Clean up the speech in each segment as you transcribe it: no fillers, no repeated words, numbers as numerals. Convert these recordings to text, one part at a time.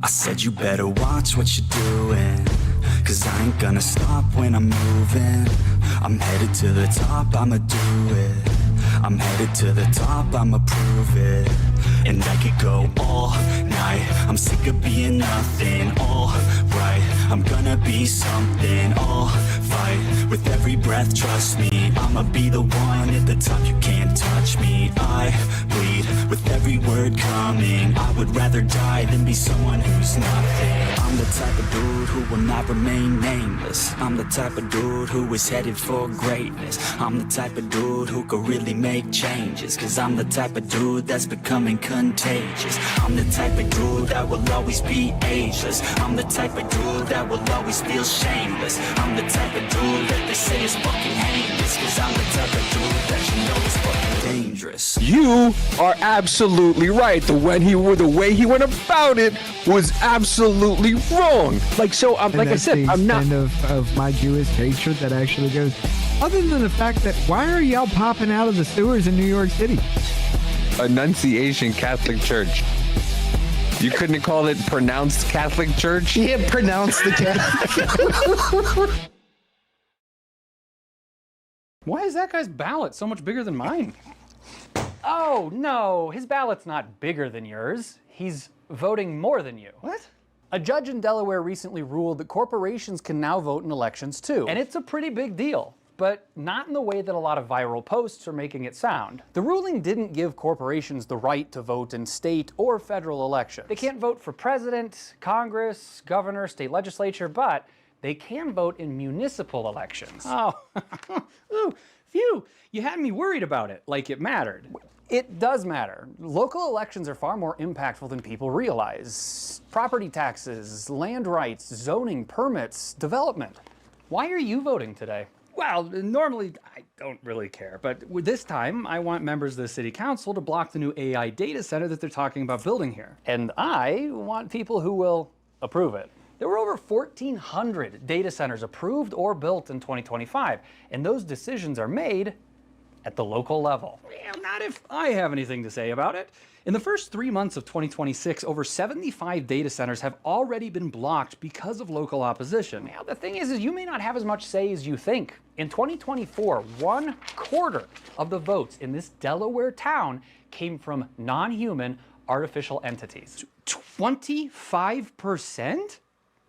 I said you better watch what you're doing, 'cause I ain't gonna stop when I'm moving. I'm headed to the top, I'ma do it. I'm headed to the top, I'ma prove it. And I could go all night, I'm sick of being nothing. All right, I'm gonna be something. I'll fight with every breath, trust me. I'ma be the one at the top, you can't touch me. I bleed with every word coming. I would rather die than be someone who's nothing. I'm the type of dude who will not remain nameless. I'm the type of dude who is headed for greatness. I'm the type of dude who could really make changes, 'cause I'm the type of dude that's becoming contagious. I'm the type of dude that will always be ageless. I'm the type of dude that will always feel shameless. I'm the type of dude that they say is fucking heinous, 'cause I'm the type of dude that you know is fucking dangerous. You are absolutely right. The way he went about it was absolutely wrong. Like, so, like I said, I'm not of my Jewish hatred that actually goes. Other than the fact that why are y'all popping out of the sewers in New York City? Annunciation Catholic Church. You couldn't call it pronounced Catholic Church? Yeah, pronounce the Catholic. Why is that guy's ballot so much bigger than mine? Oh, no, his ballot's not bigger than yours. He's voting more than you. What? A judge in Delaware recently ruled that corporations can now vote in elections too. And it's a pretty big deal, but not in the way that a lot of viral posts are making it sound. The ruling didn't give corporations the right to vote in state or federal elections. They can't vote for president, Congress, governor, state legislature, but they can vote in municipal elections. Oh, ooh, phew, you had me worried about it, like it mattered. It does matter. Local elections are far more impactful than people realize. Property taxes, land rights, zoning, permits, development. Why are you voting today? Well, normally I don't really care, but with this time I want members of the city council to block the new AI data center that they're talking about building here. And I want people who will approve it. There were over 1,400 data centers approved or built in 2025, and those decisions are made at the local level. Well, not if I have anything to say about it. In the first 3 months of 2026, over 75 data centers have already been blocked because of local opposition. Now, the thing is you may not have as much say as you think. In 2024, 1/4 of the votes in this Delaware town came from non-human artificial entities. 25%?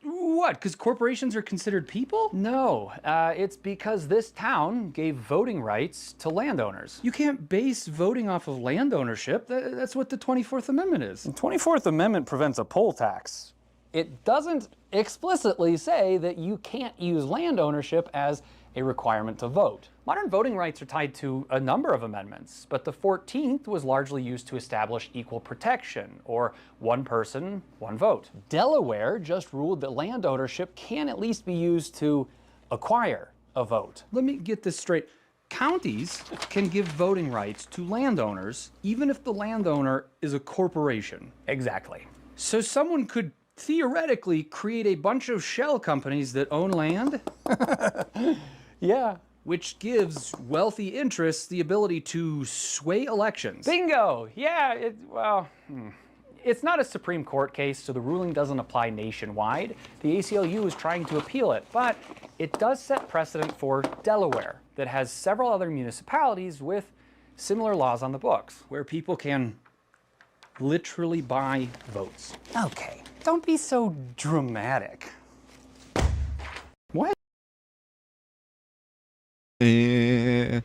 What, because corporations are considered people? No, it's because this town gave voting rights to landowners. You can't base voting off of land ownership. That's what the 24th Amendment is. The 24th Amendment prevents a poll tax. It doesn't explicitly say that you can't use land ownership as a requirement to vote. Modern voting rights are tied to a number of amendments, but the 14th was largely used to establish equal protection, or one person, one vote. Delaware just ruled that land ownership can at least be used to acquire a vote. Let me get this straight. Counties can give voting rights to landowners, even if the landowner is a corporation. Exactly. So someone could theoretically create a bunch of shell companies that own land? Yeah. Which gives wealthy interests the ability to sway elections. Bingo! Yeah, it's not a Supreme Court case, so the ruling doesn't apply nationwide. The ACLU is trying to appeal it, but it does set precedent for Delaware that has several other municipalities with similar laws on the books, where people can literally buy votes. Okay, don't be so dramatic. What? Yeah,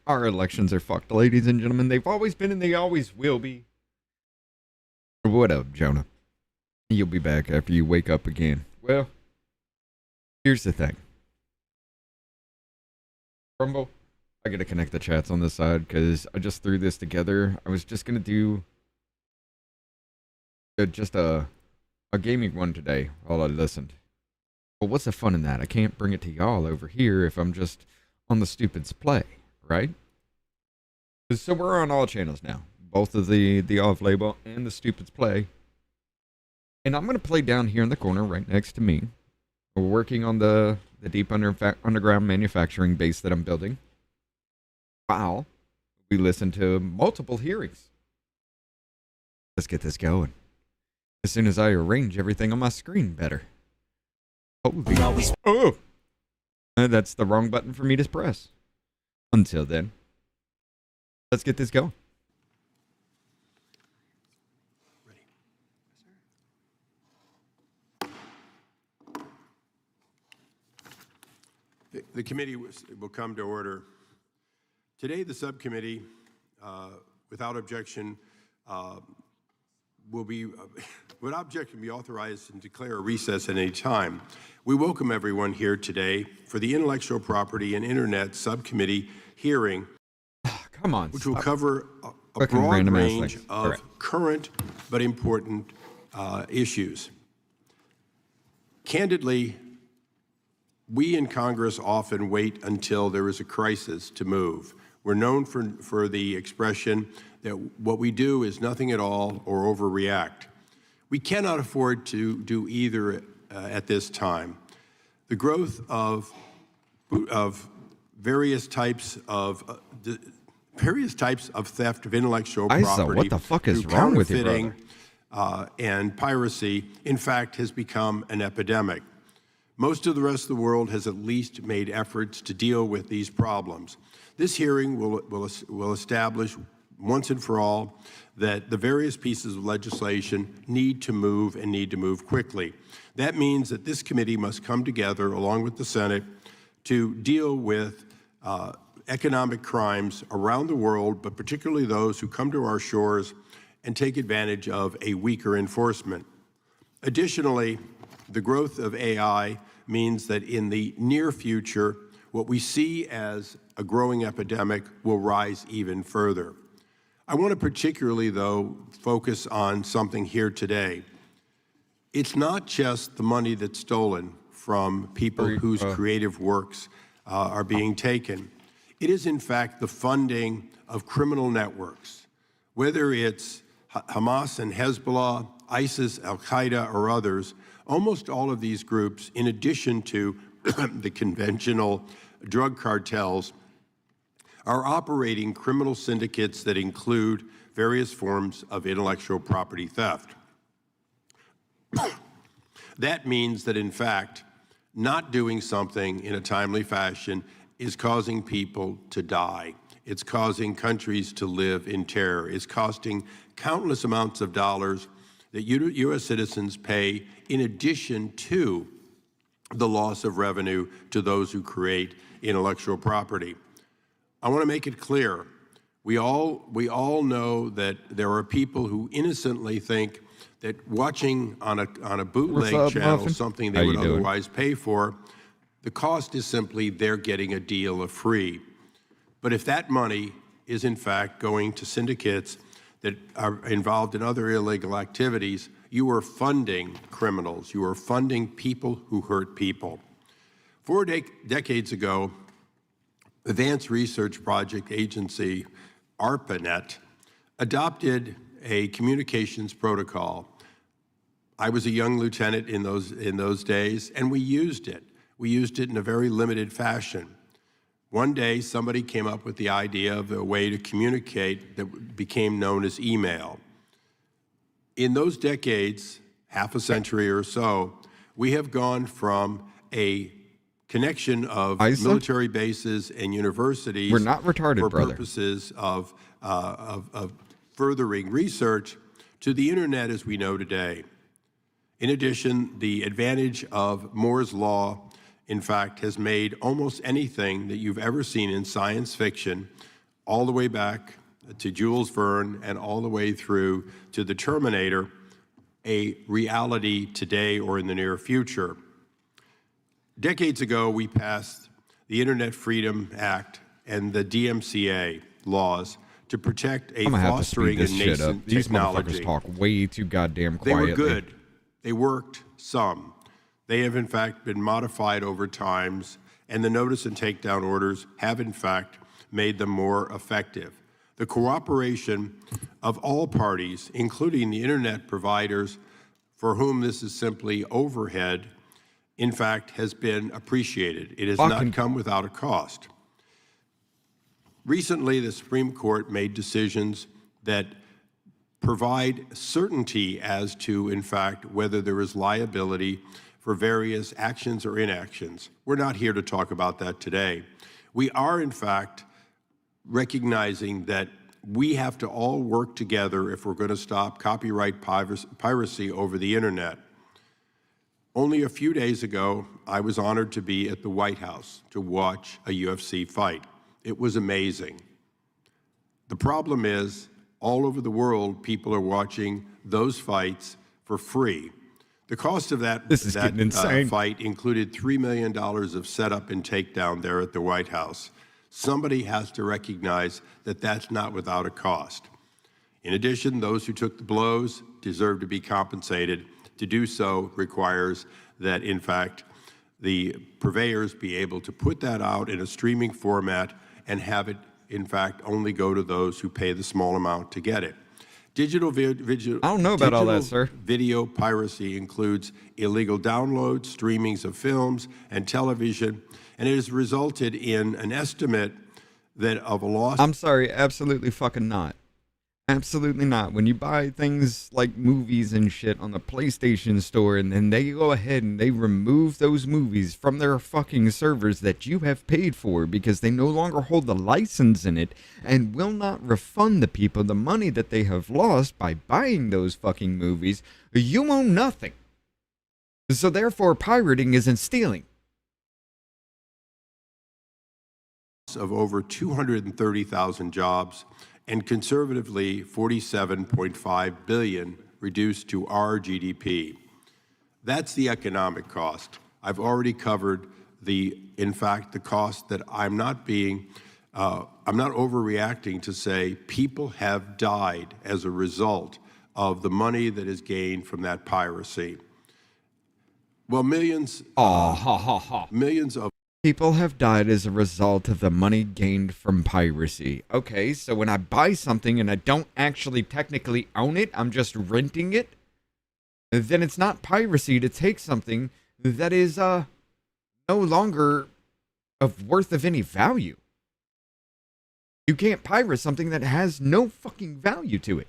our elections are fucked, ladies and gentlemen. They've always been and they always will be. What up, Jonah? You'll be back after you wake up again. Well, here's the thing. Rumble, I gotta connect the chats on this side because I just threw this together. I was just gonna do just a gaming one today while I listened. But what's the fun in that? I can't bring it to y'all over here if I'm just on the Stupids Play, right? So we're on all channels now, both of the Off Label and the Stupids Play, and I'm gonna play down here in the corner right next to me. We're working on the deep underground manufacturing base that I'm building. Wow, we listen to multiple hearings. Let's get this going. as soon as I arrange everything on my screen better. Holy. Oh! That's the wrong button for me to press. Until then, let's get this going. The committee will come to order. Today, the subcommittee, without objection, without objection, be authorized and declare a recess at any time. We welcome everyone here today for the Intellectual Property and Internet Subcommittee hearing, Come on. which will cover a Fucking broad random ass range things. of All right. current but important issues. Candidly, we in Congress often wait until there is a crisis to move. We're known for the expression that what we do is nothing at all or overreact. We cannot afford to do either at this time. The growth of various types of theft of intellectual Isa, property, what the fuck is through wrong with you, counterfeiting, and piracy, in fact, has become an epidemic. Most of the rest of the world has at least made efforts to deal with these problems. This hearing will establish once and for all that the various pieces of legislation need to move and need to move quickly. That means that this committee must come together along with the Senate to deal with economic crimes around the world, but particularly those who come to our shores and take advantage of a weaker enforcement. Additionally, the growth of AI means that in the near future, what we see as a growing epidemic will rise even further. I want to particularly, though, focus on something here today. It's not just the money that's stolen from people whose creative works are being taken. It is, in fact, the funding of criminal networks, whether it's Hamas and Hezbollah, ISIS, Al-Qaeda, or others. Almost all of these groups, in addition to the conventional drug cartels, are operating criminal syndicates that include various forms of intellectual property theft. That means that, in fact, not doing something in a timely fashion is causing people to die. It's causing countries to live in terror. It's costing countless amounts of dollars that U.S. citizens pay in addition to the loss of revenue to those who create intellectual property. I want to make it clear, we all know that there are people who innocently think that watching on a bootleg channel Muffin? something How they you would doing? otherwise pay for, the cost is simply they're getting a deal of free. But if that money is in fact going to syndicates that are involved in other illegal activities, you are funding criminals. You are funding people who hurt people. 4 decades ago, Advanced Research Project Agency, ARPANET, adopted a communications protocol. I was a young lieutenant in those days, and we used it. We used it in a very limited fashion. One day, somebody came up with the idea of a way to communicate that became known as email. In those decades, half a century or so, we have gone from a connection of Isa? military bases and universities We're not retarded, for brother. purposes of furthering research to the internet as we know today. In addition, the advantage of Moore's Law, in fact, has made almost anything that you've ever seen in science fiction, all the way back to Jules Verne and all the way through to the Terminator, a reality today or in the near future. Decades ago, we passed the Internet Freedom Act and the DMCA laws to protect a I'm gonna have to fostering speed this and shit up. nascent These technology. motherfuckers talk way too goddamn They quietly. were good. They worked some. They have, in fact, been modified over times, and the notice and takedown orders have, in fact, made them more effective. The cooperation of all parties, including the internet providers, for whom this is simply overhead, in fact, has been appreciated. It has not come without a cost. Recently, the Supreme Court made decisions that provide certainty as to, in fact, whether there is liability for various actions or inactions. We're not here to talk about that today. We are, in fact, recognizing that we have to all work together if we're going to stop copyright piracy over the internet. Only a few days ago, I was honored to be at the White House to watch a UFC fight. It was amazing. The problem is, all over the world, people are watching those fights for free. The cost of that fight included $3 million of setup and takedown there at the White House. Somebody has to recognize that that's not without a cost. In addition, those who took the blows deserve to be compensated. To do so requires that, in fact, the purveyors be able to put that out in a streaming format and have it, in fact, only go to those who pay the small amount to get it. I don't know about all that, sir. Video piracy includes illegal downloads, streamings of films and television, and it has resulted in an estimate that of a loss. I'm sorry, absolutely fucking not. Absolutely not. When you buy things like movies and shit on the PlayStation Store, and then they go ahead and they remove those movies from their fucking servers that you have paid for because they no longer hold the license in it and will not refund the people the money that they have lost by buying those fucking movies, you own nothing. So therefore, pirating isn't stealing. Of over 230,000 jobs, and conservatively 47.5 billion reduced to our GDP. That's the economic cost. I've already covered in fact, the cost that I'm not overreacting to say people have died as a result of the money that is gained from that piracy. Well, millions of people have died as a result of the money gained from piracy. Okay, so when I buy something and I don't actually technically own it, I'm just renting it, then it's not piracy to take something that is no longer of worth of any value. You can't pirate something that has no fucking value to it.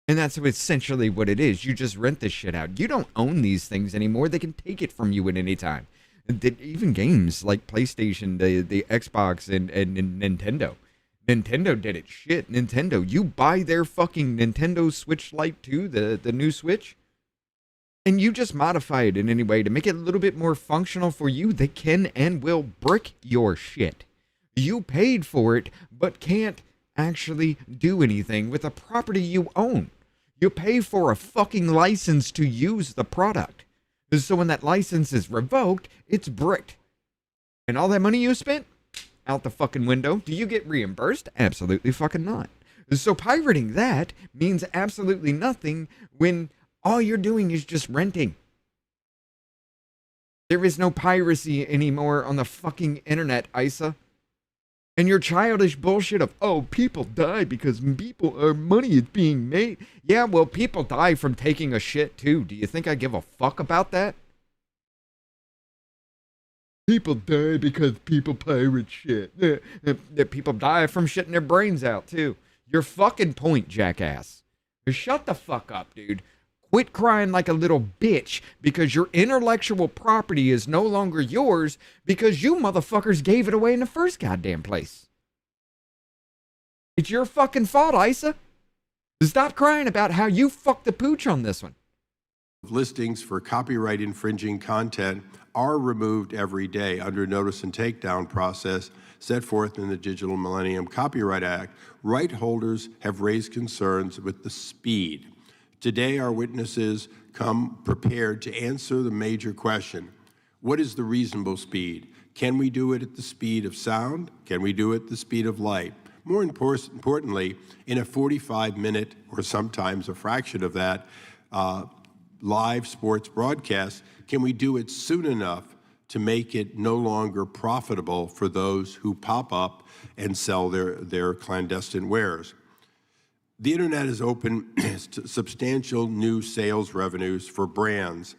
And that's essentially what it is. You just rent this shit out. You don't own these things anymore. They can take it from you at any time. Even games like PlayStation, the Xbox, and Nintendo. Nintendo did it. Shit, Nintendo. You buy their fucking Nintendo Switch Lite 2, the new Switch, and you just modify it in any way to make it a little bit more functional for you, they can and will brick your shit. You paid for it, but can't actually do anything with the property you own. You pay for a fucking license to use the product. So when that license is revoked, it's bricked. And all that money you spent, out the fucking window. Do you get reimbursed? Absolutely fucking not. So pirating that means absolutely nothing when all you're doing is just renting. There is no piracy anymore on the fucking internet, Isa. And your childish bullshit of, oh, people die because money is being made. Yeah, well, people die from taking a shit too. Do you think I give a fuck about that? People die because people pirate shit. People die from shitting their brains out too. Your fucking point, jackass. Shut the fuck up, dude. Quit crying like a little bitch because your intellectual property is no longer yours because you motherfuckers gave it away in the first goddamn place. It's your fucking fault, Isa. Stop crying about how you fucked the pooch on this one. Listings for copyright infringing content are removed every day under notice and takedown process set forth in the Digital Millennium Copyright Act. Right holders have raised concerns with the speed. Today, our witnesses come prepared to answer the major question. What is the reasonable speed? Can we do it at the speed of sound? Can we do it at the speed of light? More importantly, in a 45-minute or sometimes a fraction of that live sports broadcast, can we do it soon enough to make it no longer profitable for those who pop up and sell their clandestine wares? The internet has opened substantial new sales revenues for brands.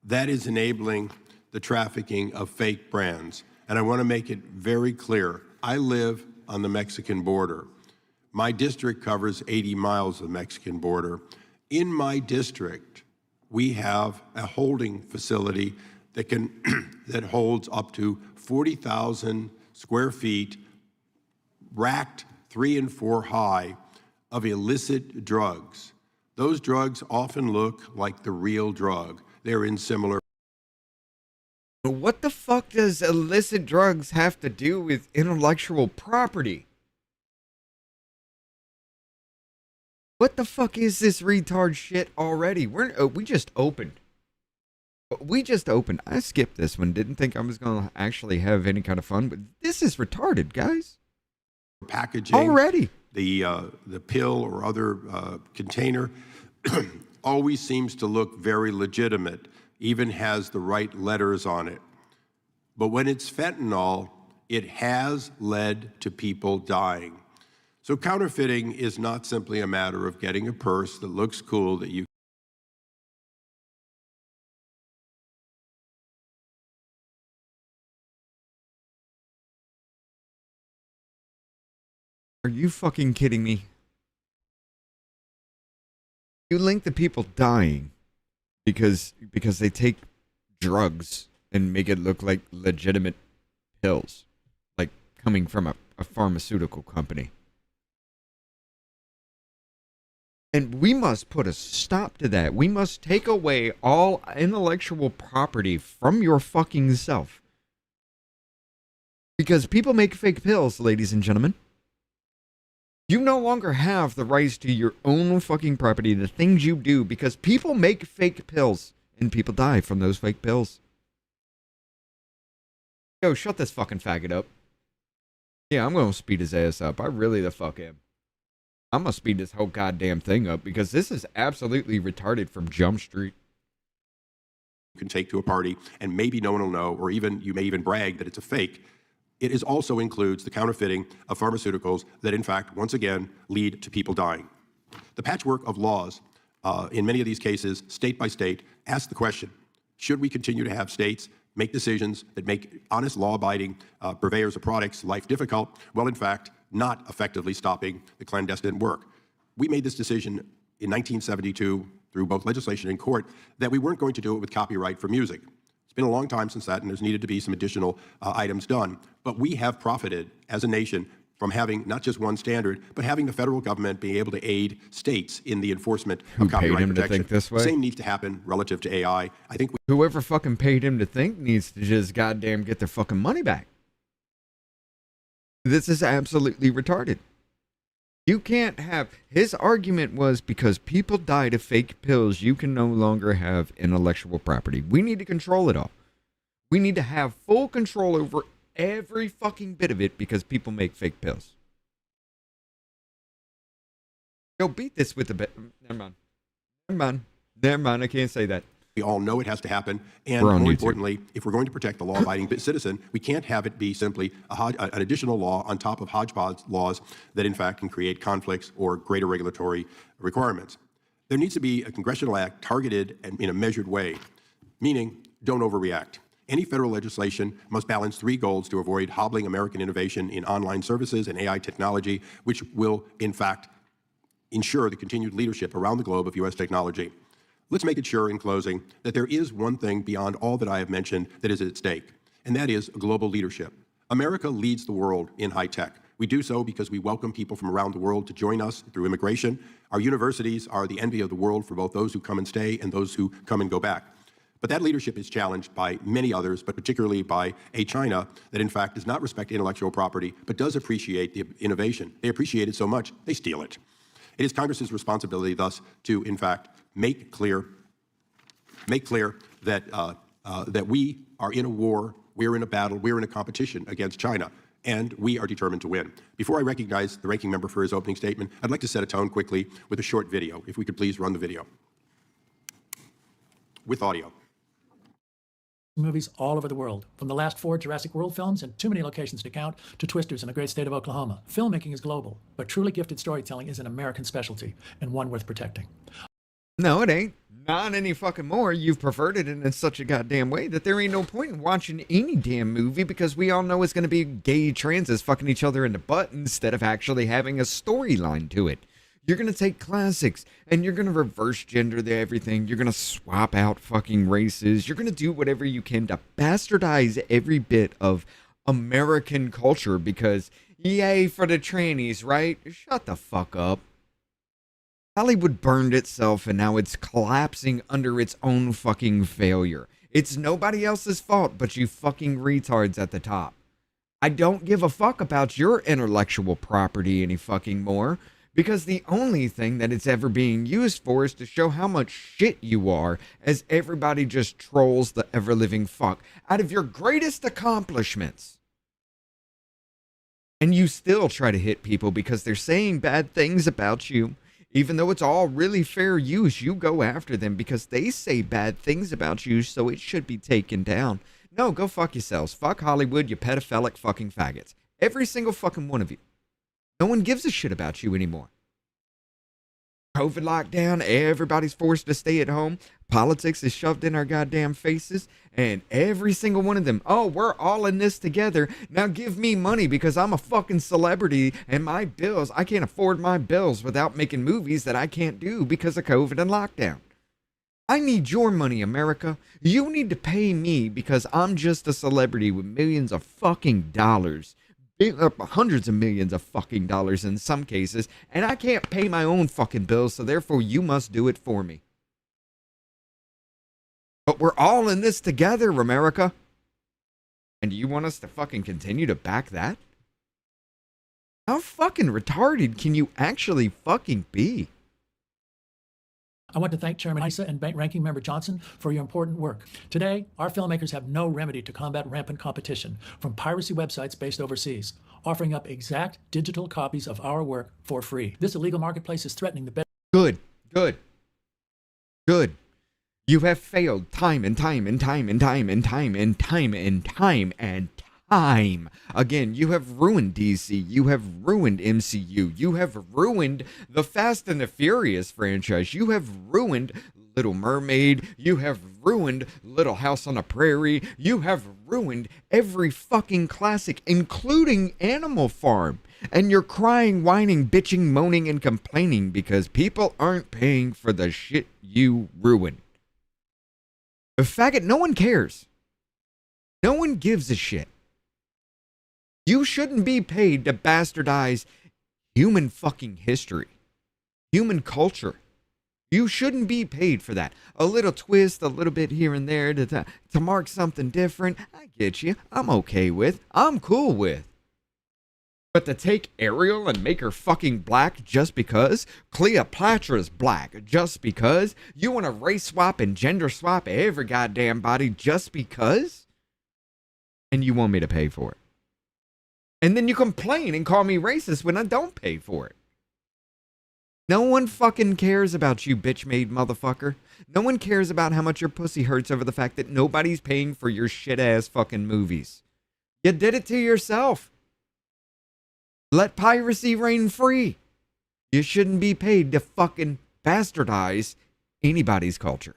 That is enabling the trafficking of fake brands. And I want to make it very clear. I live on the Mexican border. My district covers 80 miles of the Mexican border. In my district, we have a holding facility that that holds up to 40,000 square feet, racked 3 and 4 high, of illicit drugs. Those drugs often look like the real drug. They're in similar. What the fuck does illicit drugs have to do with intellectual property? What the fuck is this retard shit already? We just opened. I skipped this one. Didn't think I was going to actually have any kind of fun, but this is retarded, guys. Packaging already. The pill or other container always seems to look very legitimate, even has the right letters on it. But when it's fentanyl, it has led to people dying. So counterfeiting is not simply a matter of getting a purse that looks cool that you Are you fucking kidding me? You link the people dying because they take drugs and make it look like legitimate pills, like coming from a pharmaceutical company. And we must put a stop to that. We must take away all intellectual property from your fucking self. Because people make fake pills, ladies and gentlemen. You no longer have the rights to your own fucking property, the things you do, because people make fake pills and people die from those fake pills. Yo, shut this fucking faggot up. Yeah, I'm gonna speed his ass up. I really the fuck am. I'm gonna speed this whole goddamn thing up because this is absolutely retarded from Jump Street. You can take to a party and maybe no one will know, or even you may even brag that it's a fake. It also includes the counterfeiting of pharmaceuticals that, in fact, once again, lead to people dying. The patchwork of laws, in many of these cases, state by state, ask the question, should we continue to have states make decisions that make honest, law-abiding purveyors of products life difficult, while, in fact, not effectively stopping the clandestine work? We made this decision in 1972 through both legislation and court that we weren't going to do it with copyright for music. It's been a long time since that, and there's needed to be some additional items done. But we have profited as a nation from having not just one standard, but having the federal government being able to aid states in the enforcement of copyright paid him protection. to think this way? Same needs to happen relative to AI. I think Whoever fucking paid him to think needs to just goddamn get their fucking money back. This is absolutely retarded. You can't have... His argument was because people died of fake pills, you can no longer have intellectual property. We need to control it all. We need to have full control over every fucking bit of it because people make fake pills. Go beat this with the... Never mind. I can't say that. we all know it has to happen. And We're on more YouTube. importantly, if we're going to protect the law-abiding citizen, we can't have it be simply an additional law on top of hodgepodge laws that, in fact, can create conflicts or greater regulatory requirements. There needs to be a congressional act targeted and in a measured way, meaning don't overreact. Any federal legislation must balance three goals to avoid hobbling American innovation in online services and AI technology, which will, in fact, ensure the continued leadership around the globe of U.S. technology. Let's make it sure, in closing, that there is one thing beyond all that I have mentioned that is at stake, and that is global leadership. America leads the world in high tech. We do so because we welcome people from around the world to join us through immigration. Our universities are the envy of the world for both those who come and stay and those who come and go back. But that leadership is challenged by many others, but particularly by a China that, in fact, does not respect intellectual property, but does appreciate the innovation. They appreciate it so much, they steal it. It is Congress's responsibility, thus, to, in fact, make clear that, that we are in a war, we're in a battle, we're in a competition against China, and we are determined to win. Before I recognize the ranking member for his opening statement, I'd like to set a tone quickly with a short video. If we could please run the video. With audio. Movies all over the world, from the last 4 Jurassic World films and too many locations to count, to Twisters in the great state of Oklahoma. Filmmaking is global, but truly gifted storytelling is an American specialty and one worth protecting. No, it ain't. not any fucking more. You've perverted it in such a goddamn way that there ain't no point in watching any damn movie because we all know it's going to be gay transes fucking each other in the butt instead of actually having a storyline to it. You're going to take classics and you're going to reverse gender everything. You're going to swap out fucking races. You're going to do whatever you can to bastardize every bit of American culture because yay for the trannies, right? Shut the fuck up. Hollywood burned itself and now it's collapsing under its own fucking failure. It's nobody else's fault but you fucking retards at the top. I don't give a fuck about your intellectual property any fucking more because the only thing that it's ever being used for is to show how much shit you are as everybody just trolls the ever-living fuck out of your greatest accomplishments. And you still try to hit people because they're saying bad things about you. Even though it's all really fair use, you go after them because they say bad things about you, so it should be taken down. No, go fuck yourselves. Fuck Hollywood, you pedophilic fucking faggots. Every single fucking one of you. No one gives a shit about you anymore. COVID lockdown, everybody's forced to stay at home. Politics is shoved in our goddamn faces. And every single one of them, oh, we're all in this together. Now give me money because I'm a fucking celebrity and my bills, I can't afford my bills without making movies that I can't do because of COVID and lockdown. I need your money, America. You need to pay me because I'm just a celebrity with millions of fucking dollars. Hundreds of millions of fucking dollars in some cases, and I can't pay my own fucking bills, so therefore you must do it for me. But we're all in this together, America. And do you want us to fucking continue to back that? How fucking retarded can you actually fucking be? I want to thank Chairman Issa and Ranking Member Johnson for your important work. Today, our filmmakers have no remedy to combat rampant competition from piracy websites based overseas, offering up exact digital copies of our work for free. This illegal marketplace is threatening the Good. You have failed time and time and time and time and time and time and time and time. Again, you have ruined DC. You have ruined MCU. You have ruined the Fast and the Furious franchise. You have ruined Little Mermaid. You have ruined Little House on the Prairie. You have ruined every fucking classic, including Animal Farm. And you're crying, whining, bitching, moaning, and complaining because people aren't paying for the shit you ruin. Faggot, no one cares. No one gives a shit. You shouldn't be paid to bastardize human fucking history, human culture. You shouldn't be paid for that. A little twist, a little bit here and there to mark something different. I get you. I'm okay with. I'm cool with. But to take Ariel and make her fucking black just because? Cleopatra's black just because? You want to race swap and gender swap every goddamn body just because? And you want me to pay for it. And then you complain and call me racist when I don't pay for it. No one fucking cares about you, bitch-made motherfucker. No one cares about how much your pussy hurts over the fact that nobody's paying for your shit-ass fucking movies. You did it to yourself. Let piracy reign free. You shouldn't be paid to fucking bastardize anybody's culture.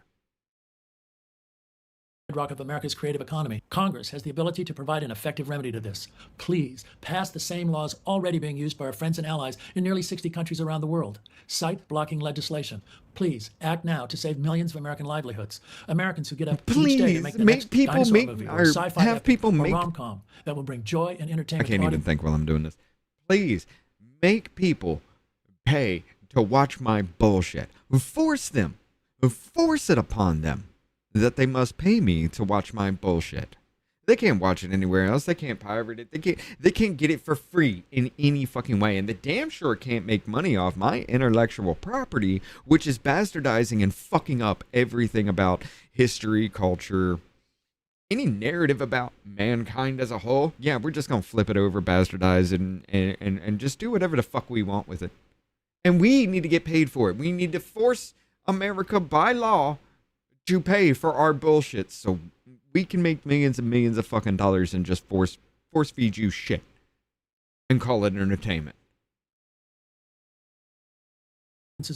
bedrock of America's creative economy. Congress has the ability to provide an effective remedy to this. Please pass the same laws already being used by our friends and allies in nearly 60 countries around the world. Site blocking legislation. Please act now to save millions of American livelihoods. Americans who get up each day to make the next dinosaur movie or sci-fi epic or rom-com that will bring joy and entertainment. I can't even think while I'm doing this. Please make people pay to watch my bullshit. Force them. Force it upon them that they must pay me to watch my bullshit. They can't watch it anywhere else. They can't pirate it. They can't get it for free in any fucking way. And they damn sure can't make money off my intellectual property, which is bastardizing and fucking up everything about history, culture, any narrative about mankind as a whole. Yeah, we're just gonna flip it over, bastardize it, and just do whatever the fuck we want with it. And we need to get paid for it. We need to force America by law to pay for our bullshit so we can make millions and millions of fucking dollars and just force feed you shit and call it entertainment.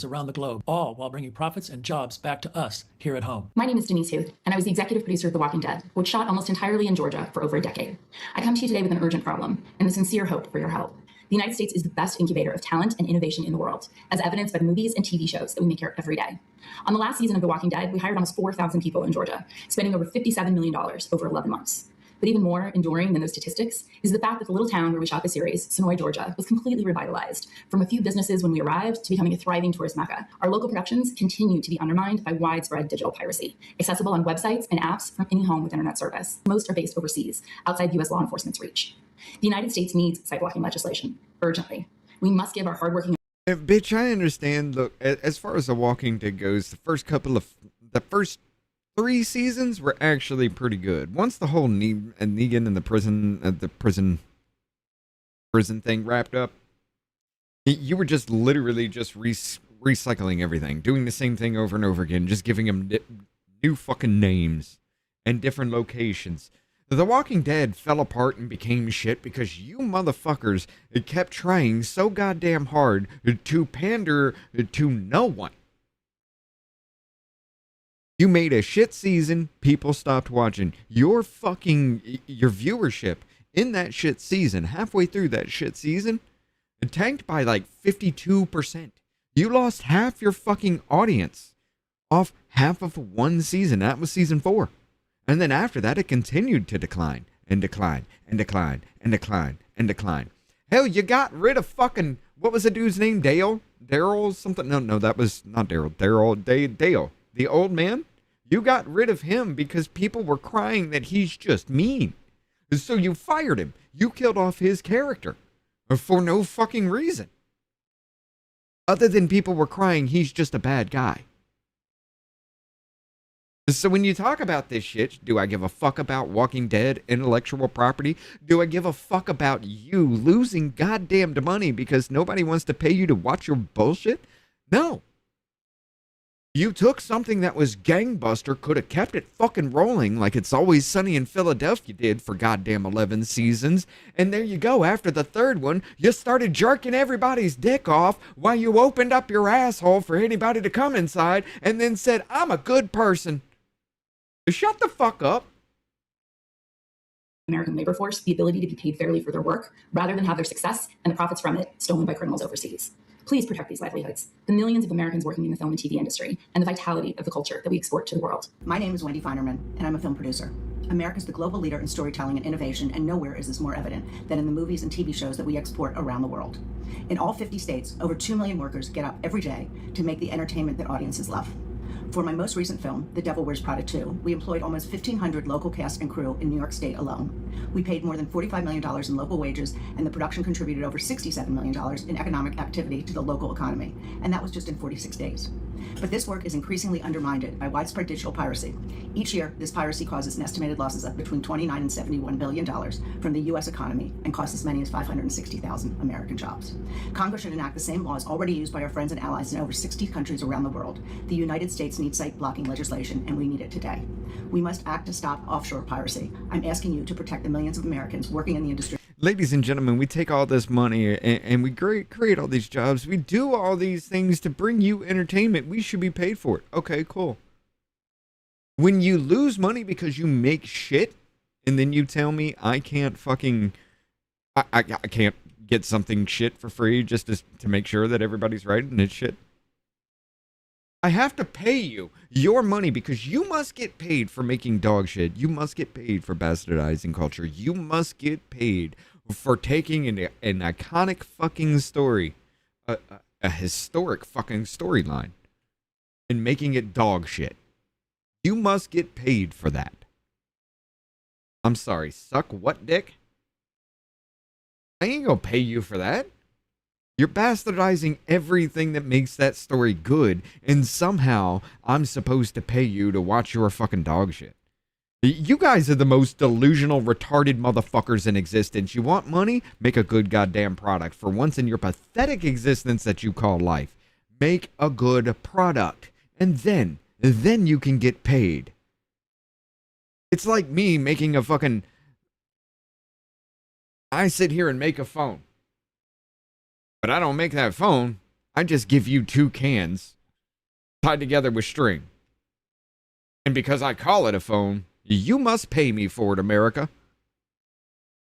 around the globe, all while bringing profits and jobs back to us here at home. My name is Denise Huth, and I was the executive producer of The Walking Dead, which shot almost entirely in Georgia for over a decade. I come to you today with an urgent problem and the sincere hope for your help. The United States is the best incubator of talent and innovation in the world, as evidenced by the movies and TV shows that we make here every day. On the last season of The Walking Dead, we hired almost 4,000 people in Georgia, spending over $57 million over 11 months. But even more enduring than those statistics is the fact that the little town where we shot the series, Sonoy, Georgia, was completely revitalized. From a few businesses when we arrived to becoming a thriving tourist mecca, our local productions continue to be undermined by widespread digital piracy, accessible on websites and apps from any home with internet service. Most are based overseas, outside U.S. law enforcement's reach. The United States needs site blocking legislation urgently. We must give our hardworking... Bitch, I understand. Look, as far as The Walking Dead goes, the first 3 seasons were actually pretty good. Once the whole Negan and the prison thing wrapped up, you were just literally just recycling everything, doing the same thing over and over again, just giving them new fucking names and different locations. The Walking Dead fell apart and became shit because you motherfuckers kept trying so goddamn hard to pander to no one. You made a shit season, people stopped watching. Your viewership in that shit season, halfway through that shit season, it tanked by like 52%. You lost half your fucking audience off half of one season. That was season 4. And then after that, it continued to decline and decline and decline and decline and decline. Hell, you got rid of fucking, what was the dude's name? Dale? Daryl something? No, that was not Daryl. Dale. The old man? You got rid of him because people were crying that he's just mean. So you fired him. You killed off his character for no fucking reason. Other than people were crying he's just a bad guy. So when you talk about this shit, do I give a fuck about Walking Dead intellectual property? Do I give a fuck about you losing goddamned money because nobody wants to pay you to watch your bullshit? No. You took something that was gangbuster, could have kept it fucking rolling like It's Always Sunny in Philadelphia did for goddamn 11 seasons, and there you go, after the 3rd one, you started jerking everybody's dick off while you opened up your asshole for anybody to come inside and then said, I'm a good person. Shut the fuck up. American labor force the ability to be paid fairly for their work, rather than have their success and the profits from it stolen by criminals overseas. Please protect these livelihoods, the millions of Americans working in the film and TV industry, and the vitality of the culture that we export to the world. My name is Wendy Feinerman, and I'm a film producer. America's the global leader in storytelling and innovation, and nowhere is this more evident than in the movies and TV shows that we export around the world. In all 50 states, over 2 million workers get up every day to make the entertainment that audiences love. For my most recent film, The Devil Wears Prada 2, we employed almost 1,500 local cast and crew in New York State alone. We paid more than $45 million in local wages, and the production contributed over $67 million in economic activity to the local economy, and that was just in 46 days. But this work is increasingly undermined by widespread digital piracy. Each year, this piracy causes an estimated losses of between $29 and $71 billion from the U.S. economy and costs as many as 560,000 American jobs. Congress should enact the same laws already used by our friends and allies in over 60 countries around the world. The United States needs site blocking legislation, and we need it today. We must act to stop offshore piracy. I'm asking you to protect the millions of Americans working in the industry. Ladies and gentlemen, we take all this money and we create all these jobs. We do all these things to bring you entertainment. We should be paid for it. Okay, cool. When you lose money because you make shit, and then you tell me I can't fucking... I can't get something shit for free just to make sure that everybody's right and it's shit. I have to pay you your money because you must get paid for making dog shit. You must get paid for bastardizing culture. You must get paid for taking an iconic fucking story, a historic fucking storyline, and making it dog shit. You must get paid for that. I'm sorry, suck what dick? I ain't gonna pay you for that. You're bastardizing everything that makes that story good, and somehow I'm supposed to pay you to watch your fucking dog shit. You guys are the most delusional, retarded motherfuckers in existence. You want money? Make a good goddamn product. For once in your pathetic existence that you call life, make a good product, and then you can get paid. It's like me making a fucking... I sit here and make a phone. But I don't make that phone. I just give you 2 cans tied together with string. And because I call it a phone, you must pay me for it, America.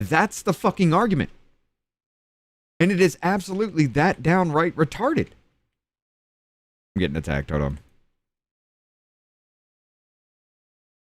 That's the fucking argument. And it is absolutely that downright retarded. I'm getting attacked. Hold on.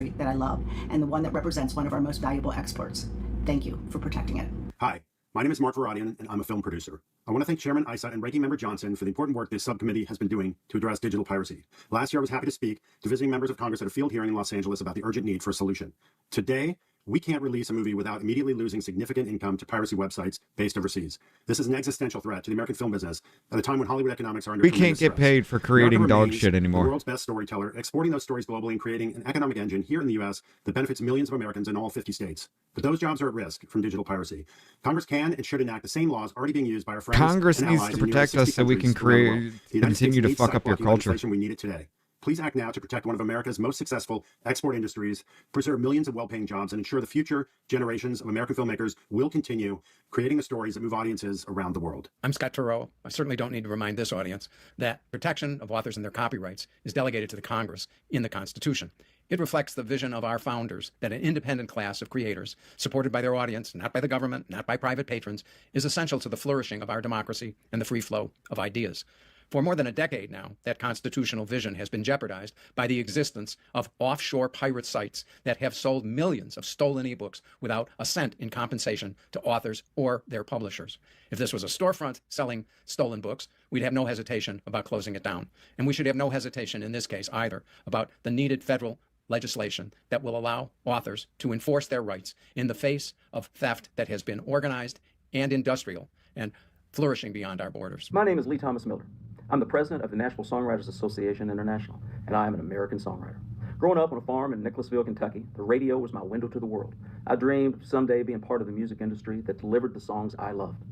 That I love, and the one that represents one of our most valuable exports. Thank you for protecting it. Hi, my name is Mark Varadian, and I'm a film producer. I want to thank Chairman Issa and Ranking Member Johnson for the important work this subcommittee has been doing to address digital piracy. Last year, I was happy to speak to visiting members of Congress at a field hearing in Los Angeles about the urgent need for a solution. Today, we can't release a movie without immediately losing significant income to piracy websites based overseas. This is an existential threat to the American film business at a time when Hollywood economics are under We can't get paid for creating dog shit the anymore. world's best storyteller, exporting those stories globally and creating an economic engine here in the U.S. that benefits millions of Americans in all 50 states. But those jobs are at risk from digital piracy. Congress can and should enact the same laws already being used by our friends. Congress and needs allies to in nearly protect 60 us so we can countries around the world. The United continue States to needs fuck up your site-blocking culture. legislation. We need it today. Please act now to protect one of America's most successful export industries, preserve millions of well-paying jobs, and ensure the future generations of American filmmakers will continue creating the stories that move audiences around the world. I'm Scott Turow. I certainly don't need to remind this audience that protection of authors and their copyrights is delegated to the Congress in the Constitution. It reflects the vision of our founders that an independent class of creators, supported by their audience, not by the government, not by private patrons, is essential to the flourishing of our democracy and the free flow of ideas. For more than a decade now, that constitutional vision has been jeopardized by the existence of offshore pirate sites that have sold millions of stolen ebooks without a cent in compensation to authors or their publishers. If this was a storefront selling stolen books, we'd have no hesitation about closing it down. And we should have no hesitation in this case either about the needed federal legislation that will allow authors to enforce their rights in the face of theft that has been organized and industrial and flourishing beyond our borders. My name is Lee Thomas Miller. I'm the president of the Nashville Songwriters Association International, and I am an American songwriter. Growing up on a farm in Nicholasville, Kentucky, the radio was my window to the world. I dreamed of someday being part of the music industry that delivered the songs I loved.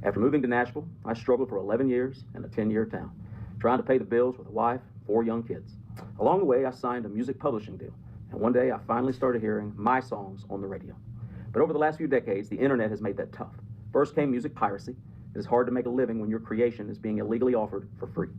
After moving to Nashville, I struggled for 11 years in a 10-year town, trying to pay the bills with a wife, 4 young kids. Along the way, I signed a music publishing deal, and one day I finally started hearing my songs on the radio. But over the last few decades, the internet has made that tough. First came music piracy. It is hard to make a living when your creation is being illegally offered for free.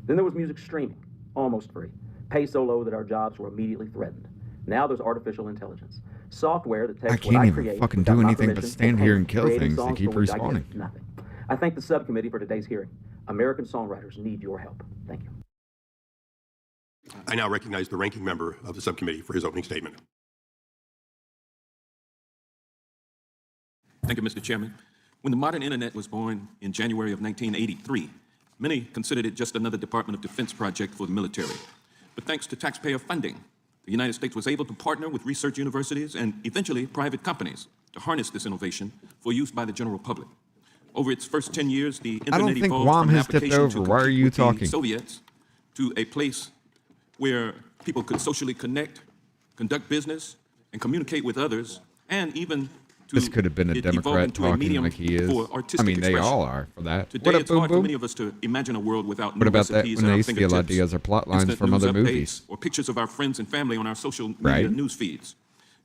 Then there was music streaming, almost free. Pay so low that our jobs were immediately threatened. Now there's artificial intelligence. Software that takes what I create. I can't even fucking do anything but stand here and kill things. They keep respawning. Nothing. I thank the subcommittee for today's hearing. American songwriters need your help. Thank you. I now recognize the ranking member of the subcommittee for his opening statement. Thank you, Mr. Chairman. When the modern internet was born in January of 1983, many considered it just another Department of Defense project for the military. But thanks to taxpayer funding, the United States was able to partner with research universities and eventually private companies to harness this innovation for use by the general public. Over its first 10 years, the internet evolved from an application to compete with the Soviets to a place where people could socially connect, conduct business, and communicate with others, and even this could have been a Democrat talking like he is. I mean, they all are for that. Today, what up, it's boom hard boom? for many of us to imagine a world without what about that when they steal ideas or plot lines from other movies? Or pictures of our friends and family on our social media news feeds.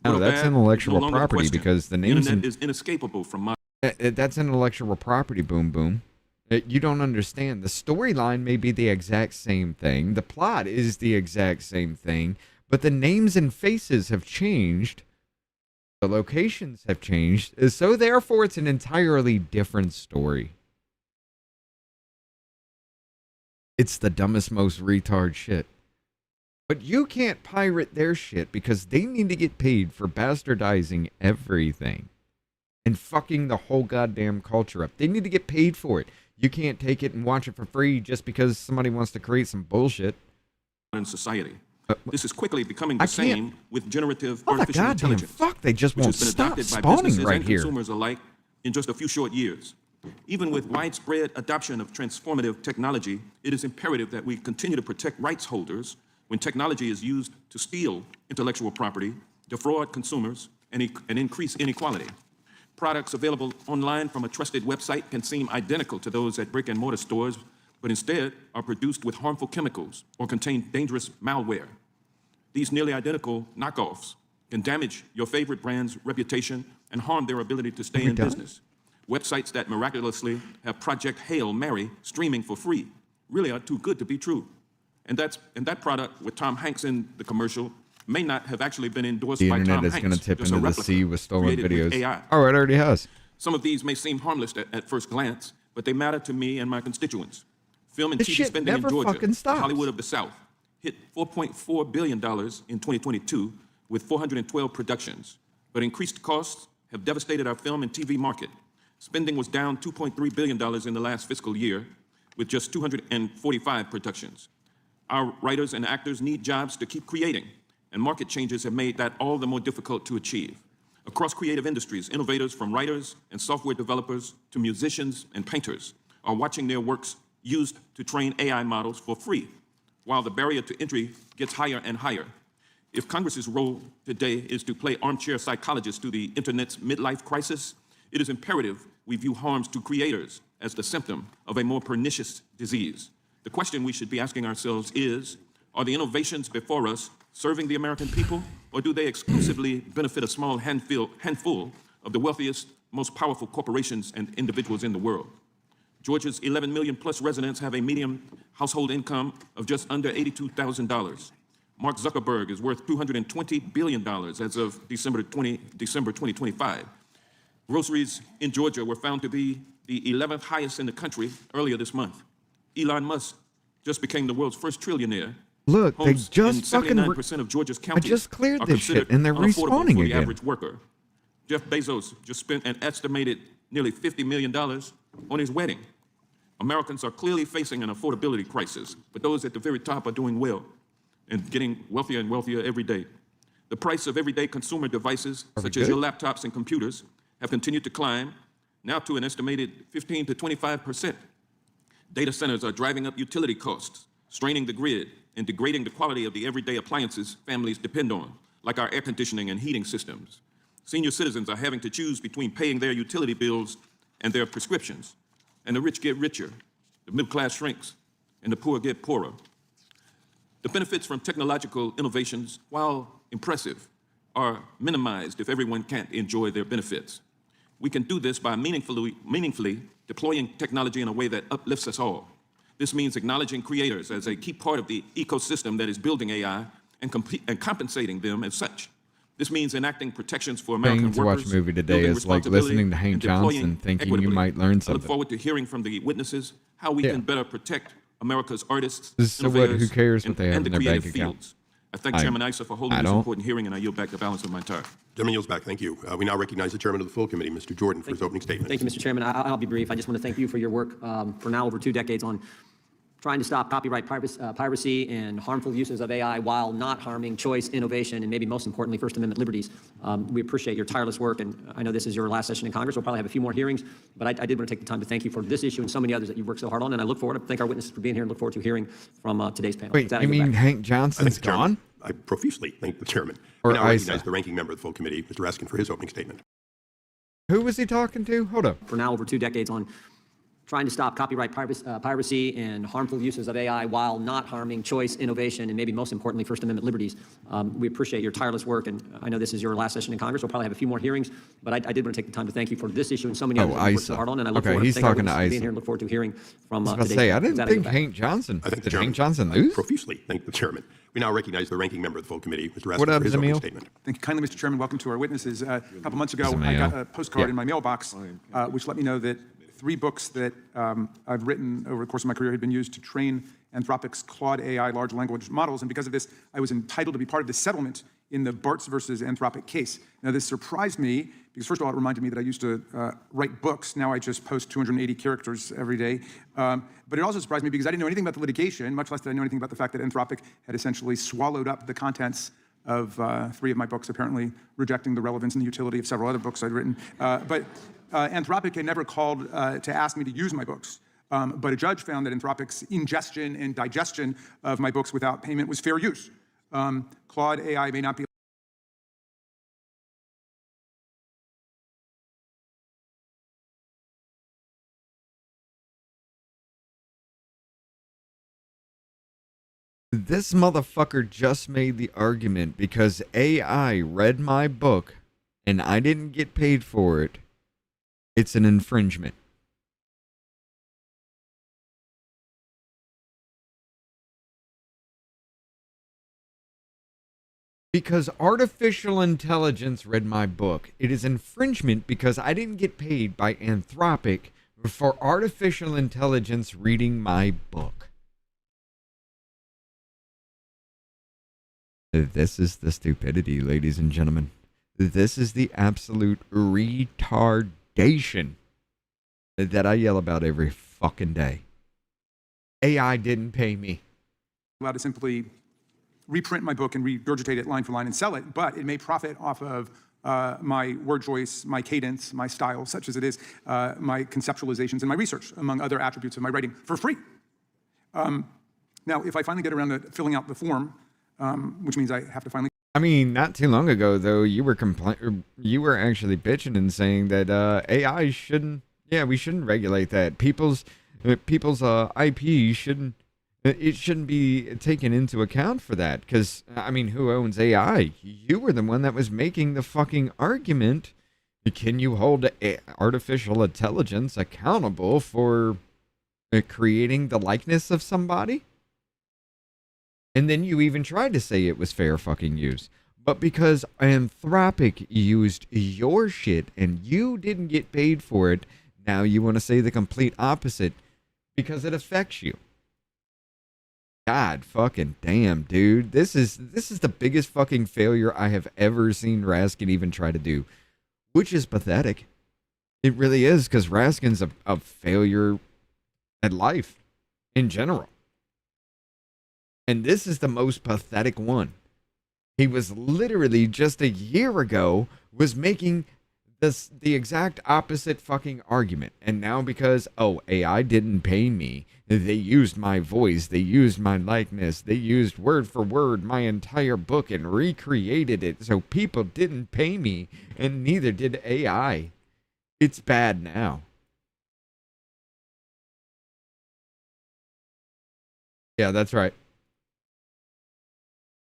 No, that's intellectual property because the names internet is inescapable from my. That's intellectual property, boom boom. You don't understand. The storyline may be the exact same thing. The plot is the exact same thing, but the names and faces have changed. The locations have changed, so therefore it's an entirely different story. It's the dumbest, most retard shit. But you can't pirate their shit because they need to get paid for bastardizing everything and fucking the whole goddamn culture up. They need to get paid for it. You can't take it and watch it for free just because somebody wants to create some bullshit. In society. This is quickly becoming the same with generative artificial intelligence. Fuck, they just won't stop spawning right here. Consumers alike in just a few short years. Even with widespread adoption of transformative technology, it is imperative that we continue to protect rights holders when technology is used to steal intellectual property, defraud consumers, and increase inequality. Products available online from a trusted website can seem identical to those at brick-and-mortar stores, but instead are produced with harmful chemicals or contain dangerous malware. These nearly identical knockoffs can damage your favorite brand's reputation and harm their ability to stay in business. Websites that miraculously have Project Hail Mary streaming for free really are too good to be true. And that product with Tom Hanks in the commercial may not have actually been endorsed The by Tom internet is Hanks. going to tip just a into the replica sea with stolen created with videos. AI. Oh, it already has. Some of these may seem harmless at first glance, but they matter to me and my constituents. Film and This TV shit spending in never Georgia, fucking stops. the Hollywood of the South, hit $4.4 billion in 2022 with 412 productions. But increased costs have devastated our film and TV market. Spending was down $2.3 billion in the last fiscal year with just 245 productions. Our writers and actors need jobs to keep creating, and market changes have made that all the more difficult to achieve. Across creative industries, innovators from writers and software developers to musicians and painters are watching their works used to train AI models for free, while the barrier to entry gets higher and higher. If Congress's role today is to play armchair psychologist to the internet's midlife crisis, it is imperative we view harms to creators as the symptom of a more pernicious disease. The question we should be asking ourselves is, are the innovations before us serving the American people, or do they exclusively benefit a small handful of the wealthiest, most powerful corporations and individuals in the world? Georgia's 11 million plus residents have a median household income of just under $82,000. Mark Zuckerberg is worth $220 billion as of December 2025. Groceries in Georgia were found to be the 11th highest in the country earlier this month. Elon Musk just became the world's first trillionaire. Look, they Homes just in fucking 79% of Georgia's counties I just cleared are this shit, considered and they're unaffordable respawning for the again. average worker. Jeff Bezos just spent an estimated nearly $50 million on his wedding. Americans are clearly facing an affordability crisis, but those at the very top are doing well and getting wealthier and wealthier every day. The price of everyday consumer devices, such as your laptops and computers, have continued to climb, now to an estimated 15 to 25%. Data centers are driving up utility costs, straining the grid, and degrading the quality of the everyday appliances families depend on, like our air conditioning and heating systems. Senior citizens are having to choose between paying their utility bills and their prescriptions. And the rich get richer, the middle class shrinks, and the poor get poorer. The benefits from technological innovations, while impressive, are minimized if everyone can't enjoy their benefits. We can do this by meaningfully deploying technology in a way that uplifts us all. This means acknowledging creators as a key part of the ecosystem that is building AI and compensating them as such. This means enacting protections for American Thing to workers. watch a movie today building is like responsibility, listening to Hank and deploying Johnson thinking you equitably. might learn I look something. forward to hearing from the witnesses how we can better protect America's artists, So what, innovators, who cares what they have and in the their bank creative account? fields. I thank Chairman Issa for holding I this don't. important hearing, and I yield back the balance of my time. Gentleman yields back. Thank you. We now recognize the chairman of the full committee, Mr. Jordan, for his opening statement. Thank you, Mr. Chairman. I'll be brief. I just want to thank you for your work for now over 2 decades on trying to stop copyright piracy and harmful uses of AI while not harming choice, innovation, and maybe most importantly, First Amendment liberties. We appreciate your tireless work, and I know this is your last session in Congress. We'll probably have a few more hearings, but I did want to take the time to thank you for this issue and so many others that you've worked so hard on, and I look forward to thank our witnesses for being here and look forward to hearing from today's panel. Wait, With that, I you yield mean back. Hank Johnson's gone? I profusely thank the chairman. Or We now Issa. recognize the ranking member of the full committee, Mr. Raskin, for his opening statement. Who was he talking to? Hold up. For now over 2 decades on trying to stop copyright piracy and harmful uses of AI while not harming choice, innovation, and maybe most importantly, First Amendment liberties. We appreciate your tireless work, and I know this is your last session in Congress. We'll probably have a few more hearings, but I did want to take the time to thank you for this issue and so many others that you've worked so Issa. hard on, and I look Okay, forward he's to thank our talking to witnesses for being Issa. here and look forward to hearing from I was about to today's say, I panel. With didn't that, yield think back. Hank Johnson. I thank the Did chairman. Hank Johnson I lose? profusely thank the chairman. We now recognize the ranking member of the full committee, Mr. Raskin, What up, for his opening Zamil? statement. Thank you kindly, Mr. Chairman. Welcome to our witnesses. A couple months ago, I Zamil. got a postcard Yeah. in my mailbox, which let me know that 3 books that I've written over the course of my career had been used to train Anthropic's Claude AI large language models. And because of this, I was entitled to be part of the settlement in the Bartz versus Anthropic case. Now, this surprised me because, first of all, it reminded me that I used to write books. Now I just post 280 characters every day. But it also surprised me because I didn't know anything about the litigation, much less did I know anything about the fact that Anthropic had essentially swallowed up the contents of 3 of my books, apparently rejecting the relevance and the utility of several other books I'd written. But Anthropic had never called to ask me to use my books. But a judge found that Anthropic's ingestion and digestion of my books without payment was fair use. Claude AI may not be This motherfucker just made the argument because AI read my book and I didn't get paid for it. It's an infringement. Because artificial intelligence read my book. It is infringement because I didn't get paid by Anthropic for artificial intelligence reading my book. This is the stupidity, ladies and gentlemen. This is the absolute retardation that I yell about every fucking day. AI didn't pay me. Allowed to simply reprint my book and regurgitate it line for line and sell it, but it may profit off of my word choice, my cadence, my style, such as it is, my conceptualizations and my research, among other attributes of my writing, for free. Now, if I finally get around to filling out the form, which means I have to finally... I mean, not too long ago, though, you were actually bitching and saying that AI shouldn't... Yeah, we shouldn't regulate that. People's IP shouldn't... It shouldn't be taken into account for that, because, I mean, who owns AI? You were the one that was making the fucking argument. Can you hold artificial intelligence accountable for creating the likeness of somebody? And then you even tried to say it was fair fucking use. But because Anthropic used your shit and you didn't get paid for it, now you want to say the complete opposite because it affects you. God fucking damn, dude. This is the biggest fucking failure I have ever seen Raskin even try to do, which is pathetic. It really is, because Raskin's a failure at life in general. And this is the most pathetic one. He was literally just a year ago was making the exact opposite fucking argument. And now because, oh, AI didn't pay me, they used my voice, they used my likeness, they used word for word my entire book and recreated it, so people didn't pay me, and neither did AI. It's bad now. Yeah, that's right.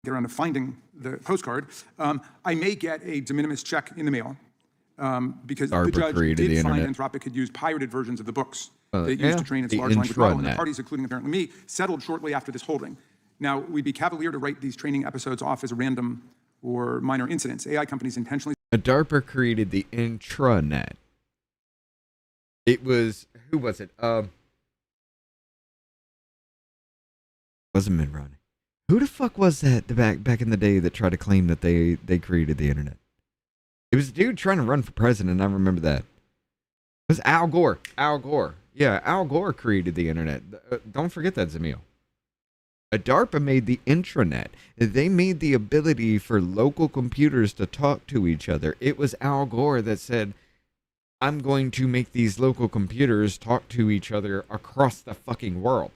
Get around to finding the postcard, I may get a de minimis check in the mail because the judge did find Anthropic had used pirated versions of the books that it used to train its large language model, and the parties, including apparently me, settled shortly after this holding. Now, we'd be cavalier to write these training episodes off as random or minor incidents. AI companies intentionally... DARPA created the intranet. It was... Who was it? Wasn't Mitt Romney. Who the fuck was that back in the day that tried to claim that they created the internet? It was a dude trying to run for president. I remember that. It was Al Gore. Al Gore. Yeah, Al Gore created the internet. Don't forget that, Zamil. DARPA made the intranet. They made the ability for local computers to talk to each other. It was Al Gore that said, I'm going to make these local computers talk to each other across the fucking world.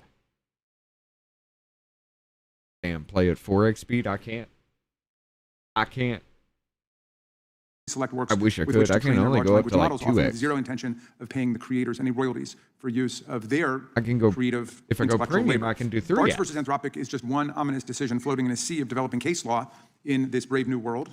Damn, play at 4x speed? I can't. Select works. I wish I could. I can only go up to like 2x. Zero intention of paying the creators any royalties for use of their creative. If I go premium, labor. I can do 3x. Barnes versus Anthropic is just one ominous decision floating in a sea of developing case law in this brave new world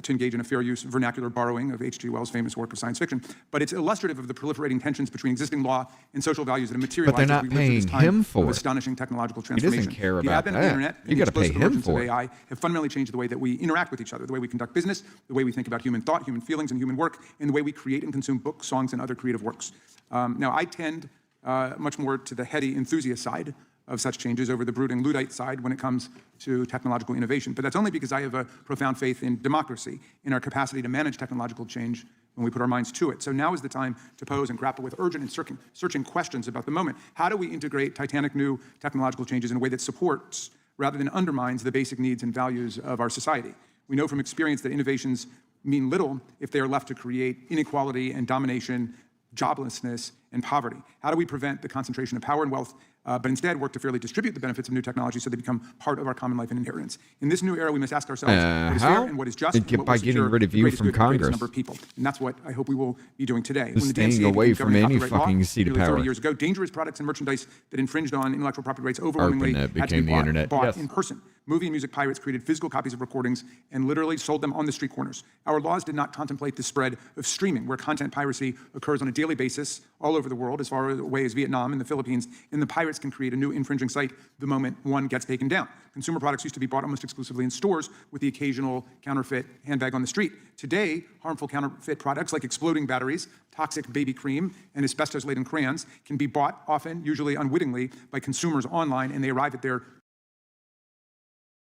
to engage in a fair use vernacular borrowing of H.G. Wells' famous work of science fiction. But it's illustrative of the proliferating tensions between existing law and social values that have materialized. But they're not paying him for it. Astonishing technological transformation. He doesn't care about the advent of the internet you got to pay him for it. AI have fundamentally changed the way that we interact with each other, the way we conduct business, the way we think about human thought, human feelings, and human work, and the way we create and consume books, songs, and other creative works. Now, I tend much more to the heady enthusiast side of such changes over the brooding Luddite side when it comes to technological innovation. But that's only because I have a profound faith in democracy, in our capacity to manage technological change when we put our minds to it. So now is the time to pose and grapple with urgent and searching questions about the moment. How do we integrate titanic new technological changes in a way that supports rather than undermines the basic needs and values of our society? We know from experience that innovations mean little if they are left to create inequality and domination, joblessness, and poverty. How do we prevent the concentration of power and wealth, but instead work to fairly distribute the benefits of new technology so they become part of our common life and inheritance? In this new era, we must ask ourselves what is fair and what is just, and what will secure rid of you from Congress. Number of people. And that's what I hope we will be doing today. When the staying away from any fucking seat of power. 30 years ago, dangerous products and merchandise that infringed on intellectual property rights overwhelmingly had to be bought in person. movie and music pirates created physical copies of recordings and literally sold them on the street corners. Our laws did not contemplate the spread of streaming, where content piracy occurs on a daily basis all over the world, as far away as Vietnam and the Philippines, and the pirates can create a new infringing site the moment one gets taken down. Consumer products used to be bought almost exclusively in stores, with the occasional counterfeit handbag on the street. Today, harmful counterfeit products like exploding batteries, toxic baby cream, and asbestos-laden crayons can be bought, often, usually unwittingly, by consumers online, and they arrive at their...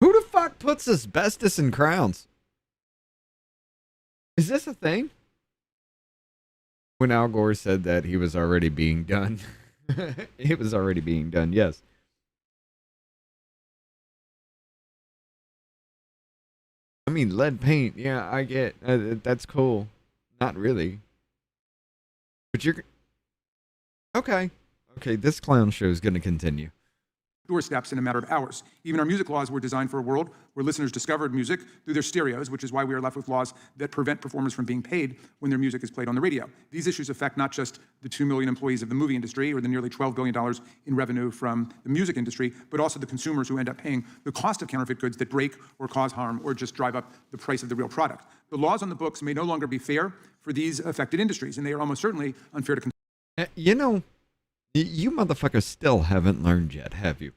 Who the fuck puts asbestos in crowns? Is this a thing? When Al Gore said that he was already being done. It was already being done, yes. I mean, lead paint, yeah, I get, that's cool. Not really. But you're... Okay. Okay, this clown show is going to continue. Doorsteps in a matter of hours. Even our music laws were designed for a world where listeners discovered music through their stereos, which is why we are left with laws that prevent performers from being paid when their music is played on the radio. These issues affect not just the 2 million employees of the movie industry or the nearly $12 billion in revenue from the music industry, but also the consumers who end up paying the cost of counterfeit goods that break or cause harm or just drive up the price of the real product. The laws on the books may no longer be fair for these affected industries, and they are almost certainly unfair to consumers. You know, you motherfuckers still haven't learned yet, have you?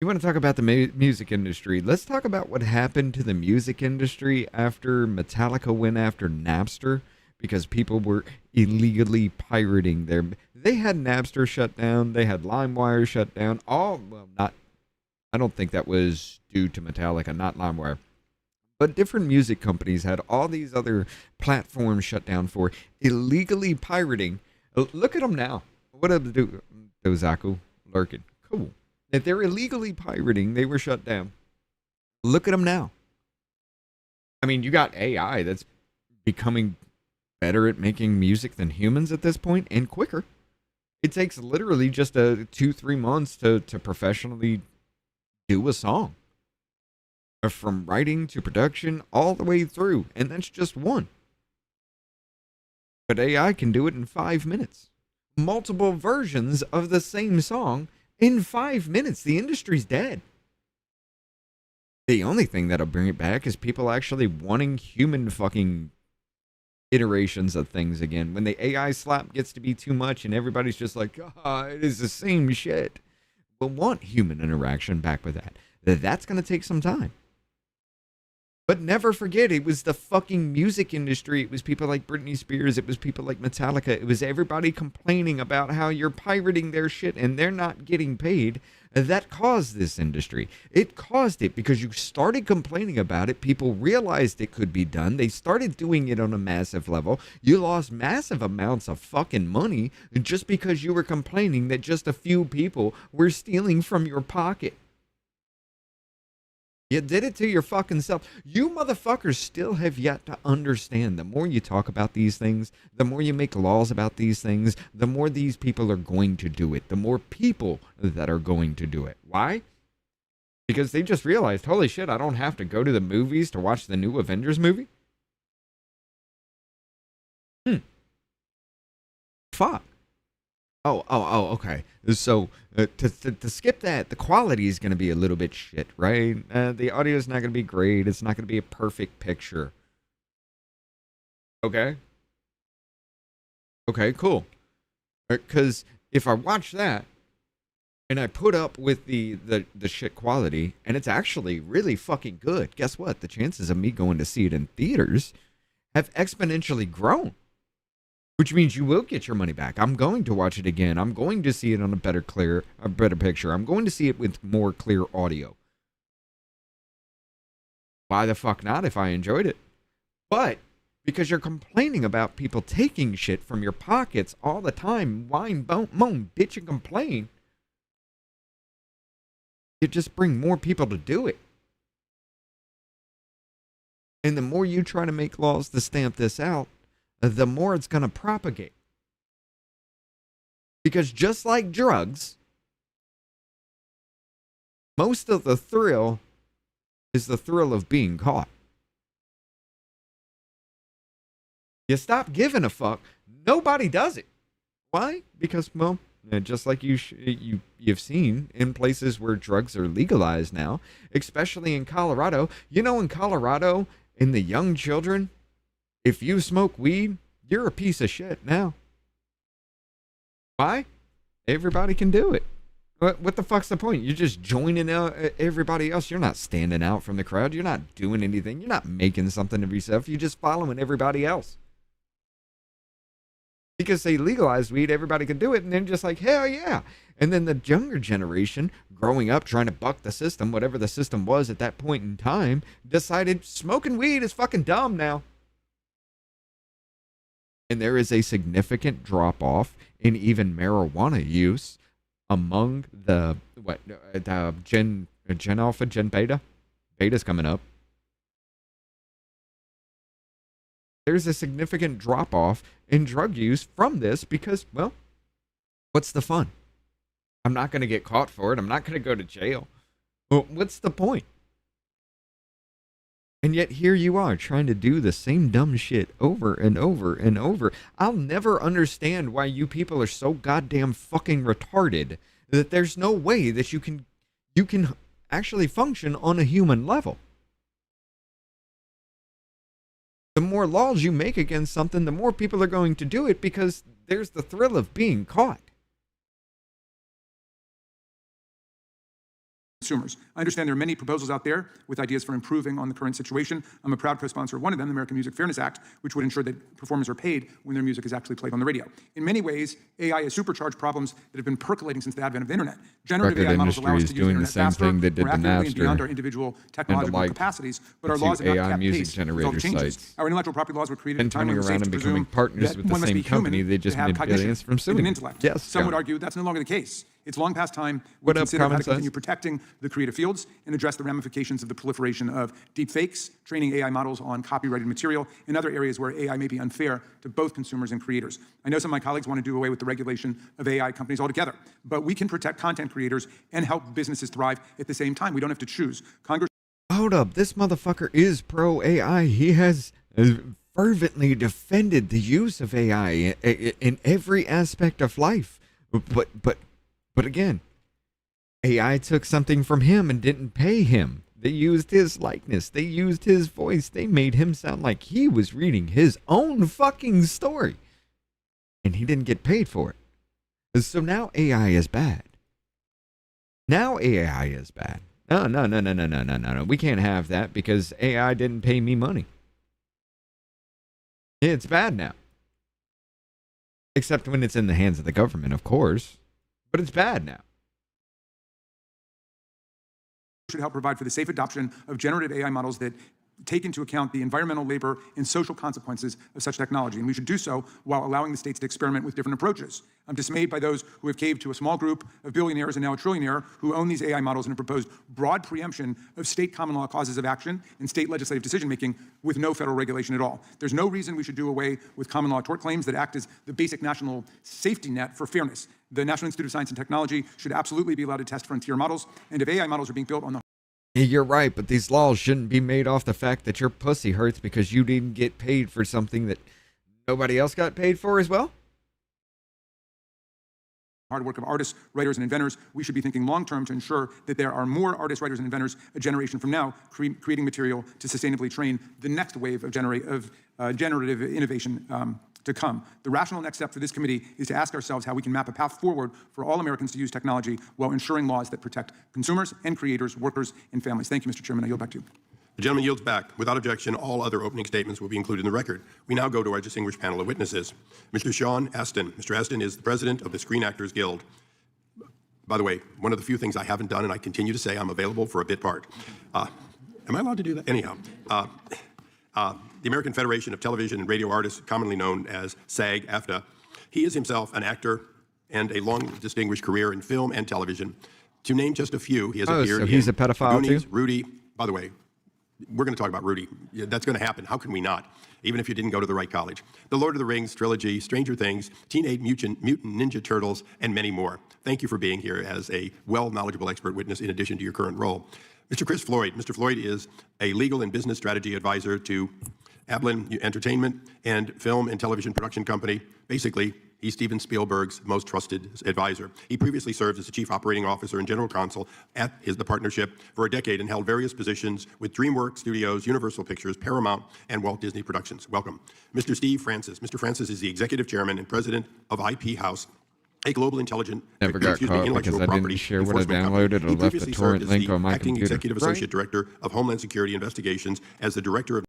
You want to talk about the music industry? Let's talk about what happened to the music industry after Metallica went after Napster because people were illegally pirating their... They had Napster shut down. They had LimeWire shut down. I don't think that was due to Metallica, not LimeWire. But different music companies had all these other platforms shut down for illegally pirating. Look at them now. What did they do? Dozaku, Lurkin. Cool. If they're illegally pirating, they were shut down. Look at them now. I mean, you got AI that's becoming better at making music than humans at this point and quicker. It takes literally just 2-3 months to professionally do a song. From writing to production all the way through. And that's just one. But AI can do it in 5 minutes. Multiple versions of the same song in 5 minutes. The industry's dead. The only thing that'll bring it back is people actually wanting human fucking iterations of things again. When the AI slap gets to be too much and everybody's just like, it is the same shit. We'll want human interaction back with that. That's going to take some time. But never forget, it was the fucking music industry. It was people like Britney Spears. It was people like Metallica. It was everybody complaining about how you're pirating their shit and they're not getting paid. That caused this industry. It caused it because you started complaining about it. People realized it could be done. They started doing it on a massive level. You lost massive amounts of fucking money just because you were complaining that just a few people were stealing from your pocket. You did it to your fucking self. You motherfuckers still have yet to understand. The more you talk about these things, the more you make laws about these things, the more these people are going to do it. The more people that are going to do it. Why? Because they just realized, holy shit, I don't have to go to the movies to watch the new Avengers movie. Fuck. Oh, okay. So, to skip that, the quality is going to be a little bit shit, right? The audio is not going to be great. It's not going to be a perfect picture. Okay? Okay, cool. Because if I watch that, and I put up with the shit quality, and it's actually really fucking good, guess what? The chances of me going to see it in theaters have exponentially grown. Which means you will get your money back. I'm going to watch it again. I'm going to see it on a better picture. I'm going to see it with more clear audio. Why the fuck not if I enjoyed it? But because you're complaining about people taking shit from your pockets all the time, whine, moan, bitch, and complain, you just bring more people to do it. And the more you try to make laws to stamp this out, the more it's going to propagate. Because just like drugs, most of the thrill is the thrill of being caught. You stop giving a fuck, nobody does it. Why? Because, well, just like you've seen in places where drugs are legalized now, especially in Colorado. You know, in Colorado, in the young children, if you smoke weed, you're a piece of shit now. Why? Everybody can do it. What the fuck's the point? You're just joining everybody else. You're not standing out from the crowd. You're not doing anything. You're not making something of yourself. You're just following everybody else. Because they legalized weed, everybody could do it, and then just like, hell yeah. And then the younger generation, growing up, trying to buck the system, whatever the system was at that point in time, decided smoking weed is fucking dumb now. And there is a significant drop-off in even marijuana use among the Gen Alpha, Gen Beta. Beta's coming up. There's a significant drop-off in drug use from this because, well, what's the fun? I'm not going to get caught for it. I'm not going to go to jail. Well, what's the point? And yet here you are trying to do the same dumb shit over and over and over. I'll never understand why you people are so goddamn fucking retarded that there's no way that you can actually function on a human level. The more laws you make against something, the more people are going to do it because there's the thrill of being caught. Consumers. I understand there are many proposals out there with ideas for improving on the current situation. I'm a proud co-sponsor of one of them, the American Music Fairness Act, which would ensure that performers are paid when their music is actually played on the radio. In many ways, AI has supercharged problems that have been percolating since the advent of the internet. Generative AI models allow us to use the internet faster, more accurately, and beyond our individual technological capacities, but our laws have not kept pace with all the changes. Our intellectual property laws were created and at a time when turning around and becoming partners with the same company they just made billions from suing. And intellect. Yes, some would argue that's no longer the case. It's long past time we consider how to continue protecting the creative fields and address the ramifications of the proliferation of deep fakes, training AI models on copyrighted material, and other areas where AI may be unfair to both consumers and creators. I know some of my colleagues want to do away with the regulation of AI companies altogether, but we can protect content creators and help businesses thrive at the same time. We don't have to choose. Congress. Hold up, this motherfucker is pro-AI. He has fervently defended the use of AI in every aspect of life. But again, AI took something from him and didn't pay him. They used his likeness. They used his voice. They made him sound like he was reading his own fucking story. And he didn't get paid for it. So now AI is bad. Now AI is bad. No. We can't have that because AI didn't pay me money. It's bad now. Except when it's in the hands of the government, of course. But it's bad now. Should help provide for the safe adoption of generative AI models that take into account the environmental, labor, and social consequences of such technology. And we should do so while allowing the states to experiment with different approaches. I'm dismayed by those who have caved to a small group of billionaires and now a trillionaire who own these AI models and have proposed broad preemption of state common law causes of action and state legislative decision-making with no federal regulation at all. There's no reason we should do away with common law tort claims that act as the basic national safety net for fairness. The National Institute of Science and Technology should absolutely be allowed to test frontier models, and if AI models are being built on the You're right, but these laws shouldn't be made off the fact that your pussy hurts because you didn't get paid for something that nobody else got paid for as well. Hard work of artists, writers, and inventors, we should be thinking long-term to ensure that there are more artists, writers, and inventors a generation from now creating material to sustainably train the next wave of generative innovation to come. The rational next step for this committee is to ask ourselves how we can map a path forward for all Americans to use technology while ensuring laws that protect consumers and creators, workers, and families. Thank you, Mr. Chairman. I yield back to you. The gentleman yields back. Without objection, all other opening statements will be included in the record. We now go to our distinguished panel of witnesses. Mr. Sean Astin. Mr. Astin is the president of the Screen Actors Guild. By the way, one of the few things I haven't done, and I continue to say I'm available for a bit part. Am I allowed to do that? Anyhow. The American Federation of Television and Radio Artists, commonly known as SAG-AFTRA. He is himself an actor and a long distinguished career in film and television. To name just a few, he has appeared so he's in a pedophile Goonies, too? Rudy. By the way, we're going to talk about Rudy. Yeah, that's going to happen. How can we not? Even if you didn't go to the right college. The Lord of the Rings trilogy, Stranger Things, Teenage Mutant Ninja Turtles, and many more. Thank you for being here as a well-knowledgeable expert witness in addition to your current role. Mr. Chris Floyd. Mr. Floyd is a legal and business strategy advisor to Ablin Entertainment and film and television production company. Basically, He's Steven Spielberg's most trusted advisor. He previously served as the chief operating officer and general counsel at the partnership for a decade and held various positions with DreamWorks Studios, Universal Pictures, Paramount, and Walt Disney Productions. Welcome. Mr. Steve Francis. Mr. Francis is the executive chairman and president of IP House, a global intelligent Never got caught because I didn't share what I downloaded or left the torrent link on my acting computer. executive associate director of Homeland Security Investigations, as the director of...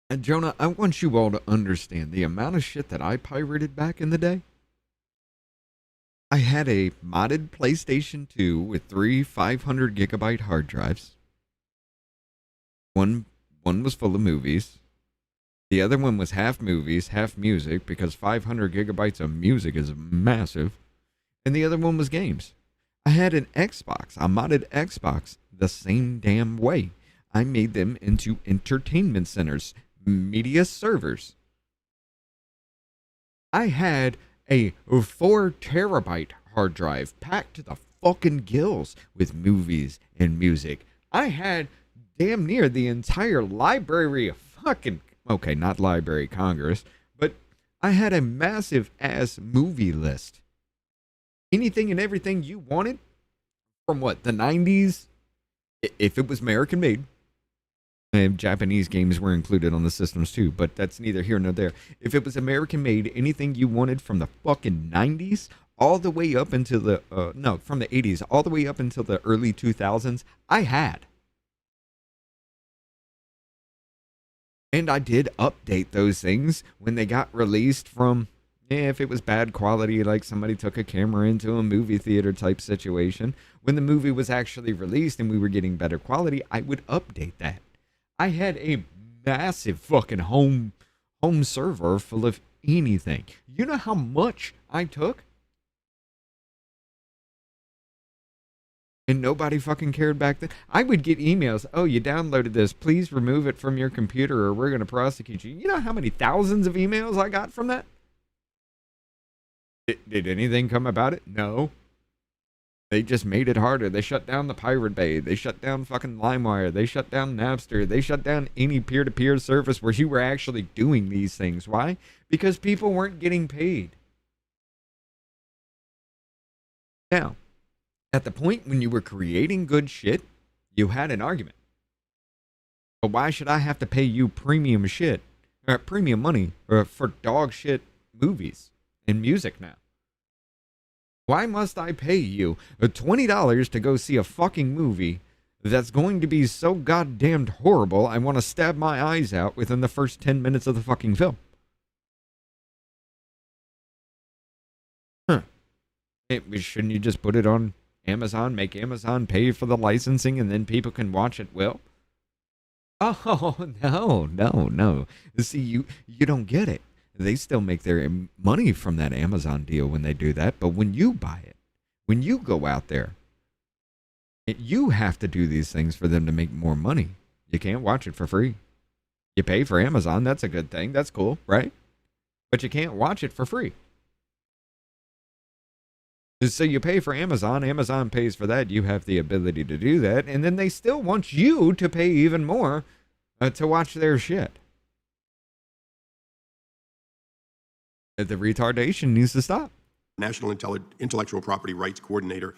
And Jonah, I want you all to understand the amount of shit that I pirated back in the day. I had a modded PlayStation 2 with 3 500 gigabyte hard drives. One was full of movies. The other one was half movies, half music, because 500 gigabytes of music is massive. And the other one was games. I had an Xbox, a modded Xbox, the same damn way. I made them into entertainment centers, media servers. I had a 4 terabyte hard drive packed to the fucking gills with movies and music. I had damn near the entire library of fucking, okay, not Library Congress, but I had a massive ass movie list. Anything and everything you wanted from what, the 90s? If it was American made. And Japanese games were included on the systems too, but that's neither here nor there. If it was American made, anything you wanted from the fucking 90s all the way up until the, from the 80s all the way up until the early 2000s, I had. And I did update those things when they got released from, if it was bad quality, like somebody took a camera into a movie theater type situation. When the movie was actually released and we were getting better quality, I would update that. I had a massive fucking home server full of anything. You know how much I took? And nobody fucking cared back then. I would get emails, oh, you downloaded this, please remove it from your computer or we're going to prosecute you. You know how many thousands of emails I got from that? Did anything come about it? No. They just made it harder. They shut down the Pirate Bay. They shut down fucking LimeWire. They shut down Napster. They shut down any peer-to-peer service where you were actually doing these things. Why? Because people weren't getting paid. Now, at the point when you were creating good shit, you had an argument. But why should I have to pay you premium shit, or premium money, for dog shit movies and music now? Why must I pay you $20 to go see a fucking movie that's going to be so goddamn horrible I want to stab my eyes out within the first 10 minutes of the fucking film? Huh. Shouldn't you just put it on Amazon, make Amazon pay for the licensing, and then people can watch it well? Oh, no. See, you don't get it. They still make their money from that Amazon deal when they do that. But when you buy it, when you go out there, you have to do these things for them to make more money. You can't watch it for free. You pay for Amazon. That's a good thing. That's cool, right? But you can't watch it for free. So you pay for Amazon. Amazon pays for that. You have the ability to do that. And then they still want you to pay even more to watch their shit. The retardation needs to stop. National Intellectual Property Rights Coordinator.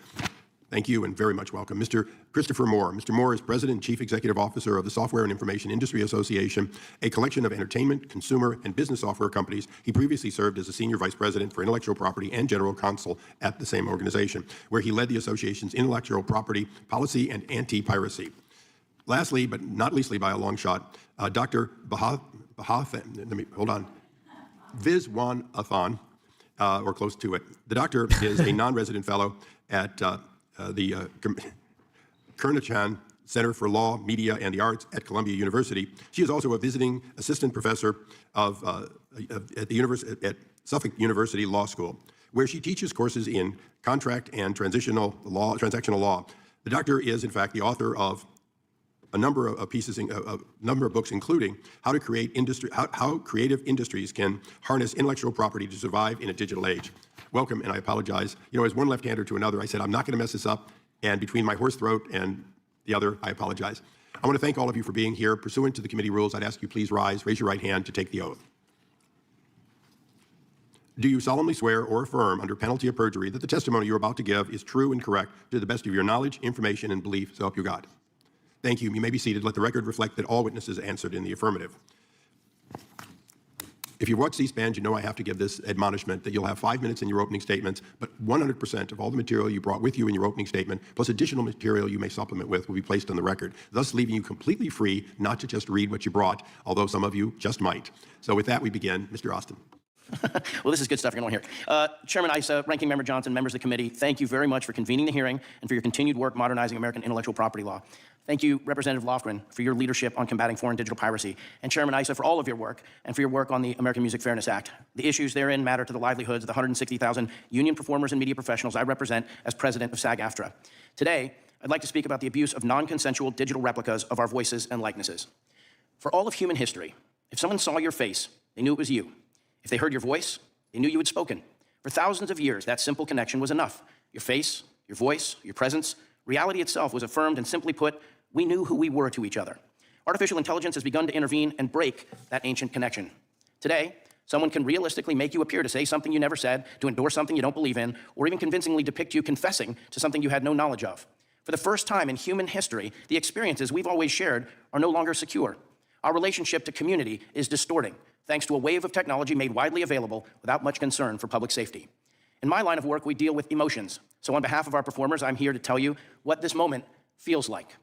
Thank you and very much welcome. Mr. Christopher Moore. Mr. Moore is President and Chief Executive Officer of the Software and Information Industry Association, a collection of entertainment, consumer, and business software companies. He previously served as a Senior Vice President for Intellectual Property and General Counsel at the same organization, where he led the association's intellectual property policy and anti-piracy. Lastly, but not leastly by a long shot, Dr. Viswanathan, or close to it. The doctor is a non-resident fellow at the Kernochan Center for Law, Media, and the Arts at Columbia University. She is also a visiting assistant professor at Suffolk University Law School, where she teaches courses in contract and transactional law. The doctor is, in fact, the author of a number of pieces, a number of books, including how creative industries can harness intellectual property to survive in a digital age. Welcome, and I apologize. You know, as one left-hander to another, I said, I'm not going to mess this up, and between my hoarse throat and the other, I apologize. I want to thank all of you for being here. Pursuant to the committee rules, I'd ask you please rise, raise your right hand to take the oath. Do you solemnly swear or affirm under penalty of perjury that the testimony you're about to give is true and correct to the best of your knowledge, information, and belief, so help you God? Thank you. You may be seated. Let the record reflect that all witnesses answered in the affirmative. If you watch C-SPAN, you know I have to give this admonishment that you'll have 5 minutes in your opening statements, but 100% of all the material you brought with you in your opening statement, plus additional material you may supplement with, will be placed on the record, thus leaving you completely free not to just read what you brought, although some of you just might. So with that, we begin. Mr. Austin. Well, this is good stuff you're going to hear. Chairman Issa, Ranking Member Johnson, members of the committee, thank you very much for convening the hearing and for your continued work modernizing American intellectual property law. Thank you, Representative Lofgren, for your leadership on combating foreign digital piracy, and Chairman Issa for all of your work and for your work on the American Music Fairness Act. The issues therein matter to the livelihoods of the 160,000 union performers and media professionals I represent as president of SAG-AFTRA. Today, I'd like to speak about the abuse of non-consensual digital replicas of our voices and likenesses. For all of human history, if someone saw your face, they knew it was you. If they heard your voice, they knew you had spoken. For thousands of years, that simple connection was enough. Your face, your voice, your presence, reality itself was affirmed, and simply put, we knew who we were to each other. Artificial intelligence has begun to intervene and break that ancient connection. Today, someone can realistically make you appear to say something you never said, to endorse something you don't believe in, or even convincingly depict you confessing to something you had no knowledge of. For the first time in human history, the experiences we've always shared are no longer secure. Our relationship to community is distorting, thanks to a wave of technology made widely available without much concern for public safety. In my line of work, we deal with emotions. So on behalf of our performers, I'm here to tell you what this moment feels like.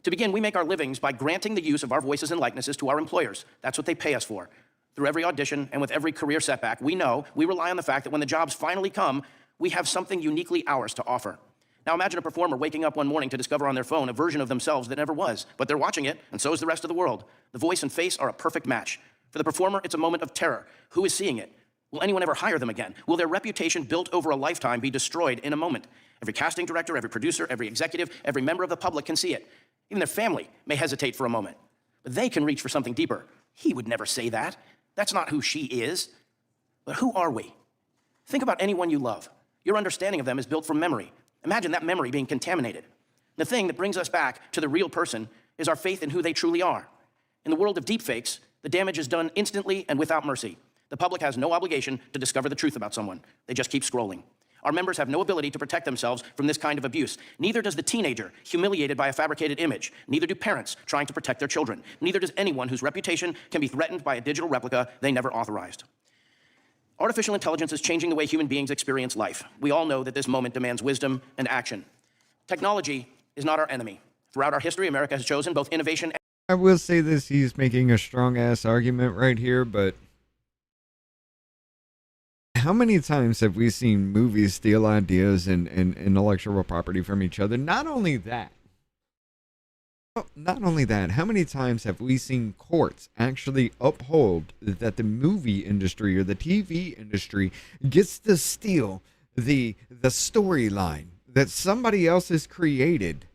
To begin, we make our livings by granting the use of our voices and likenesses to our employers. That's what they pay us for. Through every audition and with every career setback, we rely on the fact that when the jobs finally come, we have something uniquely ours to offer. Now imagine a performer waking up one morning to discover on their phone a version of themselves that never was, but they're watching it, and so is the rest of the world. The voice and face are a perfect match. For the performer, it's a moment of terror. Who is seeing it? Will anyone ever hire them again? Will their reputation built over a lifetime be destroyed in a moment? Every casting director, every producer, every executive, every member of the public can see it. Even their family may hesitate for a moment, but they can reach for something deeper. He would never say that. That's not who she is. But who are we? Think about anyone you love. Your understanding of them is built from memory. Imagine that memory being contaminated. The thing that brings us back to the real person is our faith in who they truly are. In the world of deepfakes, the damage is done instantly and without mercy. The public has no obligation to discover the truth about someone. They just keep scrolling. Our members have no ability to protect themselves from this kind of abuse. Neither does the teenager humiliated by a fabricated image. Neither do parents trying to protect their children. Neither does anyone whose reputation can be threatened by a digital replica they never authorized. Artificial intelligence is changing the way human beings experience life. We all know that this moment demands wisdom and action. Technology is not our enemy. Throughout our history, America has chosen both innovation and... I will say this, he's making a strong-ass argument right here, but how many times have we seen movies steal ideas and intellectual property from each other? Not only that, how many times have we seen courts actually uphold that the movie industry or the TV industry gets to steal the storyline that somebody else has created,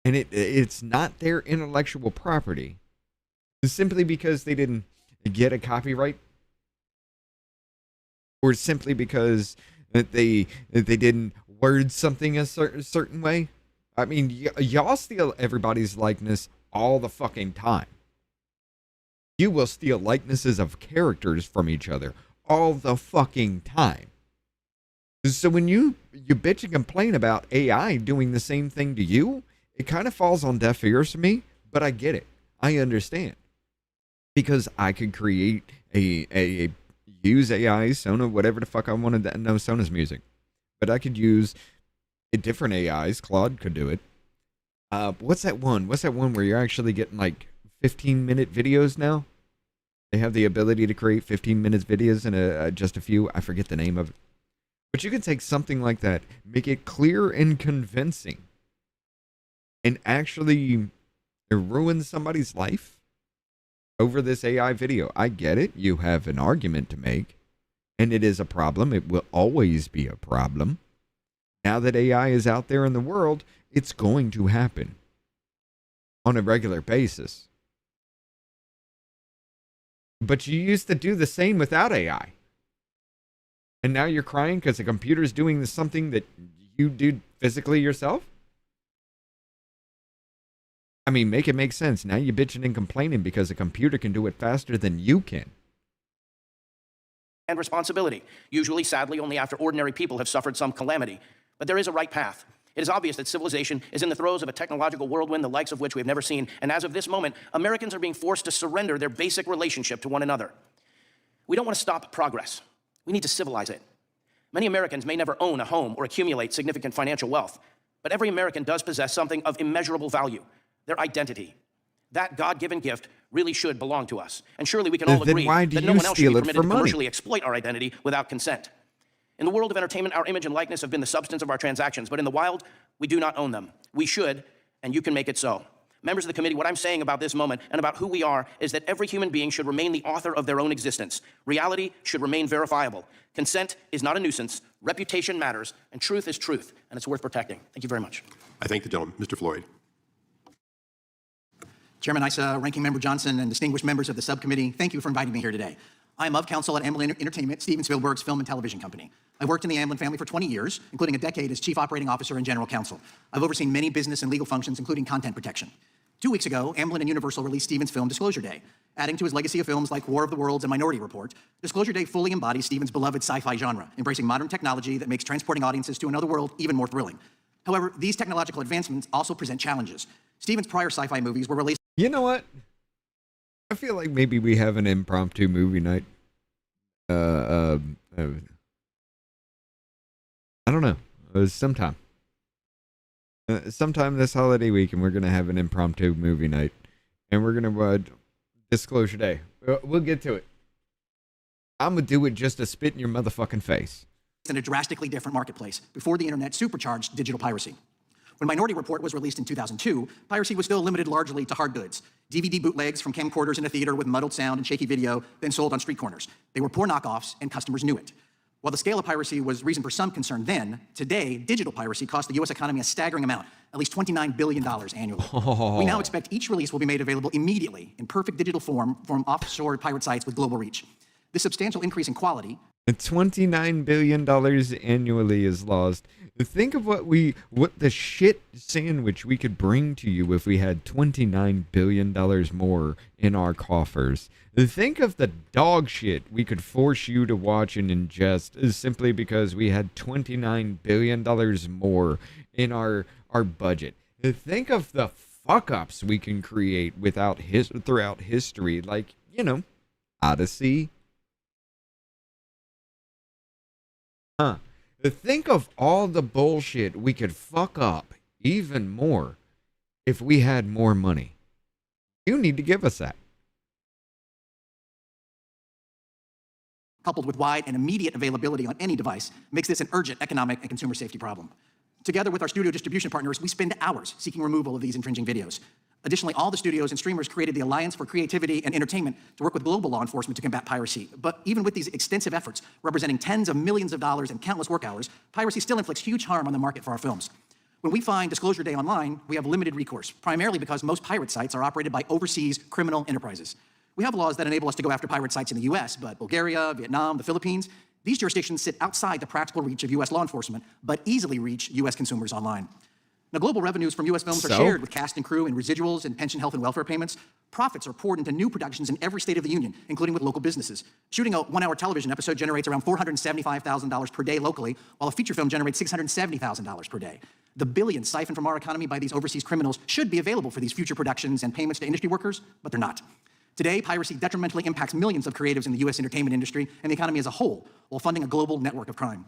and it's not their intellectual property simply because they didn't get a copyright, or simply because they didn't word something a certain way? I mean, y'all steal everybody's likeness all the fucking time. You will steal likenesses of characters from each other all the fucking time. So when you bitch and complain about AI doing the same thing to you, it kind of falls on deaf ears to me, but I get it. I understand. Because I could create use AI, Sona, whatever the fuck I wanted to know Sona's music. But I could use different AIs. Claude could do it. What's that one? What's that one where you're actually getting like 15-minute videos now? They have the ability to create 15-minute videos in just a few. I forget the name of it. But you can take something like that, make it clear and convincing, and actually ruin somebody's life over this AI video. I get it. You have an argument to make, and it is a problem. It will always be a problem. Now that AI is out there in the world, it's going to happen on a regular basis. But you used to do the same without AI. And now you're crying because the computer's doing something that you do physically yourself? I mean, make it make sense. Now you're bitching and complaining because the computer can do it faster than you can. and responsibility, usually, sadly, only after ordinary people have suffered some calamity. But there is a right path. It is obvious that civilization is in the throes of a technological whirlwind, the likes of which we have never seen, and as of this moment, Americans are being forced to surrender their basic relationship to one another. We don't want to stop progress. We need to civilize it. Many Americans may never own a home or accumulate significant financial wealth, but every American does possess something of immeasurable value, their identity. That God-given gift really should belong to us. And surely we can all agree that no one else should be permitted to commercially exploit our identity without consent. In the world of entertainment, our image and likeness have been the substance of our transactions, but in the wild, we do not own them. We should, and you can make it so. Members of the committee, what I'm saying about this moment and about who we are is that every human being should remain the author of their own existence. Reality should remain verifiable. Consent is not a nuisance, reputation matters, and truth is truth, and it's worth protecting. Thank you very much. I thank the gentleman. Mr. Floyd. Chairman Issa, Ranking Member Johnson, and distinguished members of the subcommittee, thank you for inviting me here today. I am of counsel at Amblin Entertainment, Steven Spielberg's film and television company. I worked in the Amblin family for 20 years, including a decade as chief operating officer and general counsel. I've overseen many business and legal functions, including content protection. 2 weeks ago, Amblin and Universal released Steven's film Disclosure Day. Adding to his legacy of films like War of the Worlds and Minority Report, Disclosure Day fully embodies Steven's beloved sci-fi genre, embracing modern technology that makes transporting audiences to another world even more thrilling. However, these technological advancements also present challenges. Steven's prior sci-fi movies were released. You know what? I feel like maybe we have an impromptu movie night. I don't know. Sometime this holiday weekend, we're gonna have an impromptu movie night, and we're gonna Disclosure Day. We'll get to it. I'm gonna do it just to spit in your motherfucking face. In a drastically different marketplace before the internet supercharged digital piracy. When Minority Report was released in 2002, piracy was still limited largely to hard goods. DVD bootlegs from camcorders in a theater with muddled sound and shaky video, then sold on street corners. They were poor knockoffs, and customers knew it. While the scale of piracy was reason for some concern then, today, digital piracy cost the U.S. economy a staggering amount, at least $29 billion annually. Oh. We now expect each release will be made available immediately in perfect digital form from offshore pirate sites with global reach. This substantial increase in quality. $29 billion annually is lost. Think of what the shit sandwich we could bring to you if we had $29 billion more in our coffers. Think of the dog shit we could force you to watch and ingest simply because we had $29 billion more in our budget. Think of the fuck-ups we can create throughout history, like, Odyssey. Think of all the bullshit we could fuck up even more if we had more money. You need to give us that. Coupled with wide and immediate availability on any device, makes this an urgent economic and consumer safety problem. Together with our studio distribution partners, we spend hours seeking removal of these infringing videos. Additionally, all the studios and streamers created the Alliance for Creativity and Entertainment to work with global law enforcement to combat piracy. But even with these extensive efforts, representing tens of millions of dollars and countless work hours, piracy still inflicts huge harm on the market for our films. When we find Disclosure Day online, we have limited recourse, primarily because most pirate sites are operated by overseas criminal enterprises. We have laws that enable us to go after pirate sites in the US, but Bulgaria, Vietnam, the Philippines, these jurisdictions sit outside the practical reach of US law enforcement, but easily reach US consumers online. Now, global revenues from US films are shared with cast and crew in residuals and pension, health, and welfare payments. Profits are poured into new productions in every state of the union, including with local businesses. Shooting a one-hour television episode generates around $475,000 per day locally, while a feature film generates $670,000 per day. The billions siphoned from our economy by these overseas criminals should be available for these future productions and payments to industry workers, but they're not. Today, piracy detrimentally impacts millions of creatives in the US entertainment industry and the economy as a whole, while funding a global network of crime.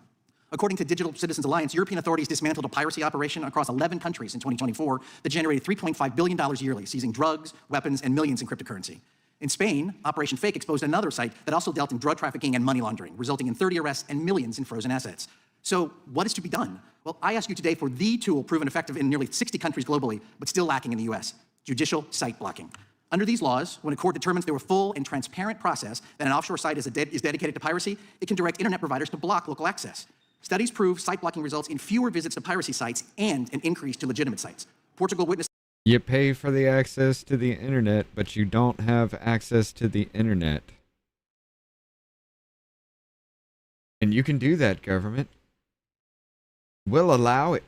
According to Digital Citizens Alliance, European authorities dismantled a piracy operation across 11 countries in 2024 that generated $3.5 billion yearly, seizing drugs, weapons, and millions in cryptocurrency. In Spain, Operation Fake exposed another site that also dealt in drug trafficking and money laundering, resulting in 30 arrests and millions in frozen assets. So what is to be done? Well, I ask you today for the tool proven effective in nearly 60 countries globally, but still lacking in the US, judicial site blocking. Under these laws, when a court determines through a full and transparent process that an offshore site is dedicated to piracy, it can direct internet providers to block local access. Studies prove site blocking results in fewer visits to piracy sites and an increase to legitimate sites. Portugal witnessed. You pay for the access to the internet, but you don't have access to the internet. And you can do that, government. We'll allow it.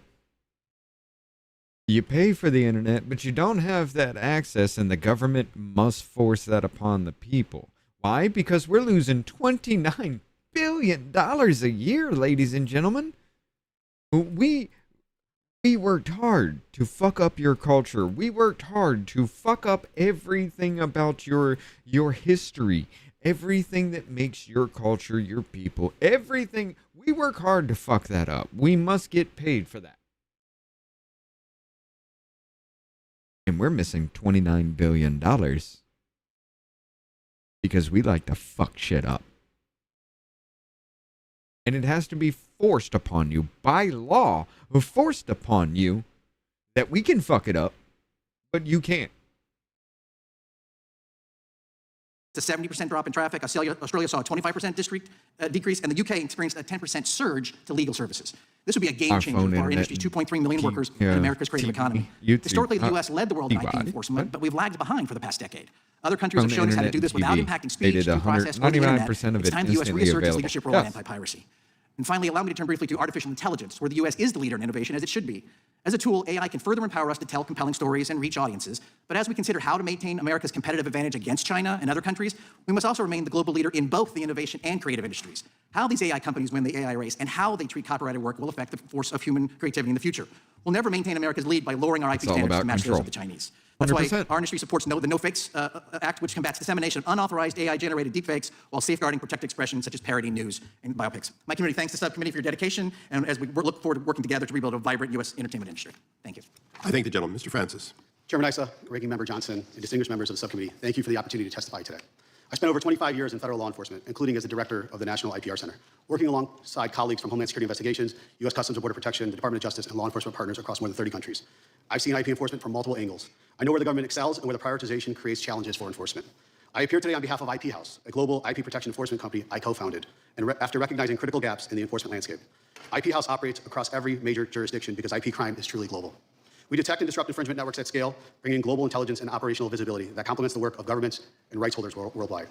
You pay for the internet, but you don't have that access, and the government must force that upon the people. Why? Because we're losing $29 billion a year, ladies and gentlemen. We worked hard to fuck up your culture. We worked hard to fuck up everything about your history, everything that makes your culture, your people, everything. We work hard to fuck that up. We must get paid for that. And we're missing $29 billion because we like to fuck shit up. And it has to be forced upon you by law, forced upon you that we can fuck it up, but you can't. It's a 70% drop in traffic. Australia saw a 25% decrease, and the UK experienced a 10% surge to legal services. This would be a game changer for our industry's 2.3 million workers in America's creative economy. Historically, the U.S. led the world in IP enforcement, but we've lagged behind for the past decade. Other countries have shown us how to do this without impacting speech, due process, or the internet. It's time the U.S. reasserts its leadership role in anti-piracy. And finally, allow me to turn briefly to artificial intelligence, where the U.S. is the leader in innovation, as it should be. As a tool, AI can further empower us to tell compelling stories and reach audiences. But as we consider how to maintain America's competitive advantage against China and other countries, we must also remain the global leader in both the innovation and creative industries. How these AI companies win the AI race and how they treat copyrighted work will affect the force of human creativity in the future. We'll never maintain America's lead by lowering our IP standards to match those of the Chinese. That's 100%. Why our industry supports the No Fakes Act, which combats dissemination of unauthorized AI-generated deepfakes while safeguarding protected expression such as parody, news, and biopics. My community thanks the subcommittee for your dedication, and as we look forward to working together to rebuild a vibrant U.S. entertainment industry. Thank you. I thank the gentleman. Mr. Francis. Chairman Issa, Ranking Member Johnson, and distinguished members of the subcommittee, thank you for the opportunity to testify today. I spent over 25 years in federal law enforcement, including as the director of the National IPR Center, working alongside colleagues from Homeland Security Investigations, U.S. Customs and Border Protection, the Department of Justice, and law enforcement partners across more than 30 countries. I've seen IP enforcement from multiple angles. I know where the government excels and where the prioritization creates challenges for enforcement. I appear today on behalf of IP House, a global IP protection enforcement company I co-founded, and after recognizing critical gaps in the enforcement landscape. IP House operates across every major jurisdiction because IP crime is truly global. We detect and disrupt infringement networks at scale, bringing global intelligence and operational visibility that complements the work of governments and rights holders worldwide.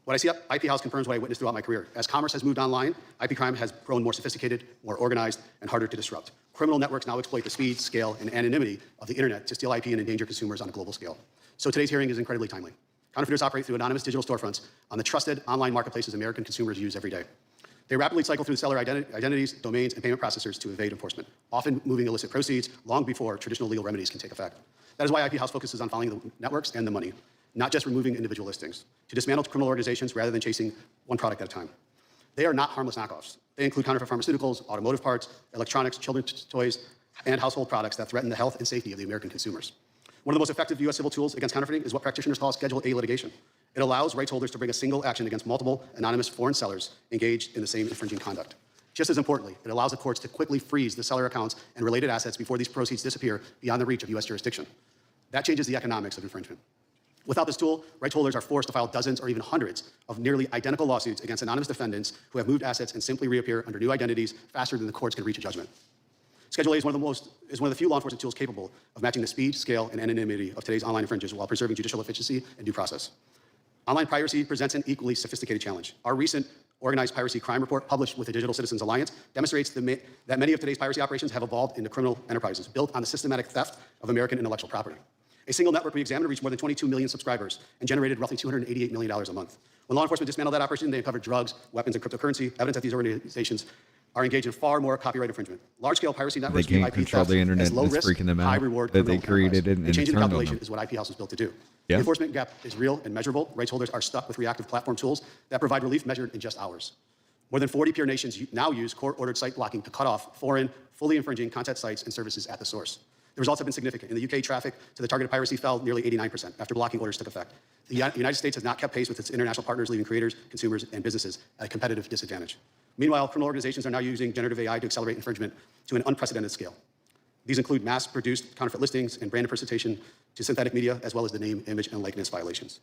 What I see at IP House confirms what I witnessed throughout my career. As commerce has moved online, IP crime has grown more sophisticated, more organized, and harder to disrupt. Criminal networks now exploit the speed, scale, and anonymity of the internet to steal IP and endanger consumers on a global scale. So today's hearing is incredibly timely. Counterfeiters operate through anonymous digital storefronts on the trusted online marketplaces American consumers use every day. They rapidly cycle through seller identities, domains, and payment processors to evade enforcement, often moving illicit proceeds long before traditional legal remedies can take effect. That is why IP House focuses on following the networks and the money, not just removing individual listings, to dismantle criminal organizations rather than chasing one product at a time. They are not harmless knockoffs. They include counterfeit pharmaceuticals, automotive parts, electronics, children's toys, and household products that threaten the health and safety of the American consumers. One of the most effective U.S. civil tools against counterfeiting is what practitioners call Schedule A litigation. It allows rights holders to bring a single action against multiple anonymous foreign sellers engaged in the same infringing conduct. Just as importantly, it allows the courts to quickly freeze the seller accounts and related assets before these proceeds disappear beyond the reach of U.S. jurisdiction. That changes the economics of infringement. Without this tool, rights holders are forced to file dozens or even hundreds of nearly identical lawsuits against anonymous defendants who have moved assets and simply reappear under new identities faster than the courts can reach a judgment. Schedule A is one of the few law enforcement tools capable of matching the speed, scale, and anonymity of today's online infringers while preserving judicial efficiency and due process. Online piracy presents an equally sophisticated challenge. Our recent Organized Piracy Crime Report, published with the Digital Citizens Alliance, demonstrates that many of today's piracy operations have evolved into criminal enterprises built on the systematic theft of American intellectual property. A single network we examined reached more than 22 million subscribers and generated roughly $288 million a month. When law enforcement dismantled that operation, they uncovered drugs, weapons, and cryptocurrency, evidence that these organizations are engaged in far more copyright infringement. Large-scale piracy networks they can't control the internet and it's freaking them out high-reward that they created it and changing the turned on calculation them. is what IP House was built to do. Yeah. The enforcement gap is real and measurable. Rights holders are stuck with reactive platform tools that provide relief measured in just hours. More than 40 peer nations now use court-ordered site blocking to cut off foreign, fully infringing content sites and services at the source. The results have been significant. In the UK, traffic to the targeted piracy fell nearly 89% after blocking orders took effect. The United States has not kept pace with its international partners, leaving creators, consumers, and businesses at a competitive disadvantage. Meanwhile, criminal organizations are now using generative AI to accelerate infringement to an unprecedented scale. These include mass-produced counterfeit listings and brand impersonation to synthetic media, as well as the name, image, and likeness violations.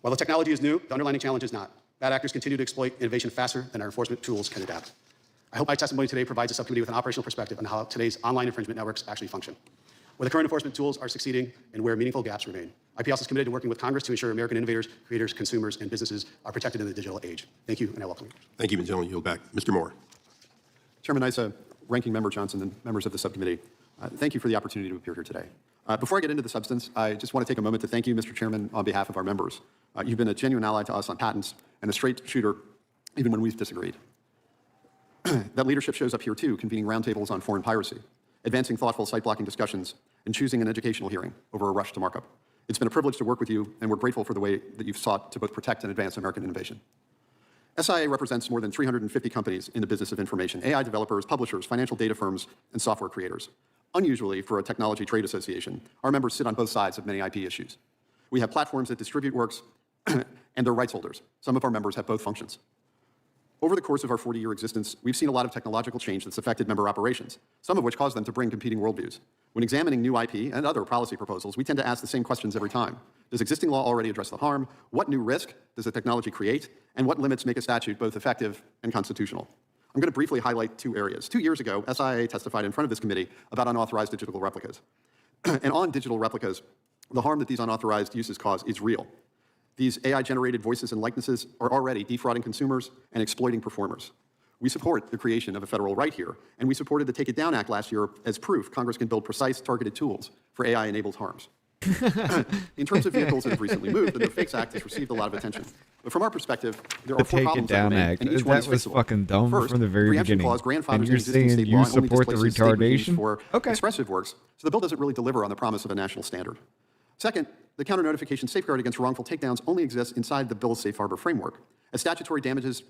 While the technology is new, the underlying challenge is not. Bad actors continue to exploit innovation faster than our enforcement tools can adapt. I hope my testimony today provides the subcommittee with an operational perspective on how today's online infringement networks actually function, where the current enforcement tools are succeeding and where meaningful gaps remain. IP House is committed to working with Congress to ensure American innovators, creators, consumers, and businesses are protected in the digital age. Thank you, and I welcome you. Thank you, Mr. Gentleman. Yield back. Mr. Moore. Chairman Issa, Ranking Member Johnson, and members of the subcommittee, thank you for the opportunity to appear here today. Before I get into the substance, I just want to take a moment to thank you, Mr. Chairman, on behalf of our members. You've been a genuine ally to us on patents and a straight shooter even when we've disagreed. That leadership shows up here too, convening roundtables on foreign piracy, advancing thoughtful site blocking discussions, and choosing an educational hearing over a rush to markup. It's been a privilege to work with you, and we're grateful for the way that you've sought to both protect and advance American innovation. SIA represents more than 350 companies in the business of information, AI developers, publishers, financial data firms, and software creators. Unusually for a technology trade association, our members sit on both sides of many IP issues. We have platforms that distribute works and their rights holders. Some of our members have both functions. Over the course of our 40-year existence, we've seen a lot of technological change that's affected member operations, some of which caused them to bring competing worldviews. When examining new IP and other policy proposals, we tend to ask the same questions every time. Does existing law already address the harm? What new risk does the technology create? And what limits make a statute both effective and constitutional? I'm going to briefly highlight two areas. 2 years ago, SIA testified in front of this committee about unauthorized digital replicas. And on digital replicas, the harm that these unauthorized uses cause is real. These AI-generated voices and likenesses are already defrauding consumers and exploiting performers. We support the creation of a federal right here, and we supported the Take It Down Act last year as proof Congress can build precise, targeted tools for AI-enabled harms. In terms of vehicles that have recently moved, the No Fakes Act has received a lot of attention. But from our perspective, there are four problems that remain, and each one is That was fixable. fucking dumb First, from the very preemption beginning. clause grandfathers And you're existing saying state you law and only support the displaces state regimes retardation? for expressive works, so the bill doesn't really deliver on the promise of a national standard. Second, the counter-notification safeguard against wrongful takedowns only exists inside the bill's safe harbor framework. As statutory damages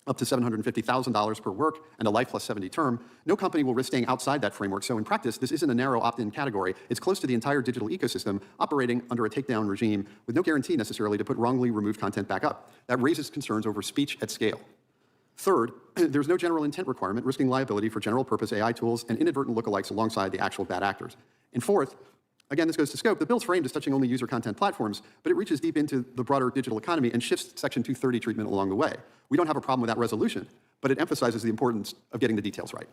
up to $750,000 per work and a life plus 70 term, no company will risk staying outside that framework. So in practice, this isn't a narrow opt-in category. It's close to the entire digital ecosystem operating under a takedown regime with no guarantee necessarily to put wrongly removed content back up. That raises concerns over speech at scale. Third, there's no general intent requirement, risking liability for general purpose AI tools and inadvertent lookalikes alongside the actual bad actors. And fourth, again, this goes to scope. The bill's framed as touching only user content platforms, but it reaches deep into the broader digital economy and shifts Section 230 treatment along the way. We don't have a problem with that resolution, but it emphasizes the importance of getting the details right.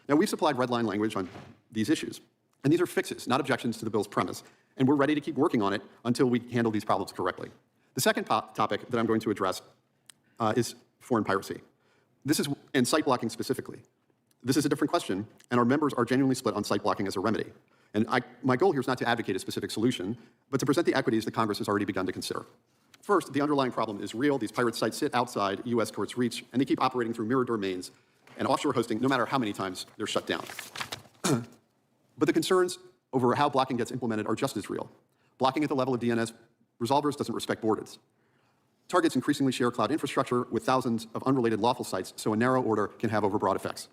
Now, we've supplied red line language on these issues, and these are fixes, not objections to the bill's premise, and we're ready to keep working on it until we handle these problems correctly. The second topic that I'm going to address is foreign piracy. And site blocking specifically. This is a different question, and our members are genuinely split on site blocking as a remedy. And my goal here is not to advocate a specific solution, but to present the equities that Congress has already begun to consider. First, the underlying problem is real. These pirate sites sit outside U.S. courts' reach, and they keep operating through mirror domains and offshore hosting, no matter how many times they're shut down. But the concerns over how blocking gets implemented are just as real. Blocking at the level of DNS resolvers doesn't respect borders. Targets increasingly share cloud infrastructure with thousands of unrelated lawful sites, so a narrow order can have overbroad effects.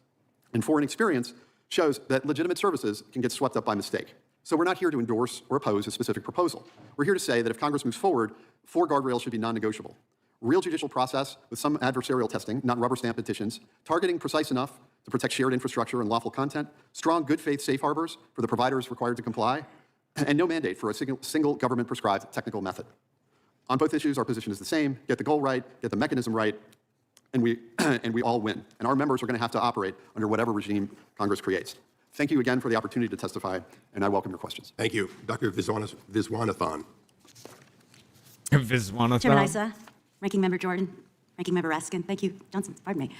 And foreign experience shows that legitimate services can get swept up by mistake. So we're not here to endorse or oppose a specific proposal. We're here to say that if Congress moves forward, 4 guardrails should be non-negotiable. Real judicial process with some adversarial testing, not rubber stamp petitions, targeting precise enough to protect shared infrastructure and lawful content, strong good faith safe harbors for the providers required to comply, and no mandate for a single government prescribed technical method. On both issues, our position is the same: get the goal right, get the mechanism right, and we all win. And our members are going to have to operate under whatever regime Congress creates. Thank you again for the opportunity to testify, and I welcome your questions. Thank you. Dr. Viswanathan. Viswanathan. Chairman Issa, Ranking Member Jordan, Ranking Member Raskin. Thank you, Johnson, pardon me.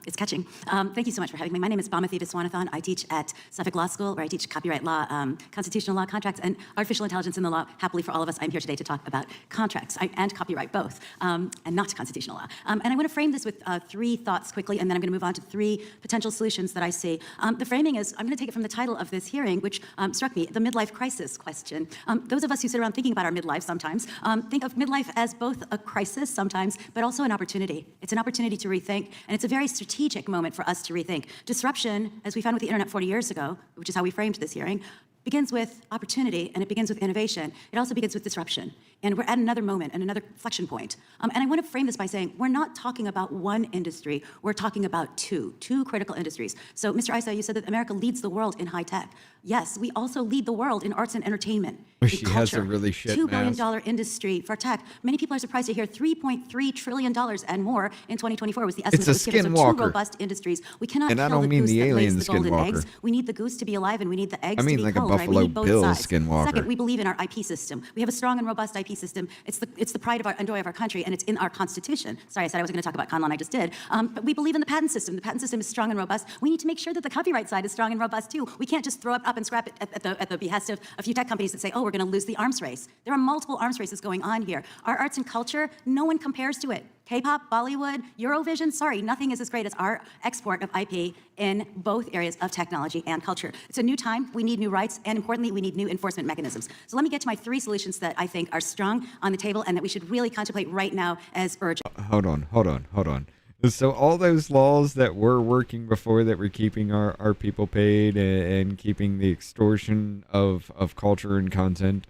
It's catching. Thank you so much for having me. My name is Bhamathi Viswanathan. I teach at Suffolk Law School, where I teach copyright law, constitutional law, contracts, and artificial intelligence in the law. Happily for all of us, I'm here today to talk about contracts and copyright, both, and not constitutional law. And I want to frame this with 3 thoughts quickly, and then I'm going to move on to 3 potential solutions that I see. The framing is, I'm going to take it from the title of this hearing, which struck me, the midlife crisis question. Those of us who sit around thinking about our midlife sometimes think of midlife as both a crisis sometimes, but also an opportunity. It's an opportunity to rethink, and it's a very strategic moment for us to rethink. Disruption, as we found with the internet 40 years ago, which is how we framed this hearing, begins with opportunity and it begins with innovation. It also begins with disruption. And we're at another moment and another inflection point. And I want to frame this by saying we're not talking about one industry, we're talking about two critical industries. So Mr. Issa, you said that America leads the world in high tech. Yes, we also lead the world in arts and entertainment. She has a really shit $2 billion mask. industry for tech. Many people are surprised to hear $3.3 trillion and more in 2024 was the estimate It's a that was given. So skinwalker. 2 robust industries. We cannot And I kill don't the mean goose the that lays alien the golden skinwalker. eggs. We need the goose to be alive and we need the eggs I mean to be like a cold, right? We Buffalo need both Bill sides. skinwalker. Second, we believe in our IP system. We have a strong and robust IP system. It's the pride of and joy of our country, and it's in our Constitution. Sorry, I said I wasn't going to talk about con law, and I just did. But we believe in the patent system. The patent system is strong and robust. We need to make sure that the copyright side is strong and robust too. We can't just throw it up and scrap it at the behest of a few tech companies that say, oh, we're going to lose the arms race. There are multiple arms races going on here. Our arts and culture, no one compares to it. K-pop, Bollywood, Eurovision, sorry, nothing is as great as our export of IP in both areas of technology and culture. It's a new time, we need new rights, and importantly, we need new enforcement mechanisms. So let me get to my 3 solutions that I think are strong on the table and that we should really contemplate right now as urgent. Hold on. So all those laws that were working before that were keeping our people paid and keeping the extortion of culture and content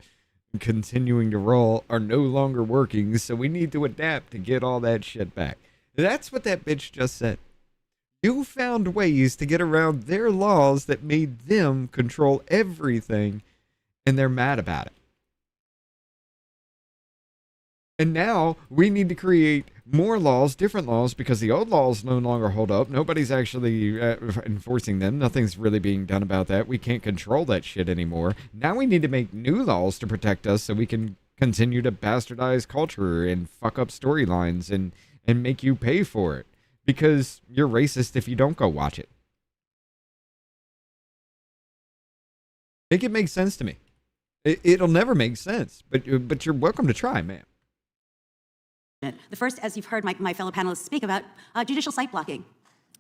continuing to roll are no longer working, so we need to adapt to get all that shit back. That's what that bitch just said. You found ways to get around their laws that made them control everything, and they're mad about it. And now we need to create more laws, different laws, because the old laws no longer hold up. Nobody's actually enforcing them. Nothing's really being done about that. We can't control that shit anymore. Now we need to make new laws to protect us so we can continue to bastardize culture and fuck up storylines and make you pay for it. Because you're racist if you don't go watch it. Make it make sense to me. It'll never make sense, but you're welcome to try, man. The first, as you've heard my fellow panelists speak about, judicial site blocking.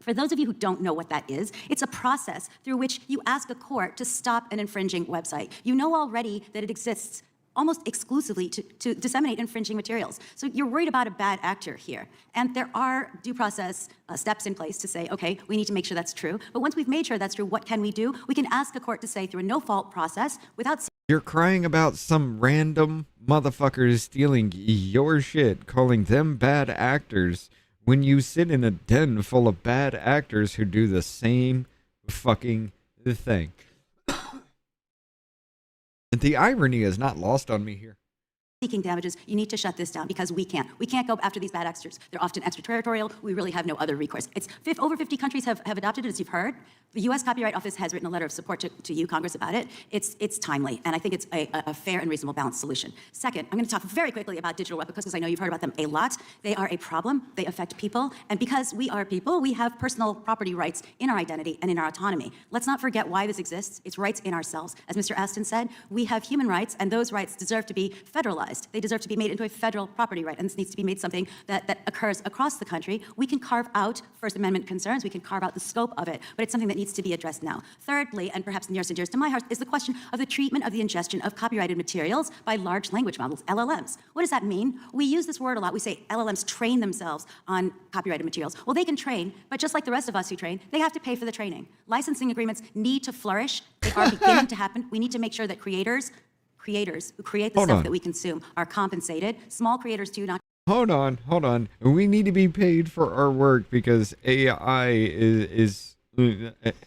For those of you who don't know what that is, it's a process through which you ask a court to stop an infringing website. You know already that it exists almost exclusively to disseminate infringing materials. So you're worried about a bad actor here. And there are due process steps in place to say, okay, we need to make sure that's true. But once we've made sure that's true, what can we do? We can ask a court to say through a no-fault process without... You're crying about some random motherfuckers stealing your shit, calling them bad actors, when you sit in a den full of bad actors who do the same fucking thing. The irony is not lost on me here. Seeking damages, you need to shut this down because we can't. We can't go after these bad actors. They're often extraterritorial. We really have no other recourse. Over 50 countries have adopted it, as you've heard. The U.S. Copyright Office has written a letter of support to you, Congress, about it. It's timely, and I think it's a fair and reasonable balanced solution. Second, I'm going to talk very quickly about digital replicas because I know you've heard about them a lot. They are a problem. They affect people, and because we are people, we have personal property rights in our identity and in our autonomy. Let's not forget why this exists. It's rights in ourselves. As Mr. Aston said, we have human rights, and those rights deserve to be federalized. They deserve to be made into a federal property right, and this needs to be made something that occurs across the country. We can carve out First Amendment concerns. We can carve out the scope of it, but it's something that needs to be addressed now. Thirdly, and perhaps nearest and dearest to my heart, is the question of the treatment of the ingestion of copyrighted materials by large language models, LLMs. What does that mean? We use this word a lot. We say LLMs train themselves on copyrighted materials. Well, they can train, but just like the rest of us who train, they have to pay for the training. Licensing agreements need to flourish. They are beginning to happen. We need to make sure that creators who create the stuff that we consume are compensated. Small creators too, not... Hold on. We need to be paid for our work because AI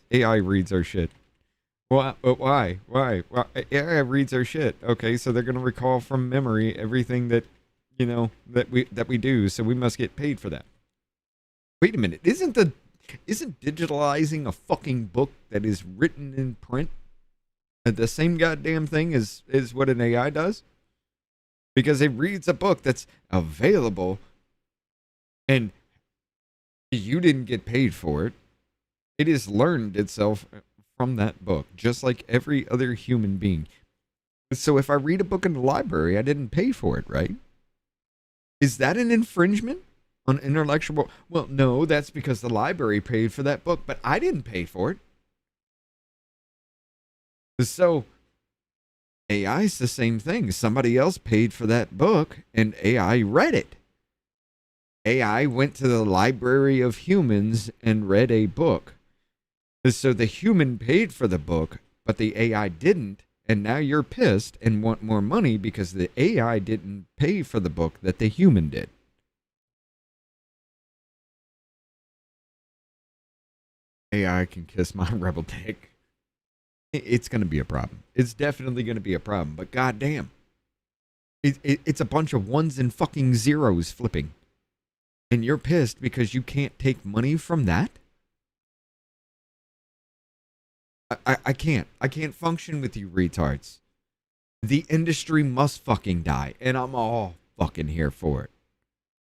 AI reads our shit. Why? AI reads our shit. Okay, so they're gonna recall from memory everything that that we do. So we must get paid for that. Wait a minute. Isn't digitalizing a fucking book that is written in print the same goddamn thing as what an AI does? Because it reads a book that's available and you didn't get paid for it. It has learned itself from that book, just like every other human being. So if I read a book in the library, I didn't pay for it, right? Is that an infringement on intellectual? Well, no, that's because the library paid for that book, but I didn't pay for it. So AI is the same thing. Somebody else paid for that book and AI read it. AI went to the library of humans and read a book. So the human paid for the book, but the AI didn't. And now you're pissed and want more money because the AI didn't pay for the book that the human did. AI can kiss my rebel dick. It's going to be a problem. It's definitely going to be a problem. But goddamn, it's a bunch of ones and fucking zeros flipping. And you're pissed because you can't take money from that? I can't. I can't function with you retards. The industry must fucking die. And I'm all fucking here for it.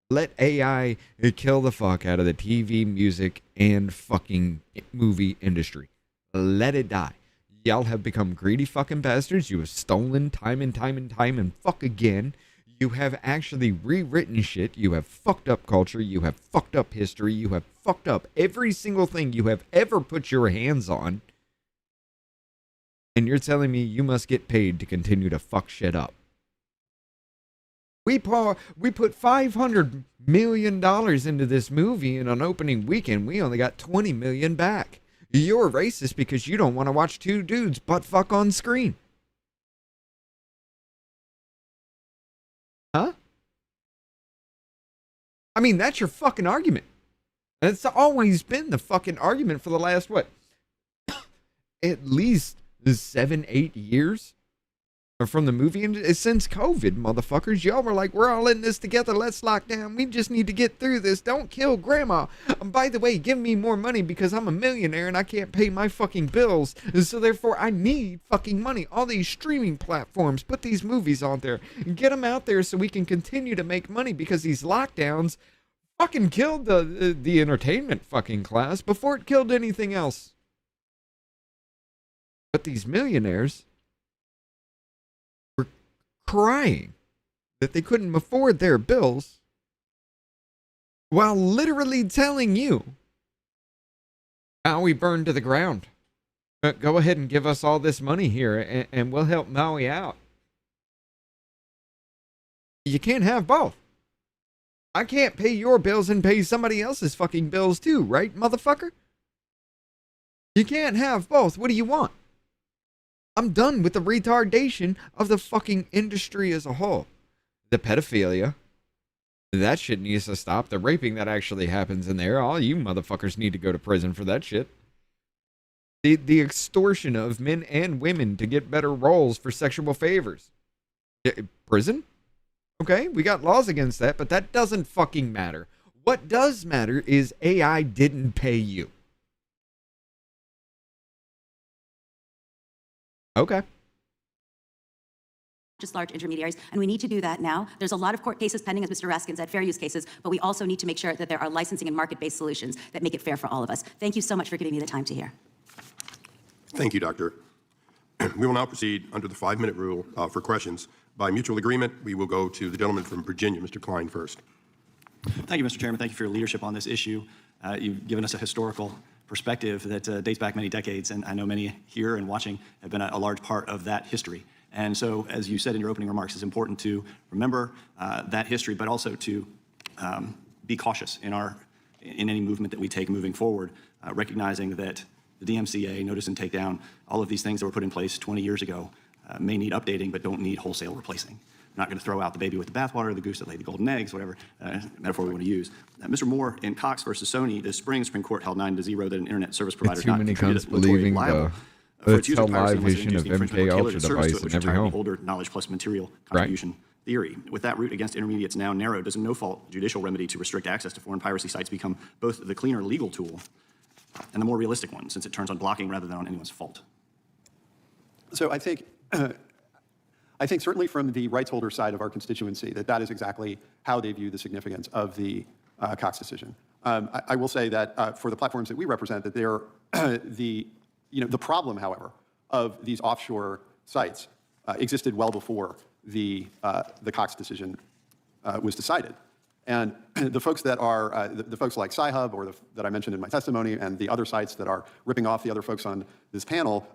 Let AI kill the fuck out of the TV, music, and fucking movie industry. Let it die. Y'all have become greedy fucking bastards. You have stolen time and time and time and fuck again. You have actually rewritten shit. You have fucked up culture. You have fucked up history. You have fucked up every single thing you have ever put your hands on. And you're telling me you must get paid to continue to fuck shit up. We put $500 million into this movie, and on opening weekend, we only got $20 million back. You're racist because you don't want to watch two dudes butt fuck on screen. Huh? I mean, that's your fucking argument. And it's always been the fucking argument for the last, what? At least 7-8 years from the movie, and since COVID, motherfuckers. Y'all were like, we're all in this together, let's lock down, we just need to get through this, don't kill grandma. By the way, give me more money because I'm a millionaire and I can't pay my fucking bills, so therefore I need fucking money. All these streaming platforms, put these movies on there and get them out there so we can continue to make money, because these lockdowns fucking killed the entertainment fucking class before it killed anything else. But these millionaires were crying that they couldn't afford their bills while literally telling you Maui burned to the ground. Go ahead and give us all this money here and we'll help Maui out. You can't have both. I can't pay your bills and pay somebody else's fucking bills too, right, motherfucker? You can't have both. What do you want? I'm done with the retardation of the fucking industry as a whole. The pedophilia, that shit needs to stop. The raping that actually happens in there, all you motherfuckers need to go to prison for that shit. The extortion of men and women to get better roles for sexual favors. Prison? Okay, we got laws against that, but that doesn't fucking matter. What does matter is AI didn't pay you. Okay. Just large intermediaries, and we need to do that now. There's a lot of court cases pending, as Mr. Raskin said, fair use cases, but we also need to make sure that there are licensing and market-based solutions that make it fair for all of us. Thank you so much for giving me the time to hear. Thank you, Doctor. We will now proceed under the 5-minute rule for questions. By mutual agreement, we will go to the gentleman from Virginia, Mr. Klein, first. Thank you, Mr. Chairman. Thank you for your leadership on this issue. You've given us a historical perspective that dates back many decades, and I know many here and watching have been a large part of that history. And so, as you said in your opening remarks, it's important to remember that history, but also to be cautious in any movement that we take moving forward, recognizing that the DMCA, notice and takedown, all of these things that were put in place 20 years ago may need updating, but don't need wholesale replacing. I'm not going to throw out the baby with the bathwater, the goose that laid the golden eggs, whatever metaphor we want to use. Mr. Moore, in Cox versus Sony this spring, Supreme Court held 9-0 that an internet service provider Too many cunts believing the television of MK Ultra device in every home. Older knowledge plus material contribution theory. With that route against intermediates now narrowed, does a no-fault judicial remedy to restrict access to foreign piracy sites become both the cleaner legal tool and the more realistic one, since it turns on blocking rather than on anyone's fault? So I think certainly from the rights holder side of our constituency that is exactly how they view the significance of the Cox decision. I will say that for the platforms that we represent, that they're the problem, however, of these offshore sites existed well before the Cox decision was decided. And the folks that are, the folks like Sci-Hub or that I mentioned in my testimony and the other sites that are ripping off the other folks on this panel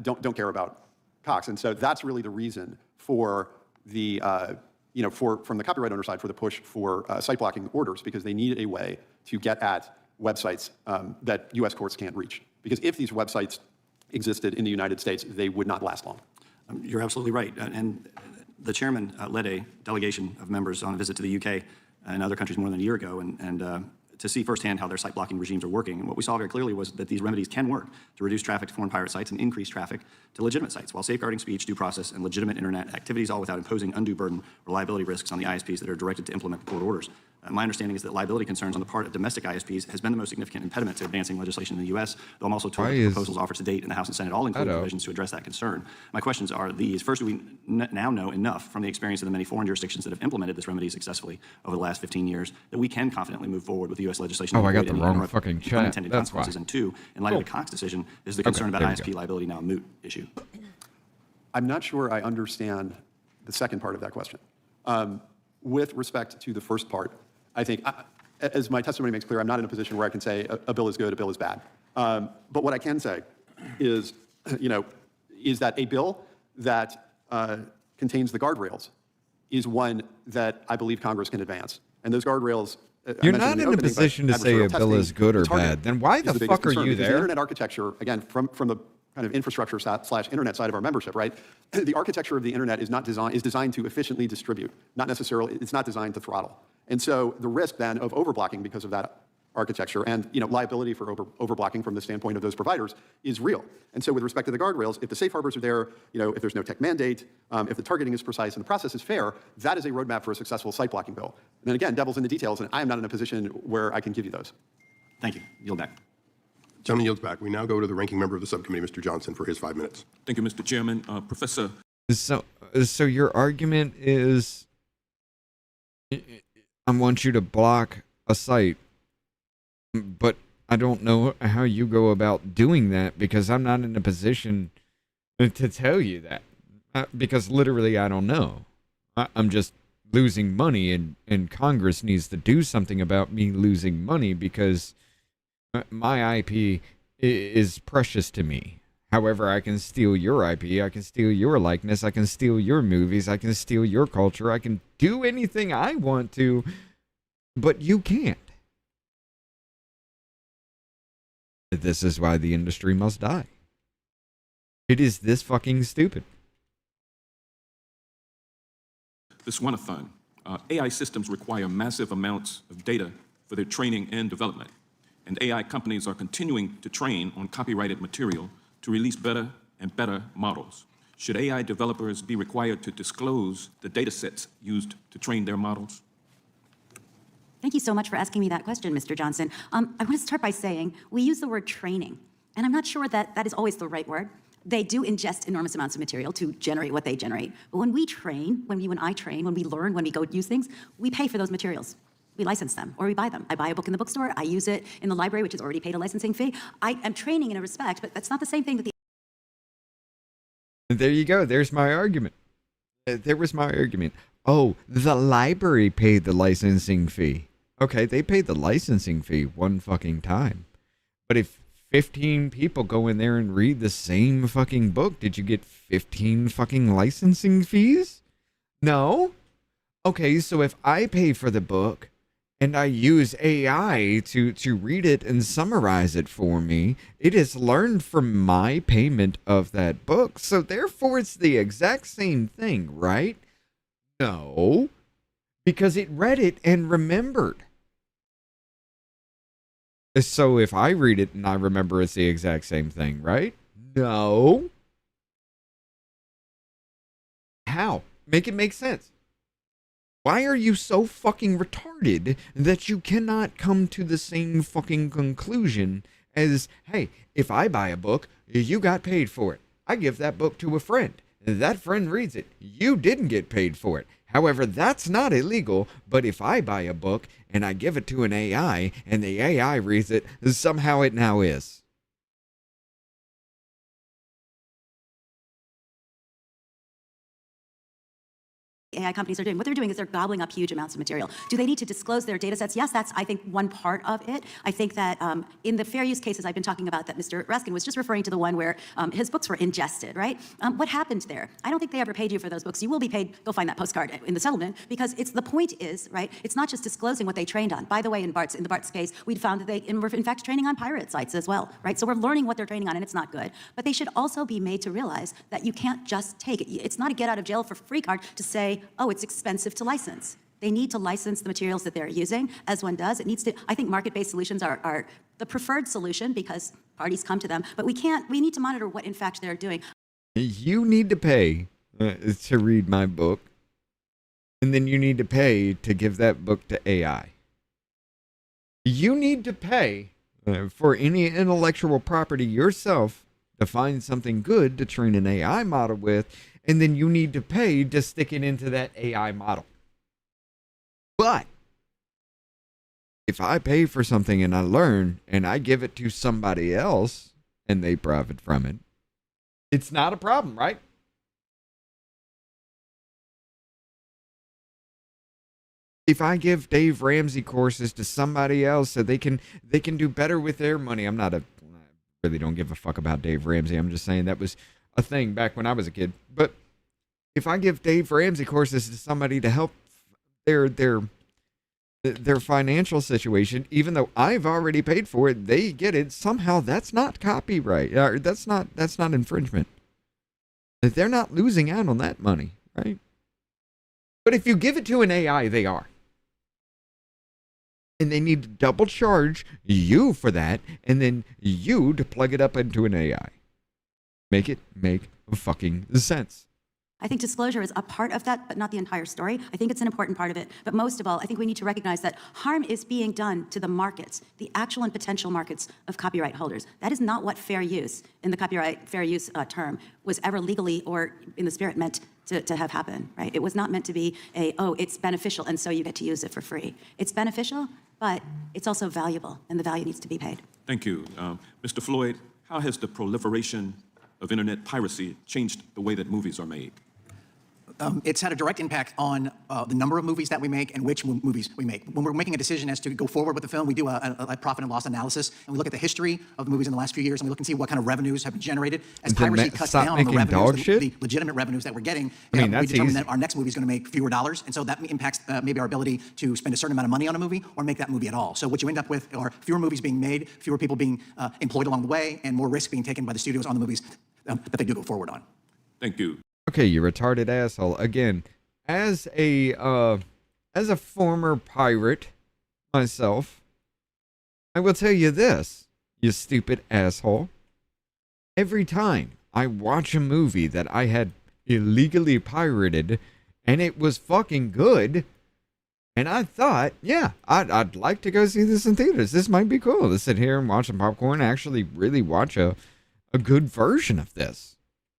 don't care about Cox. And so that's really the reason for the, from the copyright owner side for the push for site blocking orders, because they need a way to get at websites that US courts can't reach. Because if these websites existed in the United States, they would not last long. You're absolutely right. And the chairman led a delegation of members on a visit to the UK and other countries more than a year ago, and to see firsthand how their site blocking regimes are working. And what we saw very clearly was that these remedies can work to reduce traffic to foreign pirate sites and increase traffic to legitimate sites, while safeguarding speech, due process, and legitimate internet activities, all without imposing undue burden or liability risks on the ISPs that are directed to implement the court orders. My understanding is that liability concerns on the part of domestic ISPs has been the most significant impediment to advancing legislation in the U.S., though I'm also told that the proposals offered to date in the House and Senate all include provisions to address that concern. My questions are these. First, do we now know enough from the experience of the many foreign jurisdictions that have implemented this remedy successfully over the last 15 years that we can confidently move forward with the U.S. legislation? Oh, I got the wrong fucking chat. Unintended That's why. consequences. And two, in light of the Cox decision, is the concern about ISP liability now a moot issue? I'm not sure I understand the second part of that question. With respect to the first part, I think, as my testimony makes clear, I'm not in a position where I can say a bill is good, a bill is bad. But what I can say is, is that a bill that contains the guardrails is one that I believe Congress can advance. And those guardrails, you're not in a position to say a bill is good or bad. Then why the fuck are you there? The internet architecture, again, from the kind of infrastructure / internet side of our membership, right? The architecture of the internet is designed to efficiently distribute, not necessarily, it's not designed to throttle. And so the risk then of overblocking because of that architecture and liability for overblocking from the standpoint of those providers is real. And so with respect to the guardrails, if the safe harbors are there, if there's no tech mandate, if the targeting is precise and the process is fair, that is a roadmap for a successful site blocking bill. And then again, devil's in the details, and I am not in a position where I can give you those. Thank you. Yield back. Gentleman yields back. We now go to the ranking member of the subcommittee, Mr. Johnson, for his 5 minutes. Thank you, Mr. Chairman. Professor. So your argument is, I want you to block a site, but I don't know how you go about doing that because I'm not in a position to tell you that. Because literally I don't know. I'm just losing money, and Congress needs to do something about me losing money because my IP is precious to me. However, I can steal your IP, I can steal your likeness, I can steal your movies, I can steal your culture, I can do anything I want to, but you can't. This is why the industry must die. It is this fucking stupid. This one-a-thon. AI systems require massive amounts of data for their training and development. And AI companies are continuing to train on copyrighted material to release better and better models. Should AI developers be required to disclose the data sets used to train their models? Thank you so much for asking me that question, Mr. Johnson. I want to start by saying we use the word training, and I'm not sure that that is always the right word. They do ingest enormous amounts of material to generate what they generate. But when we train, when you and I train, when we learn, when we go use things, we pay for those materials. We license them or we buy them. I buy a book in the bookstore, I use it in the library, which has already paid a licensing fee. I am training in a respect, but that's not the same thing with the... There you go. There's my argument. There was my argument. Oh, the library paid the licensing fee. Okay, they paid the licensing fee one fucking time. But if 15 people go in there and read the same fucking book, did you get 15 fucking licensing fees? No? Okay, so if I pay for the book and I use AI to read it and summarize it for me, it is learned from my payment of that book. So therefore it's the exact same thing, right? No, because it read it and remembered. So if I read it and I remember, it's the exact same thing, right? No. How? Make it make sense. Why are you so fucking retarded that you cannot come to the same fucking conclusion as, hey, if I buy a book, you got paid for it. I give that book to a friend. That friend reads it. You didn't get paid for it. However, that's not illegal, but if I buy a book and I give it to an AI and the AI reads it, somehow it now is. AI companies are doing. What they're doing is they're gobbling up huge amounts of material. Do they need to disclose their data sets? Yes, that's, I think, one part of it. I think that in the fair use cases I've been talking about that Mr. Raskin was just referring to the one where his books were ingested, right? What happened there? I don't think they ever paid you for those books. You will be paid, go find that postcard in the settlement, because it's the point is, right, it's not just disclosing what they trained on. By the way, in the Bart's case, we'd found that they were in fact training on pirate sites as well, right? So we're learning what they're training on, and it's not good. But they should also be made to realize that you can't just take it. It's not a get out of jail for free card to say, oh, it's expensive to license. They need to license the materials that they're using, as one does. It needs to, I think market-based solutions are the preferred solution because parties come to them, but we need to monitor what in fact they're doing. You need to pay to read my book, and then you need to pay to give that book to AI. You need to pay for any intellectual property yourself to find something good to train an AI model with, and then you need to pay to stick it into that AI model. But if I pay for something and I learn and I give it to somebody else and they profit from it, it's not a problem, right? If I give Dave Ramsey courses to somebody else so they can do better with their money, I really don't give a fuck about Dave Ramsey. I'm just saying that was a thing back when I was a kid. But if I give Dave Ramsey courses to somebody to help their financial situation, even though I've already paid for it, they get it. Somehow that's not copyright. That's not infringement. They're not losing out on that money, right? But if you give it to an AI, they are. And they need to double charge you for that, and then you to plug it up into an AI. Make it make fucking sense. I think disclosure is a part of that, but not the entire story. I think it's an important part of it. But most of all, I think we need to recognize that harm is being done to the markets, the actual and potential markets of copyright holders. That is not what fair use, in the copyright fair use term, was ever legally or in the spirit meant to have happen, right? It was not meant to be it's beneficial and so you get to use it for free. It's beneficial, but it's also valuable, and the value needs to be paid. Thank you. Mr. Floyd, how has the proliferation of internet piracy changed the way that movies are made? It's had a direct impact on the number of movies that we make and which movies we make. When we're making a decision as to go forward with the film, we do a profit and loss analysis, and we look at the history of the movies in the last few years, and we look and see what kind of revenues have been generated. As piracy cuts down on the revenues, the legitimate revenues that we're getting, we determine that our next movie is going to make fewer dollars, and so that impacts maybe our ability to spend a certain amount of money on a movie or make that movie at all. So what you end up with are fewer movies being made, fewer people being employed along the way, and more risk being taken by the studios on the movies that they do go forward on. Thank you. Okay, you retarded asshole. Again, as a former pirate myself, I will tell you this, you stupid asshole. Every time I watch a movie that I had illegally pirated and it was fucking good, and I thought, yeah, I'd like to go see this in theaters. This might be cool to sit here and watch some popcorn and actually really watch a good version of this.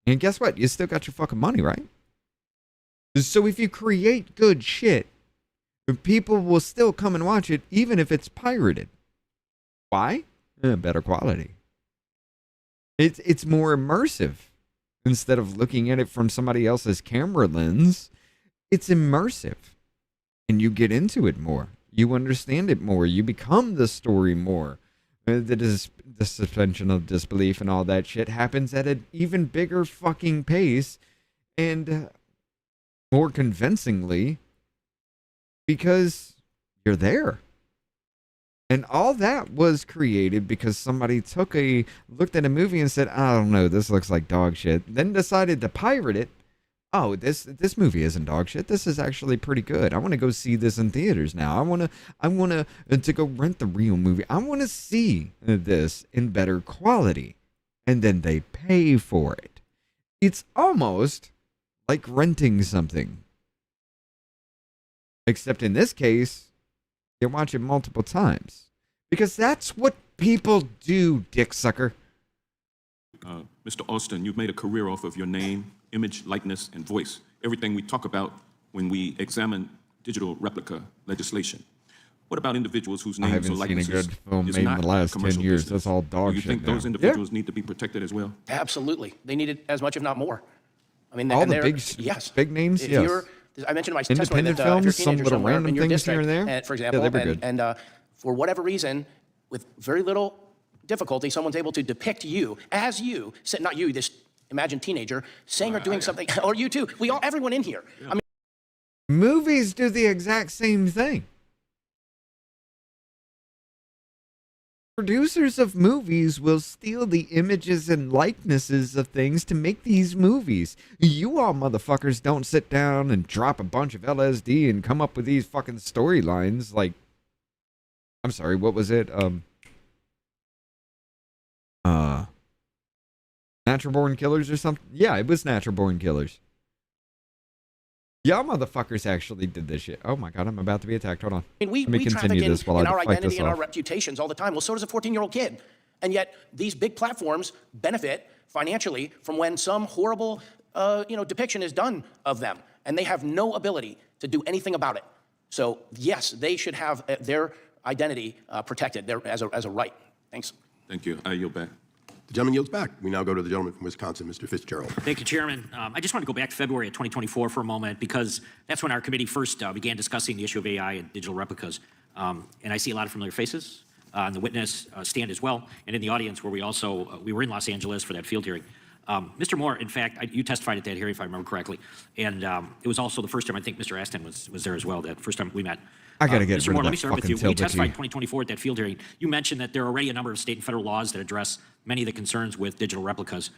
And guess what? You still got your fucking money, right? So if you create good shit, people will still come and watch it, even if it's pirated. Why? Better quality. It's more immersive. Instead of looking at it from somebody else's camera lens, it's immersive. And you get into it more. You understand it more. You become the story more. The suspension of disbelief and all that shit happens at an even bigger fucking pace and more convincingly because you're there. And all that was created because somebody looked at a movie and said, I don't know, this looks like dog shit. Then decided to pirate it. Oh, this movie isn't dog shit. This is actually pretty good. I want to go see this in theaters now. I want to go rent the real movie. I want to see this in better quality. And then they pay for it. It's almost like renting something. Except in this case, you watch it multiple times. Because that's what people do, dick sucker. Mr. Austin, you've made a career off of your name, image, likeness, and voice. Everything we talk about when we examine digital replica legislation. What about individuals whose names or likenesses I haven't seen a good film is made in not the last 10 commercial years. business? That's all dog Do you shit think now. those individuals need to be protected as well? Absolutely. They need it as much, if not more. I mean, All and the they're- big names, If yes. I mentioned in my testimony Independent that films, if you're a some teenager little somewhere random in your things district, here and there. for Yeah, example, they were good. and for whatever reason, with very little difficulty, someone's able to depict you as you, not you, this imagined teenager, saying or doing something, or you too. Everyone in here. I mean, Movies do the exact same thing. Producers of movies will steal the images and likenesses of things to make these movies. You all motherfuckers don't sit down and drop a bunch of LSD and come up with these fucking storylines like, I'm sorry, what was it? Natural Born Killers or something? Yeah, it was Natural Born Killers. Y'all motherfuckers actually did this shit. Oh my god, I'm about to be attacked. Hold on. we Let me traffic continue in this while our I fight identity this and our off. reputations all the time. Well, so does a 14-year-old kid. And yet these big platforms benefit financially from when some horrible depiction is done of them. And they have no ability to do anything about it. So yes, they should have their identity protected as a right. Thanks. Thank you. I yield back. The gentleman yields back. We now go to the gentleman from Wisconsin, Mr. Fitzgerald. Thank you, Chairman. I just want to go back to February of 2024 for a moment, because that's when our committee first began discussing the issue of AI and digital replicas. And I see a lot of familiar faces on the witness stand as well, and in the audience where we were in Los Angeles for that field hearing. Mr. Moore, in fact, you testified at that hearing, if I remember correctly, and it was also the first time I think Mr. Aston was there as well, that first time we met. I got to get Mr. rid Moore, of let that me start with fucking you. When you testified in tilbake. 2024 at that field hearing, you mentioned that there are already a number of state and federal laws that address many of the concerns with digital replicas.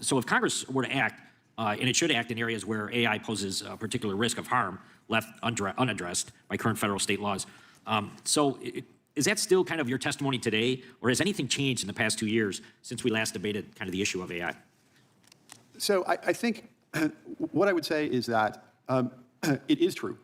So if Congress were to act, and it should act in areas where AI poses a particular risk of harm left unaddressed by current federal state laws. Is that still kind of your testimony today, or has anything changed in the past 2 years since we last debated kind of the issue of AI? So I think what I would say is that it is true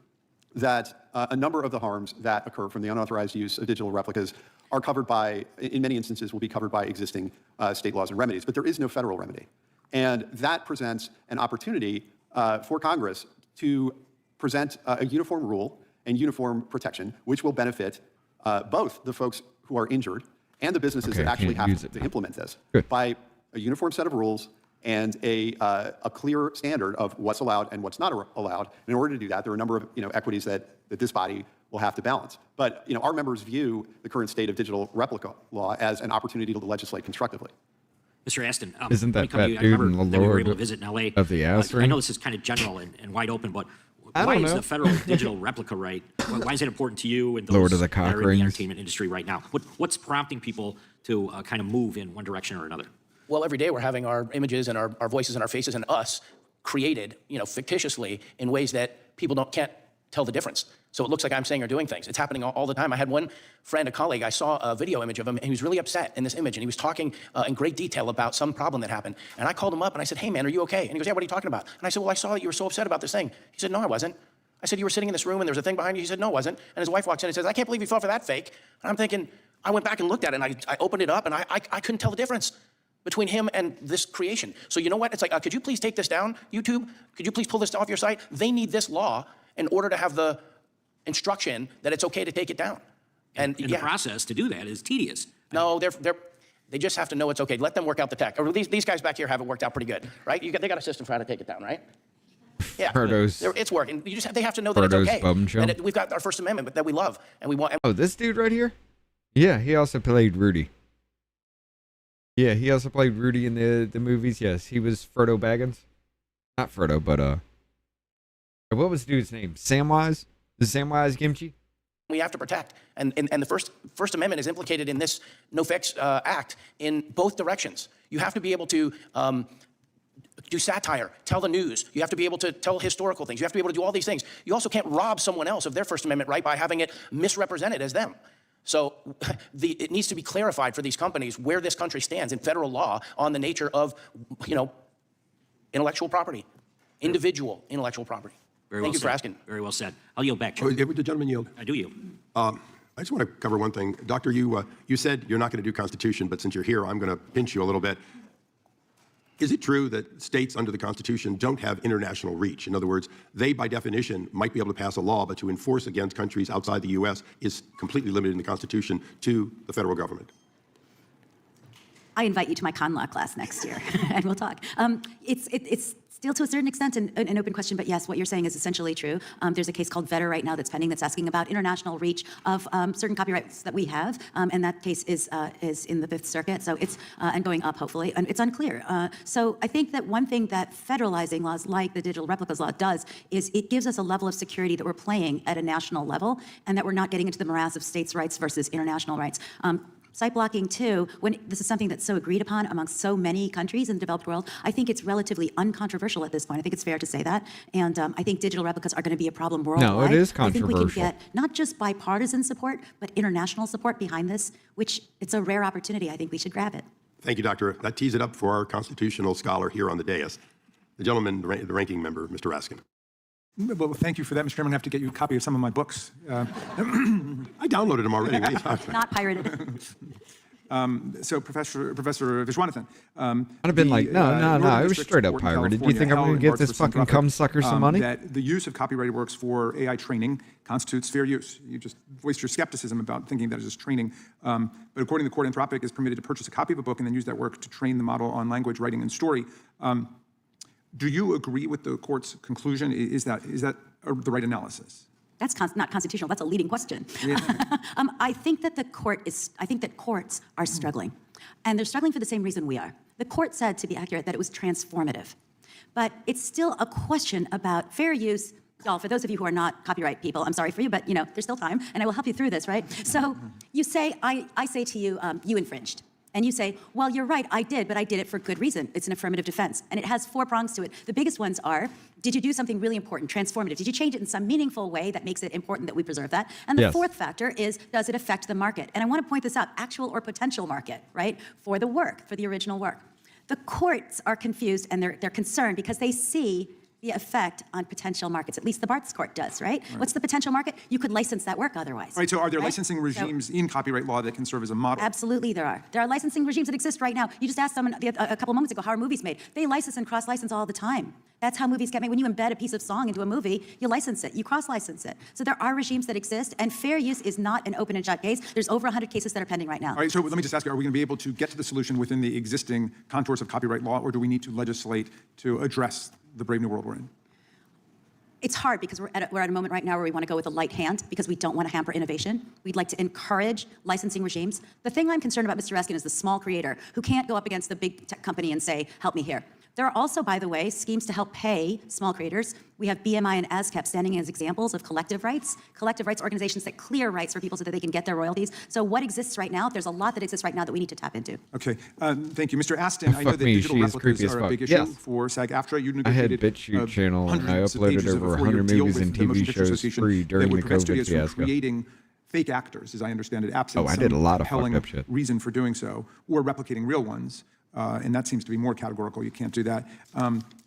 that a number of the harms that occur from the unauthorized use of digital replicas are covered by, in many instances, will be covered by existing state laws and remedies, but there is no federal remedy. And that presents an opportunity for Congress to present a uniform rule and uniform protection, which will benefit both the folks who are injured and the businesses that actually have to implement this by a uniform set of rules and a clear standard of what's allowed and what's not allowed. And in order to do that, there are a number of equities that this body will have to balance. But our members view the current state of digital replica law as an opportunity to legislate constructively. Mr. Aston, Isn't that fat I dude remember in the that we were Lord able to visit in LA. of the ass I ring? know this is kind of general and wide open, but I why don't is know. the federal digital replica right? Why is it important to you and Lord those of the that cock are in the rings. entertainment industry right now? What's prompting people to kind of move in one direction or another? Well, every day we're having our images and our voices and our faces and us created, fictitiously in ways that people can't tell the difference. So it looks like I'm saying or doing things. It's happening all the time. I had one friend, a colleague, I saw a video image of him, and he was really upset in this image, and he was talking in great detail about some problem that happened. And I called him up, and I said, hey, man, are you okay? And he goes, yeah, what are you talking about? And I said, well, I saw that you were so upset about this thing. He said, no, I wasn't. I said, you were sitting in this room, and there was a thing behind you. He said, no, it wasn't. And his wife walks in and says, I can't believe you fell for that fake. And I'm thinking, I went back and looked at it, and I opened it up, and I couldn't tell the difference between him and this creation. So you know what? It's like, could you please take this down, YouTube? Could you please pull this off your site? They need this law in order to have the instruction that it's okay to take it down. And the process to do that is tedious. No, they just have to know it's okay. Let them work out the tech. Or these guys back here have it worked out pretty good, right? They got a system for how to take it down, right? Yeah, it's working. They have to know that it's okay. Bum show. And we've got our First Amendment that we love and we want. Oh, this dude right here? Yeah, he also played Rudy. Yeah, he also played Rudy in the movies. Yes, he was Frodo Baggins. Not Frodo, but what was the dude's name? Samwise? The Samwise Gamgee? We have to protect. And the First Amendment is implicated in this No-Fix Act in both directions. You have to be able to do satire, tell the news. You have to be able to tell historical things. You have to be able to do all these things. You also can't rob someone else of their First Amendment right by having it misrepresented as them. So it needs to be clarified for these companies where this country stands in federal law on the nature of, intellectual property, individual intellectual property. Thank you for asking. Very well said. I'll yield back. Would the gentleman yield? I do yield. I just want to cover one thing. Doctor, you said you're not going to do Constitution, but since you're here, I'm going to pinch you a little bit. Is it true that states under the Constitution don't have international reach? In other words, they, by definition, might be able to pass a law, but to enforce against countries outside the U.S. is completely limited in the Constitution to the federal government? I invite you to my con law class next year, and we'll talk. It's still to a certain extent an open question, but yes, what you're saying is essentially true. There's a case called Vetter right now that's pending that's asking about international reach of certain copyrights that we have, and that case is in the Fifth Circuit, so it's and going up hopefully, and it's unclear. So I think that one thing that federalizing laws like the Digital Replicas Law does is it gives us a level of security that we're playing at a national level, and that we're not getting into the morass of states' rights versus international rights. Site blocking too, when this is something that's so agreed upon amongst so many countries in the developed world, I think it's relatively uncontroversial at this point. I think it's fair to say that. And I think digital replicas are going to be a problem worldwide. No, it is I think we controversial. can get not just bipartisan support, but international support behind this, which it's a rare opportunity. I think we should grab it. Thank you, Doctor. That tees it up for our constitutional scholar here on the dais. The gentleman, the ranking member, Mr. Raskin. Well, thank you for that, Mr. Chairman. I have to get you a copy of some of my books. I downloaded them already. What are you talking about? Not pirated. So Professor Viswanathan, I'd have been like, no, it was straight up pirated. Do you think I'm going to give this fucking cum sucker some money? That the use of copyrighted works for AI training constitutes fair use. You just voiced your skepticism about thinking that it is training. But according to the court, Anthropic is permitted to purchase a copy of a book and then use that work to train the model on language, writing, and story. Do you agree with the court's conclusion? Is that the right analysis? That's not constitutional. That's a leading question. Yeah. I think that courts are struggling, and they're struggling for the same reason we are. The court said, to be accurate, that it was transformative, but it's still a question about fair use. Y'all, for those of you who are not copyright people, I'm sorry for you, but there's still time, and I will help you through this, right? So you say, I say to you, you infringed. And you say, well, you're right, I did, but I did it for good reason. It's an affirmative defense. And it has 4 prongs to it. The biggest ones are, did you do something really important, transformative? Did you change it in some meaningful way that makes it important that we preserve that? And the fourth factor is, does it affect the market? And I want to point this out, actual or potential market, right? For the work, for the original work. The courts are confused and they're concerned because they see the effect on potential markets. At least the Bart's court does, right? What's the potential market? You could license that work otherwise. Right, so are there licensing regimes in copyright law that can serve as a model? Absolutely there are. There are licensing regimes that exist right now. You just asked someone a couple moments ago, how are movies made? They license and cross-license all the time. That's how movies get made. When you embed a piece of song into a movie, you license it, you cross-license it. So there are regimes that exist, and fair use is not an open and shut case. There's over 100 cases that are pending right now. All right, so let me just ask you, are we going to be able to get to the solution within the existing contours of copyright law, or do we need to legislate to address the brave new world we're in? It's hard because we're at a moment right now where we want to go with a light hand because we don't want to hamper innovation. We'd like to encourage licensing regimes. The thing I'm concerned about, Mr. Raskin, is the small creator who can't go up against the big tech company and say, help me here. There are also, by the way, schemes to help pay small creators. We have BMI and ASCAP standing as examples of collective rights organizations that clear rights for people so that they can get their royalties. So what exists right now? There's a lot that exists right now that we need to tap into. Okay, thank you. Mr. Aston, I know that digital replicas are a big issue for SAG-AFTRA. You negotiated I had BitChute channel and I hundreds of pages uploaded of a over 4-year 100 deal movies with and the Motion TV Picture shows Association free that during would the prevent studios COVID from fiasco. creating fake actors, as I understand it, absent I did a lot of compelling fucked up shit. reason for doing so, or replicating real ones. And that seems to be more categorical. You can't do that.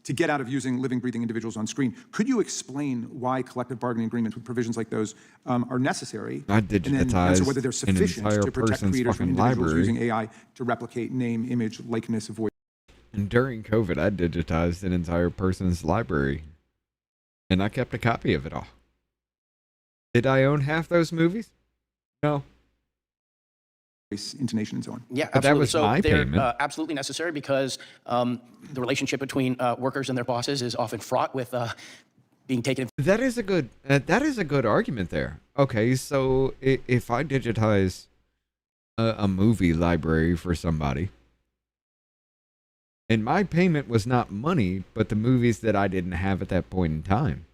To get out of using living, breathing individuals on screen, could you explain why collective bargaining agreements with provisions like those are necessary? I And then digitized answer whether they're an sufficient entire to protect person's creators from fucking individuals library. using AI to replicate name, image, likeness, voice. And during COVID, I digitized an entire person's library. And I kept a copy of it all. Did I own half those movies? No. Intonation and so on. Yeah, But absolutely. that was so my they're payment. absolutely necessary because the relationship between workers and their bosses is often fraught with being taken. That is a good argument there. Okay, so if I digitize a movie library for somebody, and my payment was not money, but the movies that I didn't have at that point in time,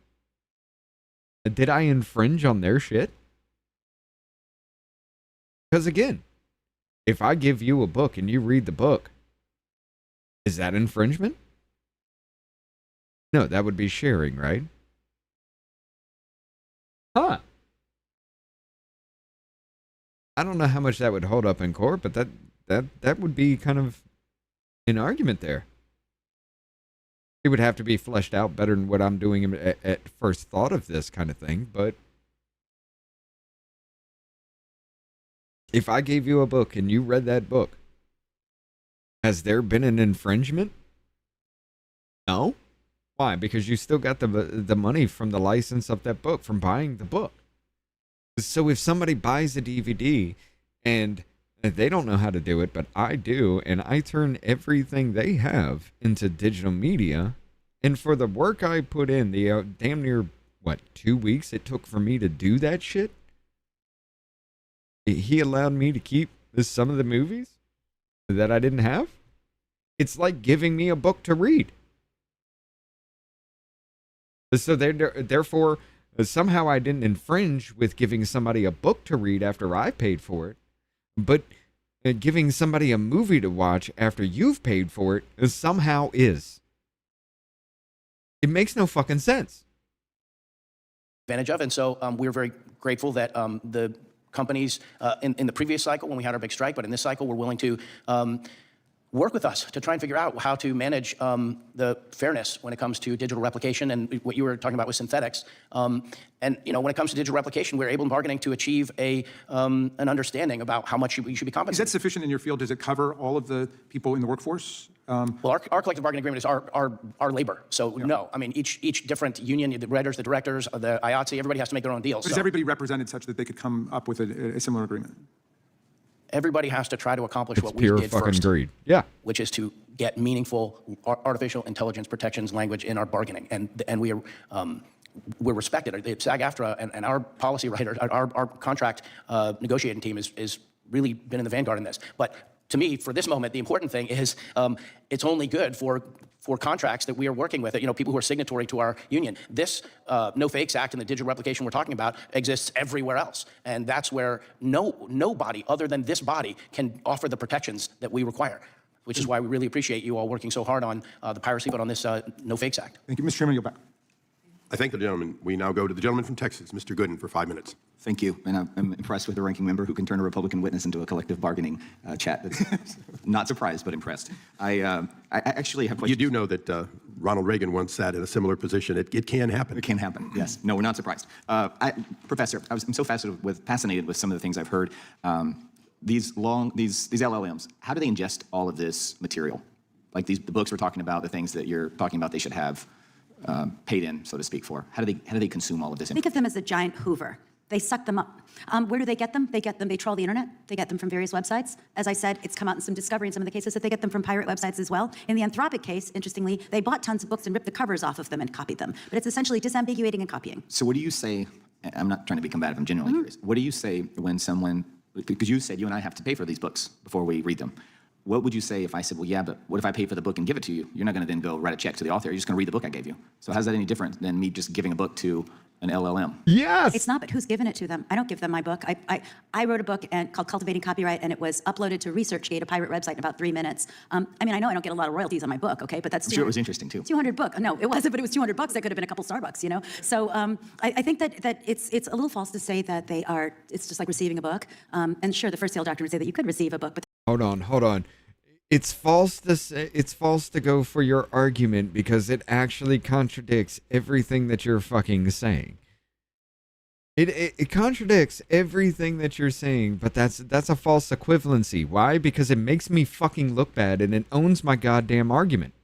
did I infringe on their shit? Because again, if I give you a book and you read the book, is that infringement? No, that would be sharing, right? Huh. I don't know how much that would hold up in court, but that would be kind of an argument there. It would have to be fleshed out better than what I'm doing at first thought of this kind of thing, but if I gave you a book and you read that book, has there been an infringement? No. Why? Because you still got the money from the license of that book, from buying the book. So if somebody buys a DVD and they don't know how to do it, but I do, and I turn everything they have into digital media, and for the work I put in, the damn near, 2 weeks it took for me to do that shit, he allowed me to keep some of the movies that I didn't have? It's like giving me a book to read. So therefore, somehow I didn't infringe with giving somebody a book to read after I paid for it, but giving somebody a movie to watch after you've paid for it somehow is. It makes no fucking sense. Advantage of, and so we're very grateful that the companies in the previous cycle when we had our big strike, but in this cycle we're willing to work with us to try and figure out how to manage the fairness when it comes to digital replication and what you were talking about with synthetics. And when it comes to digital replication, we're able in bargaining to achieve an understanding about how much we should be compensated. Is that sufficient in your field? Does it cover all of the people in the workforce? Well, our collective bargaining agreement is our labor. So no, I mean, each different union, the writers, the directors, the IATSE, everybody has to make their own deals. But is everybody represented such that they could come up with a similar agreement? Everybody has to try to accomplish It's what we pure did fucking first. greed. Yeah. Which is to get meaningful artificial intelligence protections language in our bargaining. And we are, we're respected. SAG-AFTRA and our policy writers, our contract negotiating team is really been in the vanguard in this. But to me, for this moment, the important thing is it's only good for contracts that we are working with, people who are signatory to our union. This No Fakes Act and the digital replication we're talking about exists everywhere else. And that's where nobody other than this body can offer the protections that we require, which is why we really appreciate you all working so hard on the piracy, but on this No Fakes Act. Thank you. Mr. Chairman, you'll back. I thank the gentleman. We now go to the gentleman from Texas, Mr. Gooden, for 5 minutes. Thank you. And I'm impressed with the ranking member who can turn a Republican witness into a collective bargaining chat. That's not surprised, but impressed. I actually have questions. You do know that Ronald Reagan once sat in a similar position. It can happen. It can happen, yes. No, we're not surprised. Professor, I'm so fascinated with some of the things I've heard. These LLMs, how do they ingest all of this material? Like the books we're talking about, the things that you're talking about they should have paid in, so to speak, for. How do they consume all of this Think of them as a giant Hoover. They suck them up. Where do they get them? They trawl the internet. They get them from various websites. As I said, it's come out in some discovery in some of the cases that they get them from pirate websites as well. In the Anthropic case, interestingly, they bought tons of books and ripped the covers off of them and copied them. But it's essentially disambiguating and copying. So what do you say, I'm not trying to be combative, I'm genuinely curious. What do you say when someone, because you said you and I have to pay for these books before we read them. What would you say if I said, well, yeah, but what if I pay for the book and give it to you? You're not going to then go write a check to the author. You're just going to read the book I gave you. So how's that any different than me just giving a book to an LLM? Yes. It's not, but who's given it to them? I don't give them my book. I wrote a book called Cultivating Copyright, and it was uploaded to ResearchGate, a pirate website, in about 3 minutes. I mean, I know I don't get a lot of royalties on my book, okay, but that's I'm sure it was interesting too. 200 bucks. No, it wasn't, but it was 200 bucks. That could have been a couple Starbucks, So I think that it's a little false to say that it's just like receiving a book. And sure, the first sale doctrine would say that you could receive a book, but Hold on. It's false to go for your argument because it actually contradicts everything that you're fucking saying. It contradicts everything that you're saying, but that's a false equivalency. Why? Because it makes me fucking look bad and it owns my goddamn argument.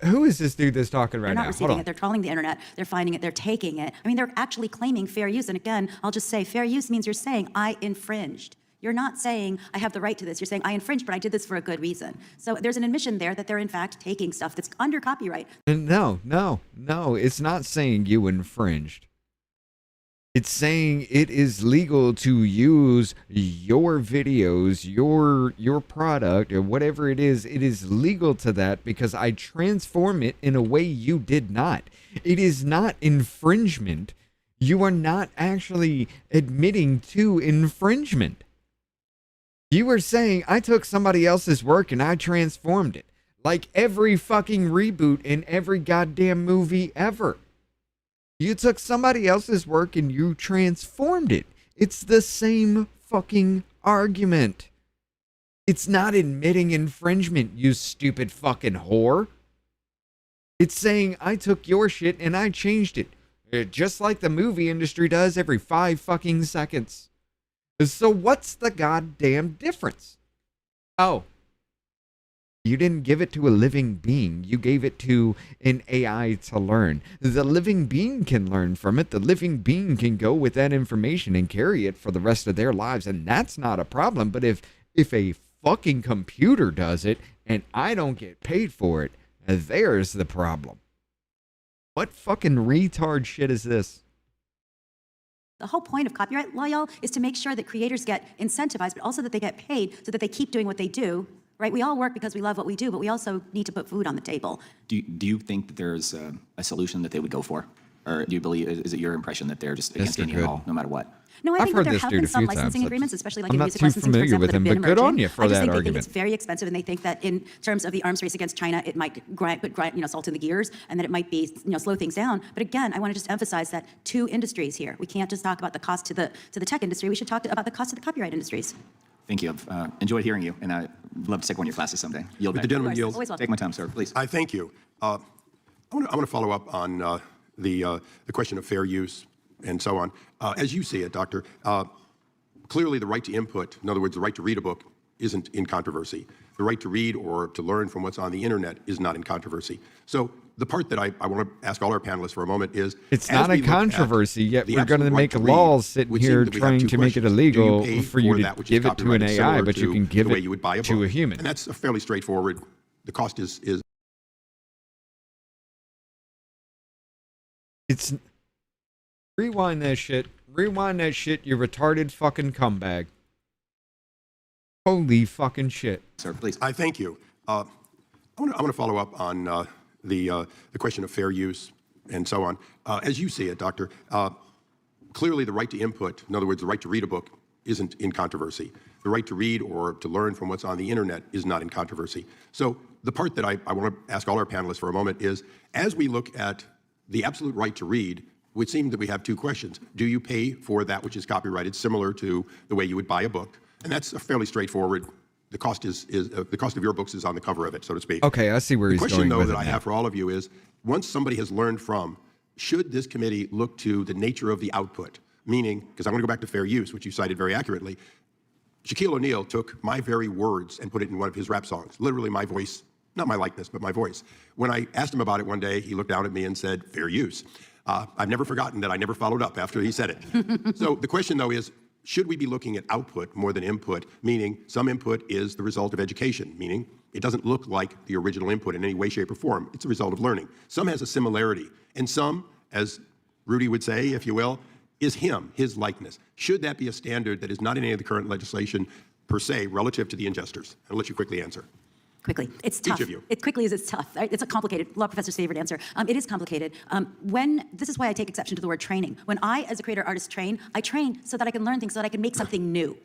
Who is this dude that's talking right now? They're not receiving it. They're trawling the internet. They're finding it. They're taking it. I mean, they're actually claiming fair use. And again, I'll just say fair use means you're saying I infringed. You're not saying, I have the right to this. You're saying, I infringed, but I did this for a good reason. So there's an admission there that they're, in fact, taking stuff that's under copyright. No. It's not saying you infringed. It's saying it is legal to use your videos, your product, or whatever it is legal to that because I transform it in a way you did not. It is not infringement. You are not actually admitting to infringement. You were saying, I took somebody else's work and I transformed it. Like every fucking reboot in every goddamn movie ever. You took somebody else's work and you transformed it. It's the same fucking argument. It's not admitting infringement, you stupid fucking whore. It's saying, I took your shit and I changed it. Just like the movie industry does every 5 fucking seconds. So what's the goddamn difference? Oh, you didn't give it to a living being. You gave it to an AI to learn. The living being can learn from it. The living being can go with that information and carry it for the rest of their lives. And that's not a problem. But if a fucking computer does it and I don't get paid for it, there's the problem. What fucking retard shit is this? The whole point of copyright law, y'all, is to make sure that creators get incentivized, but also that they get paid so that they keep doing what they do, right? We all work because we love what we do, but we also need to put food on the table. Do you think that there's a solution that they would go for? Or do you believe, is it your impression that they're just against any and all, no matter what? No, I think that there have been some licensing agreements, especially like in music licensing, for example, that have been emerging. Good on you for I just that think argument. They think it's very expensive, and they think that in terms of the arms race against China, it might grind salt in the gears, and that it might be slow things down. But again, I want to just emphasize that 2 industries here. We can't just talk about the cost to the tech industry. We should talk about the cost to the copyright industries. Thank you. I've enjoyed hearing you, and I love to take one of your classes someday. Yield With back. the gentleman yield. Take my time, sir, please. I thank you. I want to follow up on the question of fair use and so on. As you see it, Doctor, clearly the right to input, in other words, the right to read a book, isn't in controversy. The right to read or to learn from what's on the internet is not in controversy. So the part that I want to ask all our panelists for a moment is, It's as not we a look at controversy, yet the we're going to absolute right make to laws read, sitting would seem here that we have trying two to make it questions. Do you illegal pay for you to that which is give it to an copyrighted, AI, similar but you to can give the way it you would buy a to book? a human. And that's a fairly straightforward. The cost is It's rewind that shit. Rewind that shit, you retarded fucking cumbag. Holy fucking shit. Sir, please. I thank you. I want to follow up on the question of fair use and so on. As you see it, Doctor, clearly the right to input, in other words, the right to read a book, isn't in controversy. The right to read or to learn from what's on the internet is not in controversy. So the part that I want to ask all our panelists for a moment is, as we look at the absolute right to read, it would seem that we have two questions. Do you pay for that which is copyrighted, similar to the way you would buy a book? And that's a fairly straightforward. The cost the cost of your books is on the cover of it, so to speak. Okay, I see where he's going. The question, though, with that it I now. have for all of you is, once somebody has learned from, should this committee look to the nature of the output? Meaning, because I want to go back to fair use, which you cited very accurately, Shaquille O'Neal took my very words and put it in one of his rap songs, literally my voice, not my likeness, but my voice. When I asked him about it one day, he looked down at me and said, fair use. I've never forgotten that. I never followed up after he said it. So the question, though, is, should we be looking at output more than input, meaning some input is the result of education, meaning it doesn't look like the original input in any way, shape, or form. It's a result of learning. Some has a similarity, and some, as Rudy would say, if you will, is him, his likeness. Should that be a standard that is not in any of the current legislation per se relative to the ingesters? I'll let you quickly answer. Quickly. It's tough. Each of you. It quickly is it's tough. Right? It's a complicated, law professor's favorite answer. It is complicated. This is why I take exception to the word training. When I, as a creator artist, train, I train so that I can learn things, so that I can make something new.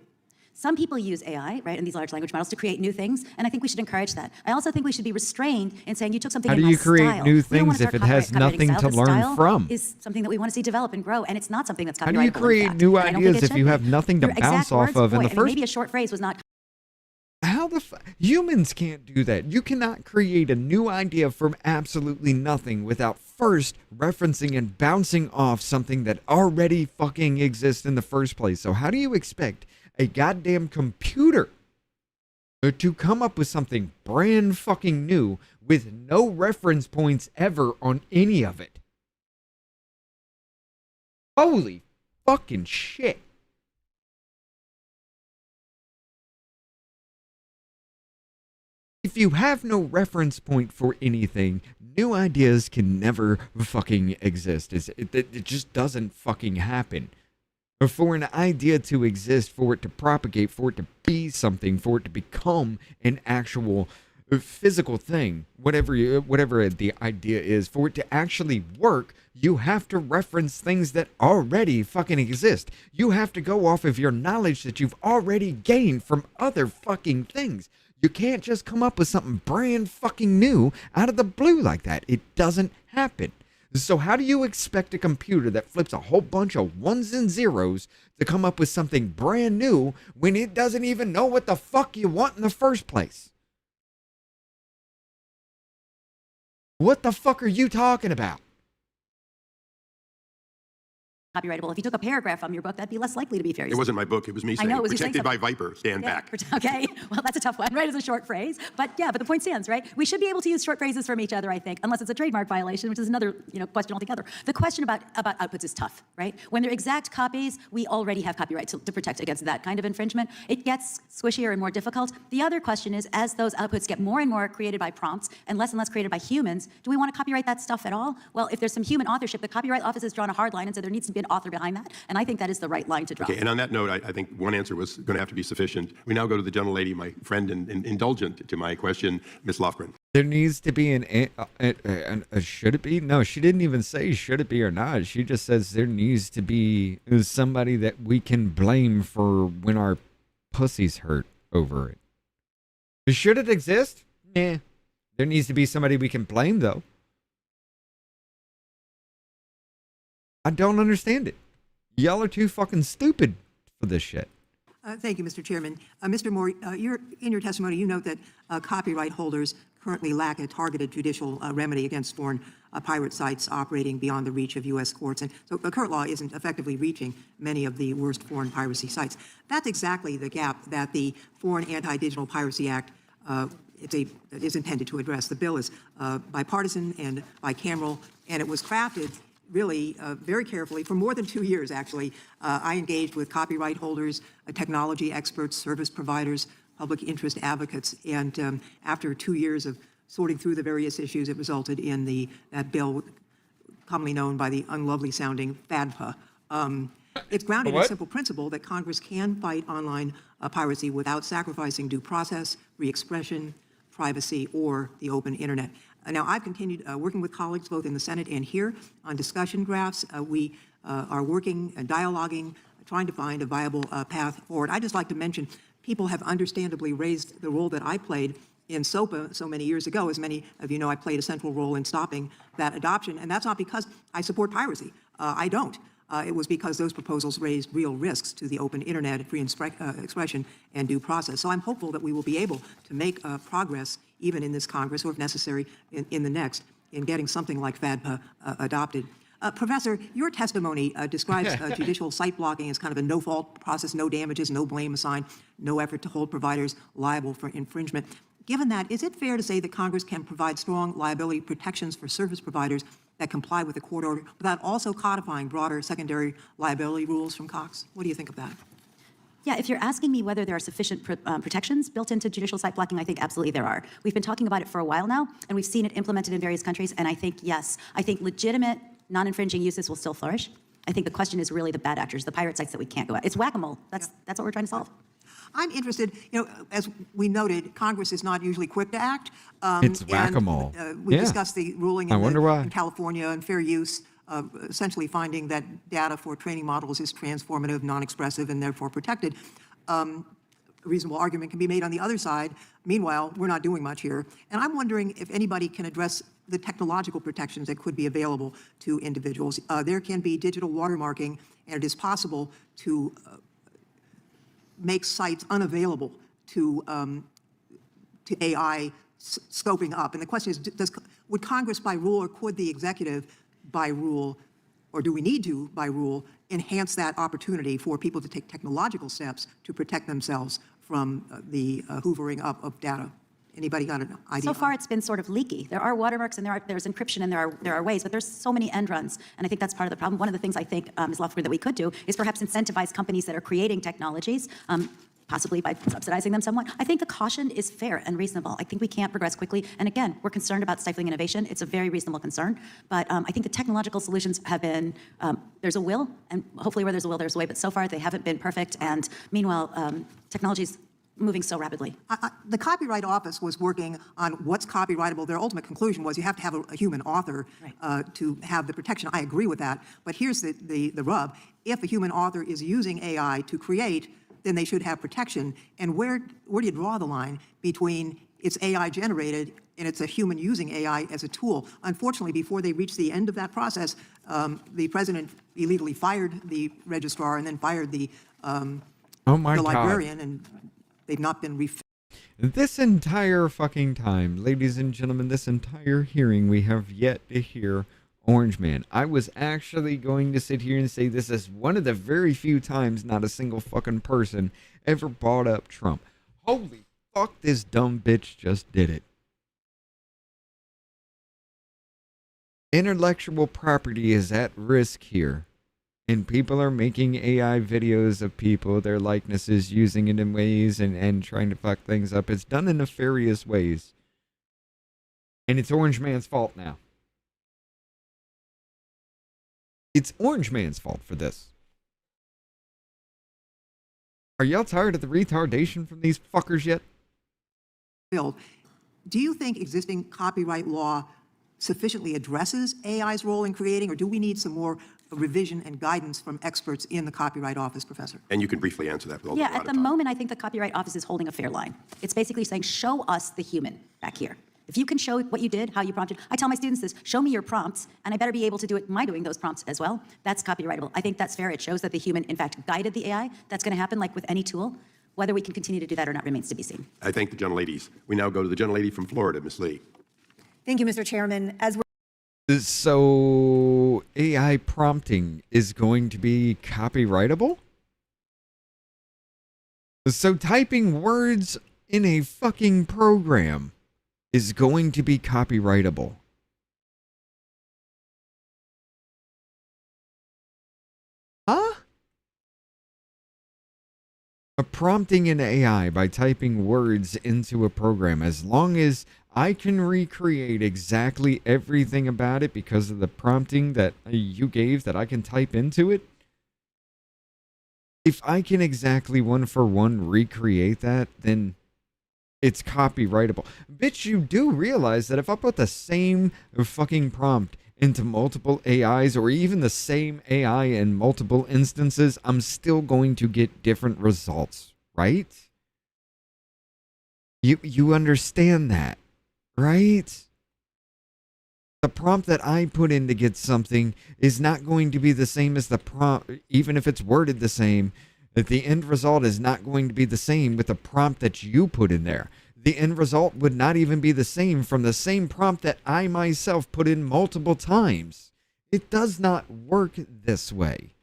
Some people use AI, right, and these large language models to create new things, and I think we should encourage that. I also think we should be restrained in saying you took something How in do my you create style. new We don't wanna things if start it has copyrighting nothing style. to The learn style from? Is something that we want to see develop and grow, and it's not something that's How copyrightable. do you in create fact. new And I don't think ideas it if should you be. have nothing to Your exact bounce off words, of in boy, the I mean, first? maybe a short phrase was not. How the humans can't do that. You cannot create a new idea from absolutely nothing without first referencing and bouncing off something that already fucking exists in the first place. So how do you expect a goddamn computer to come up with something brand fucking new with no reference points ever on any of it? Holy fucking shit. If you have no reference point for anything, new ideas can never fucking exist. It just doesn't fucking happen. For an idea to exist, for it to propagate, for it to be something, for it to become an actual physical thing, whatever the idea is, for it to actually work, you have to reference things that already fucking exist. You have to go off of your knowledge that you've already gained from other fucking things. You can't just come up with something brand fucking new out of the blue like that. It doesn't happen. So how do you expect a computer that flips a whole bunch of ones and zeros to come up with something brand new when it doesn't even know what the fuck you want in the first place? What the fuck are you talking about? Copyrightable. If you took a paragraph from your book, that'd be less likely to be fair use. It wasn't my book. It was me I saying, know, it was you saying protected by something. Viper, stand back. Okay, well, that's a tough one, right, as a short phrase. But yeah, but the point stands, right? We should be able to use short phrases from each other, I think, unless it's a trademark violation, which is another question altogether. The question about outputs is tough, right? When they're exact copies, we already have copyright to protect against that kind of infringement. It gets squishier and more difficult. The other question is, as those outputs get more and more created by prompts and less created by humans, do we want to copyright that stuff at all? Well, if there's some human authorship, the Copyright Office has drawn a hard line and said there needs to be an author behind that. And I think that is the right line to draw. Okay, and on that note, I think one answer was going to have to be sufficient. We now go to the gentlelady, my friend and indulgent to my question, Ms. Lofgren. There needs to be should it be? No, she didn't even say should it be or not. She just says there needs to be somebody that we can blame for when our pussies hurt over it. Should it exist? Nah. There needs to be somebody we can blame, though. I don't understand it. Y'all are too fucking stupid for this shit. Thank you, Mr. Chairman. Mr. Moore, in your testimony, you note that copyright holders currently lack a targeted judicial remedy against foreign pirate sites operating beyond the reach of U.S. courts. And so the current law isn't effectively reaching many of the worst foreign piracy sites. That's exactly the gap that the Foreign Anti-Digital Piracy Act is intended to address. The bill is bipartisan and bicameral, and it was crafted really very carefully for more than 2 years, actually. I engaged with copyright holders, technology experts, service providers, public interest advocates, and after 2 years of sorting through the various issues, it resulted in that bill commonly known by the unlovely sounding FADPA. It's grounded in a simple principle that Congress can fight online piracy without sacrificing due process, free expression, privacy, or the open internet. Now, I've continued working with colleagues both in the Senate and here on discussion drafts. We are working and dialoguing, trying to find a viable path forward. I'd just like to mention, people have understandably raised the role that I played in SOPA so many years ago. As many of you know, I played a central role in stopping that adoption, and that's not because I support piracy. I don't. It was because those proposals raised real risks to the open internet, free expression, and due process. So I'm hopeful that we will be able to make progress, even in this Congress, or if necessary, in the next, in getting something like FADPA adopted. Professor, your testimony describes judicial site blocking as kind of a no-fault process, no damages, no blame assigned, no effort to hold providers liable for infringement. Given that, is it fair to say that Congress can provide strong liability protections for service providers that comply with the court order without also codifying broader secondary liability rules from Cox? What do you think of that? Yeah, if you're asking me whether there are sufficient protections built into judicial site blocking, I think absolutely there are. We've been talking about it for a while now, and we've seen it implemented in various countries, and I think, yes, I think legitimate non-infringing uses will still flourish. I think the question is really the bad actors, the pirate sites that we can't go at. It's whack-a-mole. That's what we're trying to solve. I'm interested, as we noted, Congress is not usually quick to act. It's whack-a-mole. We discussed the ruling in California and fair use, essentially finding that data for training models is transformative, non-expressive, and therefore protected. A reasonable argument can be made on the other side. Meanwhile, we're not doing much here. And I'm wondering if anybody can address the technological protections that could be available to individuals. There can be digital watermarking, and it is possible to make sites unavailable to AI scoping up. And the question is, would Congress by rule, or could the executive by rule, or do we need to by rule, enhance that opportunity for people to take technological steps to protect themselves from the hoovering up of data? Anybody got an idea? So far, it's been sort of leaky. There are watermarks, and there's encryption, and there are ways, but there's so many end runs, and I think that's part of the problem. One of the things I think, Ms. Lofgren, that we could do is perhaps incentivize companies that are creating technologies, possibly by subsidizing them somewhat. I think the caution is fair and reasonable. I think we can't progress quickly, and again, we're concerned about stifling innovation. It's a very reasonable concern, but I think the technological solutions have been, there's a will, and hopefully where there's a will, there's a way, but so far they haven't been perfect, and meanwhile, technology's moving so rapidly. The Copyright Office was working on what's copyrightable. Their ultimate conclusion was you have to have a human author to have the protection. I agree with that, but here's the rub. If a human author is using AI to create, then they should have protection. And where do you draw the line between it's AI generated and it's a human using AI as a tool? Unfortunately, before they reached the end of that process, the president illegally fired the registrar and then fired the librarian, and they've not been refilled. This entire fucking time, ladies and gentlemen, this entire hearing, we have yet to hear Orange Man. I was actually going to sit here and say this is one of the very few times not a single fucking person ever brought up Trump. Holy fuck, this dumb bitch just did it. Intellectual property is at risk here. And people are making AI videos of people, their likenesses, using it in ways and trying to fuck things up. It's done in nefarious ways. And it's Orange Man's fault now. It's Orange Man's fault for this. Are y'all tired of the retardation from these fuckers yet? Do you think existing copyright law sufficiently addresses AI's role in creating, or do we need some more revision and guidance from experts in the Copyright Office, Professor? And you can briefly answer that. Yeah, at the moment, I think the Copyright Office is holding a fair line. It's basically saying, show us the human back here. If you can show what you did, how you prompted, I tell my students this, show me your prompts, and I better be able to do it, my doing those prompts as well. That's copyrightable. I think that's fair. It shows that the human, in fact, guided the AI. That's going to happen like with any tool. Whether we can continue to do that or not remains to be seen. I thank the gentleladies. We now go to the gentlelady from Florida, Ms. Lee. Thank you, Mr. Chairman. As we're So AI prompting is going to be copyrightable? So typing words in a fucking program is going to be copyrightable. Huh? Prompting an AI by typing words into a program, as long as I can recreate exactly everything about it because of the prompting that you gave that I can type into it. If I can exactly one for one recreate that, then it's copyrightable. Bitch, you do realize that if I put the same fucking prompt into multiple AIs or even the same AI in multiple instances, I'm still going to get different results, right? You understand that, right? The prompt that I put in to get something is not going to be the same as the prompt, even if it's worded the same, that the end result is not going to be the same with the prompt that you put in there. The end result would not even be the same from the same prompt that I myself put in multiple times. It does not work this way.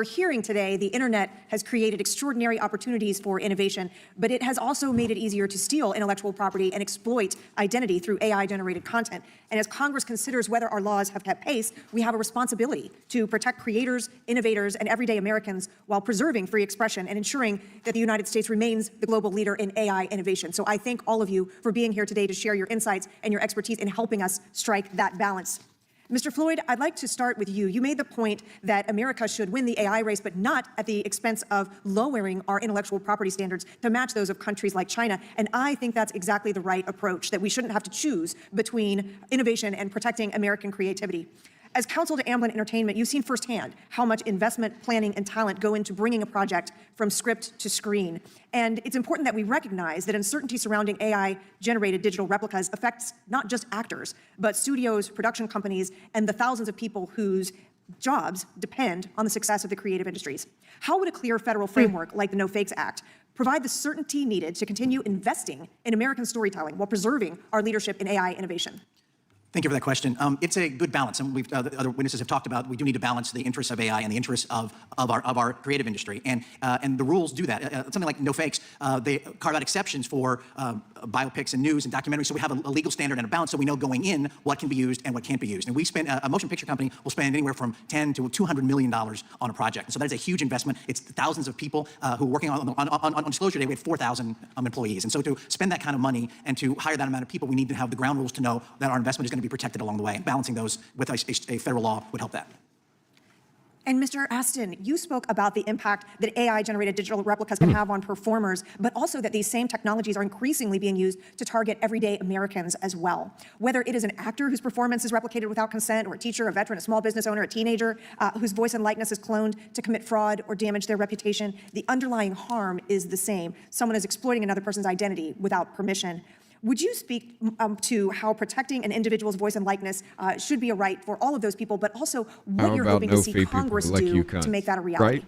hearing today, the internet has created extraordinary opportunities for innovation, but it has also made it easier to steal intellectual property and exploit identity through AI-generated content. And as Congress considers whether our laws have kept pace, we have a responsibility to protect creators, innovators, and everyday Americans while preserving free expression and ensuring that the United States remains the global leader in AI innovation. So I thank all of you for being here today to share your insights and your expertise in helping us strike that balance. Mr. Floyd, I'd like to start with you. You made the point that America should win the AI race, but not at the expense of lowering our intellectual property standards to match those of countries like China. And I think that's exactly the right approach, that we shouldn't have to choose between innovation and protecting American creativity. As counsel to Amblin Entertainment, you've seen firsthand how much investment, planning, and talent go into bringing a project from script to screen. And it's important that we recognize that uncertainty surrounding AI-generated digital replicas affects not just actors, but studios, production companies, and the thousands of people whose jobs depend on the success of the creative industries. How would a clear federal framework like the No Fakes Act provide the certainty needed to continue investing in American storytelling while preserving our leadership in AI innovation? Thank you for that question. It's a good balance, and we've, the other witnesses have talked about, we do need to balance the interests of AI and the interests of our creative industry, and the rules do that. Something like No Fakes, they carve out exceptions for biopics and news and documentaries, so we have a legal standard and a balance, so we know going in what can be used and what can't be used. And we spend, a motion picture company will spend anywhere from $10 to $200 million on a project, and so that is a huge investment. It's thousands of people who are working on Disclosure Day. We had 4,000 employees, and so to spend that kind of money and to hire that amount of people, we need to have the ground rules to know that our investment is going to be protected along the way. Balancing those with a federal law would help that. And Mr. Aston, you spoke about the impact that AI-generated digital replicas can have on performers, but also that these same technologies are increasingly being used to target everyday Americans as well. Whether it is an actor whose performance is replicated without consent, or a teacher, a veteran, a small business owner, a teenager whose voice and likeness is cloned to commit fraud or damage their reputation, the underlying harm is the same. Someone is exploiting another person's identity without permission. Would you speak to how protecting an individual's voice and likeness should be a right for all of those people, but also what you're hoping to see Congress do to make that a reality? Right?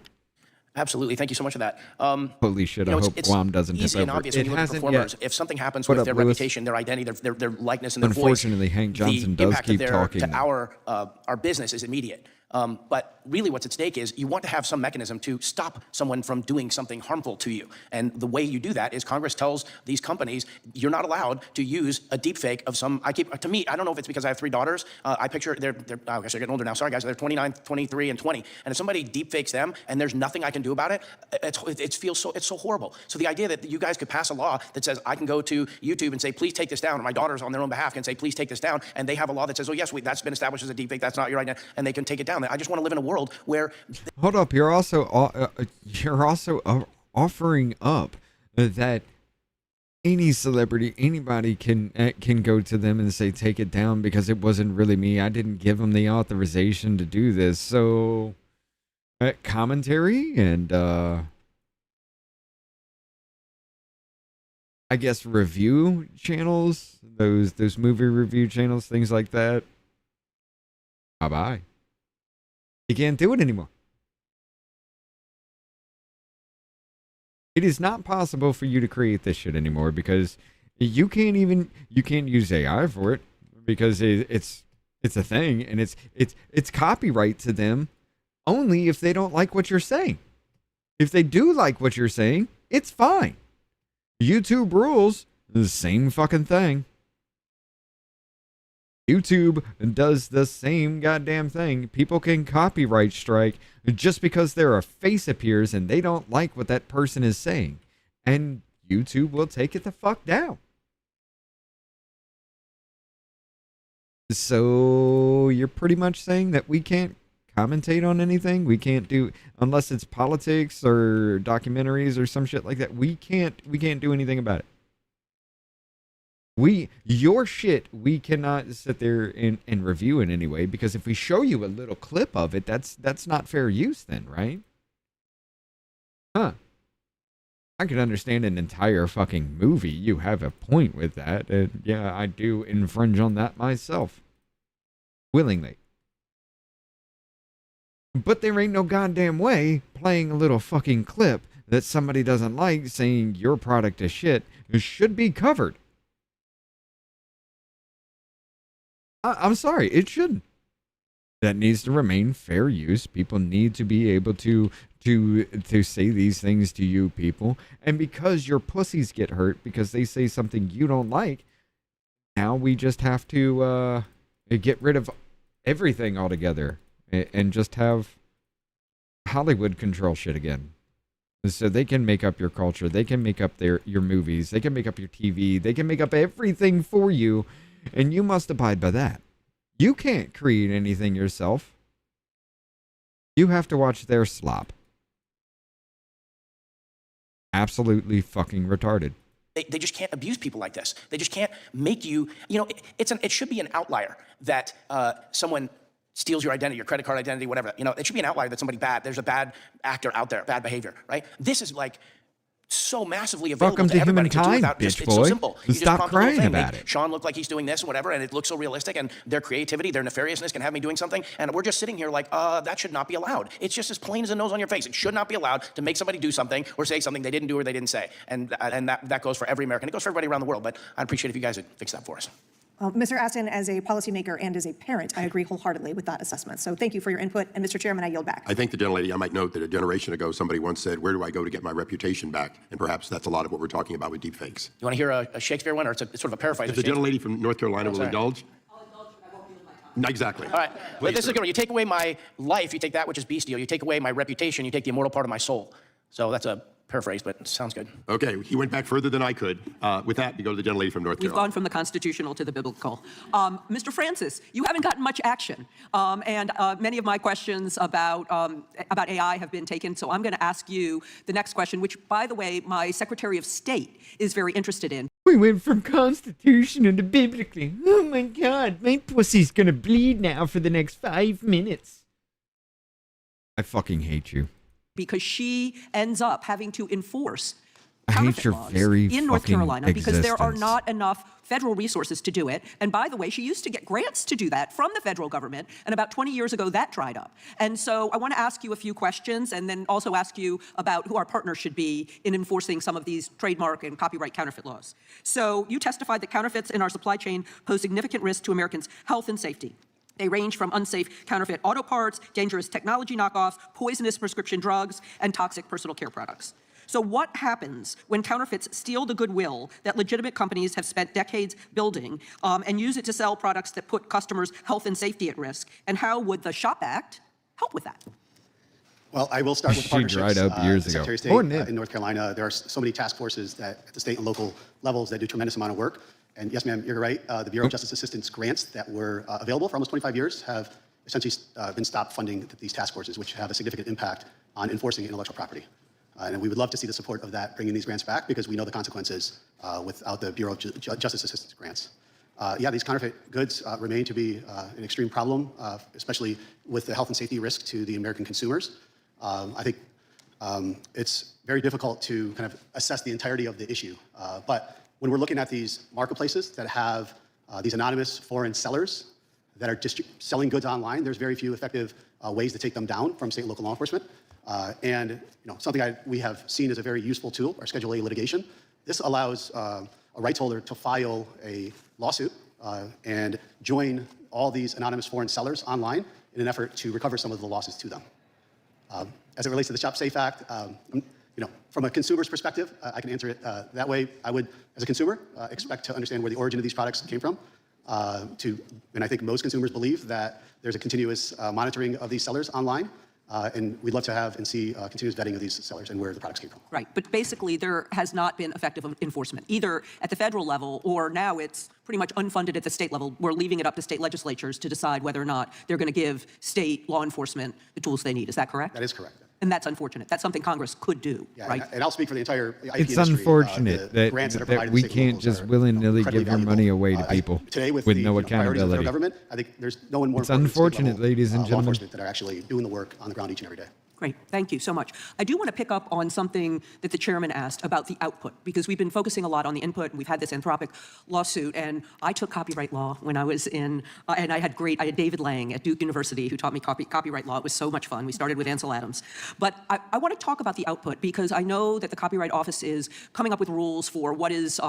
Absolutely. Thank you so much for that. Holy shit, I hope Guam doesn't hit easy and over. obvious when you look at performers. If something happens with their reputation, their identity, their likeness, and their voice, unfortunately, Hank Johnson the does impact keep of talking. to our business is immediate. But really what's at stake is you want to have some mechanism to stop someone from doing something harmful to you. And the way you do that is Congress tells these companies, you're not allowed to use a deep fake of some, to me, I don't know if it's because I have 3 daughters. I picture, I guess they're getting older now. Sorry guys, they're 29, 23, and 20. And if somebody deep fakes them and there's nothing I can do about it, it's so horrible. So the idea that you guys could pass a law that says I can go to YouTube and say, please take this down, or my daughters on their own behalf can say, please take this down, and they have a law that says, oh yes, that's been established as a deep fake, that's not your identity, and they can take it down. I just want to live in a world where... Hold up, you're also offering up that any celebrity, anybody can go to them and say, take it down because it wasn't really me. I didn't give them the authorization to do this. So commentary and I guess, review channels, those movie review channels, things like that. Bye-bye. You can't do it anymore. It is not possible for you to create this shit anymore because you can't use AI for it because it's a thing and it's copyright to them only if they don't like what you're saying. If they do like what you're saying, it's fine. YouTube rules, the same fucking thing. YouTube does the same goddamn thing. People can copyright strike just because their face appears and they don't like what that person is saying. And YouTube will take it the fuck down. So you're pretty much saying that we can't commentate on anything? We can't do, unless it's politics or documentaries or some shit like that. We can't do anything about it. Your shit, we cannot sit there and review in any way, because if we show you a little clip of it, that's not fair use then, right? Huh. I could understand an entire fucking movie. You have a point with that. And yeah, I do infringe on that myself. Willingly. But there ain't no goddamn way playing a little fucking clip that somebody doesn't like saying your product is shit should be covered. I'm sorry, it shouldn't. That needs to remain fair use. People need to be able to say these things to you people. And because your pussies get hurt because they say something you don't like, now we just have to get rid of everything altogether and just have Hollywood control shit again. So they can make up your culture. They can make up your movies. They can make up your TV. They can make up everything for you. And you must abide by that. You can't create anything yourself. You have to watch their slop. Absolutely fucking retarded. They just can't abuse people like this. They just can't make you, it should be an outlier that someone steals your identity, your credit card identity, whatever. It should be an outlier that somebody bad, there's a bad actor out there, bad behavior, right? This is like so massively available Welcome to everybody humankind, without bitch it's so boy. simple. You just Stop prompt a little crying thing, about make it. Sean look like he's doing this and whatever, and it looks so realistic, and their creativity, their nefariousness can have me doing something, and we're just sitting here like, that should not be allowed. It's just as plain as a nose on your face. It should not be allowed to make somebody do something or say something they didn't do or they didn't say. And that goes for every American. It goes for everybody around the world, but I'd appreciate if you guys would fix that for us. Mr. Aston, as a policymaker and as a parent, I agree wholeheartedly with that assessment. So thank you for your input. And Mr. Chairman, I yield back. I think the gentlelady, I might note that a generation ago, somebody once said, where do I go to get my reputation back? And perhaps that's a lot of what we're talking about with deepfakes. You want to hear a Shakespeare one, or it's sort of a paraphrase? If the gentlelady from North Carolina will indulge? No, exactly. All right, but this is good. You take away my life, you take that which is bestial. You take away my reputation, you take the immortal part of my soul. So that's a paraphrase, but it sounds good. Okay, he went back further than I could. With that, we go to the gentlelady from North We've Carolina. gone from the constitutional to the biblical. Mr. Francis, you haven't gotten much action, and many of my questions about AI have been taken, so I'm going to ask you the next question, which, by the way, my Secretary of State is very interested in. We went from constitutional to biblically. Oh my God, my pussy's gonna bleed now for the next 5 minutes. I fucking hate you. Because she ends up having to enforce I hate counterfeit your laws very in North fucking Carolina because there are existence. not enough federal resources to do it. And by the way, she used to get grants to do that from the federal government, and about 20 years ago that dried up. And so I want to ask you a few questions and then also ask you about who our partners should be in enforcing some of these trademark and copyright counterfeit laws. So you testified that counterfeits in our supply chain pose significant risk to Americans' health and safety. They range from unsafe counterfeit auto parts, dangerous technology knockoffs, poisonous prescription drugs, and toxic personal care products. So what happens when counterfeits steal the goodwill that legitimate companies have spent decades building and use it to sell products that put customers' health and safety at risk? And how would the SHOP Act help with that? Well, I will start with She partnerships. dried up years the ago. Secretary of State Or Nick. in North Carolina, there are so many task forces that at the state and local levels that do a tremendous amount of work. And yes, ma'am, you're right. The Bureau of Justice Assistance grants that were available for almost 25 years have essentially been stopped funding these task forces, which have a significant impact on enforcing intellectual property. And we would love to see the support of that, bringing these grants back, because we know the consequences without the Bureau of Justice Assistance grants. Yeah, these counterfeit goods remain to be an extreme problem, especially with the health and safety risk to the American consumers. I think it's very difficult to kind of assess the entirety of the issue. But when we're looking at these marketplaces that have these anonymous foreign sellers that are selling goods online, there's very few effective ways to take them down from state and local law enforcement. And something we have seen as a very useful tool, our Schedule A litigation. This allows a rights holder to file a lawsuit and join all these anonymous foreign sellers online in an effort to recover some of the losses to them. As it relates to the Shop Safe Act, from a consumer's perspective, I can answer it that way. I would, as a consumer, expect to understand where the origin of these products came from. And I think most consumers believe that there's a continuous monitoring of these sellers online. And we'd love to have and see continuous vetting of these sellers and where the products came from. Right, but basically there has not been effective enforcement, either at the federal level or now it's pretty much unfunded at the state level. We're leaving it up to state legislatures to decide whether or not they're going to give state law enforcement the tools they need. Is that correct? That is correct. And that's unfortunate. That's something Congress could do, Yeah, right? and I'll speak for the entire IP It's industry. unfortunate The grants that are that provided we to state and can't locals just are, willy-nilly incredibly give our valuable. money away to people Today, with with the no priorities of the federal accountability. government, I think there's no one more It's important than unfortunate, state-level, ladies and law gentlemen. enforcement that are actually doing the work on the ground each and every day. Great, thank you so much. I do want to pick up on something that the chairman asked about the output, because we've been focusing a lot on the input, and we've had this Anthropic lawsuit, and I took copyright law when I was in, and I had David Lang at Duke University who taught me copyright law. It was so much fun. We started with Ansel Adams. But I want to talk about the output, because I know that the Copyright Office is coming up with rules for what is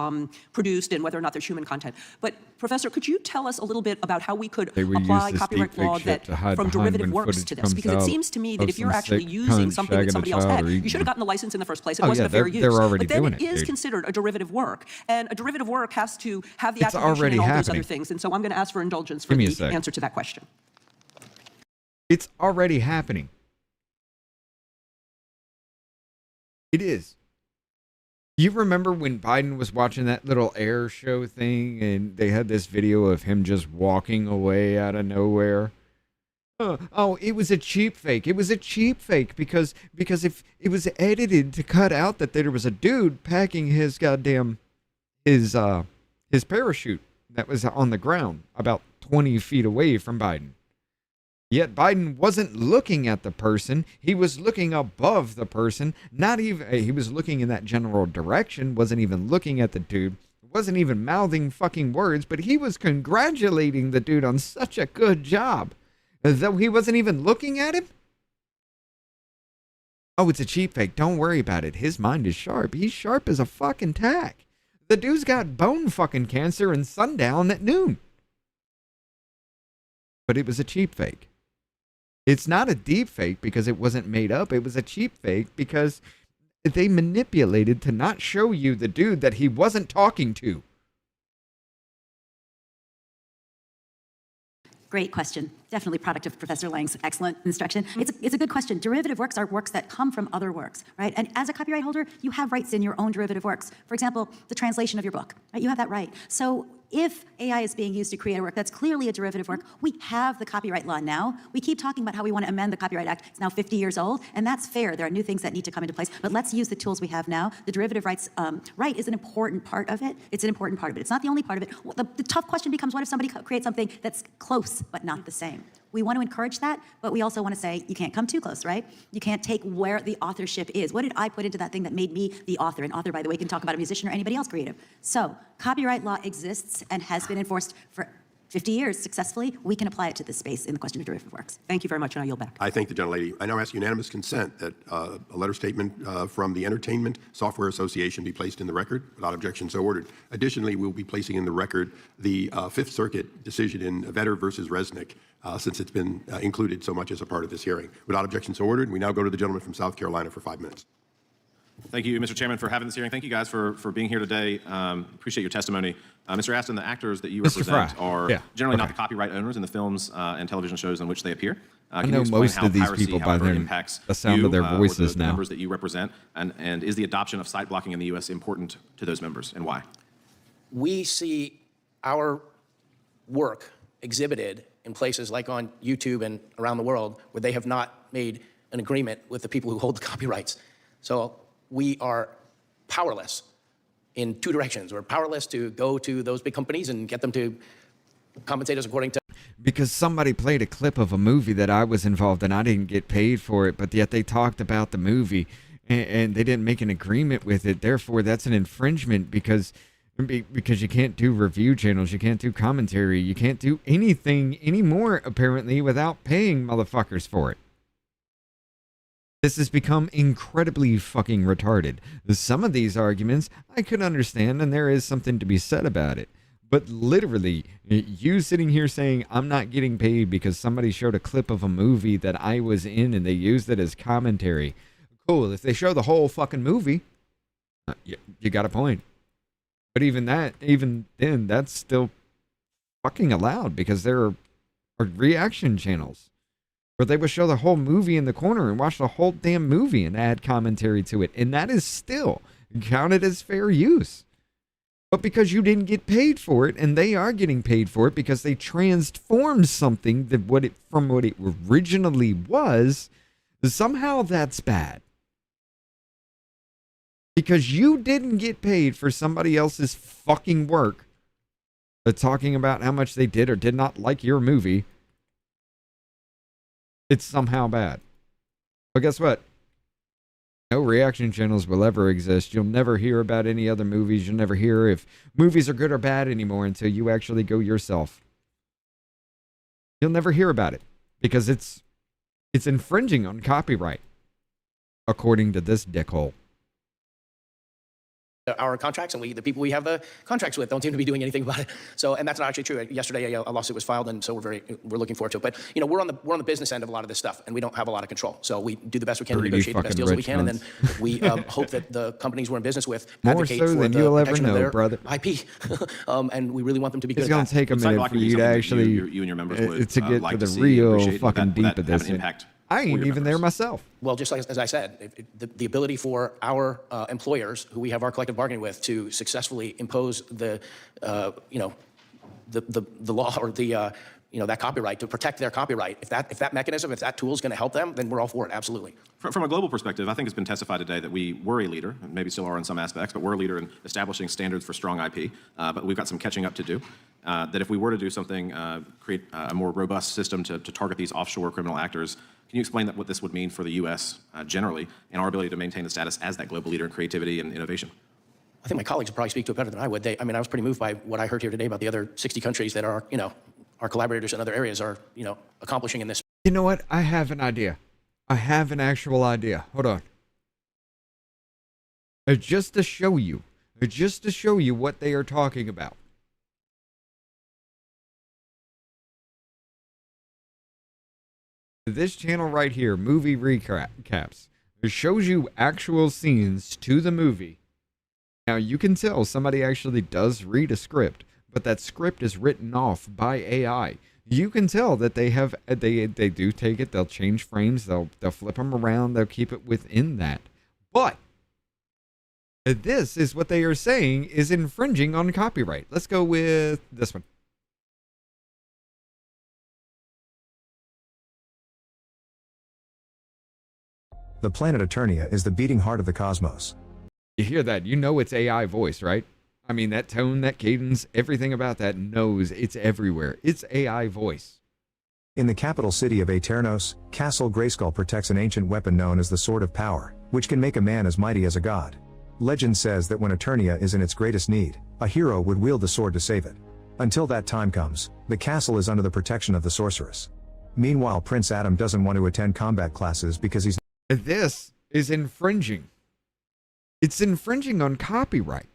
produced and whether or not there's human content. But Professor, could you tell us a little bit about how we could apply copyright law that from derivative works to this? Because it seems to me that if you're actually using something that somebody else had, you should have gotten the license in the first place. It wasn't a fair use. They're already but then doing it it, is dude. considered a derivative work, and a derivative work has to have the It's attribution already and all those happening. other things. And so I'm going to ask for indulgence for Give me a the sec. answer to that question. It's already happening. It is. You remember when Biden was watching that little air show thing and they had this video of him just walking away out of nowhere? Oh, it was a cheap fake. It was a cheap fake because if it was edited to cut out that there was a dude packing his goddamn his parachute that was on the ground about 20 feet away from Biden. Yet Biden wasn't looking at the person. He was looking above the person. Not even, he was looking in that general direction, wasn't even looking at the dude, wasn't even mouthing fucking words, but he was congratulating the dude on such a good job, as though he wasn't even looking at him. Oh, it's a cheap fake. Don't worry about it. His mind is sharp. He's sharp as a fucking tack. The dude's got bone fucking cancer and sundown at noon. But it was a cheap fake. It's not a deep fake because it wasn't made up. It was a cheap fake because they manipulated to not show you the dude that he wasn't talking to. Great question. Definitely product of Professor Lang's excellent instruction. It's a good question. Derivative works are works that come from other works, right? And as a copyright holder, you have rights in your own derivative works. For example, the translation of your book, right? You have that right. So if AI is being used to create a work that's clearly a derivative work, we have the copyright law now. We keep talking about how we want to amend the Copyright Act. It's now 50 years old, and that's fair. There are new things that need to come into place, but let's use the tools we have now. The derivative rights right is an important part of it. It's an important part of it. It's not the only part of it. The tough question becomes, what if somebody creates something that's close but not the same? We want to encourage that, but we also want to say you can't come too close, right? You can't take where the authorship is. What did I put into that thing that made me the author? An author, by the way, can talk about a musician or anybody else creative. So copyright law exists and has been enforced for 50 years successfully. We can apply it to this space in the question of derivative works. Thank you very much, and I yield back. I thank the gentlelady. I now ask unanimous consent that a letter statement from the Entertainment Software Association be placed in the record. Without objection, so ordered. Additionally, we'll be placing in the record the Fifth Circuit decision in Vedder versus Resnick, since it's been included so much as a part of this hearing. Without objection, so ordered. We now go to the gentleman from South Carolina for 5 minutes. Thank you, Mr. Chairman, for having this hearing. Thank you guys for being here today. Appreciate your testimony. Mr. Aston, the actors that you represent are generally not the copyright owners in the films and television shows in which they appear. I Can know you explain most how of these piracy, people by however, the impacts sound you, of their or voices the now. members that you represent, and is the adoption of site blocking in the U.S. important to those members, and why? We see our work exhibited in places like on YouTube and around the world where they have not made an agreement with the people who hold the copyrights. So we are powerless in two directions. We're powerless to go to those big companies and get them to compensate us according to. because somebody played a clip of a movie that I was involved in. I didn't get paid for it, but yet they talked about the movie and they didn't make an agreement with it. Therefore, that's an infringement because you can't do review channels, you can't do commentary, you can't do anything anymore, apparently, without paying motherfuckers for it. This has become incredibly fucking retarded. Some of these arguments I could understand, and there is something to be said about it. But literally, you sitting here saying, I'm not getting paid because somebody showed a clip of a movie that I was in and they used it as commentary. Cool, if they show the whole fucking movie, you got a point. But even then, that's still fucking allowed because there are reaction channels where they would show the whole movie in the corner and watch the whole damn movie and add commentary to it. And that is still counted as fair use. But because you didn't get paid for it, and they are getting paid for it because they transformed something from what it originally was, somehow that's bad. Because you didn't get paid for somebody else's fucking work, talking about how much they did or did not like your movie, it's somehow bad. But guess what? No reaction channels will ever exist. You'll never hear about any other movies. You'll never hear if movies are good or bad anymore until you actually go yourself. You'll never hear about it because it's infringing on copyright, according to this dickhole. Our contracts and the people we have the contracts with don't seem to be doing anything about it. So, and that's not actually true. Yesterday, a lawsuit was filed, and so we're looking forward to it. But we're on the business end of a lot of this stuff, and we don't have a lot of control. So we do the best we can to negotiate the best deals that we can, and then we hope that the companies we're in business with advocate for the protection of their IP. And we really want them to be good. It's going to take a minute for you to actually you and your members would to get like to to the see, real appreciate fucking that deep of have this. an impact. I ain't even there myself. Well, just like as I said, the ability for our employers, who we have our collective bargaining with, to successfully impose the law or that copyright, to protect their copyright. If that mechanism, if that tool is going to help them, then we're all for it. Absolutely. From a global perspective, I think it's been testified today that we were a leader, and maybe still are in some aspects, but we're a leader in establishing standards for strong IP. But we've got some catching up to do. That if we were to do something, create a more robust system to target these offshore criminal actors, can you explain what this would mean for the U.S. Generally and our ability to maintain the status as that global leader in creativity and innovation? I think my colleagues would probably speak to it better than I would. I was pretty moved by what I heard here today about the other 60 countries that are, our collaborators in other areas are, accomplishing in this. You know what? I have an idea. I have an actual idea. Hold on. Just to show you what they are talking about. This channel right here, movie recaps, it shows you actual scenes to the movie. Now you can tell somebody actually does read a script, but that script is written off by AI. You can tell that they do take it, they'll change frames, they'll flip them around, they'll keep it within that. But this is what they are saying is infringing on copyright. Let's go with this one. The planet Eternia is the beating heart of the cosmos. You hear that? You know it's AI voice, right? I mean, that tone, that cadence, everything about that knows it's everywhere. It's AI voice. In the capital city of Aeternos, Castle Grayskull protects an ancient weapon known as the Sword of Power, which can make a man as mighty as a god. Legend says that when Eternia is in its greatest need, a hero would wield the sword to save it. Until that time comes, the castle is under the protection of the sorceress. Meanwhile, Prince Adam doesn't want to attend combat classes because he's... This is infringing. It's infringing on copyright.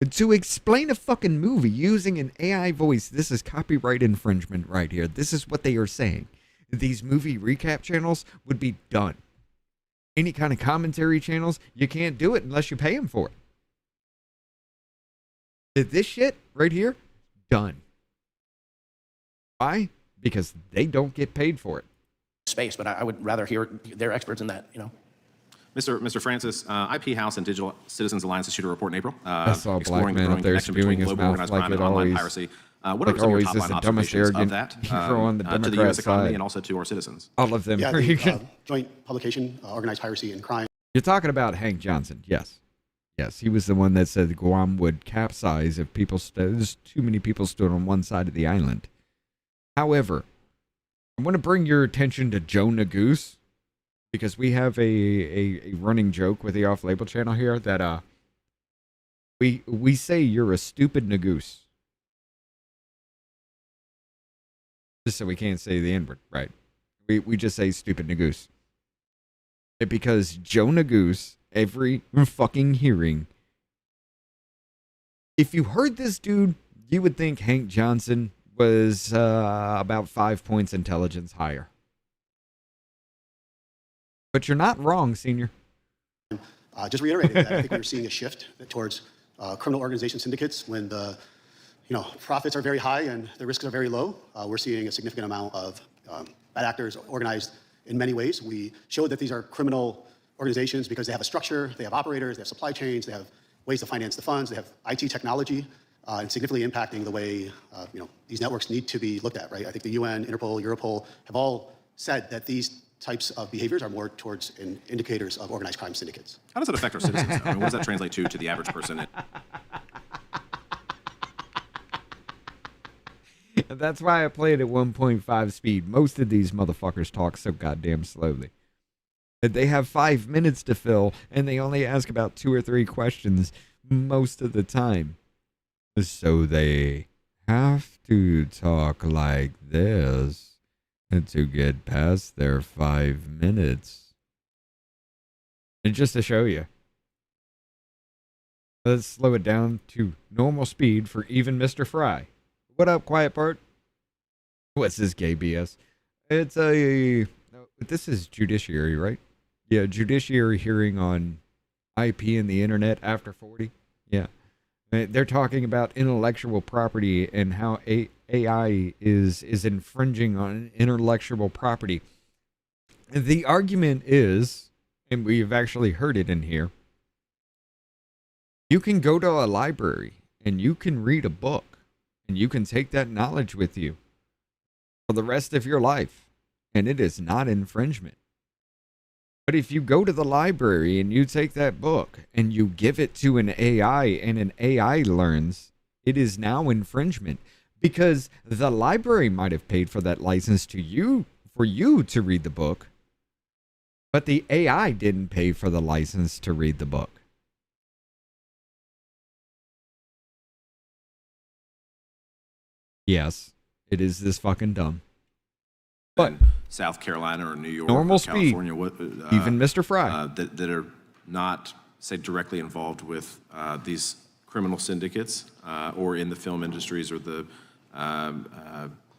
To explain a fucking movie using an AI voice, this is copyright infringement right here. This is what they are saying. These movie recap channels would be done. Any kind of commentary channels, you can't do it unless you pay them for it. This shit right here, done. Why? Because they don't get paid for it. Space, but I would rather hear their experts in that, Mr. Francis, IP House and Digital Citizens Alliance issued a report in April I saw a black exploring the man growing up there connection between spewing his global mouth organized like crime it and online always, piracy. What like are some of your always top is line the dumbest observations of arrogant that hero on the to the U.S. Democrat economy side. and also to our citizens? All of them. Yeah, You're joint publication, organized piracy and crime. talking about Hank Johnson, yes. Yes, he was the one that said Guam would capsize if there's too many people stood on one side of the island. However, I want to bring your attention to Joe Nagoose, because we have a running joke with the Off-Label channel here that we say you're a stupid Nagoose. Just so we can't say the N-word, right? We just say stupid Nagoose. Because Joe Nagoose, every fucking hearing, if you heard this dude, you would think Hank Johnson was about 5 points intelligence higher. But you're not wrong, Senior. Just reiterating that I think we're seeing a shift towards criminal organization syndicates when the profits are very high and the risks are very low. We're seeing a significant amount of bad actors organized in many ways. We showed that these are criminal organizations because they have a structure, they have operators, they have supply chains, they have ways to finance the funds, they have IT technology, and significantly impacting the way these networks need to be looked at, right? I think the UN, Interpol, Europol have all said that these types of behaviors are more towards indicators of organized crime syndicates. How does it affect our citizens, though? I mean, what does that translate to the average person? That's why I play it at 1.5 speed. Most of these motherfuckers talk so goddamn slowly. They have 5 minutes to fill, and they only ask about 2 or 3 questions most of the time. So they have to talk like this to get past their 5 minutes. And just to show you. Let's slow it down to normal speed for even Mr. Fry. What up, quiet part? What's this gay BS? It's this is judiciary, right? Yeah, judiciary hearing on IP and the internet after 40. Yeah. They're talking about intellectual property and how AI is infringing on intellectual property. The argument is, and we've actually heard it in here, you can go to a library and you can read a book. And you can take that knowledge with you for the rest of your life. And it is not infringement. But if you go to the library and you take that book and you give it to an AI and an AI learns, it is now infringement. Because the library might have paid for that license to you, for you to read the book. But the AI didn't pay for the license to read the book. Yes, it is this fucking dumb. But South Carolina or New York normal or speed, California, even Mr. Fry. That are not, say, directly involved with these criminal syndicates or in the film industries or the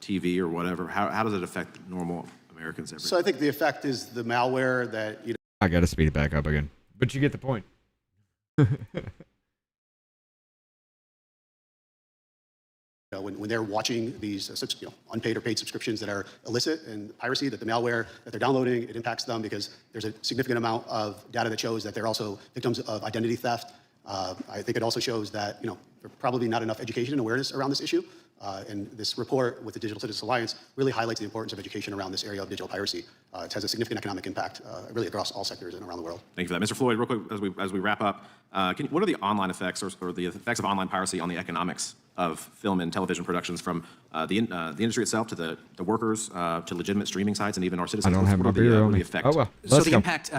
TV or whatever. How does it affect normal Americans every day? So I think the effect is the malware that I got to speed it back up again. But you get the point. when they're watching these unpaid or paid subscriptions that are illicit and piracy, that the malware that they're downloading, it impacts them because there's a significant amount of data that shows that they're also victims of identity theft. I think it also shows that there's probably not enough education and awareness around this issue. And this report with the Digital Citizens Alliance really highlights the importance of education around this area of digital piracy. It has a significant economic impact really across all sectors and around the world. Thank you for that. Mr. Floyd, real quick, as we wrap up, what are the online effects or the effects of online piracy on the economics of film and television productions, from the industry itself to the workers to legitimate streaming sites and even our citizens? I don't have my beer on me. Effect? Oh, well. So the impact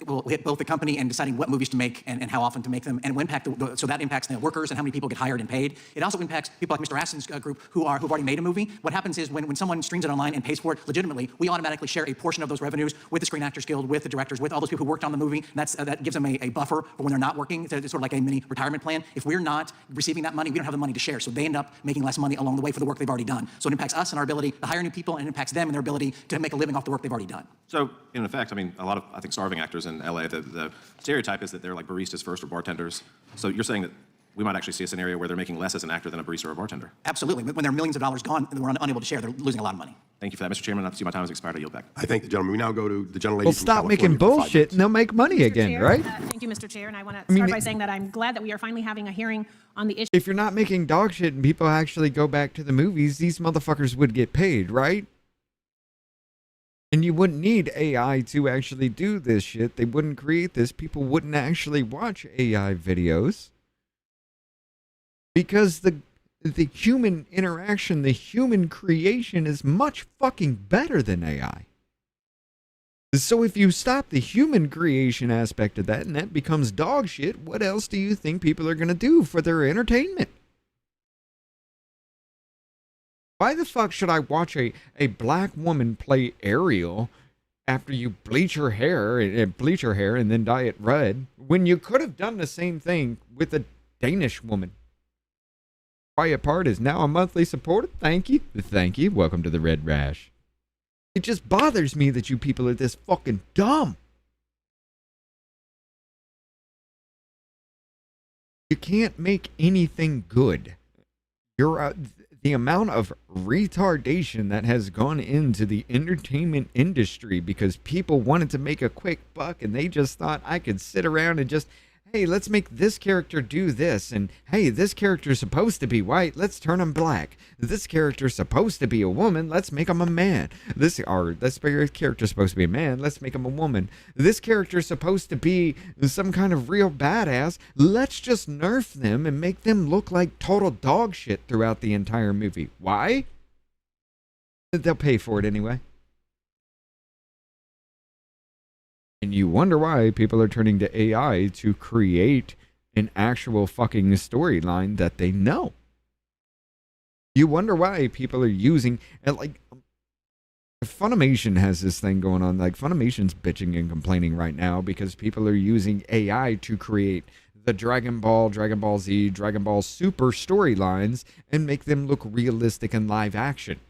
will hit both the company and deciding what movies to make and how often to make them, and will impact so that impacts the workers and how many people get hired and paid. It also impacts people like Mr. Aston's group who've already made a movie. What happens is when someone streams it online and pays for it legitimately, we automatically share a portion of those revenues with the Screen Actors Guild, with the directors, with all those people who worked on the movie. And that gives them a buffer for when they're not working. It's sort of like a mini retirement plan. If we're not receiving that money, we don't have the money to share. So they end up making less money along the way for the work they've already done. So it impacts us and our ability to hire new people, and it impacts them and their ability to make a living off the work they've already done. So, in effect, I mean, a lot of, I think, starving actors in LA, the stereotype is that they're like baristas first or bartenders. So you're saying that we might actually see a scenario where they're making less as an actor than a barista or a bartender? Absolutely. When there are millions of dollars gone and we're unable to share, they're losing a lot of money. Thank you for that, Mr. Chairman. I see my time has expired. I yield back. I thank the gentleman. We now go to the gentlelady Well, from stop making California for 5 bullshit minutes. and they'll make money again, Chair, right? Thank you, Mr. Chair. And I want to I mean, start by saying that I'm glad that we are finally having a hearing on the issue. If you're not making dog shit and people actually go back to the movies, these motherfuckers would get paid, right? And you wouldn't need AI to actually do this shit. They wouldn't create this. People wouldn't actually watch AI videos. Because the human interaction, the human creation is much fucking better than AI. So if you stop the human creation aspect of that and that becomes dog shit, what else do you think people are going to do for their entertainment? Why the fuck should I watch a black woman play Ariel after you bleach her hair and then dye it red when you could have done the same thing with a Danish woman? Quiet Part is now a monthly supporter. Thank you. Thank you. Welcome to the Red Rash. It just bothers me that you people are this fucking dumb. You can't make anything good. The amount of retardation that has gone into the entertainment industry because people wanted to make a quick buck and they just thought I could sit around and just, hey, let's make this character do this, and hey, this character's supposed to be white, let's turn him black. This character's supposed to be a woman, let's make him a man. This character's supposed to be a man, let's make him a woman. This character's supposed to be some kind of real badass, let's just nerf them and make them look like total dog shit throughout the entire movie. Why? They'll pay for it anyway. And you wonder why people are turning to AI to create an actual fucking storyline that they know. You wonder why people are using, like, Funimation has this thing going on. Like, Funimation's bitching and complaining right now because people are using AI to create the Dragon Ball, Dragon Ball Z, Dragon Ball Super storylines and make them look realistic in live action.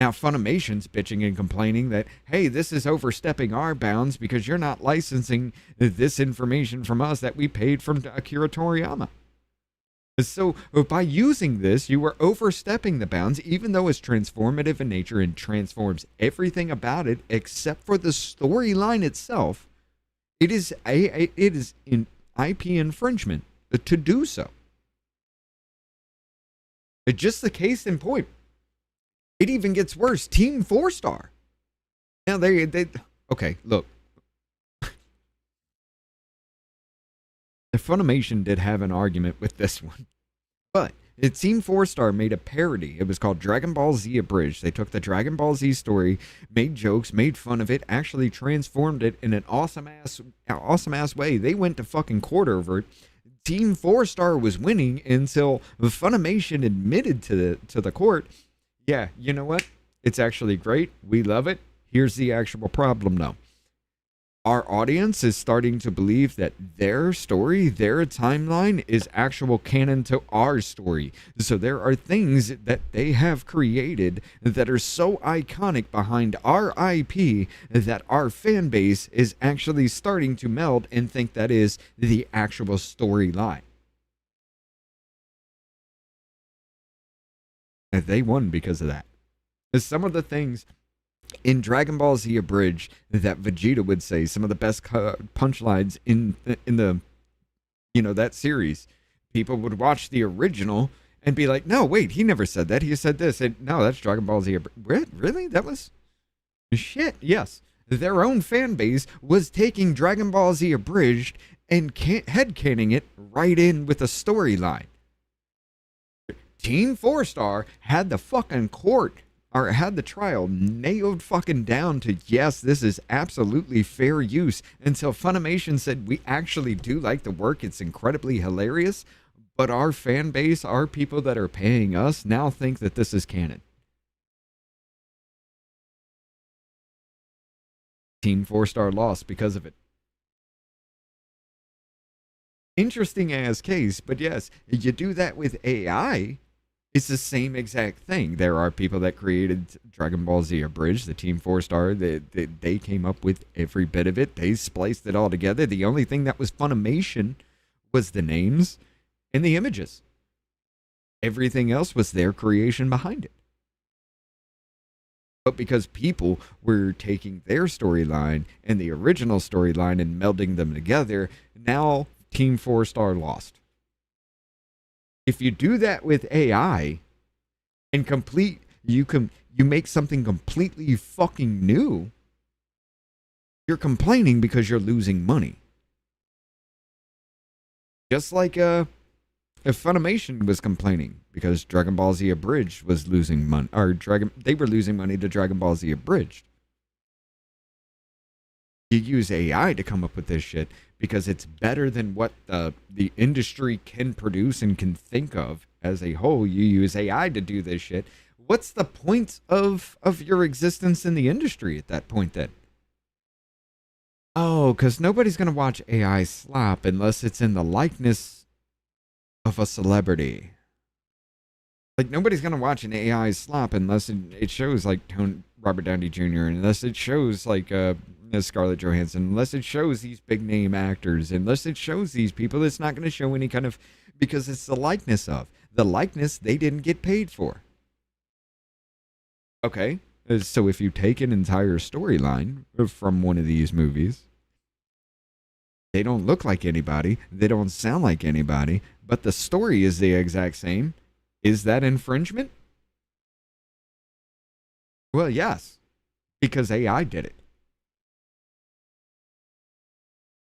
Now, Funimation's bitching and complaining that, hey, this is overstepping our bounds because you're not licensing this information from us that we paid from Akira Toriyama. So, by using this, you are overstepping the bounds, even though it's transformative in nature and transforms everything about it except for the storyline itself. It is in IP infringement to do so. Just the case in point. It even gets worse. Team 4-Star. Now they okay, look. The Funimation did have an argument with this one. But Team 4-Star made a parody. It was called Dragon Ball Z Abridged. They took the Dragon Ball Z story, made jokes, made fun of it, actually transformed it in an awesome ass way. They went to fucking court over it. Team 4-Star was winning until Funimation admitted to the court, yeah, you know what? It's actually great. We love it. Here's the actual problem, though. Our audience is starting to believe that their story, their timeline, is actual canon to our story. So there are things that they have created that are so iconic behind our IP that our fan base is actually starting to meld and think that is the actual storyline. And they won because of that. Some of the things in Dragon Ball Z Abridged that Vegeta would say, some of the best punchlines in the, that series, people would watch the original and be like, no, wait, he never said that. He said this. And no, that's Dragon Ball Z Abridged. Really? That was shit. Yes. Their own fan base was taking Dragon Ball Z Abridged and headcaning it right in with a storyline. Team 4-Star had the fucking had the trial nailed fucking down to, yes, this is absolutely fair use, until Funimation said, we actually do like the work, it's incredibly hilarious, but our fan base, our people that are paying us, now think that this is canon. Team 4-Star lost because of it. Interesting ass case, but yes, you do that with AI, it's the same exact thing. There are people that created Dragon Ball Z Abridged, the Team 4-Star. They came up with every bit of it. They spliced it all together. The only thing that was Funimation was the names and the images. Everything else was their creation behind it. But because people were taking their storyline and the original storyline and melding them together, now Team 4-Star lost. If you do that with AI and you make something completely fucking new, you're complaining because you're losing money. Just like If Funimation was complaining because Dragon Ball Z Abridged was losing money, or they were losing money to Dragon Ball Z Abridged. You use AI to come up with this shit because it's better than what the industry can produce and can think of as a whole. You use AI to do this shit. What's the point of your existence in the industry at that point then? Oh, because nobody's going to watch AI slap unless it's in the likeness of a celebrity. Like, nobody's going to watch an AI slap unless it shows, like, Robert Downey Jr., unless it shows, like, Scarlett Johansson, unless it shows these big-name actors, unless it shows these people. It's not going to show any kind of... Because it's the likeness of. The likeness they didn't get paid for. Okay, so if you take an entire storyline from one of these movies, they don't look like anybody, they don't sound like anybody, but the story is the exact same. Is that infringement? Well, yes, because AI did it.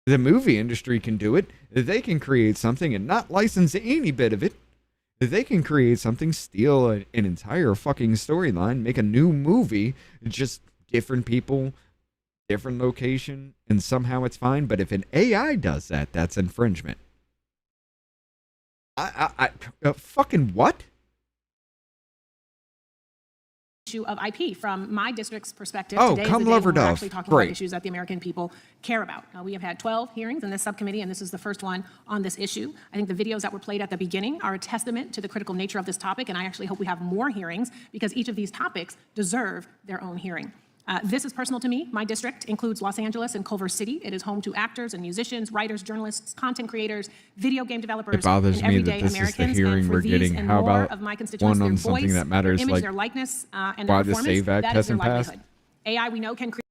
The movie industry can do it. They can create something and not license any bit of it. They can create something, steal an entire fucking storyline, make a new movie, just different people, different location, and somehow it's fine. But if an AI does that, that's infringement. Fucking what? Issue of IP from my district's perspective. Oh, today is come the day love or when we're dove. actually talking Great. about issues that the American people care about. We have had 12 hearings in this subcommittee, and this is the first one on this issue. I think the videos that were played at the beginning are a testament to the critical nature of this topic, and I actually hope we have more hearings because each of these topics deserve their own hearing. This is personal to me. My district includes Los Angeles and Culver City. It is home to actors and musicians, writers, journalists, content creators, video game developers, It bothers and me everyday that this Americans. is the hearing and for we're these getting. and How more about of my constituents, one on their something voice, that matters, their image, like their likeness, and their why the performance, SAVE Act that is their hasn't passed? livelihood. AI, we know, can create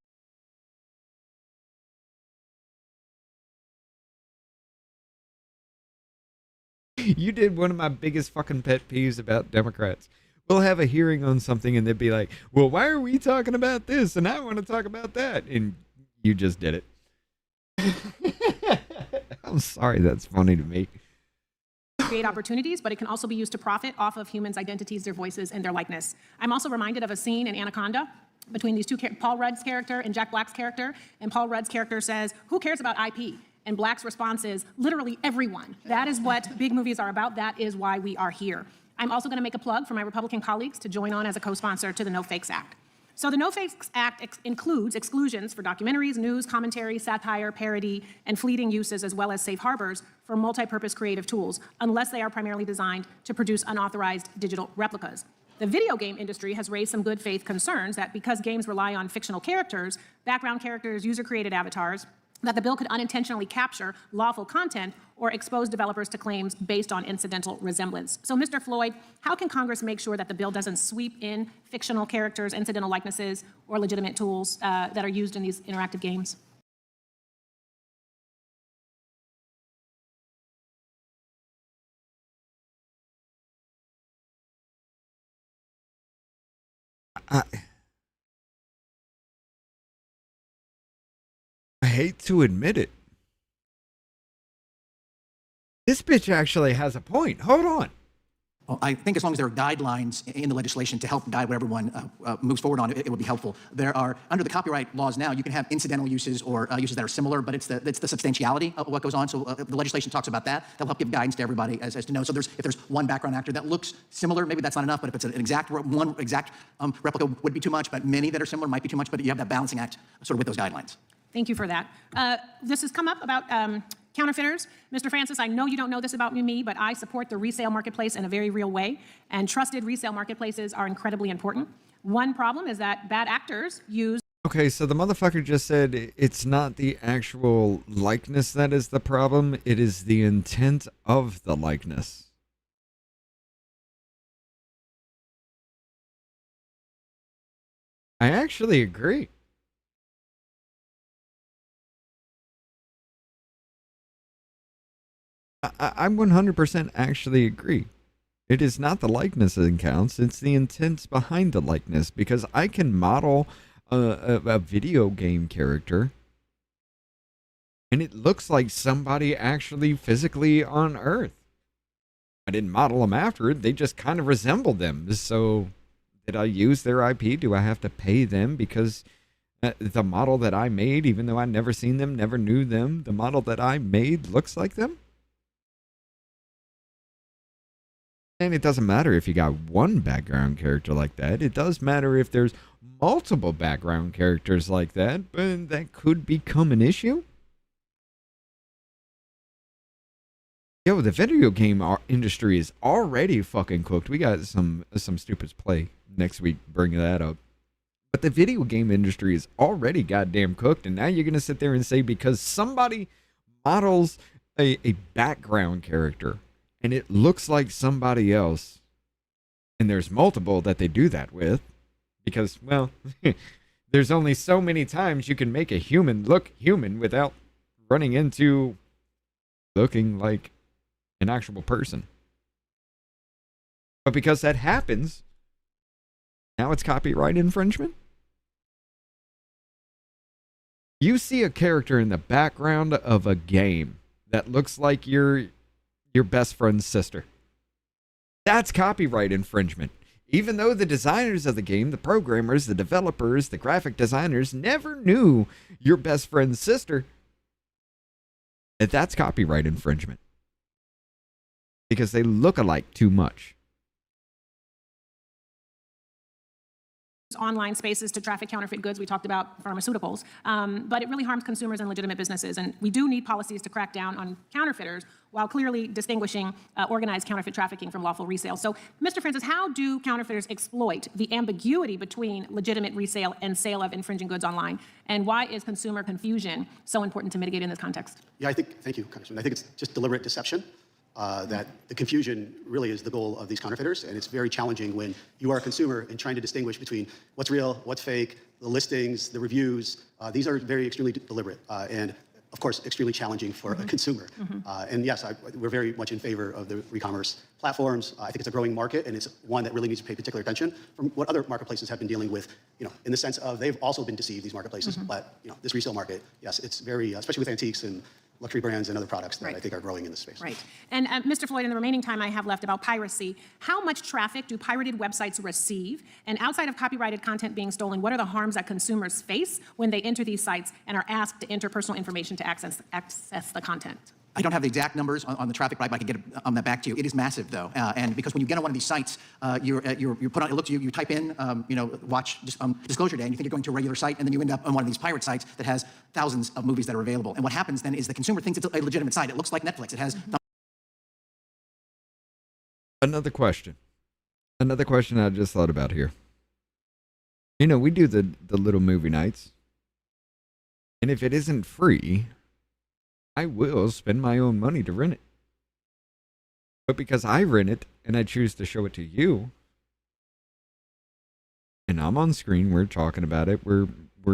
You did one of my biggest fucking pet peeves about Democrats. We'll have a hearing on something and they'd be like, well, why are we talking about this? And I want to talk about that. And you just did it. I'm sorry, that's funny to me. create opportunities, but it can also be used to profit off of humans' identities, their voices, and their likeness. I'm also reminded of a scene in Anaconda between these two, Paul Rudd's character and Jack Black's character. And Paul Rudd's character says, who cares about IP? And Black's response is, literally everyone. That is what big movies are about. That is why we are here. I'm also going to make a plug for my Republican colleagues to join on as a co-sponsor to the No Fakes Act. So the No Fakes Act includes exclusions for documentaries, news, commentary, satire, parody, and fleeting uses, as well as safe harbors for multi-purpose creative tools, unless they are primarily designed to produce unauthorized digital replicas. The video game industry has raised some good faith concerns that because games rely on fictional characters, background characters, user-created avatars, that the bill could unintentionally capture lawful content or expose developers to claims based on incidental resemblance. So, Mr. Floyd, how can Congress make sure that the bill doesn't sweep in fictional characters, incidental likenesses, or legitimate tools that are used in these interactive games? I hate to admit it. This bitch actually has a point. Hold on. Well, I think as long as there are guidelines in the legislation to help guide what everyone moves forward on, it would be helpful. There are, under the copyright laws now, you can have incidental uses or uses that are similar, but it's the substantiality of what goes on. So the legislation talks about that. That'll help give guidance to everybody as to know. So if there's one background actor that looks similar, maybe that's not enough, but if it's an exact replica would be too much, but many that are similar might be too much, but you have that balancing act sort of with those guidelines. Thank you for that. This has come up about counterfeiters. Mr. Francis, I know you don't know this about me, but I support the resale marketplace in a very real way, and trusted resale marketplaces are incredibly important. One problem is that bad actors use... Okay, so the motherfucker just said it's not the actual likeness that is the problem, it is the intent of the likeness. I actually agree. I 100% actually agree. It is not the likeness that counts, it's the intents behind the likeness, because I can model a video game character and it looks like somebody actually physically on Earth. I didn't model them after it. They just kind of resembled them. So did I use their IP? Do I have to pay them because the model that I made, even though I never seen them, never knew them, the model that I made looks like them? And it doesn't matter if you got one background character like that. It does matter if there's multiple background characters like that, but that could become an issue. Yo, the video game industry is already fucking cooked. We got some Stupids Play next week bringing that up. But the video game industry is already goddamn cooked, and now you're going to sit there and say because somebody models a background character and it looks like somebody else, and there's multiple that they do that with, because, well, there's only so many times you can make a human look human without running into looking like an actual person. But because that happens, now it's copyright infringement? You see a character in the background of a game that looks like your best friend's sister. That's copyright infringement. Even though the designers of the game, the programmers, the developers, the graphic designers never knew your best friend's sister, that's copyright infringement. Because they look alike too much. Online spaces to traffic counterfeit goods. We talked about pharmaceuticals, but it really harms consumers and legitimate businesses. And we do need policies to crack down on counterfeiters while clearly distinguishing organized counterfeit trafficking from lawful resale. So, Mr. Francis, how do counterfeiters exploit the ambiguity between legitimate resale and sale of infringing goods online? And why is consumer confusion so important to mitigate in this context? Yeah, thank you, Congressman. I think it's just deliberate deception. That the confusion really is the goal of these counterfeiters, and it's very challenging when you are a consumer and trying to distinguish between what's real, what's fake, the listings, the reviews. These are extremely deliberate, and of course, extremely challenging for a consumer. And yes, we're very much in favor of the e-commerce platforms. I think it's a growing market, and it's one that really needs to pay particular attention from what other marketplaces have been dealing with, in the sense of they've also been deceived, these marketplaces, but this resale market, yes, it's very, especially with antiques and luxury brands and other products that I think are growing in this space. Right. And Mr. Floyd, in the remaining time I have left about piracy, how much traffic do pirated websites receive? And outside of copyrighted content being stolen, what are the harms that consumers face when they enter these sites and are asked to enter personal information to access the content? I don't have the exact numbers on the traffic, but I can get that back to you. It is massive, though, and because when you get on one of these sites, you're put on. It looks you type in, watch Disclosure Day, and you think you're going to a regular site, and then you end up on one of these pirate sites that has thousands of movies that are available. And what happens then is the consumer thinks it's a legitimate site. It looks like Netflix. It has. Another question I just thought about here. We do the little movie nights, and if it isn't free, I will spend my own money to rent it. But because I rent it and I choose to show it to you, and I'm on screen, we're talking about it, we're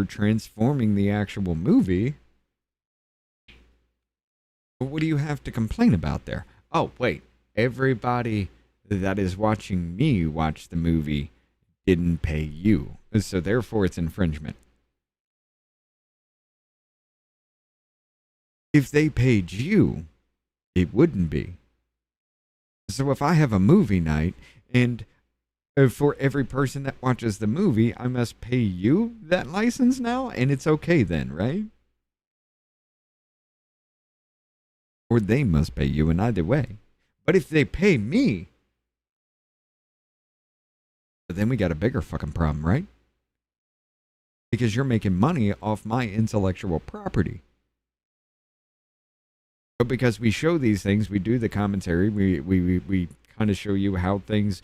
transforming the actual movie. But what do you have to complain about there? Oh, wait, everybody that is watching me watch the movie didn't pay you, so therefore it's infringement. If they paid you, it wouldn't be. So if I have a movie night and for every person that watches the movie, I must pay you that license now, and it's okay then, right? Or they must pay you in either way. But if they pay me, then we got a bigger fucking problem, right? Because you're making money off my intellectual property. But because we show these things, we do the commentary, we kind of show you how things,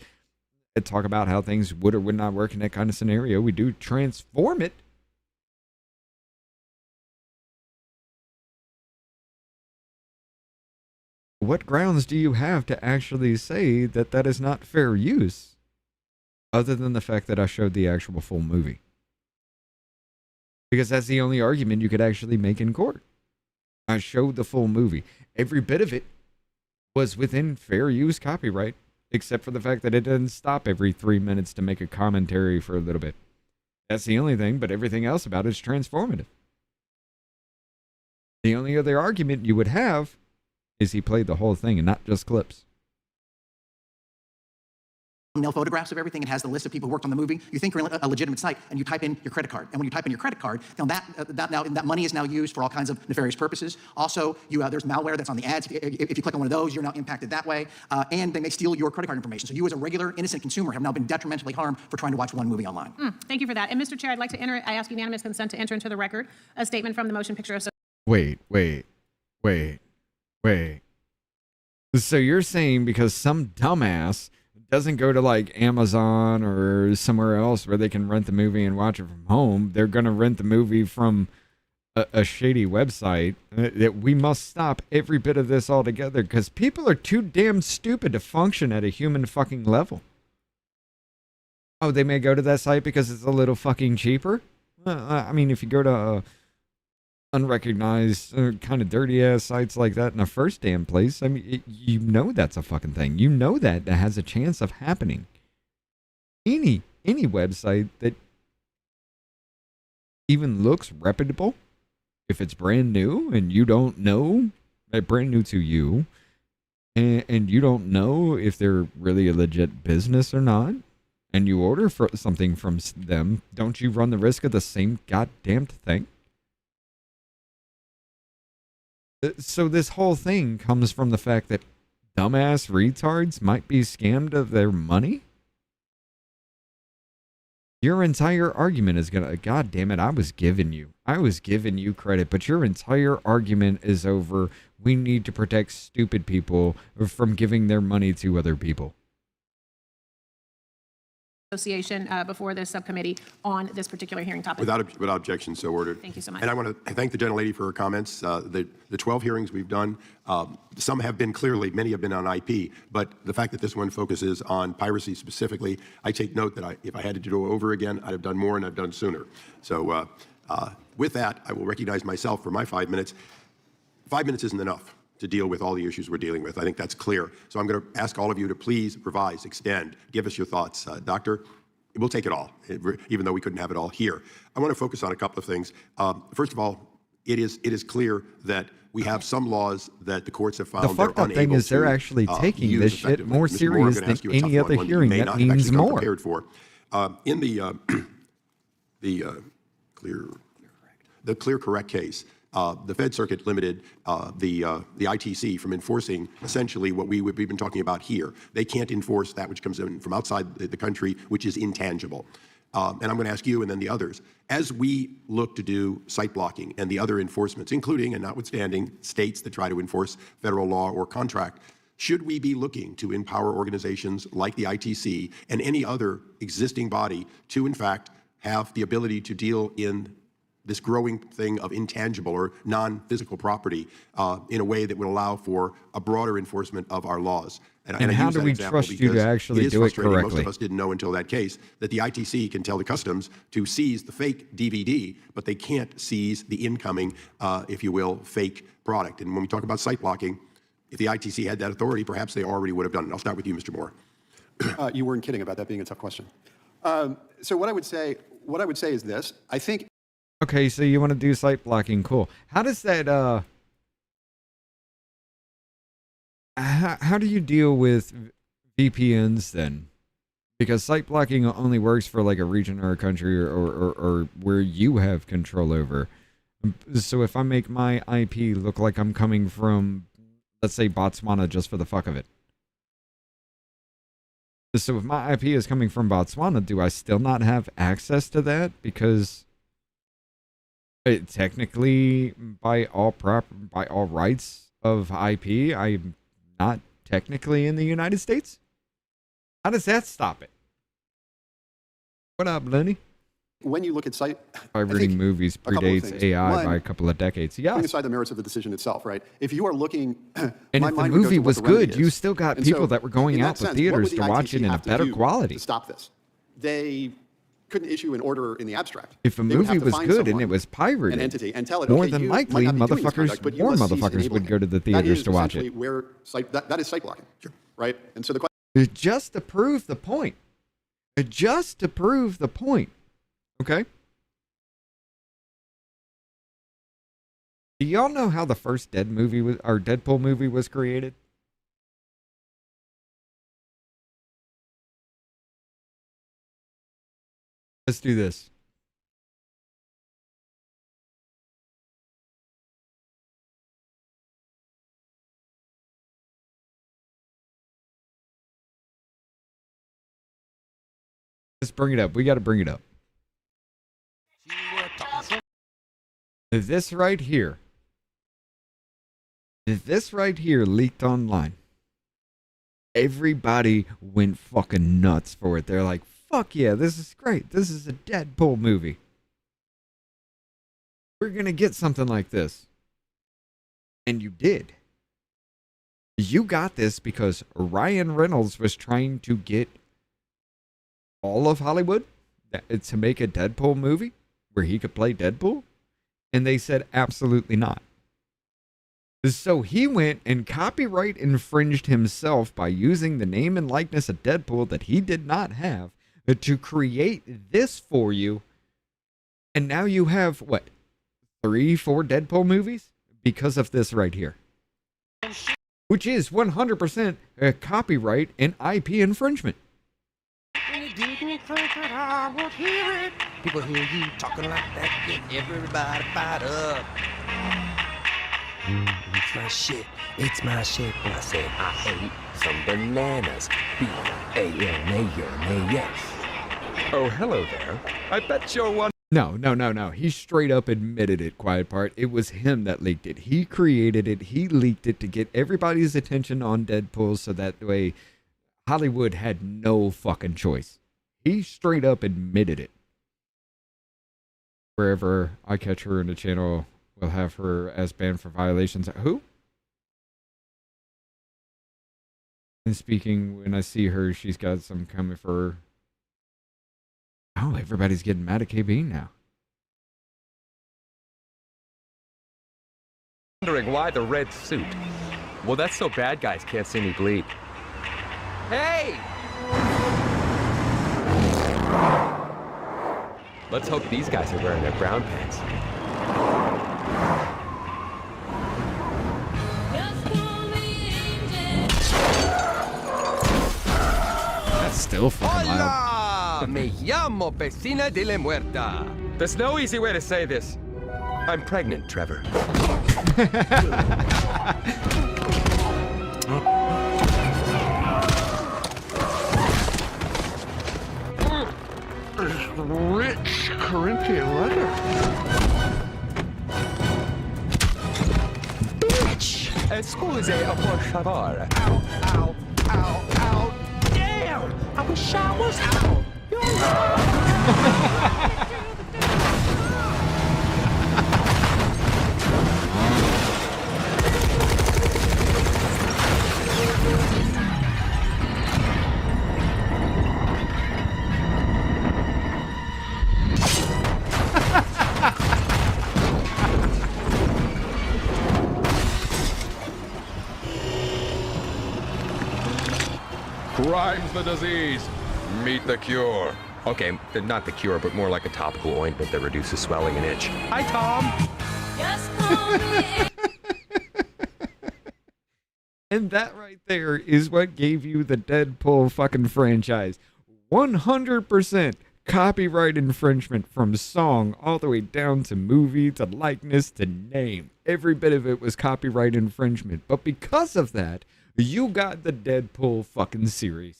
talk about how things would or would not work in that kind of scenario. We do transform it. What grounds do you have to actually say that that is not fair use, other than the fact that I showed the actual full movie? Because that's the only argument you could actually make in court. I showed the full movie. Every bit of it was within fair use copyright, except for the fact that it doesn't stop every 3 minutes to make a commentary for a little bit. That's the only thing, but everything else about it is transformative. The only other argument you would have is he played the whole thing and not just clips. thumbnail photographs of everything. It has the list of people who worked on the movie. You think you're in a legitimate site, and you type in your credit card. And when you type in your credit card, now that money is now used for all kinds of nefarious purposes. Also, there's malware that's on the ads. If you click on one of those, you're now impacted that way. And they may steal your credit card information. So you, as a regular innocent consumer, have now been detrimentally harmed for trying to watch one movie online. Thank you for that. And Mr. Chair, I'd like to I ask unanimous consent to enter into the record a statement from the Motion Picture Association. Wait. So you're saying because some dumbass doesn't go to like Amazon or somewhere else where they can rent the movie and watch it from home, they're going to rent the movie from a shady website, that we must stop every bit of this altogether because people are too damn stupid to function at a human fucking level. Oh, they may go to that site because it's a little fucking cheaper? I mean, if you go to unrecognized, kind of dirty-ass sites like that in the first damn place, I mean, you know that's a fucking thing. You know that has a chance of happening. Any website that even looks reputable, if it's brand new and you don't know, brand new to you, and you don't know if they're really a legit business or not, and you order something from them, don't you run the risk of the same goddamn thing? So this whole thing comes from the fact that dumbass retards might be scammed of their money? Your entire argument is gonna, God damn it, I was giving you credit, but your entire argument is over, we need to protect stupid people from giving their money to other people. Association before this subcommittee on this particular hearing topic. Without objection, so ordered. Thank you so much. And I want to thank the gentlelady for her comments. The 12 hearings we've done, some have been clearly, many have been on IP, but the fact that this one focuses on piracy specifically, I take note that if I had to do it over again, I'd have done more and I've done sooner. So with that, I will recognize myself for my 5 minutes. 5 minutes isn't enough to deal with all the issues we're dealing with. I think that's clear. So I'm going to ask all of you to please revise, extend, give us your thoughts. Doctor, we'll take it all, even though we couldn't have it all here. I want to focus on a couple of things. First of all, it is clear that we have some laws that the courts have found The fucked up thing is they're actually taking this shit more serious than any other hearing. That means more. Prepared for. In the Clear Correct case, the Fed Circuit limited the ITC from enforcing essentially what we've been talking about here. They can't enforce that which comes in from outside the country, which is intangible. And I'm going to ask you and then the others, as we look to do site blocking and the other enforcements, including and notwithstanding states that try to enforce federal law or contract, should we be looking to empower organizations like the ITC and any other existing body to, in fact, have the ability to deal in this growing thing of intangible or non-physical property in a way that would allow for a broader enforcement of our laws? And how do we trust you to actually do it correctly? Most of us didn't know until that case that the ITC can tell the customs to seize the fake DVD, but they can't seize the incoming, if you will, fake product. And when we talk about site blocking, if the ITC had that authority, perhaps they already would have done it. I'll start with you, Mr. Moore. You weren't kidding about that being a tough question. So what I would say is this. I think. Okay, so you want to do site blocking, cool. How does that, how do you deal with VPNs then? Because site blocking only works for like a region or a country or where you have control over. So if I make my IP look like I'm coming from, let's say, Botswana just for the fuck of it. So if my IP is coming from Botswana, do I still not have access to that? Because technically, by all rights of IP, I'm not technically in the United States. How does that stop it? What up, Lenny? When you look at site, pirating movies predates AI by a couple of decades. Yeah. Putting aside the merits of the decision itself, right? If you are looking, and if the movie was good, you still got people that were going out to theaters to watch it in a better quality. To stop this, they couldn't issue an order in the abstract. If a movie was good and it was pirated, an entity, and tell it, more okay, than you likely, might not be doing this motherfuckers, conduct, more motherfuckers would go to the theaters to watch it. Where that is site blocking, right? And so the question, just to prove the point, okay? Do y'all know how the first Deadpool movie was created? Let's do this. Let's bring it up. We got to bring it up. This right here leaked online. Everybody went fucking nuts for it. They're like, fuck yeah, this is great. This is a Deadpool movie. We're going to get something like this. And you did. You got this because Ryan Reynolds was trying to get all of Hollywood to make a Deadpool movie where he could play Deadpool. And they said absolutely not. So he went and copyright infringed himself by using the name and likeness of Deadpool that he did not have to create this for you. And now you have, what, 3-4 Deadpool movies? Because of this right here. Which is 100% a copyright and IP infringement. People hear you talking like that, get everybody fired up. It's my shit. It's my shit. When I said I ate some bananas. B-A-N-A-N-A-S. Oh, hello there. I bet you're one. No. He straight up admitted it, Quiet Part. It was him that leaked it. He created it. He leaked it to get everybody's attention on Deadpool so that way Hollywood had no fucking choice. He straight up admitted it. Wherever I catch her in the channel, we'll have her as banned for violations. Who? And speaking, when I see her, she's got some coming for her. Oh, everybody's getting mad at KB now. Wondering why the red suit. Well, that's so bad guys can't see me bleed. Hey! Let's hope these guys are wearing their brown pants. That's still fucking loud. Hola! Me llamo Vecina de la Muerta. There's no easy way to say this. I'm pregnant, Trevor. Rich Corinthian leather. Bitch! Excuse, por favor. Ow, ow, ow, ow. Damn! I wish I was out. Crime's the disease. Meet the cure. Okay, not the cure, but more like a topical ointment that reduces swelling and itch. Hi, Tom. And that right there is what gave you the Deadpool fucking franchise. 100% copyright infringement from song all the way down to movie to likeness to name. Every bit of it was copyright infringement. But because of that, you got the Deadpool fucking series.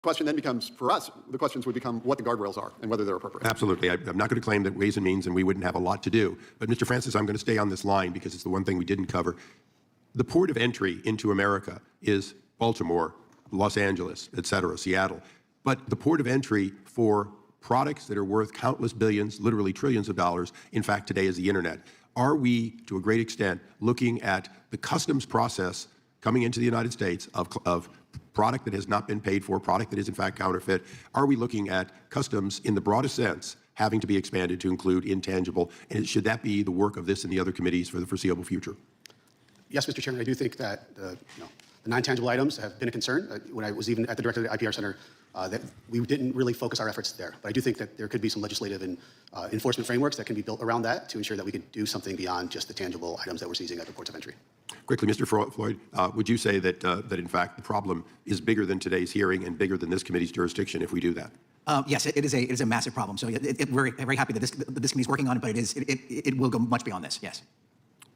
Question then becomes, for us, the questions would become what the guardrails are and whether they're appropriate. Absolutely. I'm not going to claim that Ways and Means and we wouldn't have a lot to do. But Mr. Francis, I'm going to stay on this line because it's the one thing we didn't cover. The port of entry into America is Baltimore, Los Angeles, et cetera, Seattle. But the port of entry for products that are worth countless billions, literally trillions of dollars, in fact, today is the internet. Are we, to a great extent, looking at the customs process coming into the United States of product that has not been paid for, product that is in fact counterfeit? Are we looking at customs in the broadest sense having to be expanded to include intangible? And should that be the work of this and the other committees for the foreseeable future? Yes, Mr. Chairman, I do think that the non-tangible items have been a concern. When I was even at the director of the IPR Center that we didn't really focus our efforts there. But I do think that there could be some legislative and enforcement frameworks that can be built around that to ensure that we can do something beyond just the tangible items that we're seizing at the ports of entry. Quickly, Mr. Floyd, would you say that, that in fact the problem is bigger than today's hearing and bigger than this committee's jurisdiction if we do that? Yes, it is a massive problem. So we're very happy that this committee is working on it, but it will go much beyond this. Yes.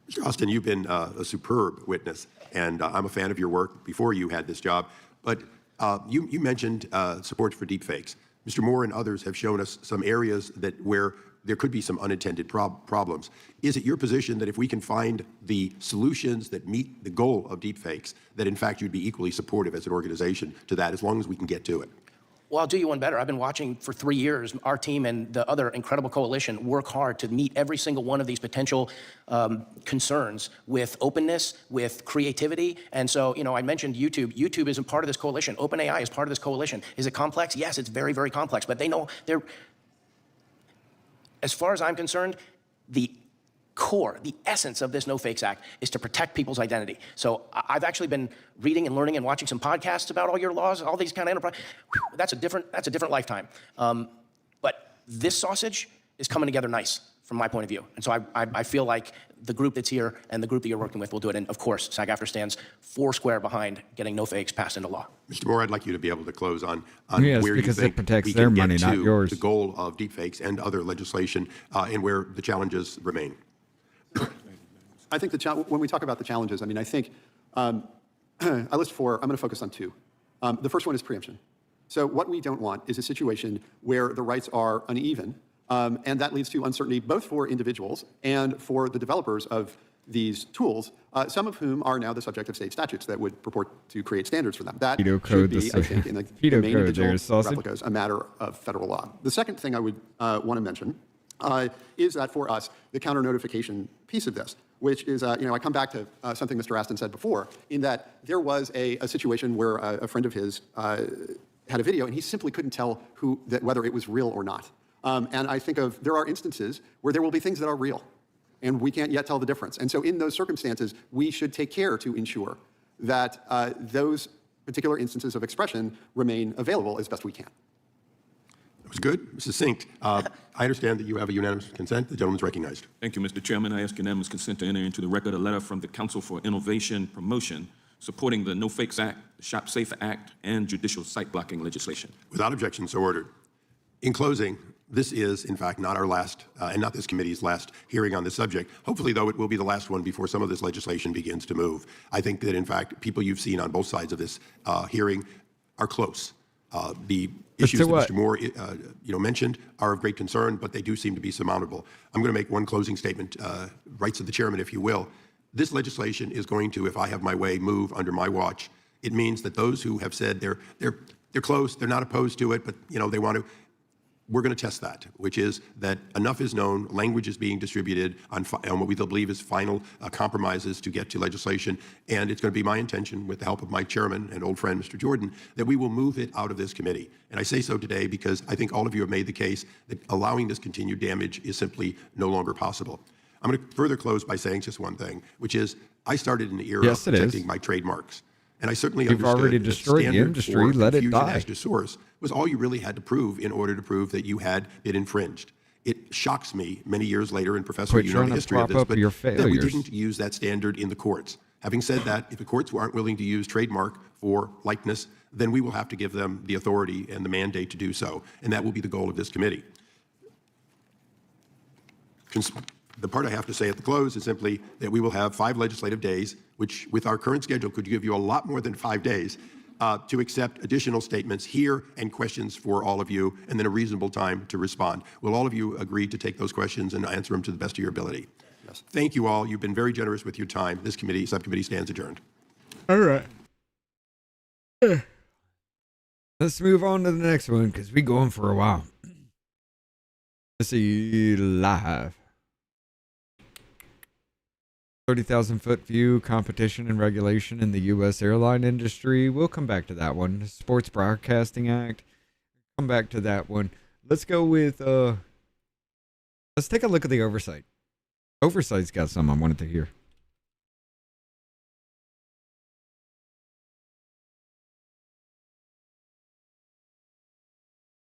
Mr. Austin, you've been a superb witness, and I'm a fan of your work before you had this job. But you mentioned support for deepfakes. Mr. Moore and others have shown us some areas where there could be some unintended problems. Is it your position that if we can find the solutions that meet the goal of deepfakes, that in fact you'd be equally supportive as an organization to that, as long as we can get to it? Well, I'll do you one better. I've been watching for 3 years our team and the other incredible coalition work hard to meet every single one of these potential concerns with openness, with creativity. And so, you know, I mentioned YouTube. YouTube isn't part of this coalition. OpenAI is part of this coalition. Is it complex? Yes, it's very, very complex. But they know they're, as far as I'm concerned, the core, the essence of this No Fakes Act is to protect people's identity. So I've actually been reading and learning and watching some podcasts about all your laws, all these kind of enterprise. That's a different lifetime. But this sausage is coming together nice from my point of view. And so I feel like the group that's here and the group that you're working with will do it. And of course, SAG-AFTRA stands foursquare behind getting No Fakes passed into law. Mr. Moore, I'd like you to be able to close on Yes, where you because it think protects we their can get money, not to yours. the goal of deepfakes and other legislation and where the challenges remain. I think when we talk about the challenges, I mean, I think I list four. I'm going to focus on two. The first one is preemption. So what we don't want is a situation where the rights are uneven, and that leads to uncertainty both for individuals and for the developers of these tools, some of whom are now the subject of state statutes that would purport to create standards for them. That should be, I think, in the domain of digital replicas, a matter of federal law. The second thing I would want to mention is that for us, the counter-notification piece of this, which is, you know, I come back to something Mr. Aston said before, in that there was a situation where a friend of his had a video, and he simply couldn't tell whether it was real or not. And I think there are instances where there will be things that are real, and we can't yet tell the difference. And so in those circumstances, we should take care to ensure that those particular instances of expression remain available as best we can. That was good, succinct. I understand that you have a unanimous consent. The gentleman's recognized. Thank you, Mr. Chairman. I ask unanimous consent to enter into the record a letter from the Council for Innovation Promotion supporting the No Fakes Act, the Shop Safe Act, and judicial site blocking legislation. Without objection, so ordered. In closing, this is, in fact, not our last, and not this committee's last hearing on this subject. Hopefully, though, it will be the last one before some of this legislation begins to move. I think that, in fact, people you've seen on both sides of this hearing are close. The issues that Mr. Moore mentioned are of great concern, but they do seem to be surmountable. I'm going to make one closing statement, rights of the chairman, if you will. This legislation is going to, if I have my way, move under my watch. It means that those who have said they're close, they're not opposed to it, but they want to. We're going to test that, which is that enough is known, language is being distributed on what we believe is final compromises to get to legislation, and it's going to be my intention, with the help of my chairman and old friend, Mr. Jordan, that we will move it out of this committee. And I say so today because I think all of you have made the case that allowing this continued damage is simply no longer possible. I'm going to further close by saying just one thing, which is I started in the era of protecting my trademarks. And I certainly You've already destroyed the industry, let it die. As to source was all you really had to prove in order to prove that you had been infringed. It shocks me many years later, and Professor, you know the history of this, but that we didn't use that standard in the courts. Having said that, if the courts aren't willing to use trademark for likeness, then we will have to give them the authority and the mandate to do so, and that will be the goal of this committee. The part I have to say at the close is simply that we will have 5 legislative days, which with our current schedule could give you a lot more than 5 days, to accept additional statements here and questions for all of you, and then a reasonable time to respond. Will all of you agree to take those questions and answer them to the best of your ability? Yes. Thank you all. You've been very generous with your time. This subcommittee stands adjourned. All right. Let's move on to the next one because we're going for a while. Let's see, live. 30,000-foot view, competition and regulation in the U.S. airline industry. We'll come back to that one. Sports Broadcasting Act. Come back to that one. Let's go with, let's take a look at the oversight. Oversight's got some I wanted to hear.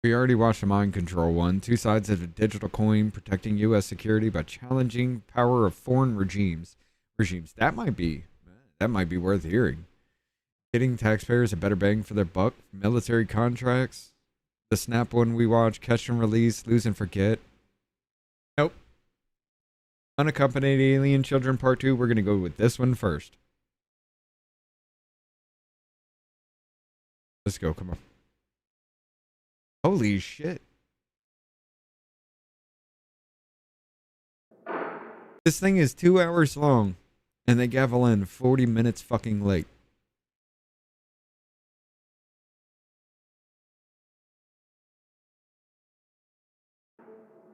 We already watched the mind control one. Two sides of a digital coin protecting U.S. security by challenging power of foreign regimes. That might be worth hearing. Getting taxpayers a better bang for their buck. Military contracts. The Snap one we watched. Catch and release. Lose and forget. Nope. Unaccompanied alien children part 2. We're going to go with this one first. Let's go. Come on. Holy shit. This thing is 2 hours long, and they gavel in 40 minutes fucking late.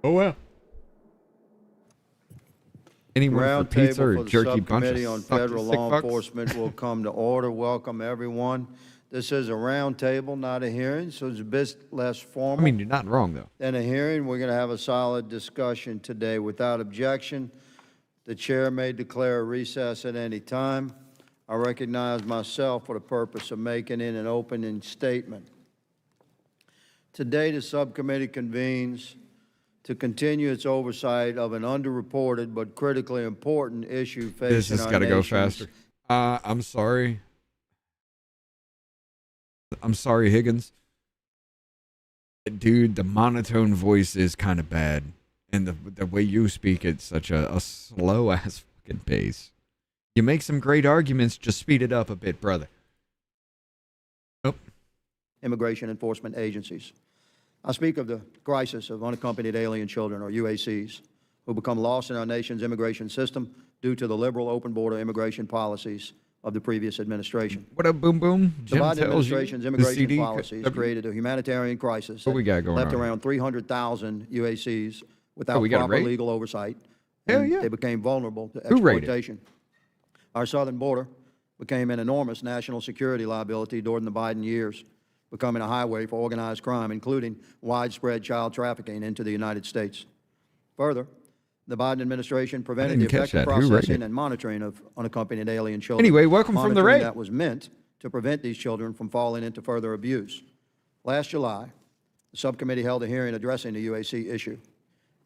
Oh well. Anyone for pizza or jerky bunch of on sucky Federal sick Law fucks? Enforcement will come to order. Welcome, everyone. This is a round table, not a hearing, so it's a bit less formal. I mean, you're not wrong, though. Than a hearing. We're going to have a solid discussion today. Without objection, the chair may declare a recess at any time. I recognize myself for the purpose of making an opening statement. Today, the subcommittee convenes to continue its oversight of an underreported but critically important issue facing This has our got to go nation's faster. I'm sorry. I'm sorry, Higgins. Dude, the monotone voice is kind of bad. And the way you speak, it's such a slow-ass fucking pace. You make some great arguments, just speed it up a bit, brother. Oh. immigration enforcement agencies. I speak of the crisis of unaccompanied alien children, or UACs, who become lost in our nation's immigration system due to the liberal open border immigration policies of the previous administration. What up, boom boom? The Jim Biden tells you administration's the immigration CD policies created a humanitarian crisis What we got going left on? around 300,000 UACs without we got a proper rate? legal oversight. Hell and yeah. They became vulnerable to Who rated? exploitation. Our southern border became an enormous national security liability during the Biden years, becoming a highway for organized crime, including widespread child trafficking into the United States. Further, the Biden administration prevented the didn't catch effective that. Who rated? processing and monitoring of unaccompanied alien children. Anyway, welcome from the monitoring raid. that was meant to prevent these children from falling into further abuse. Last July, the subcommittee held a hearing addressing the UAC issue.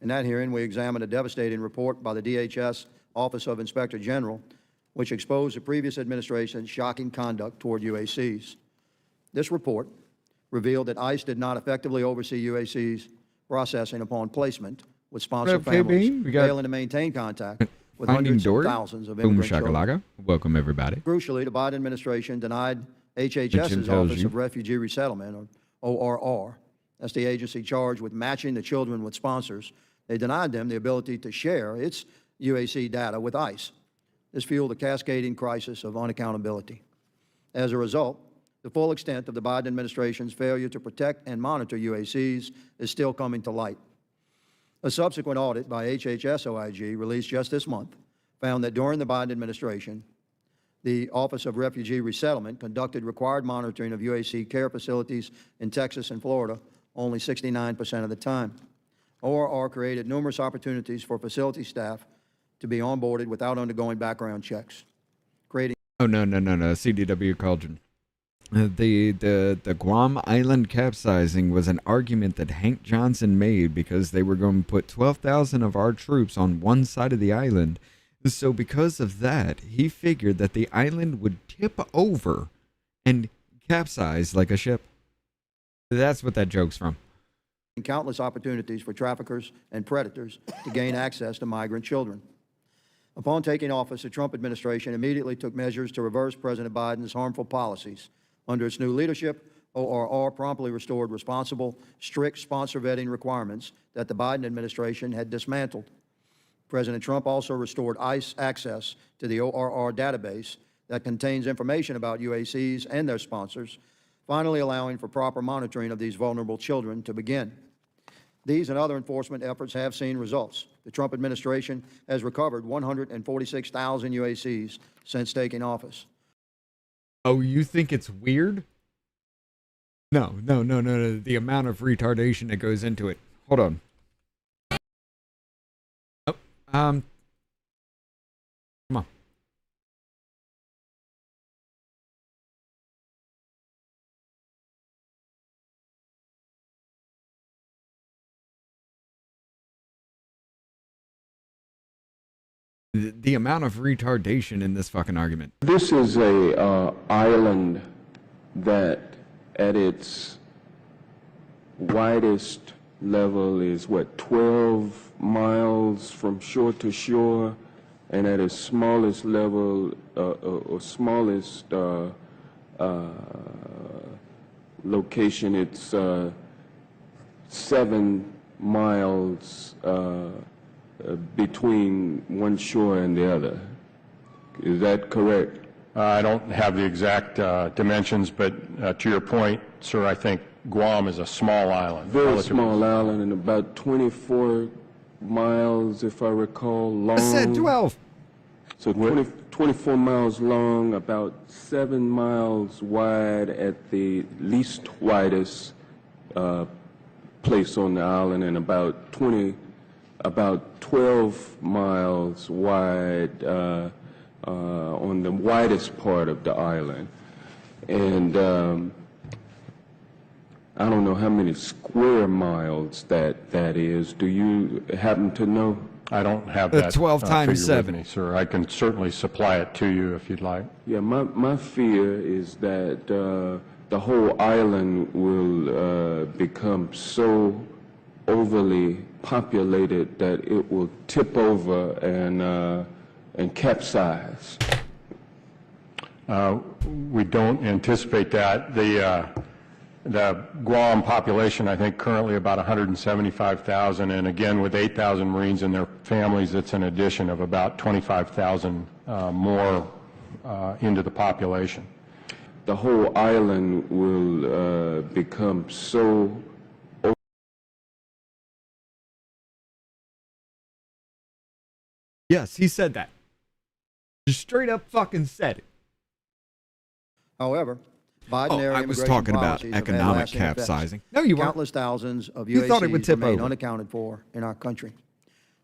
In that hearing, we examined a devastating report by the DHS Office of Inspector General, which exposed the previous administration's shocking conduct toward UACs. This report revealed that ICE did not effectively oversee UACs processing upon placement with sponsor What up, KB? families, We got failing to maintain contact with Finding hundreds Dory. of thousands of Boom immigrant children. shakalaka. Welcome, everybody. Crucially, the Biden administration denied Jim HHS's tells Office you. of Refugee Resettlement, or ORR. That's the agency charged with matching the children with sponsors. They denied them the ability to share its UAC data with ICE. This fueled a cascading crisis of unaccountability. As a result, the full extent of the Biden administration's failure to protect and monitor UACs is still coming to light. A subsequent audit by HHS OIG, released just this month, found that during the Biden administration, the Office of Refugee Resettlement conducted required monitoring of UAC care facilities in Texas and Florida only 69% of the time. ORR created numerous opportunities for facility staff to be onboarded without undergoing background checks, creating Oh, no. CDW Cauldron. The Guam Island capsizing was an argument that Hank Johnson made because they were going to put 12,000 of our troops on one side of the island. So because of that, he figured that the island would tip over and capsize like a ship. That's what that joke's from. countless opportunities for traffickers and predators to gain access to migrant children. Upon taking office, the Trump administration immediately took measures to reverse President Biden's harmful policies. Under its new leadership, ORR promptly restored responsible, strict sponsor vetting requirements that the Biden administration had dismantled. President Trump also restored ICE access to the ORR database that contains information about UACs and their sponsors, finally allowing for proper monitoring of these vulnerable children to begin. These and other enforcement efforts have seen results. The Trump administration has recovered 146,000 UACs since taking office. Oh, you think it's weird? No. The amount of retardation that goes into it. Hold on. Oh, come on. The amount of retardation in this fucking argument. This is a island that at its widest level is what, 12 miles from shore to shore, and at its smallest level or smallest location, it's 7 miles between one shore and the other. Is that correct? I don't have the exact dimensions, but to your point, sir, I think Guam is a small island. Very small island, and about 24 miles, if I recall, long. I said 12. So 24 miles long, about 7 miles wide at the least widest place on the island, and about 12 miles wide on the widest part of the island. And I don't know how many square miles that is. Do you happen to know? I don't have that 12 times figure with 7. me, sir. I can certainly supply it to you if you'd like. Yeah, my fear is that the whole island will become so overly populated that it will tip over and capsize. We don't anticipate that. The Guam population, I think, currently about 175,000, and again, with 8,000 Marines and their families, it's an addition of about 25,000 more into the population. The whole island will become so. Yes, he said that. Just straight up fucking said it. However, Biden-era I was immigration talking about policies have had economic lasting effects. capsizing. No, you weren't. Countless thousands of You thought it would UACs tip remain over. unaccounted for in our country.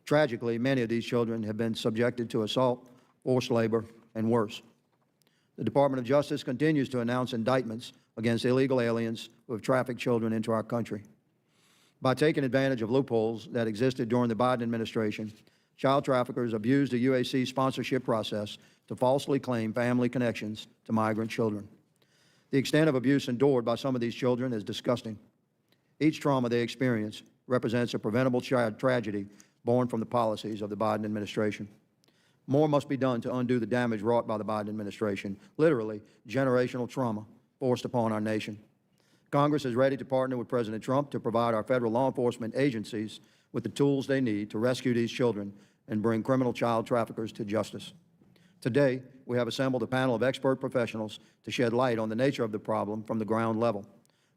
Tragically, many of these children have been subjected to assault, forced labor, and worse. The Department of Justice continues to announce indictments against illegal aliens who have trafficked children into our country. By taking advantage of loopholes that existed during the Biden administration, child traffickers abused the UAC sponsorship process to falsely claim family connections to migrant children. The extent of abuse endured by some of these children is disgusting. Each trauma they experience represents a preventable tragedy born from the policies of the Biden administration. More must be done to undo the damage wrought by the Biden administration, literally generational trauma forced upon our nation. Congress is ready to partner with President Trump to provide our federal law enforcement agencies with the tools they need to rescue these children and bring criminal child traffickers to justice. Today, we have assembled a panel of expert professionals to shed light on the nature of the problem from the ground level.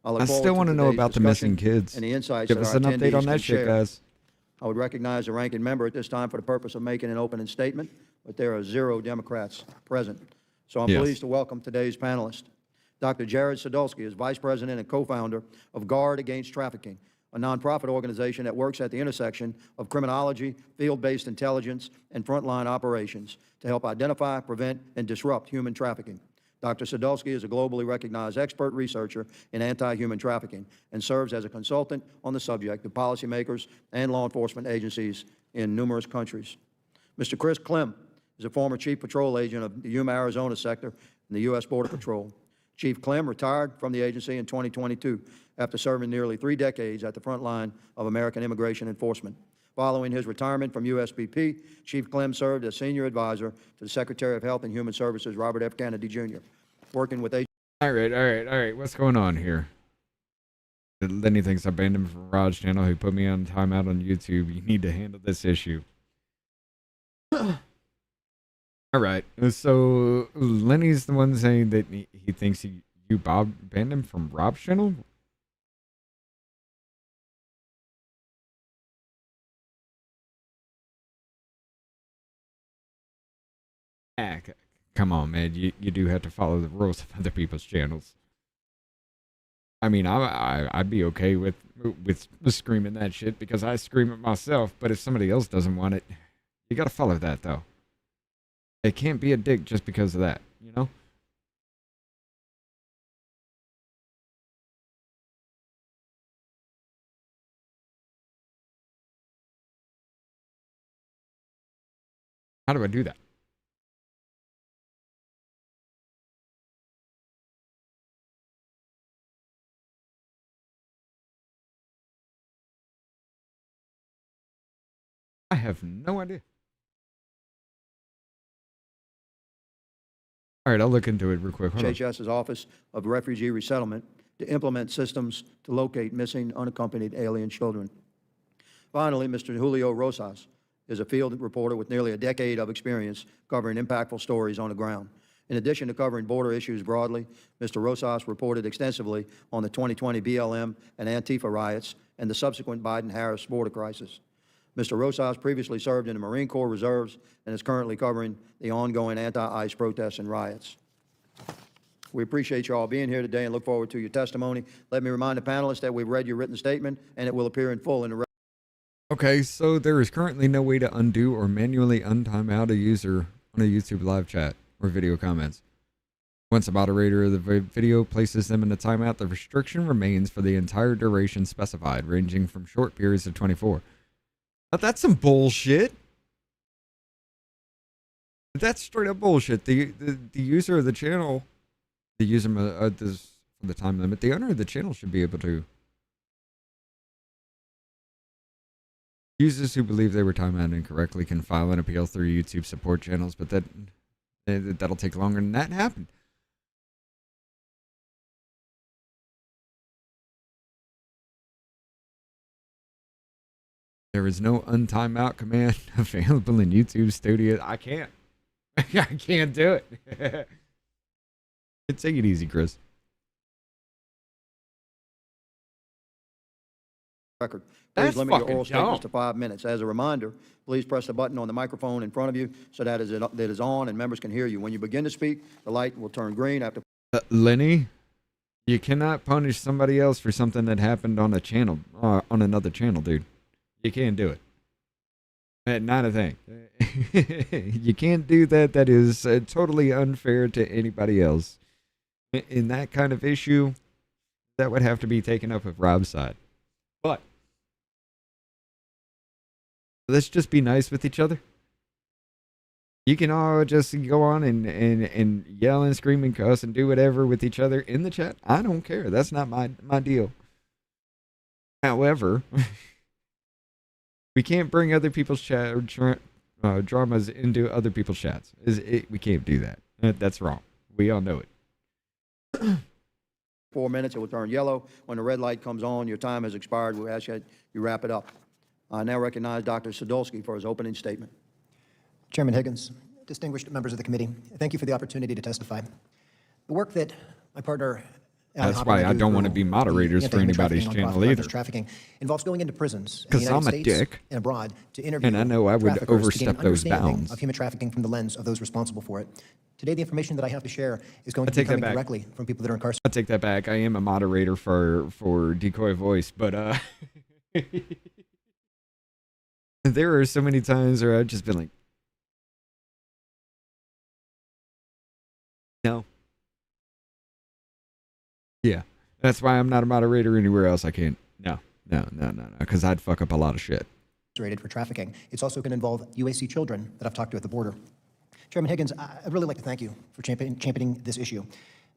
I still want to know about the missing kids. And the insights Give that us our an update attendees on that can shit, share. guys. I would recognize the ranking member at this time for the purpose of making an opening statement, but there are 0 Democrats present. So I'm Yes. pleased to welcome today's panelist. Dr. Jared Sadolsky is Vice President and co-founder of Guard Against Trafficking, a nonprofit organization that works at the intersection of criminology, field-based intelligence, and frontline operations to help identify, prevent, and disrupt human trafficking. Dr. Sadolsky is a globally recognized expert researcher in anti-human trafficking and serves as a consultant on the subject to policymakers and law enforcement agencies in numerous countries. Mr. Chris Clem is a former Chief Patrol Agent of the Yuma, Arizona sector in the U.S. Border Patrol. Chief Clem retired from the agency in 2022 after serving nearly 3 decades at the front line of American immigration enforcement. Following his retirement from USBP, Chief Clem served as Senior Advisor to the Secretary of Health and Human Services, Robert F. Kennedy, Jr., working with All right. What's going on here? Lenny thinks I banned him from Rod's channel, who put me on timeout on YouTube. You need to handle this issue. All right. So Lenny's the one saying that he thinks you banned him from Rob's channel? Come on, man. You do have to follow the rules of other people's channels. I mean, I'd be okay with screaming that shit because I scream it myself. But if somebody else doesn't want it, you got to follow that, though. It can't be a dick just because of that, you know? How do I do that? I have no idea. All right, I'll look into it real quick. Hold on. HHS's Office of Refugee Resettlement to implement systems to locate missing unaccompanied alien children. Finally, Mr. Julio Rosas is a field reporter with nearly a decade of experience covering impactful stories on the ground. In addition to covering border issues broadly, Mr. Rosas reported extensively on the 2020 BLM and Antifa riots and the subsequent Biden-Harris border crisis. Mr. Rosas previously served in the Marine Corps Reserves and is currently covering the ongoing anti-ICE protests and riots. We appreciate you all being here today and look forward to your testimony. Let me remind the panelists that we've read your written statement and it will appear in full in the Okay, so there is currently no way to undo or manually untime out a user on a YouTube live chat or video comments. Once a moderator of the video places them in a timeout, the restriction remains for the entire duration specified, ranging from short periods of 24. Now that's some bullshit. That's straight up bullshit. The user of the channel, the user this for the time limit, the owner of the channel should be able to. Users who believe they were timed out incorrectly can file an appeal through YouTube support channels, but that'll take longer than that happened. There is no untimeout command available in YouTube Studio. I can't. I can't do it. Take it easy, Chris. record. That's Please limit your fucking oral statements dumb. to 5 minutes. As a reminder, please press the button on the microphone in front of you so that it is on and members can hear you. When you begin to speak, the light will turn green after. Lenny, you cannot punish somebody else for something that happened on a channel, on another channel, dude. You can't do it. Not a thing. You can't do that. That is totally unfair to anybody else. In that kind of issue, that would have to be taken up with Rob's side. But let's just be nice with each other. You can all just go on and yell and scream and cuss and do whatever with each other in the chat. I don't care. That's not my deal. However, we can't bring other people's chat dramas into other people's chats. We can't do that. That's wrong. We all know it. 4 minutes, it will turn yellow. When the red light comes on, your time has expired. We ask that you wrap it up. I now recognize Dr. Sadolsky for his opening statement. Chairman Higgins, distinguished members of the committee, thank you for the opportunity to testify. The work that my partner Alan That's Hoppe why and I don't want to through be the moderators for Anti-Human anybody's Trafficking, channel Nonprofit either. Weapons Trafficking involves going into prisons in the Because United I'm a States dick. and abroad to interview And I know I would traffickers to gain overstep an those understanding bounds. of human trafficking from the lens of those responsible for it. Today, the information that I have to share is going I to be take that coming back. directly from people that are incarcerated. I take that back. I am a moderator for Decoy Voice, but there are so many times where I've just been like, no. Yeah, that's why I'm not a moderator anywhere else. I can't. No, because I'd fuck up a lot of shit. For trafficking. It's also going to involve UAC children that I've talked to at the border. Chairman Higgins, I'd really like to thank you for championing this issue.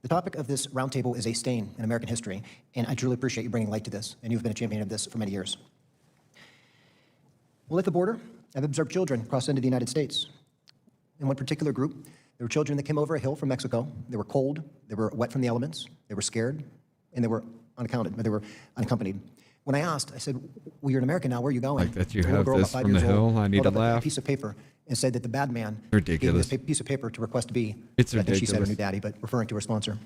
The topic of this roundtable is a stain in American history, and I truly appreciate you bringing light to this, and you've been a champion of this for many years. Well, at the border, I've observed children cross into the United States. In one particular group, there were children that came over a hill from Mexico. They were cold, they were wet from the elements, they were scared, and they were unaccompanied. When I asked, I said, well, you're an American now, where are you going? Like that you The little have girl, this about 5 from the years old, hill? I need held to up a laugh. piece of paper and said that the bad man Ridiculous. gave this piece of paper to request to be, It's I think she said her ridiculous. new daddy, but referring to her sponsor.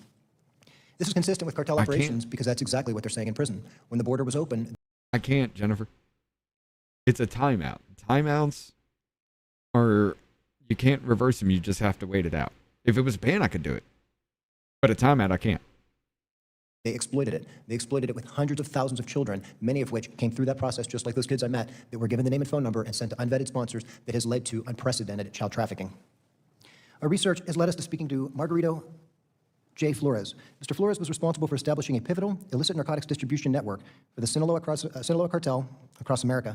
This is consistent with cartel I can't- operations because that's exactly what they're saying in prison. When the border was open, I can't, Jennifer. It's a timeout. Timeouts are, you can't reverse them. You just have to wait it out. If it was a ban, I could do it. But a timeout, I can't. they exploited it. They exploited it with hundreds of thousands of children, many of which came through that process, just like those kids I met, that were given the name and phone number and sent to unvetted sponsors that has led to unprecedented child trafficking. Our research has led us to speaking to Margarito J. Flores. Mr. Flores was responsible for establishing a pivotal illicit narcotics distribution network for the Sinaloa cartel across America.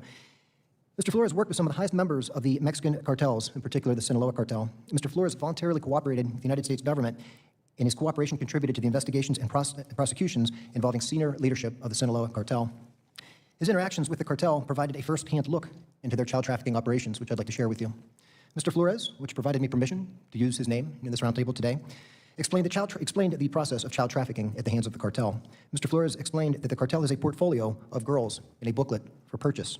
Mr. Flores worked with some of the highest members of the Mexican cartels, in particular the Sinaloa cartel. Mr. Flores voluntarily cooperated with the United States government, and his cooperation contributed to the investigations and prosecutions involving senior leadership of the Sinaloa cartel. His interactions with the cartel provided a first-hand look into their child trafficking operations, which I'd like to share with you. Mr. Flores, which provided me permission to use his name in this roundtable today, explained the process of child trafficking at the hands of the cartel. Mr. Flores explained that the cartel has a portfolio of girls in a booklet for purchase.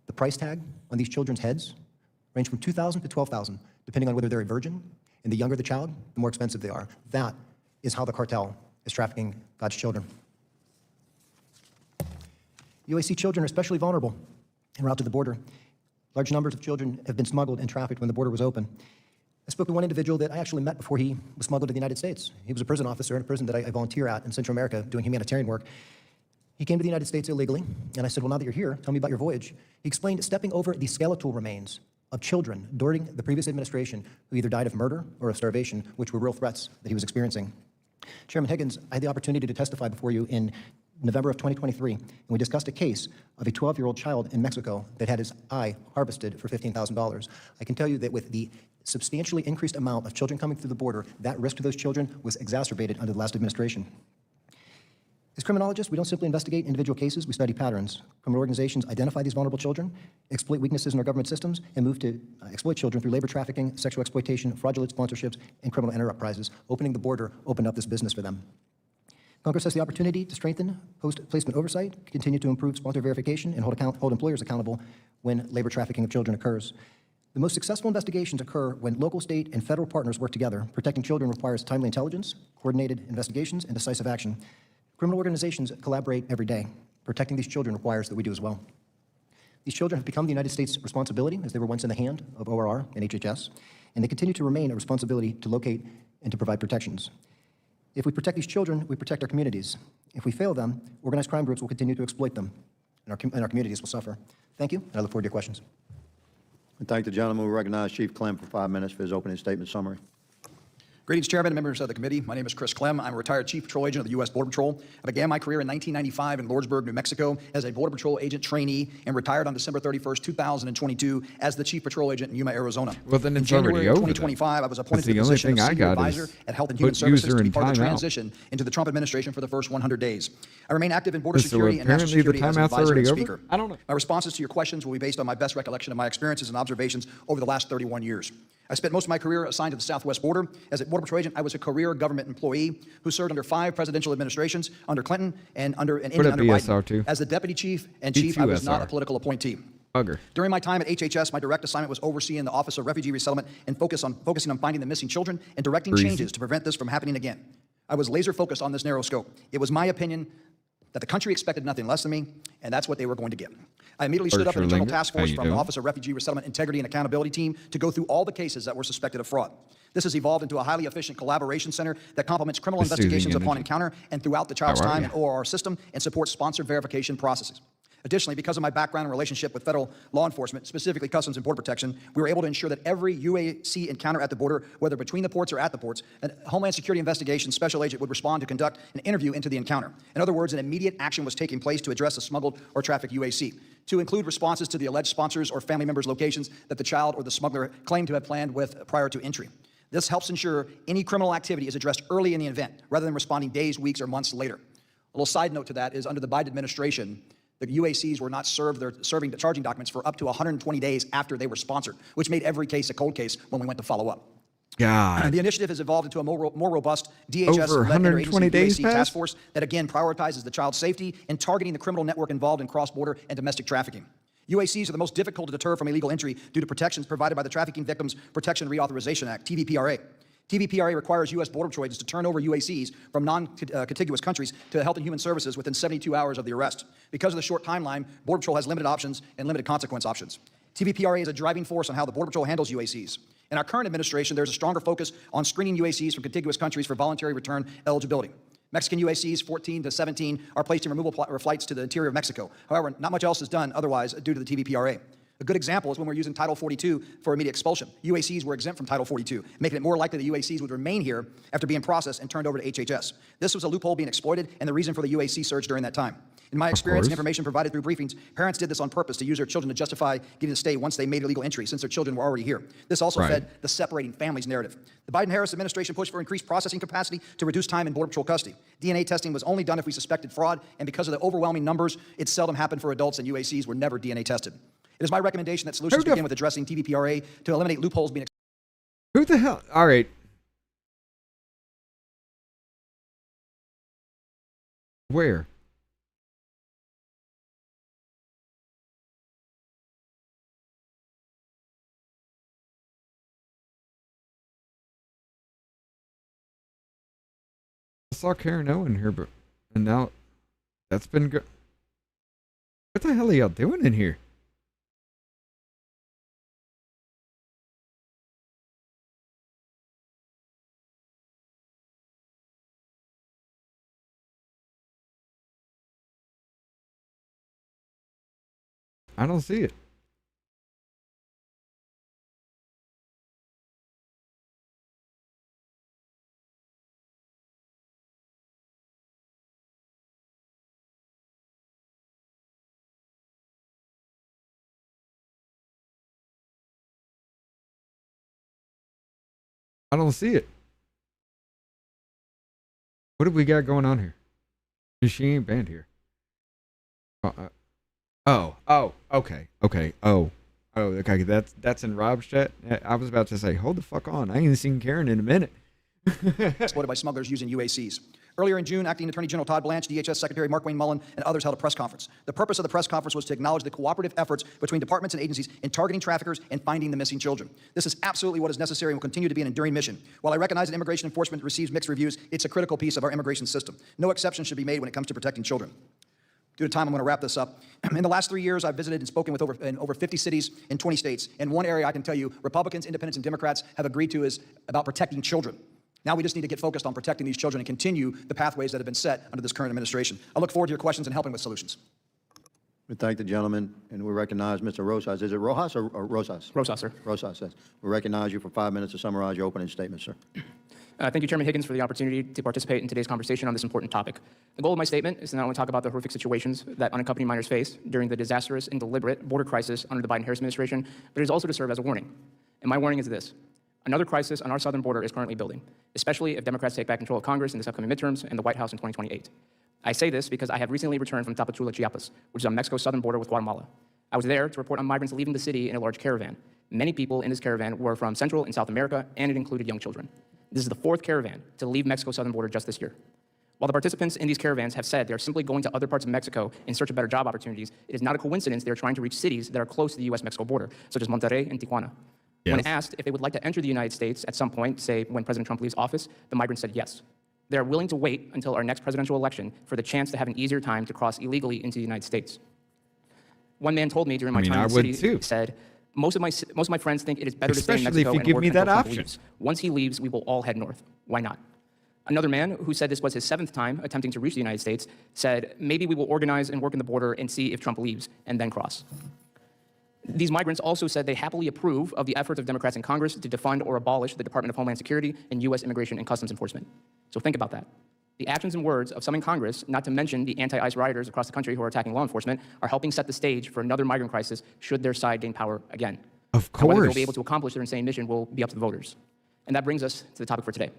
The price tag on these children's heads range from $2,000 to $12,000, depending on whether they're a virgin, and the younger the child, the more expensive they are. That is how the cartel is trafficking God's children. UAC children are especially vulnerable en route to the border. Large numbers of children have been smuggled and trafficked when the border was open. I spoke to one individual that I actually met before he was smuggled to the United States. He was a prison officer in a prison that I volunteer at in Central America doing humanitarian work. He came to the United States illegally, and I said, well, now that you're here, tell me about your voyage. He explained stepping over the skeletal remains of children during the previous administration who either died of murder or of starvation, which were real threats that he was experiencing. Chairman Higgins, I had the opportunity to testify before you in November of 2023, and we discussed a case of a 12-year-old child in Mexico that had his eye harvested for $15,000. I can tell you that with the substantially increased amount of children coming through the border, that risk to those children was exacerbated under the last administration. As criminologists, we don't simply investigate individual cases, we study patterns. Criminal organizations identify these vulnerable children, exploit weaknesses in our government systems, and move to exploit children through labor trafficking, sexual exploitation, fraudulent sponsorships, and criminal enterprises. Opening the border opened up this business for them. Congress has the opportunity to strengthen post-placement oversight, continue to improve sponsor verification, and hold employers accountable when labor trafficking of children occurs. The most successful investigations occur when local, state, and federal partners work together. Protecting children requires timely intelligence, coordinated investigations, and decisive action. Criminal organizations collaborate every day. Protecting these children requires that we do as well. These children have become the United States' responsibility, as they were once in the hand of ORR and HHS, and they continue to remain a responsibility to locate and to provide protections. If we protect these children, we protect our communities. If we fail them, organized crime groups will continue to exploit them, and our communities will suffer. Thank you, and I look forward to your questions. I thank the gentleman. We recognize Chief Clem for 5 minutes for his opening statement summary. Greetings, Chairman and members of the committee. My name is Chris Clem. I'm a retired Chief Patrol Agent of the U.S. Border Patrol. I began my career in 1995 in Lordsburg, New Mexico as a Border Patrol Agent trainee and retired on December 31st, 2022 as the Chief Patrol Agent in Yuma, Arizona. Well, then in it's January already of over 2025, I was appointed to the the only position of thing I Senior got Advisor is at Health and put Human Services user to be in part of the timeout. transition into the Trump administration for the first 100 days. I remain active in border So security and national apparently the security as an timeout's advisor and already over? speaker. I don't know. My responses to your questions will be based on my best recollection of my experiences and observations over the last 31 years. I spent most of my career assigned to the Southwest border. As a Border Patrol agent, I was a career government employee who served under 5 presidential administrations, under Clinton and under BSR too. Biden. As the deputy chief and Beats chief, I was not USR. a political appointee. Bugger. During my time at HHS, my direct assignment was overseeing the Office of Refugee Resettlement and focusing on finding the missing children and directing Breezy. changes to prevent this from happening again. I was laser focused on this narrow scope. It was my opinion that the country expected nothing less than me, and that's what they were going to get. I immediately stood up an internal task force from the Office of Refugee Resettlement Integrity and Accountability team to go through all the cases that were suspected of fraud. This has evolved into a highly efficient collaboration center that complements criminal investigations upon encounter and throughout the child's time in ORR system and supports sponsored verification processes. Additionally, because of my background and relationship with federal law enforcement, specifically Customs and Border Protection, we were able to ensure that every UAC encounter at the border, whether between the ports or at the ports, a Homeland Security Investigation Special Agent would respond to conduct an interview into the encounter. In other words, an immediate action was taking place to address the smuggled or trafficked UAC, to include responses to the alleged sponsors or family members' locations that the child or the smuggler claimed to have planned with prior to entry. This helps ensure any criminal activity is addressed early in the event, rather than responding days, weeks, or months later. A little side note to that is under the Biden administration, the UACs were not serving the charging documents for up to 120 days after they were sponsored, which made every case a cold case when we went to follow up. God. The initiative has evolved into a more robust Over DHS-led 120 days UAC passed? task force that again prioritizes the child's safety and targeting the criminal network involved in cross-border and domestic trafficking. UACs are the most difficult to deter from illegal entry due to protections provided by the Trafficking Victims Protection and Reauthorization Act, TVPRA. TVPRA requires U.S. Border Patrol agents to turn over UACs from non-contiguous countries to Health and Human Services within 72 hours of the arrest. Because of the short timeline, Border Patrol has limited options and limited consequence options. TVPRA is a driving force on how the Border Patrol handles UACs. In our current administration, there's a stronger focus on screening UACs from contiguous countries for voluntary return eligibility. Mexican UACs 14 to 17 are placed in removal flights to the interior of Mexico. However, not much else is done otherwise due to the TVPRA. A good example is when we're using Title 42 for immediate expulsion. UACs were exempt from Title 42, making it more likely that UACs would remain here after being processed and turned over to HHS. This was a loophole being exploited and the reason for the UAC surge during that time. In my experience and information provided through briefings, parents did this on purpose to use their children to justify getting to stay once they made illegal entry, since their children were already here. This also fed the separating families narrative. The Biden-Harris administration pushed for increased processing capacity to reduce time in Border Patrol custody. DNA testing was only done if we suspected fraud, and because of the overwhelming numbers, it seldom happened for adults, and UACs were never DNA tested. It is my recommendation that solutions begin with addressing TVPRA to eliminate loopholes being. Who the hell? All right. Where? I saw Karen Owen here, but and now that's been good. What the hell are y'all doing in here? I don't see it. I don't see it. What have we got going on here? She ain't banned here. Okay. Okay. That's in Rob's chat. I was about to say, hold the fuck on. I ain't seen Karen in a minute. Exploited by smugglers using UACs. Earlier in June, Acting Attorney General Todd Blanche, DHS Secretary Markwayne Mullen, and others held a press conference. The purpose of the press conference was to acknowledge the cooperative efforts between departments and agencies in targeting traffickers and finding the missing children. This is absolutely what is necessary and will continue to be an enduring mission. While I recognize that immigration enforcement receives mixed reviews, it's a critical piece of our immigration system. No exception should be made when it comes to protecting children. Due to time, I'm going to wrap this up. In the last 3 years, I've visited and spoken with over 50 cities in 20 states. And one area I can tell you, Republicans, Independents, and Democrats have agreed to is about protecting children. Now we just need to get focused on protecting these children and continue the pathways that have been set under this current administration. I look forward to your questions and helping with solutions. We thank the gentleman, and we recognize Mr. Rosas. Is it Rojas or Rosas? Rosas, sir. Rosas, yes. We recognize you for 5 minutes to summarize your opening statement, sir. Thank you, Chairman Higgins, for the opportunity to participate in today's conversation on this important topic. The goal of my statement is to not only talk about the horrific situations that unaccompanied minors face during the disastrous and deliberate border crisis under the Biden-Harris administration, but it is also to serve as a warning. And my warning is this. Another crisis on our southern border is currently building, especially if Democrats take back control of Congress in this upcoming midterms and the White House in 2028. I say this because I have recently returned from Tapachula, Chiapas, which is on Mexico's southern border with Guatemala. I was there to report on migrants leaving the city in a large caravan. Many people in this caravan were from Central and South America, and it included young children. This is the fourth caravan to leave Mexico's southern border just this year. While the participants in these caravans have said they are simply going to other parts of Mexico in search of better job opportunities, it is not a coincidence they are trying to reach cities that are close to the U.S.-Mexico border, such as Monterrey and Tijuana. Yes. When asked if they would like to enter the United States at some point, say when President Trump leaves office, the migrants said yes. They are willing to wait until our next presidential election for the chance to have an easier time to cross illegally into the United States. One man told me during my time in the city, said, most of my friends think it is better to stay in Mexico and work until Trump leaves. Once he leaves, we will all head north. Why not? Another man who said this was his 7th time attempting to reach the United States said, maybe we will organize and work in the border and see if Trump leaves and then cross. These migrants also said they happily approve of the efforts of Democrats in Congress to defund or abolish the Department of Homeland Security and U.S. Immigration and Customs Enforcement. So think about that. The actions and words of some in Congress, not to mention the anti-ICE rioters across the country who are attacking law enforcement, are helping set the stage for another migrant crisis should their side gain power again. Of course. And whether they'll be able to accomplish their insane mission will be up to the voters. And that brings us to the topic for today.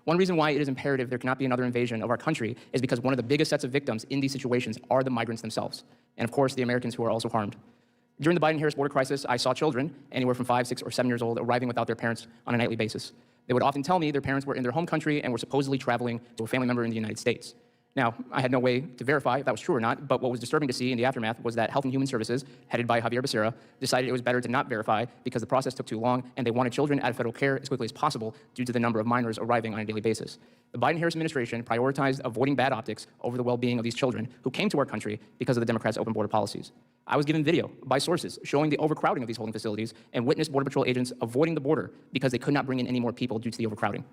One reason why it is imperative there cannot be another invasion of our country is because one of the biggest sets of victims in these situations are the migrants themselves, and of course the Americans who are also harmed. During the Biden-Harris border crisis, I saw children, anywhere from 5, 6, or 7 years old, arriving without their parents on a nightly basis. They would often tell me their parents were in their home country and were supposedly traveling to a family member in the United States. Now, I had no way to verify if that was true or not, but what was disturbing to see in the aftermath was that Health and Human Services, headed by Javier Becerra, decided it was better to not verify because the process took too long and they wanted children out of federal care as quickly as possible due to the number of minors arriving on a daily basis. The Biden-Harris administration prioritized avoiding bad optics over the well-being of these children who came to our country because of the Democrats' open border policies. I was given video by sources showing the overcrowding of these holding facilities and witnessed Border Patrol agents avoiding the border because they could not bring in any more people due to the overcrowding.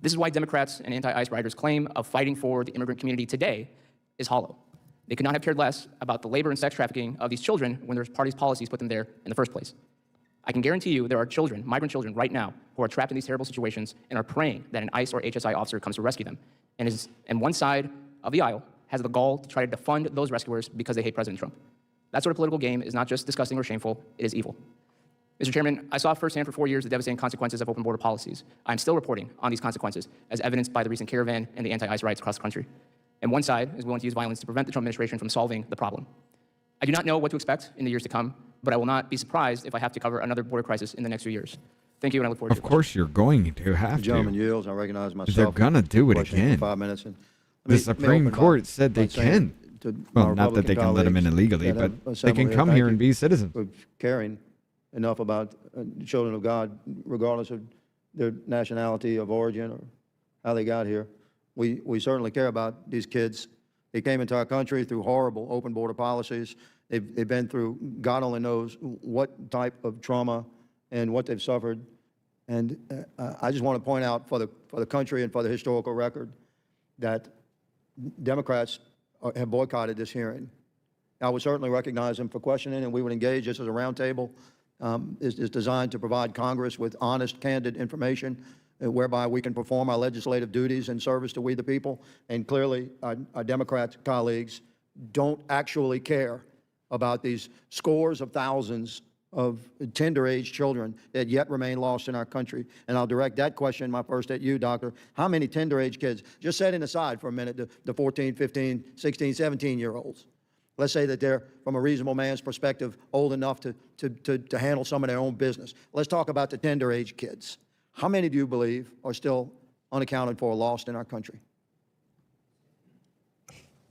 This is why Democrats and anti-ICE rioters' claim of fighting for the immigrant community today is hollow. They could not have cared less about the labor and sex trafficking of these children when their party's policies put them there in the first place. I can guarantee you there are children, migrant children right now, who are trapped in these terrible situations and are praying that an ICE or HSI officer comes to rescue them. And one side of the aisle has the gall to try to defund those rescuers because they hate President Trump. That sort of political game is not just disgusting or shameful, it is evil. Mr. Chairman, I saw firsthand for 4 years the devastating consequences of open border policies. I'm still reporting on these consequences, as evidenced by the recent caravan and the anti-ICE riots across the country. And one side is willing to use violence to prevent the Trump administration from solving the problem. I do not know what to expect in the years to come, but I will not be surprised if I have to cover another border crisis in the next few years. Thank you, and I look forward to Of course you're going to have The gentleman to. yields. I recognize myself. They're going to do it Questioning again. for 5 minutes. And The Supreme Court said they can. Well, not that they can let them in illegally, but they can come here and be citizens. For caring enough about the children of God, regardless of their nationality of origin or how they got here. We certainly care about these kids. They came into our country through horrible open border policies. They've been through God only knows what type of trauma and what they've suffered. And I just want to point out for the country and for the historical record that Democrats have boycotted this hearing. I would certainly recognize them for questioning, and we would engage just as a roundtable is designed to provide Congress with honest, candid information whereby we can perform our legislative duties in service to we the people. And clearly, our Democrat colleagues don't actually care about these scores of thousands of tender-age children that yet remain lost in our country. And I'll direct that question, my first, at you, Doctor. How many tender-age kids, just setting aside for a minute the 14, 15, 16, 17-year-olds, let's say that they're, from a reasonable man's perspective, old enough to handle some of their own business. Let's talk about the tender-age kids. How many do you believe are still unaccounted for, lost in our country?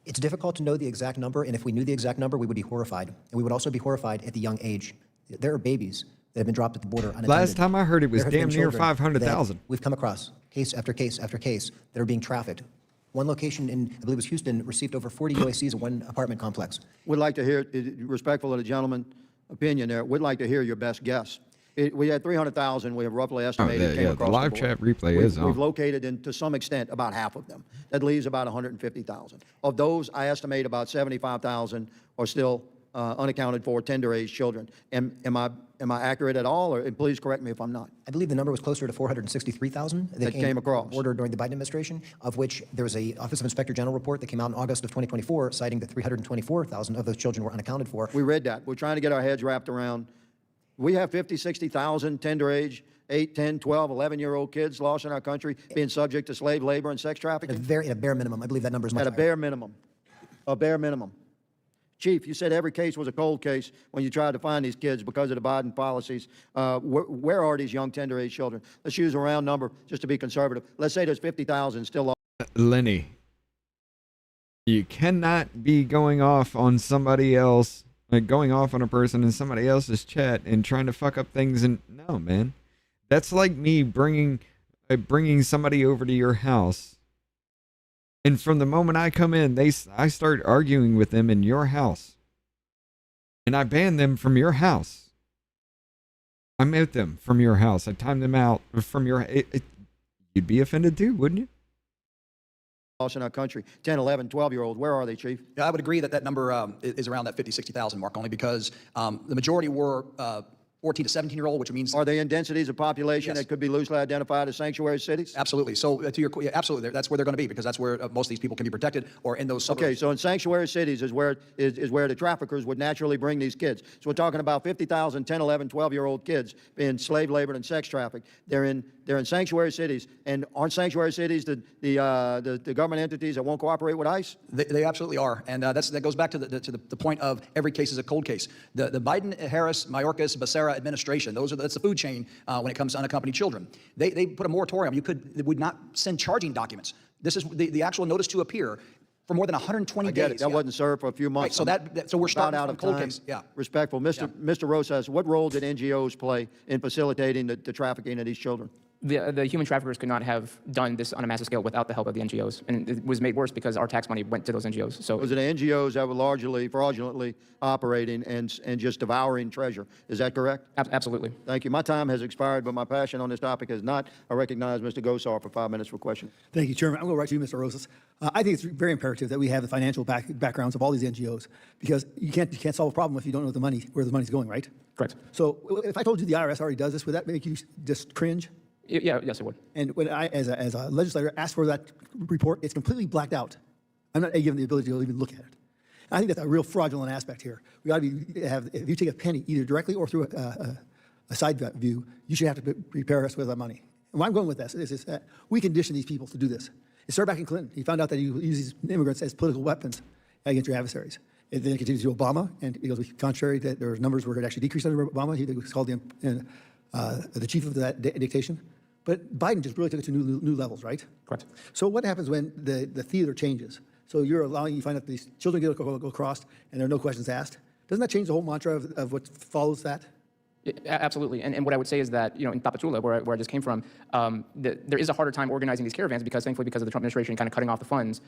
It's difficult to know the exact number, and if we knew the exact number, we would be horrified. And we would also be horrified at the young age. There are babies that have been dropped at the border unattended. Last time I heard it was There have damn been near children 500,000. that we've come across, case after case after case, that are being trafficked. One location in, I believe it was Houston, received over 40 UACs in one apartment complex. Would like to hear, respectful of the gentleman's opinion there, would like to hear your best guess. We had 300,000, we have roughly estimated came across the live board. chat replay is on. We've located, to some extent, about half of them. That leaves about 150,000. Of those, I estimate about 75,000 are still unaccounted for tender-age children. Am I accurate at all, or and please correct me if I'm not? I believe the number was closer to 463,000 That came across. border during the Biden administration, of which there was a Office of Inspector General report that came out in August of 2024 citing that 324,000 of those children were unaccounted for. We read that. We're trying to get our heads wrapped around. We have 50, 60,000 tender-age, 8, 10, 12, 11-year-old kids lost in our country being subject to slave labor and sex trafficking. At a bare minimum, I believe that number is much At a higher. bare minimum. A bare minimum. Chief, you said every case was a cold case when you tried to find these kids because of the Biden policies. Where are these young tender-age children? Let's use a round number just to be conservative. Let's say there's 50,000 still lost. Lenny, you cannot be going off on somebody else, like going off on a person in somebody else's chat and trying to fuck up things. And no, man, that's like me bringing somebody over to your house. And from the moment I come in, I start arguing with them in your house. And I ban them from your house. I mute them from your house. I time them out from your... you'd be offended too, wouldn't you? In our country, 10, 11, 12-year-old. Where are they, Chief? Yeah, I would agree that that number is around that 50, 60,000 mark, only because the majority were 14 to 17-year-old, which means... Are they in densities of population that could be loosely identified as sanctuary cities? Absolutely. So to your absolutely, that's where they're going to be, because that's where most of these people can be protected, or in those suburbs. Okay, so in sanctuary cities is where the traffickers would naturally bring these kids. So we're talking about 50,000 10, 11, 12-year-old kids being slave labored and sex trafficked. They're in sanctuary cities, and aren't sanctuary cities the government entities that won't cooperate with ICE? They absolutely are, and that goes back to the point of every case is a cold case. The Biden, Harris, Mayorkas, Becerra administration, that's the food chain when it comes to unaccompanied children. They put a moratorium. They would not send charging documents. This is the actual notice to appear for more than 120 I get days. it. That wasn't served for a few months. Right, so we're starting out from of cold time. case. Yeah. Respectful. Mr. Rosas, what role did NGOs play in facilitating the trafficking of these children? The human traffickers could not have done this on a massive scale without the help of the NGOs. And it was made worse because our tax money went to those NGOs. So Those are the NGOs that were largely fraudulently operating and just devouring treasure. Is that correct? Absolutely. Thank you. My time has expired, but my passion on this topic has not. I recognize Mr. Gosar for 5 minutes for question. Thank you, Chairman. I'm going to go right to you, Mr. Rosas. I think it's very imperative that we have the financial backgrounds of all these NGOs, because you can't solve a problem if you don't know where the money's going, right? Correct. So if I told you the IRS already does this, would that make you just cringe? Yeah, yes, it would. And when I, as a legislator, ask for that report, it's completely blacked out. I'm not given the ability to even look at it. I think that's a real fraudulent aspect here. We ought to if you take a penny, either directly or through a side view, you should have to prepare us with that money. And where I'm going with this is that we condition these people to do this. It started back in Clinton. He found out that you use these immigrants as political weapons against your adversaries. And then it continues to Obama, and it goes contrary that there were numbers where it actually decreased under Obama. He was called the chief of that dictation. But Biden just really took it to new levels, right? Correct. So what happens when the theater changes? So you find out these children go across and there are no questions asked. Doesn't that change the whole mantra of what follows that? Yeah, absolutely. And what I would say is that, in Tapachula, where I just came from, there is a harder time organizing these caravans because, thankfully, because of the Trump administration kind of cutting off the funds,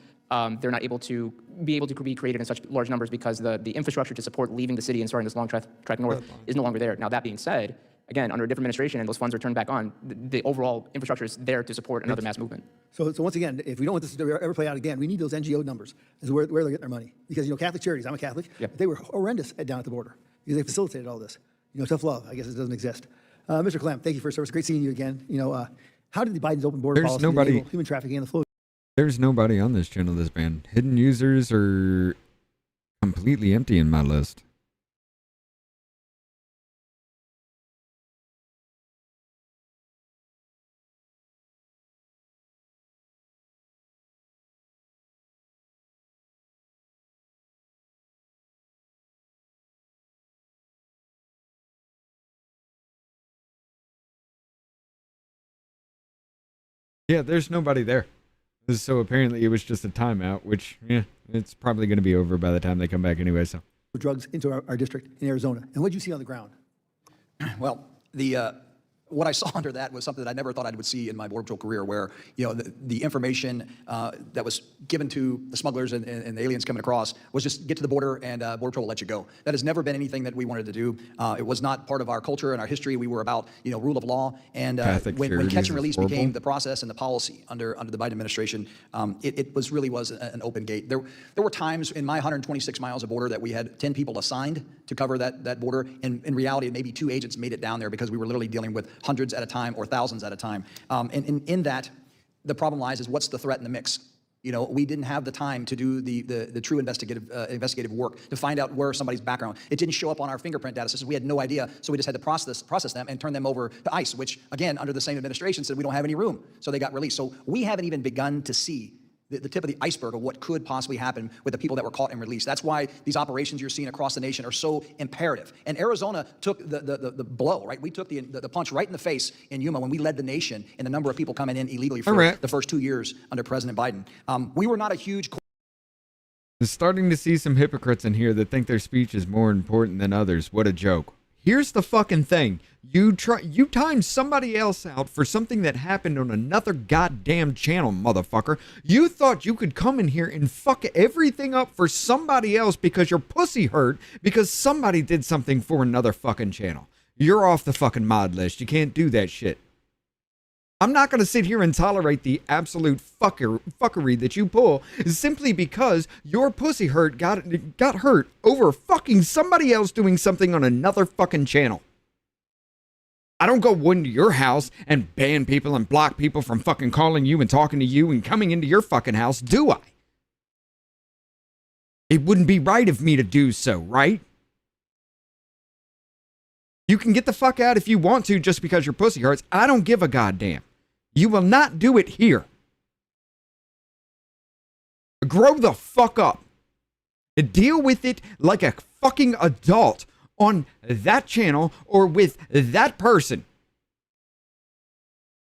they're not able to be created in such large numbers because the infrastructure to support leaving the city and starting this long trek north is no longer there. Now, that being said, again, under a different administration and those funds are turned back on, the overall infrastructure is there to support another mass movement. So once again, if we don't want this to ever play out again, we need those NGO numbers as where they're getting their money. Because, Catholic Charities, I'm a Catholic, they were horrendous down at the border because they facilitated all this. Tough love, I guess it doesn't exist. Mr. Clem, thank you for your service. Great seeing you again. How did the Biden's open border policy enable human trafficking and the flow? There's nobody on this channel that's banned. Hidden users are completely empty in my list. Yeah, there's nobody there. So apparently it was just a timeout, which, it's probably going to be over by the time they come back anyway. So drugs into our district in Arizona. And what did you see on the ground? Well, what I saw under that was something that I never thought I would see in my Border Patrol career, where the information that was given to the smugglers and the aliens coming across was just get to the border and Border Patrol will let you go. That has never been anything that we wanted to do. It was not part of our culture and our history. We were about rule of law. And when catch and release became the process and the policy under the Biden administration, it really was an open gate. There were times in my 126 miles of border that we had 10 people assigned to cover that border. And in reality, maybe 2 agents made it down there because we were literally dealing with hundreds at a time or thousands at a time. And in that, the problem lies is what's the threat in the mix? We didn't have the time to do the true investigative work to find out where somebody's background. It didn't show up on our fingerprint data system. We had no idea, so we just had to process them and turn them over to ICE, which, again, under the same administration said we don't have any room, so they got released. So we haven't even begun to see the tip of the iceberg of what could possibly happen with the people that were caught and released. That's why these operations you're seeing across the nation are so imperative. And Arizona took the blow, right? We took the punch right in the face in Yuma when we led the nation in the number of people coming in illegally for the first 2 years under President Biden. We were not a huge... I'm starting to see some hypocrites in here that think their speech is more important than others. What a joke. Here's the fucking thing. You timed somebody else out for something that happened on another goddamn channel, motherfucker. You thought you could come in here and fuck everything up for somebody else because your pussy hurt because somebody did something for another fucking channel. You're off the fucking mod list. You can't do that shit. I'm not going to sit here and tolerate the absolute fuckery that you pull simply because your pussy got hurt over fucking somebody else doing something on another fucking channel. I don't go into your house and ban people and block people from fucking calling you and talking to you and coming into your fucking house, do I? It wouldn't be right of me to do so, right? You can get the fuck out if you want to just because your pussy hurts. I don't give a goddamn. You will not do it here. Grow the fuck up. Deal with it like a fucking adult on that channel or with that person.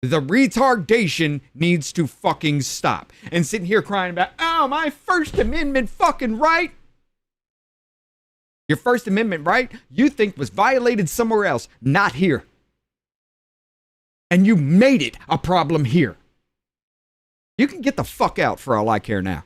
The retardation needs to fucking stop. And sitting here crying about, oh, my First Amendment fucking right. Your First Amendment right you think was violated somewhere else, not here. And you made it a problem here. You can get the fuck out for all I care now.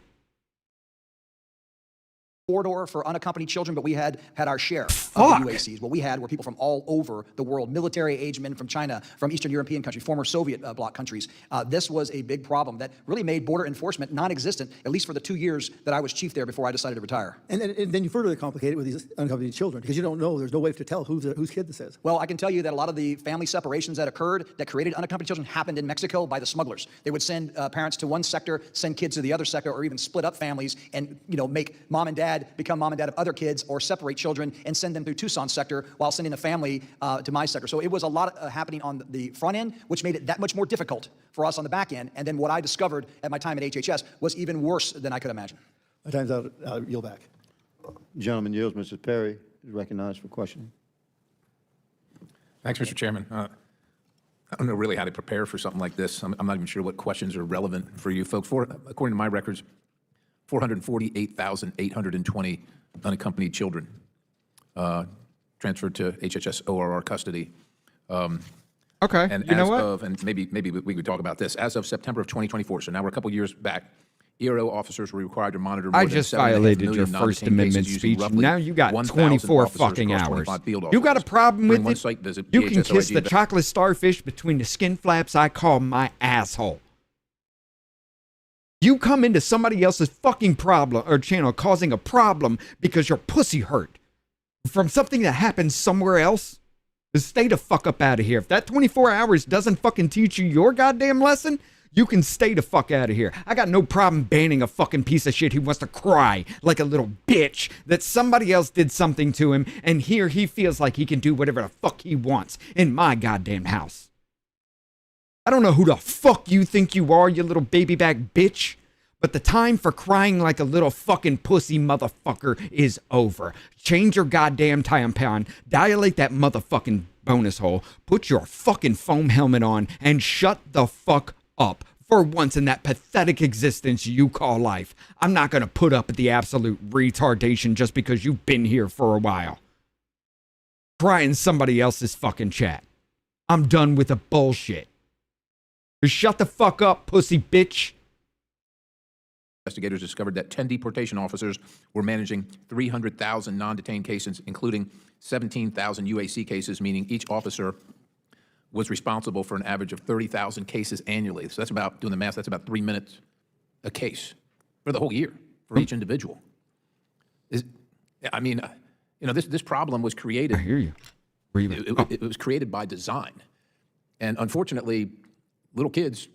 Corridor for unaccompanied children, but we had our share of the UACs. What we had were people from all over the world, military-age men from China, from Eastern European countries, former Soviet bloc countries. This was a big problem that really made border enforcement non-existent, at least for the 2 years that I was chief there before I decided to retire. And then you further complicate it with these unaccompanied children because you don't know, there's no way to tell whose kid this is. Well, I can tell you that a lot of the family separations that occurred that created unaccompanied children happened in Mexico by the smugglers. They would send parents to one sector, send kids to the other sector, or even split up families and, make mom and dad become mom and dad of other kids, or separate children and send them through Tucson sector while sending a family to my sector. So it was a lot happening on the front end, which made it that much more difficult for us on the back end. And then what I discovered at my time at HHS was even worse than I could imagine. My time's out. I'll yield back. Gentleman yields. Mrs. Perry is recognized for questioning. Thanks, Mr. Chairman. I don't know really how to prepare for something like this. I'm not even sure what questions are relevant for you folks. According to my records, 448,820 unaccompanied children transferred to HHS ORR custody. Okay, and you know what? and maybe we could talk about this. As of September of 2024, so now we're a couple years back, ERO officers were required to monitor more I than just 7.5 violated million your First non-detained Amendment cases using speech. roughly Now you got 1,000 24 officers fucking across hours. 25 field You got a offices. problem During with one it? site visit, You can kiss DHS the chocolate starfish between the skin flaps I call my asshole. You come into somebody else's fucking problem or channel causing a problem because your pussy hurt from something that happened somewhere else. Just stay the fuck up out of here. If that 24 hours doesn't fucking teach you your goddamn lesson, you can stay the fuck out of here. I got no problem banning a fucking piece of shit who wants to cry like a little bitch that somebody else did something to him, and here he feels like he can do whatever the fuck he wants in my goddamn house. I don't know who the fuck you think you are, you little baby back bitch, but the time for crying like a little fucking pussy motherfucker is over. Change your goddamn tampon, dilate that motherfucking bonus hole, put your fucking foam helmet on, and shut the fuck up for once in that pathetic existence you call life. I'm not gonna put up with the absolute retardation just because you've been here for a while. Cry in somebody else's fucking chat. I'm done with the bullshit. Just shut the fuck up, pussy bitch. Investigators discovered that 10 deportation officers were managing 300,000 non-detained cases, including 17,000 UAC cases, meaning each officer was responsible for an average of 30,000 cases annually. So that's about, doing the math, that's about 3 minutes a case for the whole year for each individual. This problem was created. I hear you. It was created by design. And unfortunately, little kids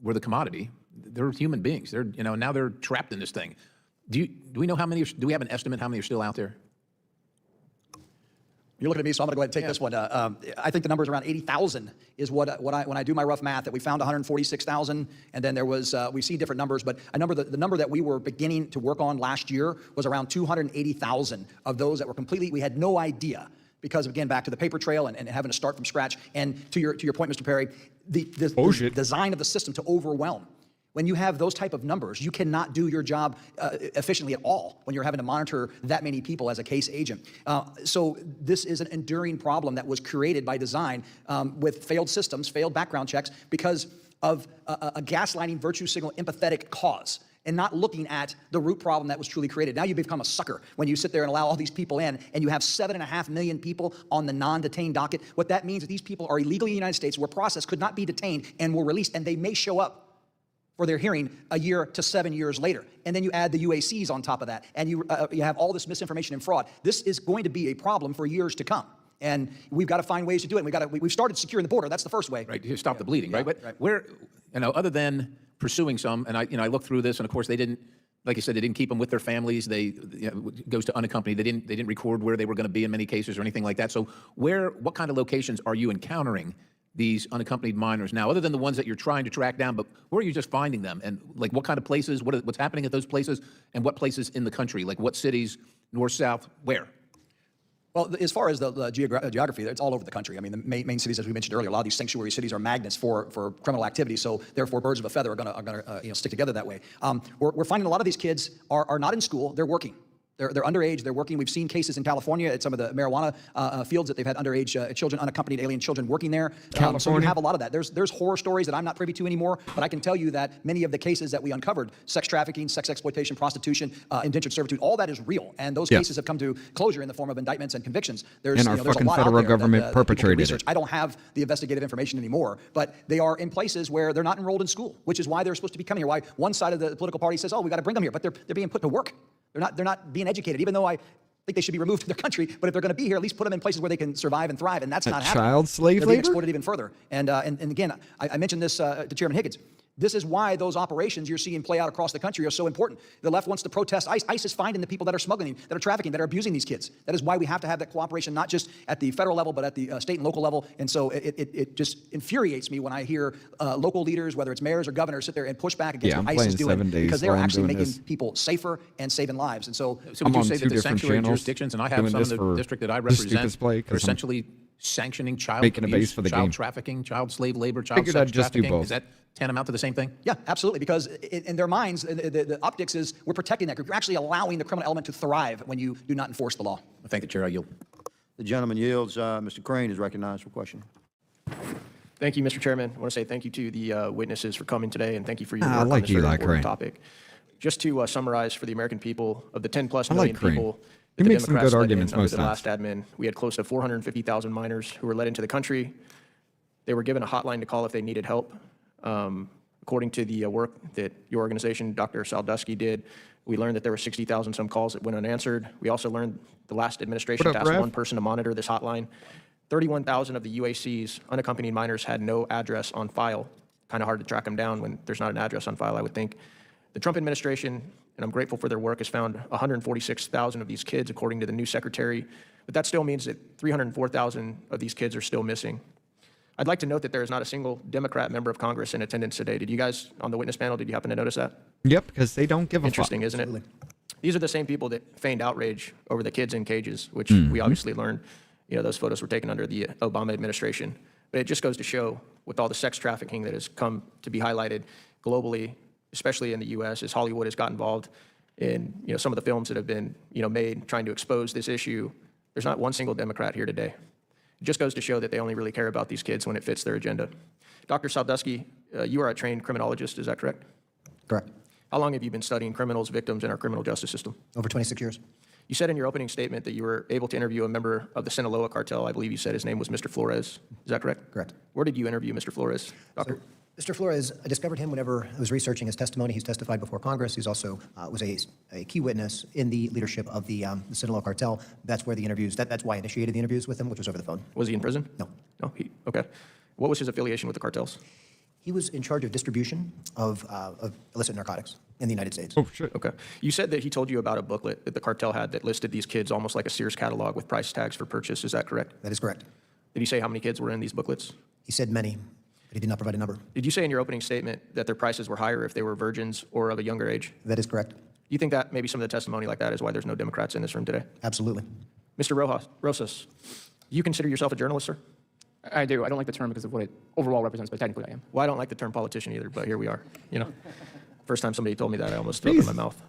were the commodity. They're human beings. They're, now they're trapped in this thing. Do we know how many, do we have an estimate how many are still out there? You're looking at me, so I'm going to go ahead and take this one. I think the number is around 80,000 is when I do my rough math, that we found 146,000, and then there was, we see different numbers, but the number that we were beginning to work on last year was around 280,000 of those that were completely, we had no idea, because again, back to the paper trail and having to start from scratch. And to your point, Mr. Perry, the design of the system to overwhelm. When you have those type of numbers, you cannot do your job efficiently at all when you're having to monitor that many people as a case agent. So this is an enduring problem that was created by design with failed systems, failed background checks, because of a gaslighting, virtue signal, empathetic cause, and not looking at the root problem that was truly created. Now you become a sucker when you sit there and allow all these people in, and you have 7.5 million people on the non-detained docket. What that means is these people are illegally in the United States, where process could not be detained and were released, and they may show up for their hearing a year to 7 years later. And then you add the UACs on top of that, and you have all this misinformation and fraud. This is going to be a problem for years to come. And we've got to find ways to do it. We've started securing the border. That's the first way. Right, to stop the bleeding, right? But where, other than pursuing some, and I looked through this, and of course they didn't, like you said, they didn't keep them with their families. They, it goes to unaccompanied. They didn't record where they were going to be in many cases or anything like that. So what kind of locations are you encountering these unaccompanied minors now, other than the ones that you're trying to track down, but where are you just finding them? And like what kind of places, what's happening at those places, and what places in the country? Like what cities, north, south, where? Well, as far as the geography, it's all over the country. I mean, the main cities, as we mentioned earlier, a lot of these sanctuary cities are magnets for criminal activity. So therefore, birds of a feather are going to stick together that way. We're finding a lot of these kids are not in school; they're working. They're underage. They're working. We've seen cases in California at some of the marijuana fields that they've had underage children, unaccompanied alien children working there. So you have a lot of that. There's horror stories that I'm not privy to anymore, but I can tell you that many of the cases that we uncovered, sex trafficking, sex exploitation, prostitution, indentured servitude, all that is real. And those cases have come to closure in the form of indictments and convictions. And our there's a fucking lot out federal there government that people can perpetrated research. it. I don't have the investigative information anymore, but they are in places where they're not enrolled in school, which is why they're supposed to be coming here. Why one side of the political party says, oh, we got to bring them here, but they're being put to work. They're not being educated, even though I think they should be removed from their country. But if they're going to be here, at least put them in places where they can survive and thrive, and that's not happening. Child slave They're being labor? exploited even further. And again, I mentioned this to Chairman Higgins. This is why those operations you're seeing play out across the country are so important. The left wants to protest ICE. ICE is finding the people that are smuggling, that are trafficking, that are abusing these kids. That is why we have to have that cooperation, not just at the federal level, but at the state and local level. And so it just infuriates me when I hear local leaders, whether it's mayors or governors, sit there and push back against Yeah, what I'm ICE is playing doing 7 days because they're while I'm actually doing making this. people safer and saving lives. And so So would I'm you on say two that the different sanctuary channels jurisdictions, and I have doing some in this the for district that I the stupidest represent, play, are 'cause I'm essentially sanctioning child making a abuse, base for the child game. trafficking, child slave labor, child Figured sex I'd just do trafficking? both. Is that tantamount to the same thing? Yeah, absolutely. Because in their minds, the optics is we're protecting that group. You're actually allowing the criminal element to thrive when you do not enforce the law. I thank the chair. I yield. The gentleman yields. Mr. Crane is recognized for question. Thank you, Mr. Chairman. I want to say thank you to the witnesses for coming today, and thank you for your I work on like this very Eli important Crane. topic. Just to summarize for the American people, of the 10-plus I like million Crane. people He that the makes some Democrats good let arguments in under most the times. last admin, we had close to 450,000 minors who were let into the country. They were given a hotline to call if they needed help. According to the work that your organization, Dr. Saldusky, did, we learned that there were 60,000 some calls that went unanswered. We also learned the last administration What up, tasked Rev? one person to monitor this hotline. 31,000 of the UAC's unaccompanied minors had no address on file. Kind of hard to track them down when there's not an address on file, I would think. The Trump administration, and I'm grateful for their work, has found 146,000 of these kids, according to the new secretary. But that still means that 304,000 of these kids are still missing. I'd like to note that there is not a single Democrat member of Congress in attendance today. Did you guys on the witness panel, did you happen to notice that? Yep, because they don't give a fuck. Interesting, isn't it? These are the same people that feigned outrage over the kids in cages, which Mm-hmm. we obviously learned, those photos were taken under the Obama administration. But it just goes to show with all the sex trafficking that has come to be highlighted globally, especially in the U.S., as Hollywood has got involved in some of the films that have been made trying to expose this issue. There's not one single Democrat here today. It just goes to show that they only really care about these kids when it fits their agenda. Dr. Saldusky, you are a trained criminologist, is that correct? Correct. How long have you been studying criminals, victims in our criminal justice system? Over 26 years. You said in your opening statement that you were able to interview a member of the Sinaloa cartel. I believe you said his name was Mr. Flores. Is that correct? Correct. Where did you interview Mr. Flores, Doctor? Mr. Flores, I discovered him whenever I was researching his testimony. He's testified before Congress. He's also was a key witness in the leadership of the Sinaloa cartel. That's where the interviews, that's why I initiated the interviews with him, which was over the phone. Was he in prison? No. No, okay. What was his affiliation with the cartels? He was in charge of distribution of illicit narcotics in the United States. Oh, shit. Okay. You said that he told you about a booklet that the cartel had that listed these kids almost like a Sears catalog with price tags for purchase. Is that correct? That is correct. Did he say how many kids were in these booklets? He said many, but he did not provide a number. Did you say in your opening statement that their prices were higher if they were virgins or of a younger age? That is correct. Do you think that maybe some of the testimony like that is why there's no Democrats in this room today? Absolutely. Mr. Rosas, do you consider yourself a journalist, sir? I do. I don't like the term because of what it overall represents, but technically I am. Well, I don't like the term politician either, but here we are. First time somebody told me that, I almost threw up in my mouth.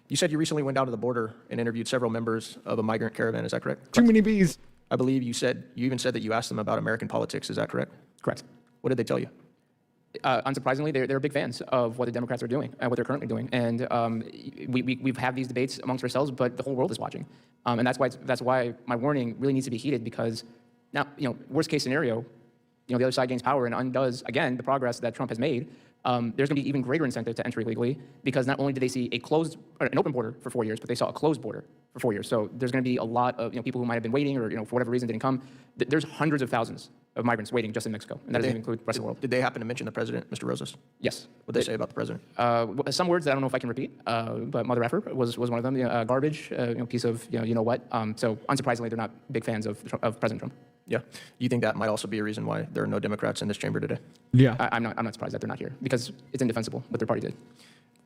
You said you recently went down to the border and interviewed several members of a migrant caravan. Is that correct? Too many bees. I believe you even said that you asked them about American politics. Is that correct? Correct. What did they tell you? Unsurprisingly, they're big fans of what the Democrats are doing and what they're currently doing. And we've had these debates amongst ourselves, but the whole world is watching. And that's why my warning really needs to be heeded, because now, worst case scenario, the other side gains power and undoes, again, the progress that Trump has made. There's going to be even greater incentive to enter illegally, because not only did they see an open border for 4 years, but they saw a closed border for 4 years. So there's going to be a lot of people who might have been waiting or for whatever reason didn't come. There's hundreds of thousands of migrants waiting just in Mexico, and that doesn't even include the rest of the world. Did they happen to mention the president, Mr. Rosas? Yes. What did they say about the president? Some words that I don't know if I can repeat, but mother effer was one of them. Garbage, piece of you know what. So unsurprisingly, they're not big fans of President Trump. Yeah. You think that might also be a reason why there are no Democrats in this chamber today? Yeah. I'm not surprised that they're not here, because it's indefensible what their party did.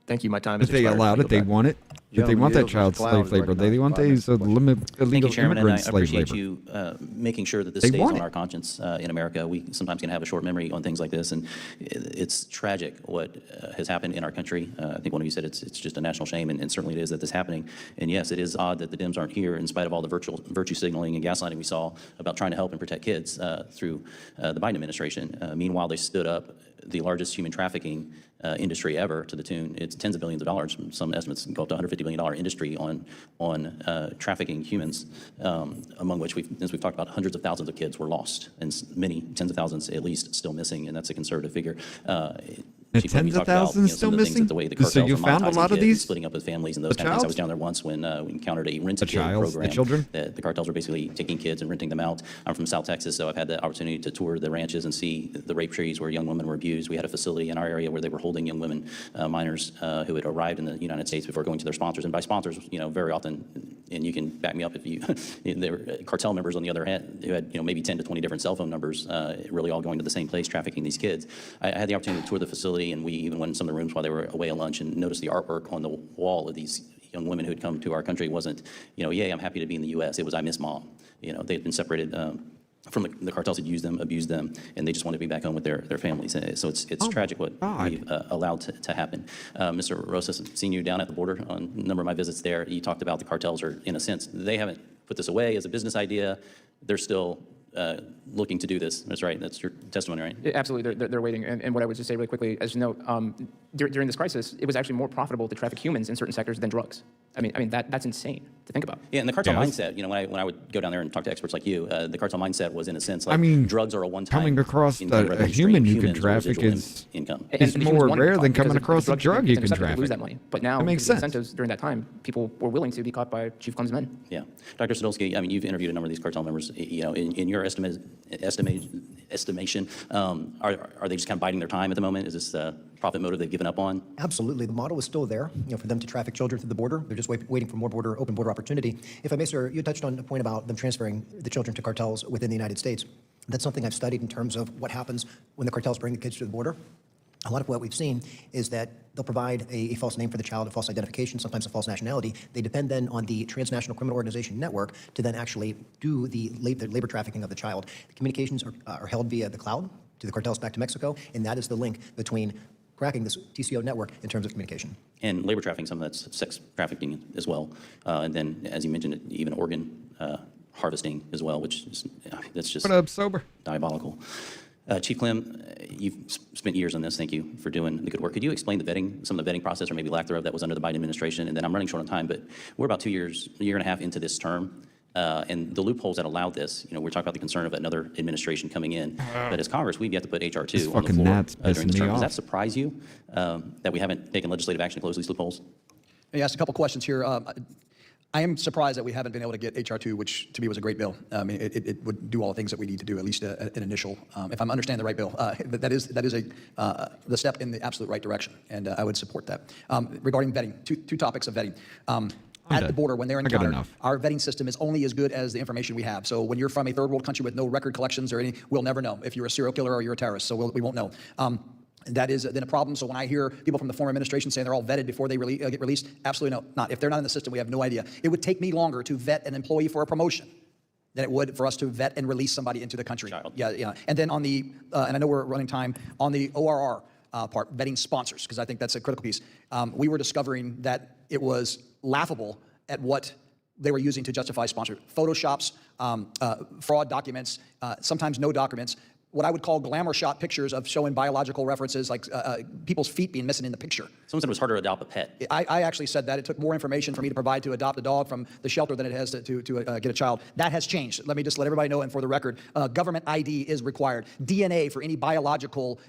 Thank you. My time If is they expired. allow it, they want it. If they want that child slave labor, they want these illegal immigrant slave appreciate labor. you making sure that this They stays want on it. our conscience in America. We sometimes can have a short memory on things like this, and it's tragic what has happened in our country. I think one of you said it's just a national shame, and certainly it is that this is happening. And yes, it is odd that the Dems aren't here in spite of all the virtue signaling and gaslighting we saw about trying to help and protect kids through the Biden administration. Meanwhile, they stood up the largest human trafficking industry ever to the tune, it's tens of billions of dollars. Some estimates go up to $150 billion industry on trafficking humans, among which, as we've talked about, hundreds of thousands of kids were lost, and many, tens of thousands at least, still missing, and that's a conservative figure. Chief, like we Tens of talked about, thousands some still of the things missing? that the way the So cartels you are found a monetizing lot of kids, these? splitting up with families and those The kind of things. I child? was down there once when we encountered a rent a kid child? The program. children? The cartels are basically taking kids and renting them out. I'm from South Texas, so I've had the opportunity to tour the ranches and see the rape trees where young women were abused. We had a facility in our area where they were holding young women, minors, who had arrived in the United States before going to their sponsors. And by sponsors, very often, and you can back me up if you, they were cartel members on the other hand, who had maybe 10 to 20 different cell phone numbers, really all going to the same place, trafficking these kids. I had the opportunity to tour the facility, and we even went in some of the rooms while they were away at lunch and noticed the artwork on the wall of these young women who had come to our country wasn't, yay, I'm happy to be in the U.S. It was, I miss mom. They had been separated from the cartels had used them, abused them, and they just wanted to be back home with their families. So it's tragic what we've allowed to happen. Mr. Rosas, I've seen you down at the border on a number of my visits there. You talked about the cartels are, in a sense, they haven't put this away as a business idea. They're still looking to do this. That's right. That's your testimony, right? Yeah, absolutely, they're waiting. And what I would just say really quickly, as you know, during this crisis, it was actually more profitable to traffic humans in certain sectors than drugs. I mean that's insane to think about. Yeah, and the cartel mindset, when I would go down there and talk to experts like you, the cartel mindset was in a sense like drugs are a one-time coming across income a revenue human stream. you can Humans are traffic residual is income. is more rare than coming across a drug you can To traffic. lose that money. But now, That makes the sense. incentives during that time, people were willing to be caught by Chief Clem's men. Yeah. Dr. Sadolsky, you've interviewed a number of these cartel members. In your estimation, are they just kind of biding their time at the moment? Is this profit motive they've given up on? Absolutely. The model is still there, for them to traffic children through the border. They're just waiting for more open border opportunity. If I may, sir, you touched on a point about them transferring the children to cartels within the United States. That's something I've studied in terms of what happens when the cartels bring the kids to the border. A lot of what we've seen is that they'll provide a false name for the child, a false identification, sometimes a false nationality. They depend then on the transnational criminal organization network to then actually do the labor trafficking of the child. The communications are held via the cloud to the cartels back to Mexico, and that is the link between cracking this TCO network in terms of communication. And labor trafficking, some of that's sex trafficking as well. And then, as you mentioned, even organ harvesting as well, which is, that's just What up, sober? diabolical. Chief Clem, you've spent years on this. Thank you for doing the good work. Could you explain some of the vetting process, or maybe lack thereof, that was under the Biden administration? And then I'm running short on time, but we're about a year and a half into this term. And the loopholes that allowed this, we're talking about the concern of another administration coming in. But as Congress, we've yet to put H.R. 2 on the floor gnat's during pissing this me term. Does off. that surprise you that we haven't taken legislative action to close these loopholes? You asked a couple questions here. I am surprised that we haven't been able to get H.R. 2, which to me was a great bill. I mean, it would do all the things that we need to do, at least an initial, if I'm understanding the right bill. That is the step in the absolute right direction, and I would support that. Regarding vetting, two topics of vetting. At the border, when they're encountered, our vetting system is only as good as the information we have. So when you're from a third world country with no record collections or anything, we'll never know if you're a serial killer or you're a terrorist, so we won't know. That is then a problem. So when I hear people from the former administration saying they're all vetted before they get released, absolutely no, not. If they're not in the system, we have no idea. It would take me longer to vet an employee for a promotion than it would for us to vet and release somebody into the country. Yeah. And then on the, and I know we're running time, on the ORR part, vetting sponsors, because I think that's a critical piece. We were discovering that it was laughable at what they were using to justify sponsor. Photoshops, fraud documents, sometimes no documents. What I would call glamour shot pictures of showing biological references, like people's feet being missing in the picture. Someone said it was harder to adopt a pet. I actually said that. It took more information for me to provide to adopt a dog from the shelter than it has to get a child. That has changed. Let me just let everybody know, and for the record, government ID is required. DNA for any biological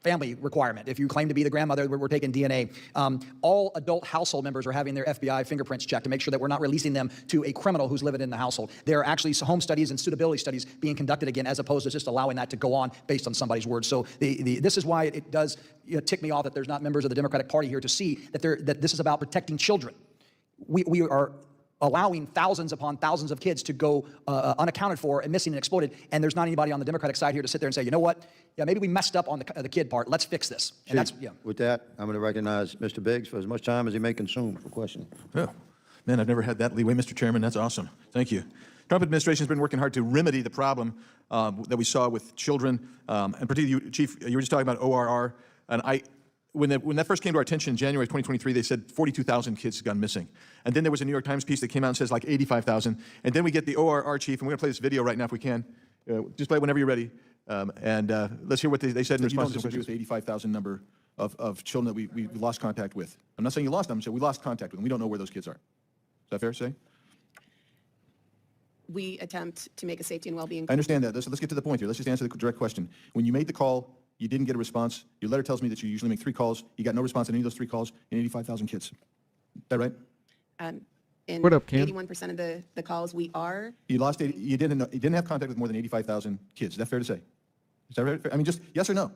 family requirement. If you claim to be the grandmother, we're taking DNA. All adult household members are having their FBI fingerprints checked to make sure that we're not releasing them to a criminal who's living in the household. There are actually home studies and suitability studies being conducted again, as opposed to just allowing that to go on based on somebody's word. So this is why it does tick me off that there's not members of the Democratic Party here to see that this is about protecting children. We are allowing thousands upon thousands of kids to go unaccounted for and missing and exploited, and there's not anybody on the Democratic side here to sit there and say, you know what, yeah, maybe we messed up on the kid part, let's fix this. And that's, yeah. With that, I'm going to recognize Mr. Biggs for as much time as he may consume for questioning. Oh, man, I've never had that leeway, Mr. Chairman. That's awesome. Thank you. Trump administration has been working hard to remedy the problem that we saw with children, and particularly, you, Chief, you were just talking about ORR, and when that first came to our attention in January 2023, they said 42,000 kids had gone missing. And then there was a New York Times piece that came out and says like 85,000. And then we get the ORR chief, and we're going to play this video right now if we can. Just play it whenever you're ready. Let's hear what they said in response to the question. With the 85,000 number of children that we lost contact with. I'm not saying you lost them, I'm saying we lost contact with them. We don't know where those kids are. Is that fair to say? We attempt to make a safety and well-being. I understand that. Let's get to the point here. Let's just answer the direct question. When you made the call, you didn't get a response. Your letter tells me that you usually make 3 calls. You got no response on any of those 3 calls in 85,000 kids. Is that right? In What up, Cam? 81% of the calls we are. You lost 80, you didn't have contact with more than 85,000 kids. Is that fair to say? Is that right? I mean, just yes or no.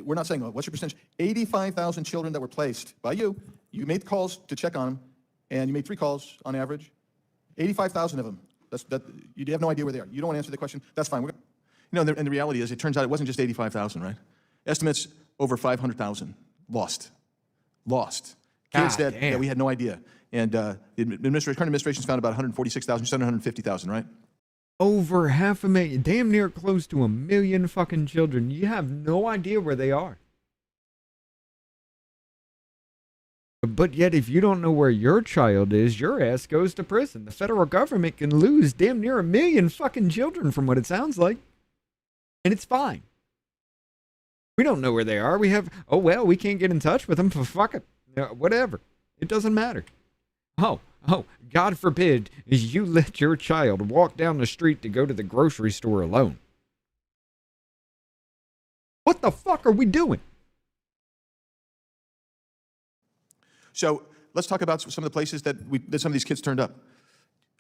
We're not saying, well, what's your percentage? 85,000 children that were placed by you. You made calls to check on them, and you made 3 calls on average. 85,000 of them. You have no idea where they are. You don't want to answer the question. That's fine. And the reality is, it turns out it wasn't just 85,000, right? Estimates over 500,000 lost. Kids that we had no idea. And the current administration's found about 146,000, 750,000, right? Over 500,000, damn near close to 1 million fucking children. You have no idea where they are. But yet, if you don't know where your child is, your ass goes to prison. The federal government can lose damn near 1 million fucking children from what it sounds like. And it's fine. We don't know where they are. We have, oh, well, we can't get in touch with them. Fuck it. Whatever. It doesn't matter. Oh, God forbid is you let your child walk down the street to go to the grocery store alone. What the fuck are we doing? So let's talk about some of the places that some of these kids turned up.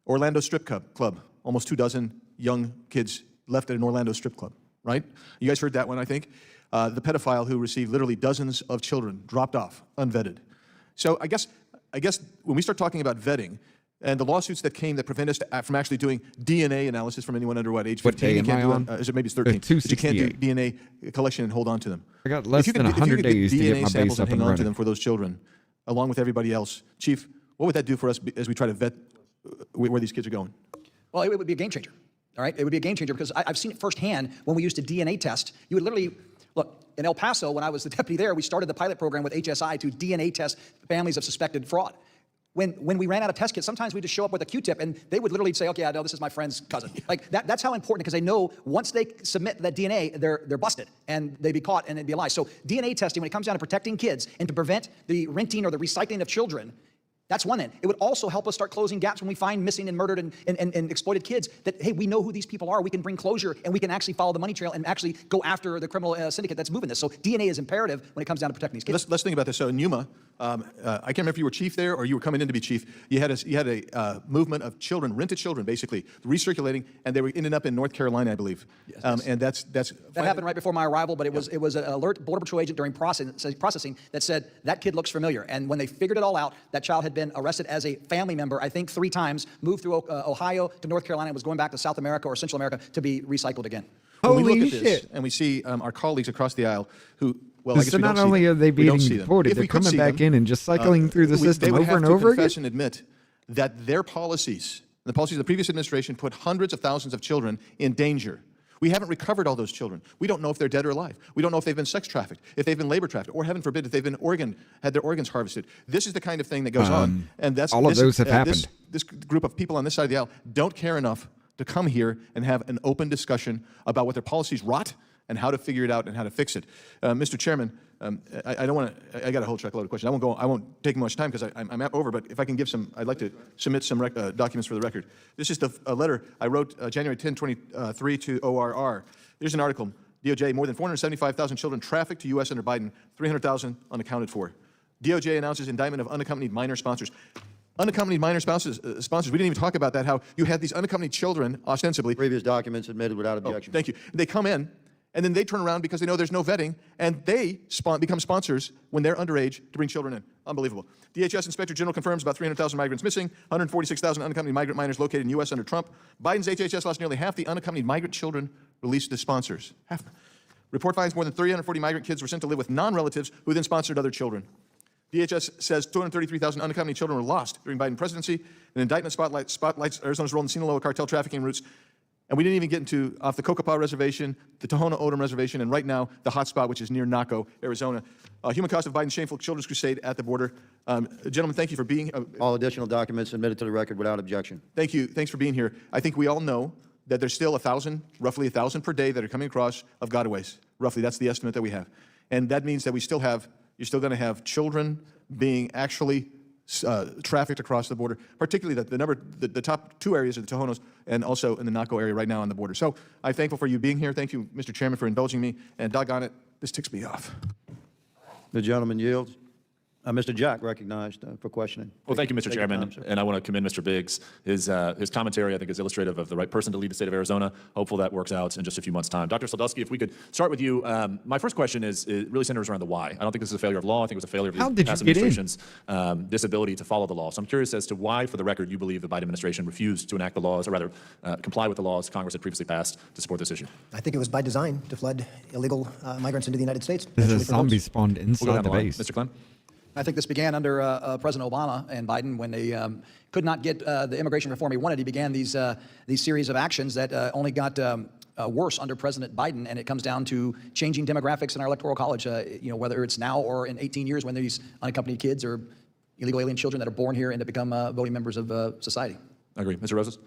Orlando Strip Club, almost 24 young kids left at an Orlando strip club, right? You guys heard that one, I think. The pedophile who received literally dozens of children dropped off, unvetted. So I guess when we start talking about vetting and the lawsuits that came that prevent us from actually doing DNA analysis from anyone under what age 15? What day am I on? Is it maybe it's 13? But you can't do DNA collection and hold on to them. I got less than 100 days to get my base up and hang on to running. them for those children, along with everybody else. Chief, what would that do for us as we try to vet where these kids are going? Well, it would be a game changer, all right? It would be a game changer because I've seen it firsthand when we used to DNA test. You would literally, look, in El Paso, when I was the deputy there, we started the pilot program with HSI to DNA test families of suspected fraud. When we ran out of test kits, sometimes we just show up with a Q-tip and they would literally say, okay, I know this is my friend's cousin. Like that's how important, because they know once they submit that DNA, they're busted and they'd be caught and it'd be a lie. So DNA testing, when it comes down to protecting kids and to prevent the renting or the recycling of children, that's one end. It would also help us start closing gaps when we find missing and murdered and exploited kids that, hey, we know who these people are. We can bring closure and we can actually follow the money trail and actually go after the criminal syndicate that's moving this. So DNA is imperative when it comes down to protecting these kids. Let's think about this. So in Yuma, I can't remember if you were chief there or you were coming in to be chief. You had a movement of children, rented children, basically, recirculating, and they were ending up in North Carolina, I believe. Yes. And that happened right before my arrival, but it was an alert Border Patrol agent during processing that said, that kid looks familiar. And when they figured it all out, that child had been arrested as a family member, I think 3 times, moved through Ohio to North Carolina, and was going back to South America or Central America to be recycled again. When we look at this and we see our colleagues across the aisle who, well, I guess So we not don't see only them. are they We don't being see them. deported, If they're we could coming see back them, in and just cycling through the they system would over have and to over again. confess and admit that their policies, the policies of the previous administration, put hundreds of thousands of children in danger. We haven't recovered all those children. We don't know if they're dead or alive. We don't know if they've been sex trafficked, if they've been labor trafficked, or heaven forbid, if they've been had their organs harvested. This is the kind of thing that goes on, and that's all of those have happened. This group of people on this side of the aisle don't care enough to come here and have an open discussion about what their policies rot and how to figure it out and how to fix it. Mr. Chairman, I don't want to. I got a whole truckload of questions. I won't take much time because I'm over. But if I can give some, I'd like to submit some documents for the record. This is a letter I wrote January 10, 23 to ORR. There's an article. DOJ: more than 475,000 children trafficked to U.S. under Biden, 300,000 unaccounted for. DOJ announces indictment of unaccompanied minor sponsors. Unaccompanied minor sponsors. We didn't even talk about that. How you had these unaccompanied children, ostensibly. Previous documents admitted without objection. Thank you. They come in, and then they turn around because they know there's no vetting, and they become sponsors when they're underage to bring children in. Unbelievable. DHS Inspector General confirms about 300,000 migrants missing, 146,000 unaccompanied migrant minors located in U.S. under Trump. Biden's HHS lost nearly half the unaccompanied migrant children released to sponsors. Half. Report finds more than 340 migrant kids were sent to live with non-relatives who then sponsored other children. DHS says 233,000 unaccompanied children were lost during Biden presidency. An indictment spotlights Arizona's role in Sinaloa cartel trafficking routes. And we didn't even get into off the Cocopah Reservation, the Tohono O'odham Reservation, and right now the hotspot, which is near Naco, Arizona. Human cost of Biden's shameful children's crusade at the border. Gentlemen, thank you for being. All additional documents submitted to the record without objection. Thank you. Thanks for being here. I think we all know that there's still roughly 1,000 per day that are coming across of gotaways. Roughly, that's the estimate that we have, and that means that you're still going to have children being actually trafficked across the border, particularly the top two areas are the Tohonos and also in the Naco area right now on the border. So I'm thankful for you being here. Thank you, Mr. Chairman, for indulging me. And doggone it, this ticks me off. The gentleman yields. Mr. Jack recognized for questioning. Well, thank you, Mr. Chairman, and I want to commend Mr. Biggs. His commentary, I think, is illustrative of the right person to lead the state of Arizona. Hopeful that works out in just a few months' time. Dr. Sladowski, if we could start with you. My first question it really centers around the why. I don't think this is a failure of law. I think it was a failure of the past administration's disability to follow the law. So I'm curious as to why, for the record, you believe the Biden administration refused to enact the laws, or rather comply with the laws Congress had previously passed to support this issue. I think it was by design to flood illegal migrants into the United States. This is a zombie spawned inside the base. Mr. Clem? I think this began under President Obama and Biden when they could not get the immigration reform he wanted. He began these series of actions that only got worse under President Biden, and it comes down to changing demographics in our electoral college. Whether it's now or in 18 years when these unaccompanied kids or illegal alien children that are born here and to become voting members of society. I agree. Mr. Rosas?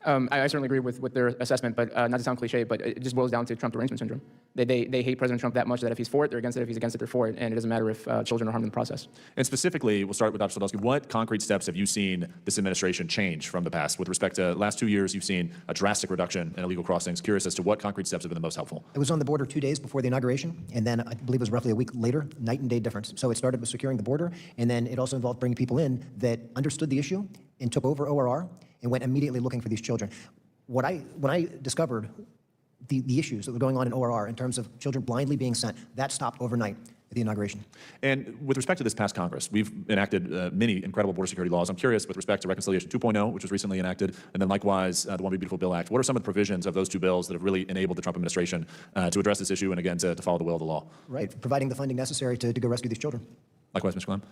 I certainly agree with their assessment, but not to sound cliche, but it just boils down to Trump derangement syndrome. They hate President Trump that much that if he's for it, they're against it. If he's against it, they're for it. And it doesn't matter if children are harmed in the process. And specifically, we'll start with Dr. Sladowski. What concrete steps have you seen this administration change from the past? With respect to last 2 years, you've seen a drastic reduction in illegal crossings. Curious as to what concrete steps have been the most helpful. I was on the border 2 days before the inauguration, and then I believe it was roughly a week later, night and day difference. So it started with securing the border, and then it also involved bringing people in that understood the issue and took over ORR and went immediately looking for these children. When I discovered the issues that were going on in ORR in terms of children blindly being sent, that stopped overnight at the inauguration. And with respect to this past Congress, we've enacted many incredible border security laws. I'm curious with respect to Reconciliation 2.0, which was recently enacted, and then likewise the One Big Beautiful Bill Act. What are some of the provisions of those two bills that have really enabled the Trump administration to address this issue and again to follow the will of the law? Right, providing the funding necessary to go rescue these children. Likewise, Mr. Clem.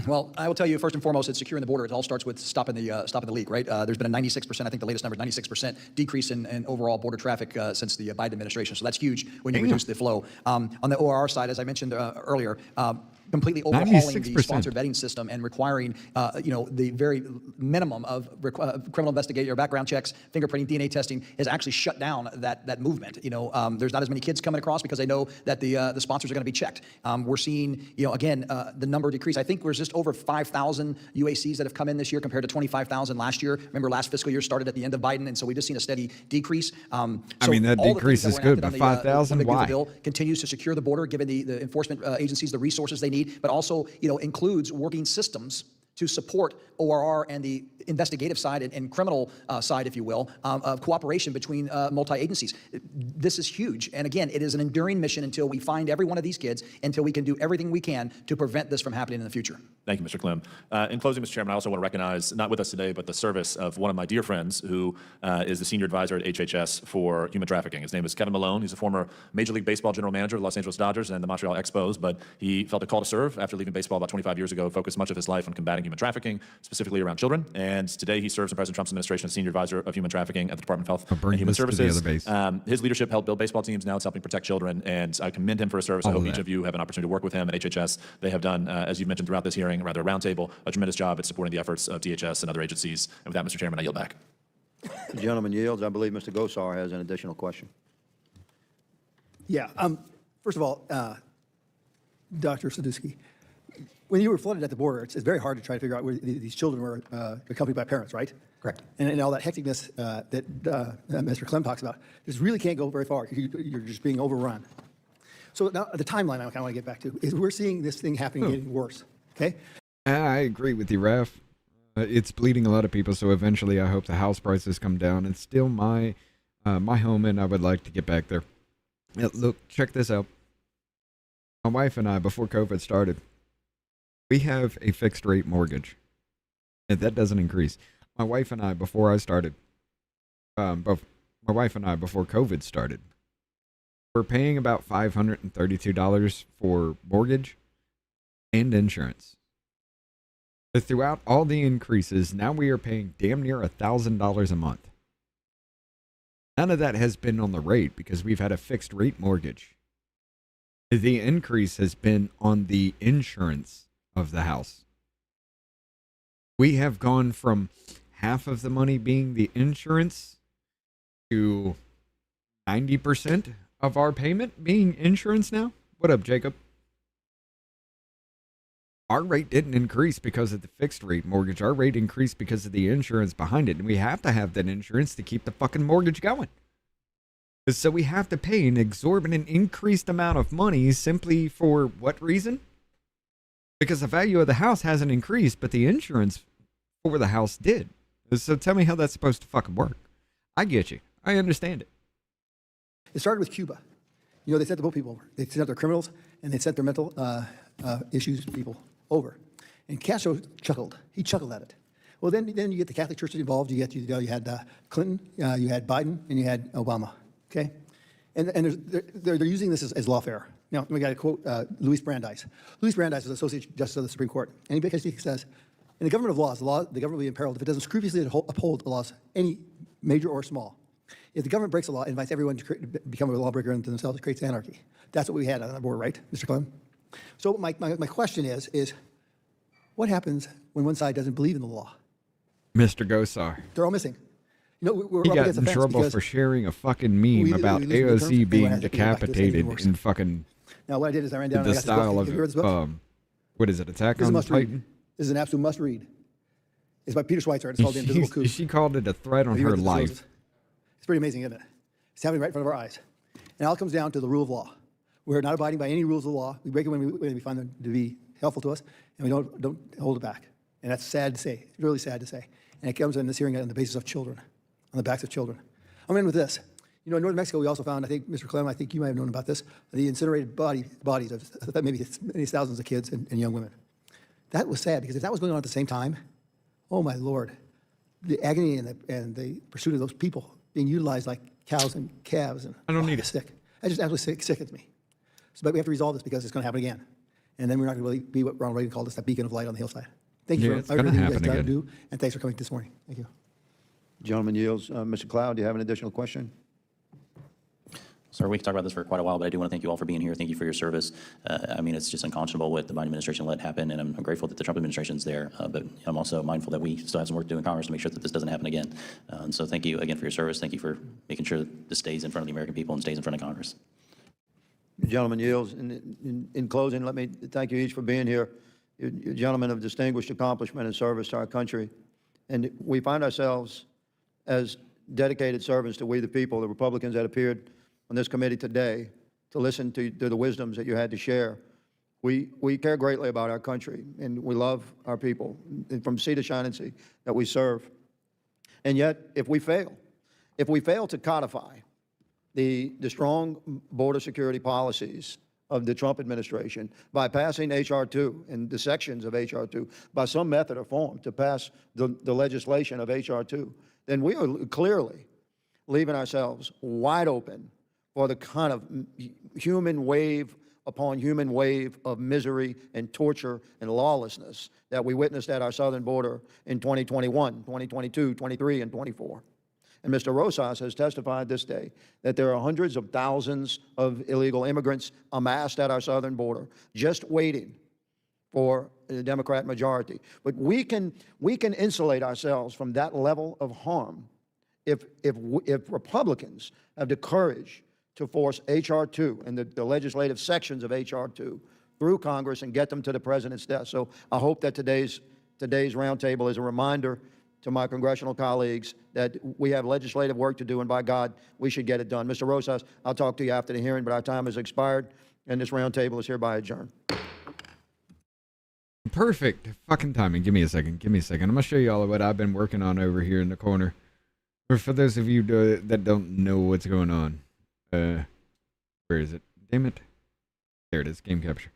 Well, I will tell you, first and foremost, it's securing the border. It all starts with stopping the leak, right? There's been a 96%, I think the latest number is 96% decrease in overall border traffic since the Biden administration. So that's huge when you reduce the flow. On the ORR side, as I mentioned earlier, completely overhauling the sponsored vetting system and requiring, the very minimum of criminal investigative or background checks, fingerprinting, DNA testing has actually shut down that movement. There's not as many kids coming across because they know that the sponsors are going to be checked. We're seeing, again, the number decrease. I think we're just over 5,000 UACs that have come in this year compared to 25,000 last year. Remember, last fiscal year started at the end of Biden, and so we've just seen a steady decrease. I mean, that decrease is good, but 5,000, why? The bill continues to secure the border, giving the enforcement agencies the resources they need, but also, includes working systems to support ORR and the investigative side and criminal side, if you will, of cooperation between multi-agencies. This is huge. And again, it is an enduring mission until we find every one of these kids, until we can do everything we can to prevent this from happening in the future. Thank you, Mr. Clem. In closing, Mr. Chairman, I also want to recognize, not with us today, but the service of one of my dear friends who is the senior advisor at HHS for human trafficking. His name is Kevin Malone. He's a former Major League Baseball general manager of the Los Angeles Dodgers and the Montreal Expos, but he felt a call to serve after leaving baseball about 25 years ago, focused much of his life on combating human trafficking, specifically around children. And today he serves in President Trump's administration as senior advisor of human trafficking at the Department of Health and Human Services. His leadership helped build baseball teams. Now it's helping protect children, and I commend him for his service. I hope each of you have an opportunity to work with him at HHS. They have done, as you've mentioned throughout this hearing, rather a roundtable, a tremendous job at supporting the efforts of DHS and other agencies. And with that, Mr. Chairman, I yield back. The gentleman yields. I believe Mr. Gosar has an additional question. Yeah. First of all, Dr. Sadowski, when you were flooded at the border, it's very hard to try to figure out where these children were accompanied by parents, right? Correct. And all that hecticness that Mr. Clem talks about, just really can't go very far. You're just being overrun. So now the timeline I kind of want to get back to is we're seeing this thing happening getting worse, okay? I agree with you, Raf. It's bleeding a lot of people, so eventually I hope the house prices come down. It's still my home, and I would like to get back there. Yeah, look, check this out. My wife and I, before COVID started, we have a fixed rate mortgage. And that doesn't increase. My wife and I, before I started, my wife and I, before COVID started, we're paying about $532 for mortgage and insurance. But throughout all the increases, now we are paying damn near $1,000 a month. None of that has been on the rate because we've had a fixed rate mortgage. The increase has been on the insurance of the house. We have gone from half of the money being the insurance to 90% of our payment being insurance now. What up, Jacob? Our rate didn't increase because of the fixed rate mortgage. Our rate increased because of the insurance behind it. And we have to have that insurance to keep the fucking mortgage going. So we have to pay an exorbitant increased amount of money simply for what reason? Because the value of the house hasn't increased, but the insurance for the house did. So tell me how that's supposed to fucking work. I get you. I understand it. It started with Cuba. You know, they sent the boat people over. They sent their criminals, and they sent their mental issues people over. And Castro chuckled. He chuckled at it. Well, then you get the Catholic Church involved. You had Clinton, you had Biden, and you had Obama. Okay, and they're using this as lawfare. Now we got to quote Luis Brandeis. Luis Brandeis is Associate Justice of the Supreme Court, and he says, "In the government of laws, the government will be imperiled if it doesn't scrupulously uphold the laws, any major or small. If the government breaks the law, it invites everyone to become a lawbreaker unto themselves. It creates anarchy." That's what we had on our board, right, Mr. Clem? So my question is, what happens when one side doesn't believe in the law? Mr. Gosar. They're all missing. You know, we're He up got against in the fence trouble because for sharing a fucking meme about we lose the AOC term, being and we're gonna have to go back to this decapitated anymore. in fucking Now, what I did is I ran down and I the got this book. style Have you heard of this book? what is it? Attack This is a on must read. Titan. This is an absolute must read. It's by Peter Schweitzer. It's called The Invisible Coup. She called it a threat on Have you her read the life. disclosures? It's pretty amazing, isn't it? It's happening right in front of our eyes. And it all comes down to the rule of law. We're not abiding by any rules of the law. We break it when we find them to be helpful to us, and we don't hold it back. And that's sad to say. It's really sad to say. And it comes in this hearing on the basis of children, on the backs of children. I'm in with this. You know, in northern Mexico, we also found, I think, Mr. Clem, I think you might have known about this, the incinerated bodies of maybe many thousands of kids and young women. That was sad, because if that was going on at the same time, oh my Lord, the agony and the pursuit of those people being utilized like cows and calves. And I don't need it. Sick. That just absolutely sickens me. So, but we have to resolve this because it's going to happen again. And then we're not going to really be what Ronald Reagan called us, that beacon of light on the hillside. Thank you Yeah, for it's gonna everything you guys happen try to again. do, and thanks for coming this morning. Thank you. Gentleman yields. Mr. Cloud, do you have an additional question? Sir, we could talk about this for quite a while, but I do want to thank you all for being here. Thank you for your service. I mean, it's just unconscionable what the Biden administration let happen, and I'm grateful that the Trump administration's there. But I'm also mindful that we still have some work to do in Congress to make sure that this doesn't happen again. And so thank you again for your service. Thank you for making sure that this stays in front of the American people and stays in front of Congress. Gentleman yields. In closing, let me thank you each for being here. You're gentlemen of distinguished accomplishment and service to our country. And we find ourselves as dedicated servants to we the people, the Republicans that appeared on this committee today to listen to the wisdoms that you had to share. We care greatly about our country, and we love our people, and from sea to shining sea that we serve. And yet, if we fail to codify the strong border security policies of the Trump administration by passing H.R. 2 and the sections of H.R. 2 by some method or form to pass the legislation of H.R. 2, then we are clearly leaving ourselves wide open for the kind of human wave upon human wave of misery and torture and lawlessness that we witnessed at our southern border in 2021, 2022, 23, and 24. And Mr. Rosas has testified this day that there are hundreds of thousands of illegal immigrants amassed at our southern border, just waiting for the Democrat majority. But we can insulate ourselves from that level of harm if Republicans have the courage to force H.R. 2 and the legislative sections of H.R. 2 through Congress and get them to the president's desk. So I hope that today's roundtable is a reminder to my congressional colleagues that we have legislative work to do, and by God, we should get it done. Mr. Rosas, I'll talk to you after the hearing, but our time has expired, and this roundtable is hereby adjourned. Perfect fucking timing. Give me a second. I'm going to show you all what I've been working on over here in the corner. For those of you that don't know what's going on. Where is it? Damn it. There it is, game capture.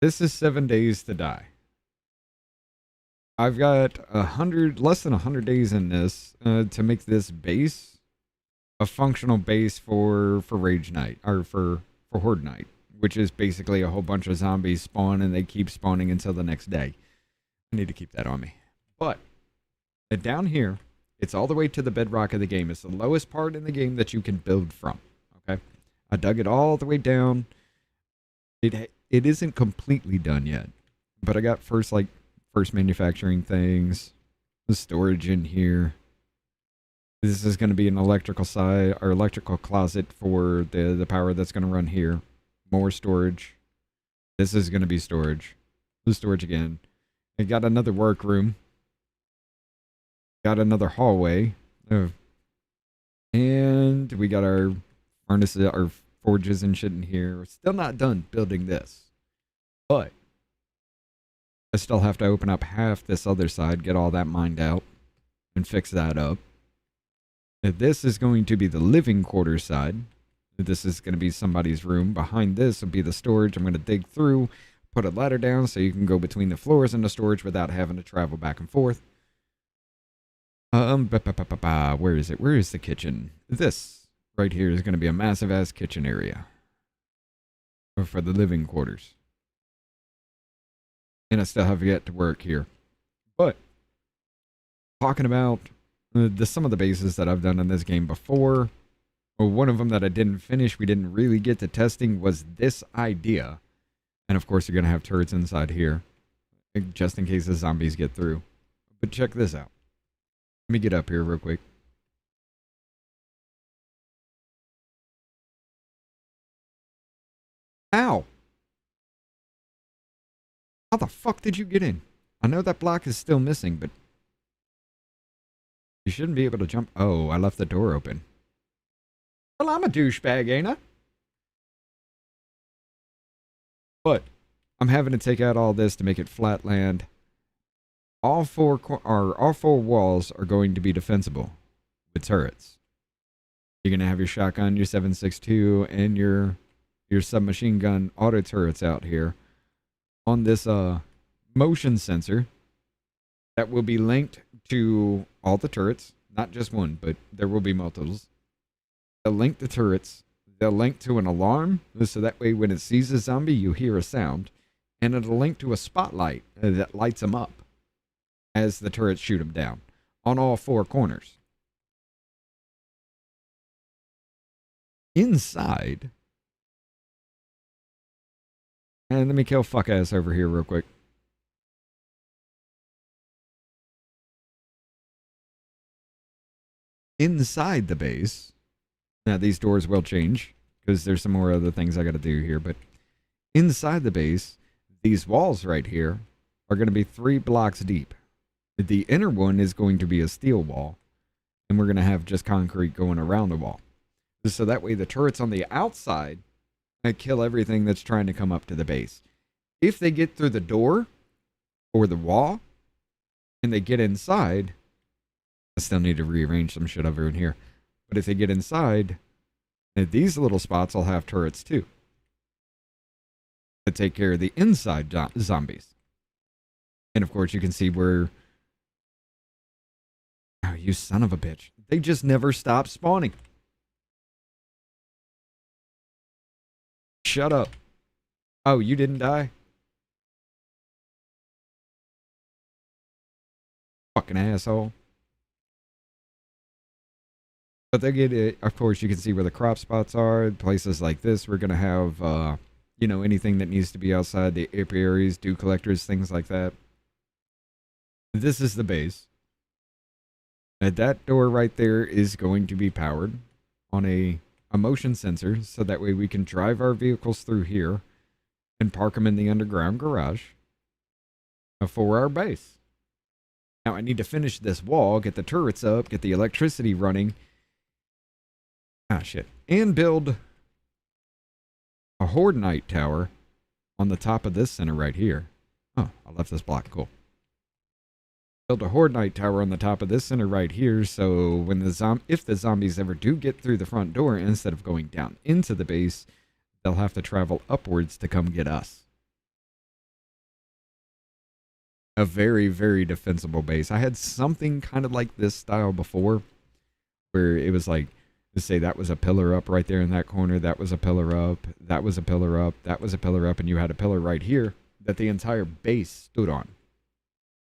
This is 7 days to die. I've got less than 100 days in this to make this base a functional base for Rage Night, or for Horde Night, which is basically a whole bunch of zombies spawn and they keep spawning until the next day. I need to keep that on me. But down here, it's all the way to the bedrock of the game. It's the lowest part in the game that you can build from. Okay, I dug it all the way down. It isn't completely done yet, but I got first manufacturing things, the storage in here. This is going to be an electrical side or electrical closet for the power that's going to run here. More storage. This is going to be storage. The storage again. I got another workroom. Got another hallway. And we got our furnaces, our forges and shit in here. We're still not done building this. But I still have to open up half this other side, get all that mined out, and fix that up. This is going to be the living quarters side. This is going to be somebody's room. Behind this will be the storage. I'm going to dig through, put a ladder down so you can go between the floors and the storage without having to travel back and forth. Where is it? Where is the kitchen? This right here is going to be a massive ass kitchen area for the living quarters. And I still have yet to work here. But talking about some of the bases that I've done in this game before, one of them that I didn't finish, we didn't really get to testing, was this idea. And of course, you're going to have turrets inside here, just in case the zombies get through. But check this out. Let me get up here real quick. Ow! How the fuck did you get in? I know that block is still missing, but you shouldn't be able to jump. Oh, I left the door open. Well, I'm a douchebag, ain't I? But I'm having to take out all this to make it flat land. All four walls are going to be defensible with turrets. You're going to have your shotgun, your 7.62, and your submachine gun auto turrets out here on this motion sensor that will be linked to all the turrets, not just one, but there will be multiples. They'll link the turrets. They'll link to an alarm, so that way when it sees a zombie, you hear a sound. And it'll link to a spotlight that lights them up as the turrets shoot them down on all four corners. Inside, and let me kill fuck ass over here real quick. Inside the base, now these doors will change because there's some more other things I got to do here, but inside the base, these walls right here are going to be 3 blocks deep. The inner one is going to be a steel wall, and we're going to have just concrete going around the wall. So that way the turrets on the outside kill everything that's trying to come up to the base. If they get through the door or the wall and they get inside, I still need to rearrange some shit over in here. But if they get inside, these little spots will have turrets too to take care of the inside zombies. And of course you can see where, oh, you son of a bitch. They just never stop spawning. Shut up. Oh, you didn't die? Fucking asshole. But they get it. Of course, you can see where the crop spots are. Places like this, we're going to have, you know, anything that needs to be outside the apiaries, dew collectors, things like that. This is the base. And that door right there is going to be powered on a motion sensor, so that way we can drive our vehicles through here and park them in the underground garage for our base. Now I need to finish this wall, get the turrets up, get the electricity running. Ah, shit. And build a Horde Night tower on the top of this center right here. Oh, I left this block. Cool. Build a Horde Night tower on the top of this center right here, so when if the zombies ever do get through the front door, instead of going down into the base, they'll have to travel upwards to come get us. A very, very defensible base. I had something kind of like this style before, where it was like, let's say that was a pillar up right there in that corner, that was a pillar up, that was a pillar up, that was a pillar up, and you had a pillar right here that the entire base stood on.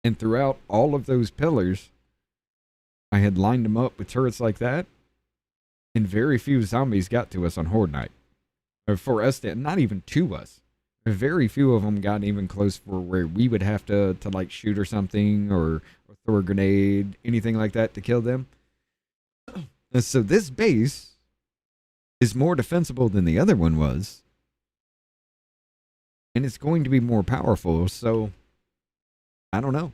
And throughout all of those pillars, I had lined them up with turrets like that, and very few zombies got to us on Horde Night. Or for us, not even to us. Very few of them got even close for where we would have to like shoot or something, or throw a grenade, anything like that to kill them. And so this base is more defensible than the other one was. And it's going to be more powerful, so I don't know.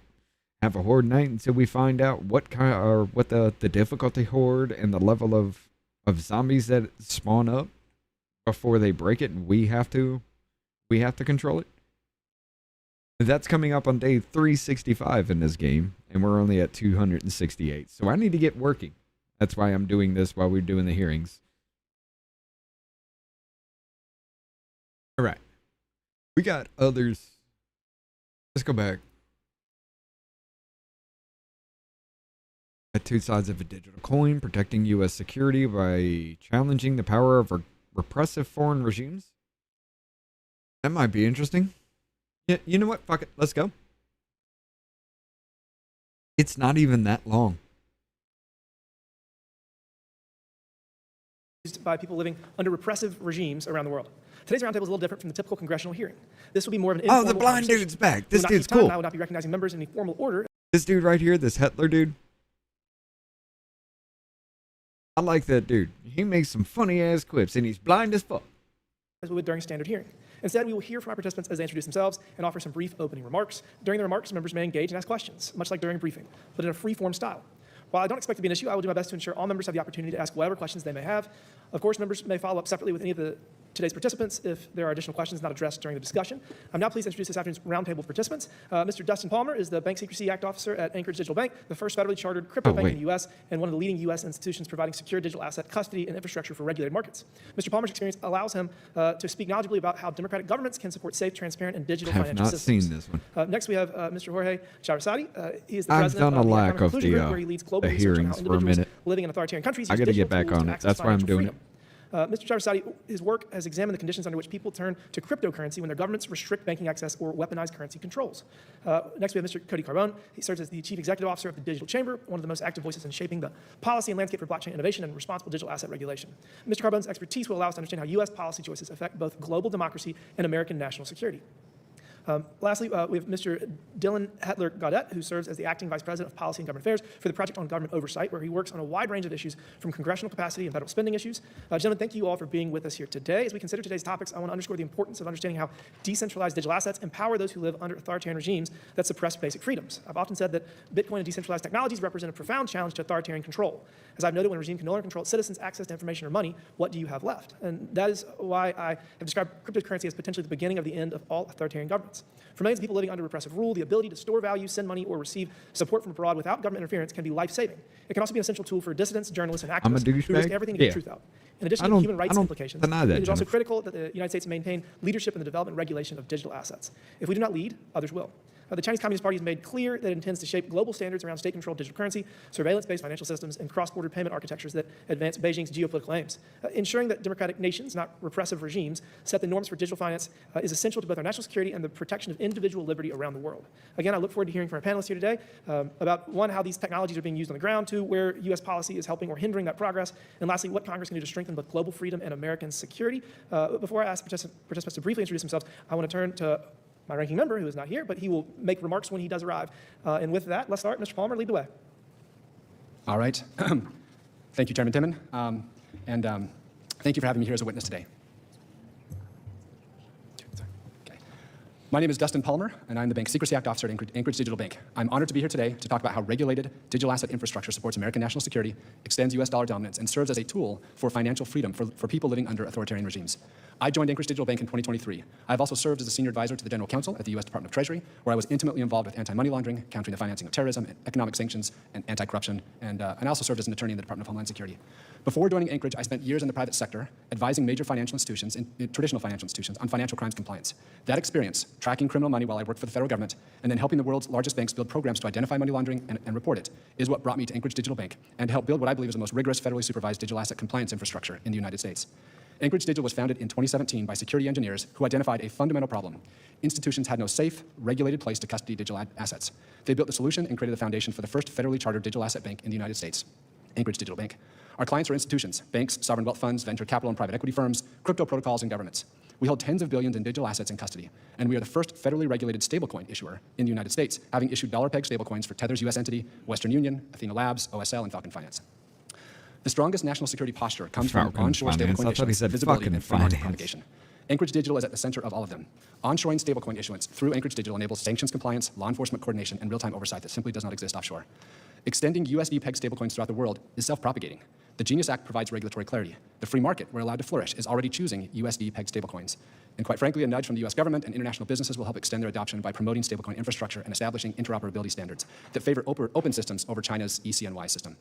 Have a Horde Night until we find out what kind or what the difficulty horde and the level of zombies that spawn up before they break it, and we have to control it. That's coming up on day 365 in this game, and we're only at 268. So I need to get working. That's why I'm doing this while we're doing the hearings. All right. We got others. Let's go back. At two sides of a digital coin, protecting U.S. security by challenging the power of repressive foreign regimes. That might be interesting. Yeah, you know what? Fuck it. Let's go. It's not even that long. By people living under repressive regimes around the world. Today's roundtable is a little different from the typical congressional hearing. This will be more of an informal the blind conversation. dude's back. We This will not dude's keep time, cool. I will not be recognizing members in any formal order. This dude right here, this Hitler dude. I like that dude. He makes some funny ass quips, and he's blind as fuck. As we would during a standard hearing. Instead, we will hear from our participants as they introduce themselves and offer some brief opening remarks. During the remarks, members may engage and ask questions, much like during a briefing, but in a free-form style. While I don't expect it to be an issue, I will do my best to ensure all members have the opportunity to ask whatever questions they may have. Of course, members may follow up separately with any of today's participants if there are additional questions not addressed during the discussion. I'm now pleased to introduce this afternoon's roundtable of participants. Mr. Dustin Palmer is the Bank Secrecy Act Officer at Anchorage Digital Bank, the first federally chartered crypto bank in the U.S., and one of the leading U.S. institutions providing secure digital asset custody and infrastructure for regulated markets. Mr. Palmer's experience allows him to speak knowledgeably about how democratic governments can support safe, transparent, and digital I have financial not systems. seen this one. Next, we have Mr. Jorge Charazade. He is the I've president done a of the lack Economic of Inclusion the, Group, where he leads global the research on how hearings for a individuals minute. living in authoritarian countries I use gotta digital get back tools on to it. access That's why I'm financial doing freedom. Mr. Charazade, his work has examined the conditions under which people turn to cryptocurrency when their governments restrict banking access or weaponize currency controls. Next, we have Mr. Cody Carbone. He serves as the Chief Executive Officer of the Digital Chamber, one of the most active voices in shaping the policy and landscape for blockchain innovation and responsible digital asset regulation. Mr. Carbone's expertise will allow us to understand how U.S. policy choices affect both global democracy and American national security. Lastly, we have Mr. Dylan Hetler-Gaudet, who serves as the Acting Vice President of Policy and Government Affairs for the Project on Government Oversight, where he works on a wide range of issues from congressional capacity and federal spending issues. Gentlemen, thank you all for being with us here today. As we consider today's topics, I want to underscore the importance of understanding how decentralized digital assets empower those who live under authoritarian regimes that suppress basic freedoms. I've often said that Bitcoin and decentralized technologies represent a profound challenge to authoritarian control. As I've noted, when a regime can no longer control its citizens' access to information or money, what do you have left? And that is why I have described cryptocurrency as potentially the beginning of the end of all authoritarian governments. For millions of people living under repressive rule, the ability to store value, send money, or receive support from abroad without government interference can be life-saving. It can also be an essential tool for dissidents, journalists, and I'm a activists who risk douchebag? everything to get Yeah. the truth out. In addition I to don't- human rights I don't implications, deny that, it is also Jennifer. critical that the United States maintain leadership in the development and regulation of digital assets. If we do not lead, others will. The Chinese Communist Party has made clear that it intends to shape global standards around state-controlled digital currency, surveillance-based financial systems, and cross-border payment architectures that advance Beijing's geopolitical aims. Ensuring that democratic nations, not repressive regimes, set the norms for digital finance is essential to both our national security and the protection of individual liberty around the world. Again, I look forward to hearing from our panelists here today about, one, how these technologies are being used on the ground, two, where U.S. policy is helping or hindering that progress, and lastly, what Congress can do to strengthen both global freedom and American security. Before I ask participants to briefly introduce themselves, I want to turn to my ranking member, who is not here, but he will make remarks when he does arrive. And with that, let's start. Mr. Palmer, lead the way. All right. Thank you, Chairman Timon. And thank you for having me here as a witness today. Okay. My name is Dustin Palmer, and I'm the Bank Secrecy Act Officer at Anchorage Digital Bank. I'm honored to be here today to talk about how regulated digital asset infrastructure supports American national security, extends U.S. dollar dominance, and serves as a tool for financial freedom for people living under authoritarian regimes. I joined Anchorage Digital Bank in 2023. I've also served as a senior advisor to the General Counsel at the U.S. Department of Treasury, where I was intimately involved with anti-money laundering, countering the financing of terrorism, economic sanctions, and anti-corruption, and I also served as an attorney in the Department of Homeland Security. Before joining Anchorage, I spent years in the private sector advising major financial institutions, traditional financial institutions, on financial crimes compliance. That experience, tracking criminal money while I worked for the federal government, and then helping the world's largest banks build programs to identify money laundering and report it, is what brought me to Anchorage Digital Bank and to help build what I believe is the most rigorous federally supervised digital asset compliance infrastructure in the United States. Anchorage Digital was founded in 2017 by security engineers who identified a fundamental problem. Institutions had no safe, regulated place to custody digital assets. They built the solution and created the foundation for the first federally chartered digital asset bank in the United States, Anchorage Digital Bank. Our clients are institutions, banks, sovereign wealth funds, venture capital and private equity firms, crypto protocols, and governments. We hold tens of billions in digital assets in custody, and we are the first federally regulated stablecoin issuer in the United States, having issued dollar-pegged stablecoins for Tether's U.S. entity, Western Union, Athena Labs, OSL, and Falcon Finance. The strongest national security posture comes from onshore stablecoin issuance, visibility, and information propagation. Anchorage Digital is at the center of all of them. Onshoring stablecoin issuance through Anchorage Digital enables sanctions compliance, law enforcement coordination, and real-time oversight that simply does not exist offshore. Extending USD-pegged stablecoins throughout the world is self-propagating. The Genius Act provides regulatory clarity. The free market, where allowed to flourish, is already choosing USD-pegged stablecoins. And quite frankly, a nudge from the U.S. government and international businesses will help extend their adoption by promoting stablecoin infrastructure and establishing interoperability standards that favor open systems over China's ECNY system.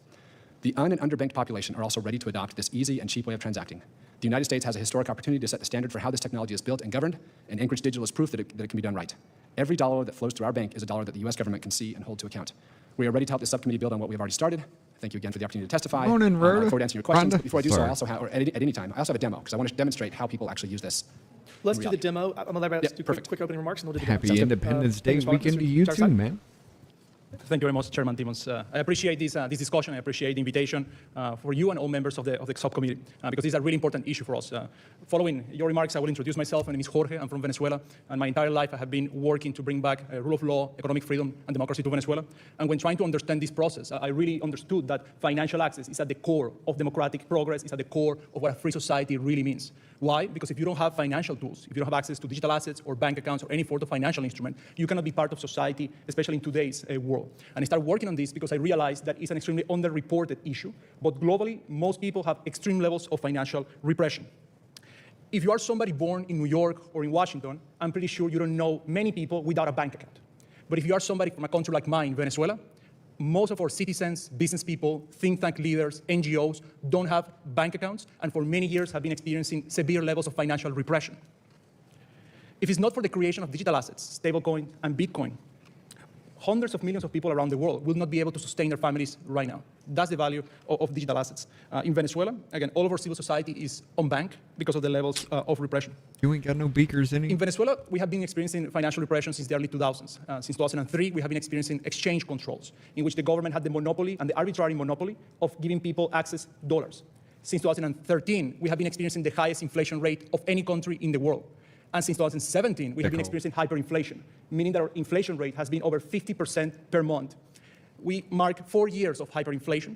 The and underbanked population are also ready to adopt this easy and cheap way of transacting. The United States has a historic opportunity to set the standard for how this technology is built and governed, and Anchorage Digital is proof that it can be done right. Every dollar that flows through our bank is a dollar that the U.S. government can see and hold to account. We are ready to help this subcommittee build on what we have already started. Thank you again for the opportunity to testify. Morning, I look Rhoda. forward to answering your questions. Rhonda. But before I do so, I Sorry. also have, or at any time, I also have a demo because I want to demonstrate how people actually use this. Let's in do the reality. demo. I'm going to let us Yeah, do perfect. quick opening remarks, and we'll do the demo. Happy Sounds good. Independence Day Thanks, Ron. weekend to Mr. you too, Chair-side. man. Thank you very much, Chairman Timmons. I appreciate this discussion. I appreciate the invitation for you and all members of the subcommittee because this is a really important issue for us. Following your remarks, I will introduce myself. My name is Jorge. I'm from Venezuela, and my entire life I have been working to bring back rule of law, economic freedom, and democracy to Venezuela. And when trying to understand this process, I really understood that financial access is at the core of democratic progress, is at the core of what a free society really means. Why? Because if you don't have financial tools, if you don't have access to digital assets or bank accounts or any sort of financial instrument, you cannot be part of society, especially in today's world. And I started working on this because I realized that it's an extremely underreported issue, but globally, most people have extreme levels of financial repression. If you are somebody born in New York or in Washington, I'm pretty sure you don't know many people without a bank account. But if you are somebody from a country like mine, Venezuela, most of our citizens, business people, think tank leaders, NGOs don't have bank accounts and for many years have been experiencing severe levels of financial repression. If it's not for the creation of digital assets, stablecoin and Bitcoin, hundreds of millions of people around the world will not be able to sustain their families right now. That's the value of digital assets. In Venezuela, again, all of our civil society is unbanked because of the levels of repression. You ain't got no beakers in In it. Venezuela, we have been experiencing financial repression since the early 2000s. Since 2003, we have been experiencing exchange controls, in which the government had the monopoly and the arbitrary monopoly of giving people access to dollars. Since 2013, we have been experiencing the highest inflation rate of any country in the world. And since 2017, we have been experiencing hyperinflation, meaning that our inflation rate has been over 50% per month. We mark 4 years of hyperinflation,